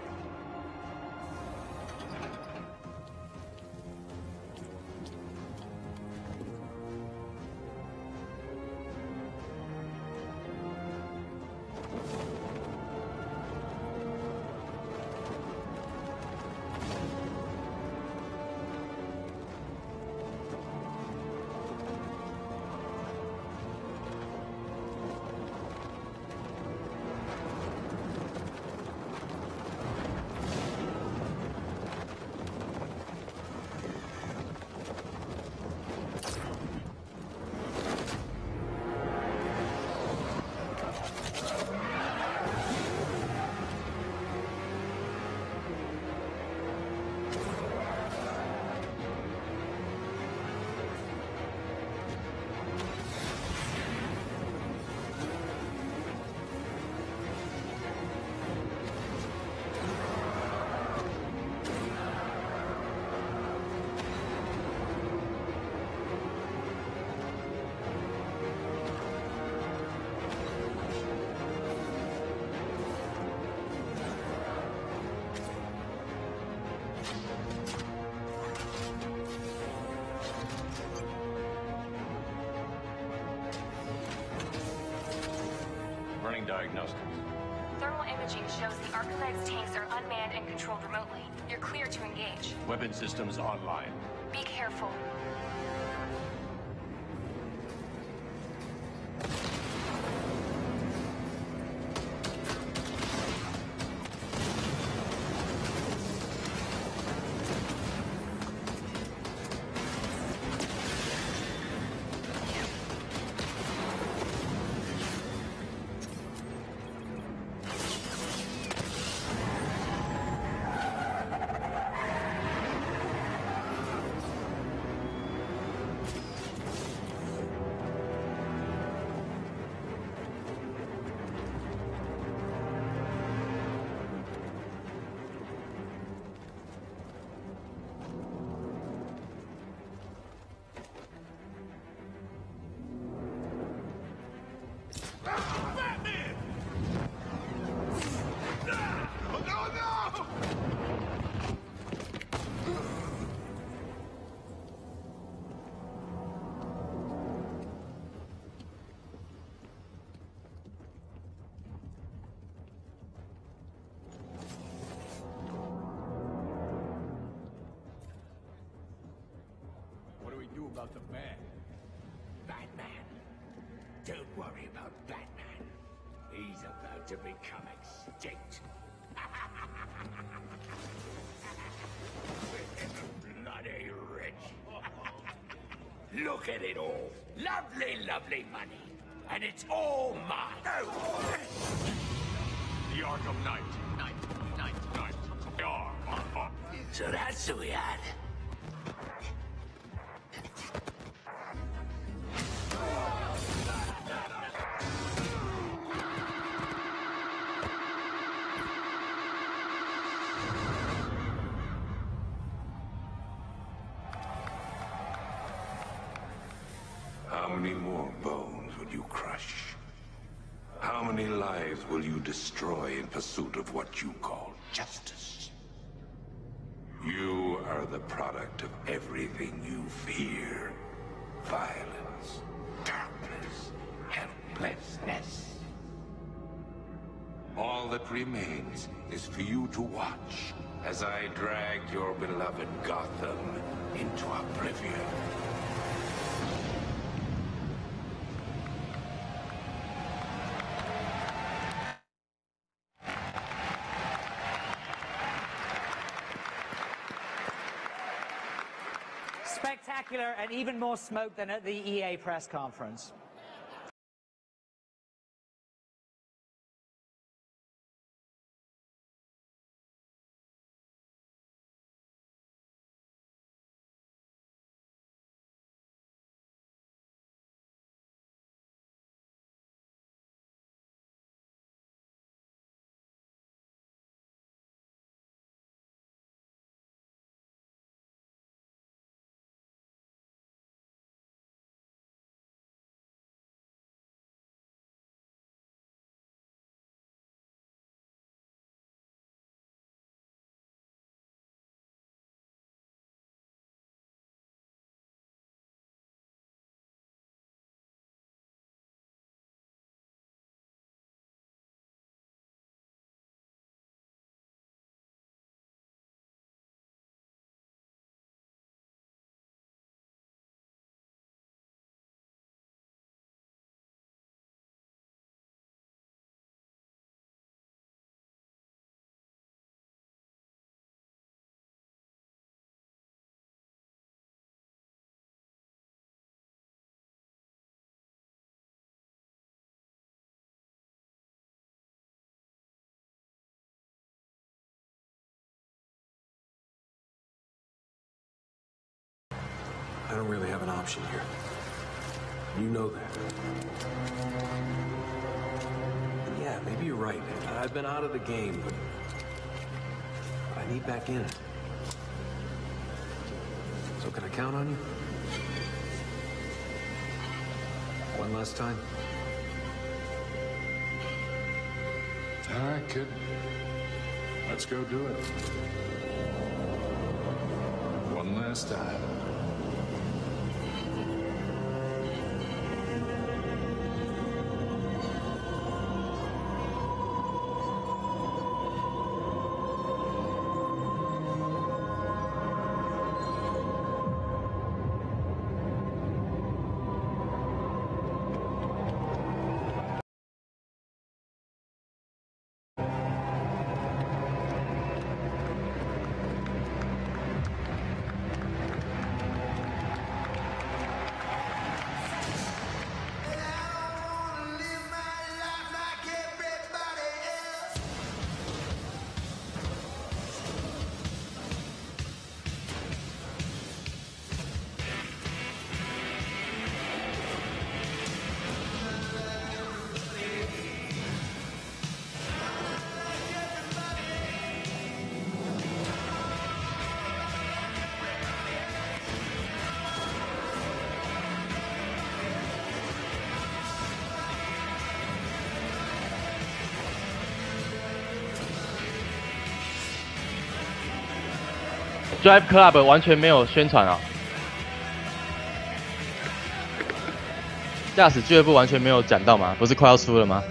Running diagnostics. Thermal imaging shows the Arkham Knight's tanks are unmanned and controlled remotely. You're clear to engage. Weapon systems online. Be careful. About the man. Batman. Don't worry about Batman. He's about to become extinct. Bloody rich. Look at it all. Lovely, lovely money. And it's all mine. The Arkham Knight. Knight. They are. So that's who we had. How many more bones would you crush How many lives will you destroy in pursuit of what you call justice? You are the product of everything you fear. Violence, darkness, helplessness. All that remains is for you to watch as I drag your beloved Gotham into oblivion. Spectacular and even more smoke than at the EA press conference. I don't really have an option here. You know that. And yeah, maybe you're right. I've been out of the game, but I need back in it. So can I count on you? One last time? All right, kid. Let's go do it. One last time. Drive Club 完全没有宣传啊，驾驶俱乐部完全没有讲到吗？不是快要出了吗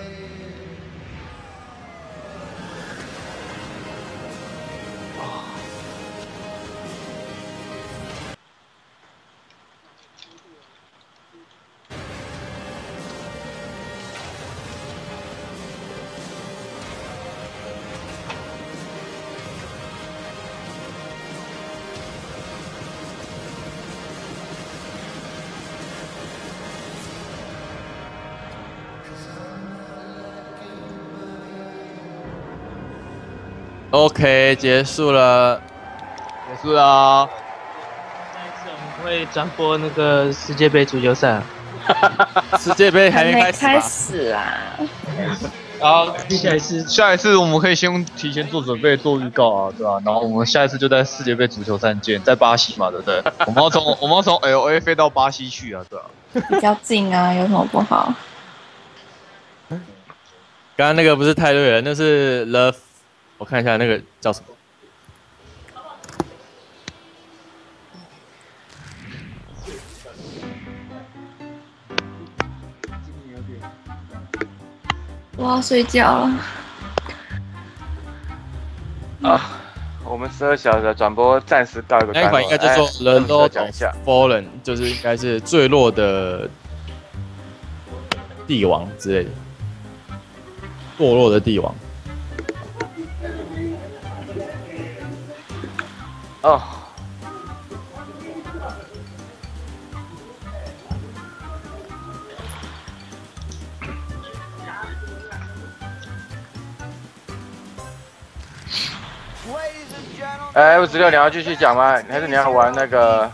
？OK， 结束了，结束了哦。下一次我们会转播那个世界杯足球赛。世界杯还没开始啊！然后下一次我们可以先提前做准备、做预告啊，对吧？然后我们下一次就在世界杯足球赛见，在巴西嘛，对不对？我们要从 LA 飞到巴西去啊，对吧？比较近啊，有什么不好？刚刚那个不是太对了，那是 Love， 我看一下那个叫什么。我要睡觉了。啊，我们12小时的转播暂时告一个段落。那一款应该叫做 The Lord of Fallen， 就是应该是坠落的帝王之类的，堕落的帝王。哦。F16你要继续讲吗？还是你要玩那个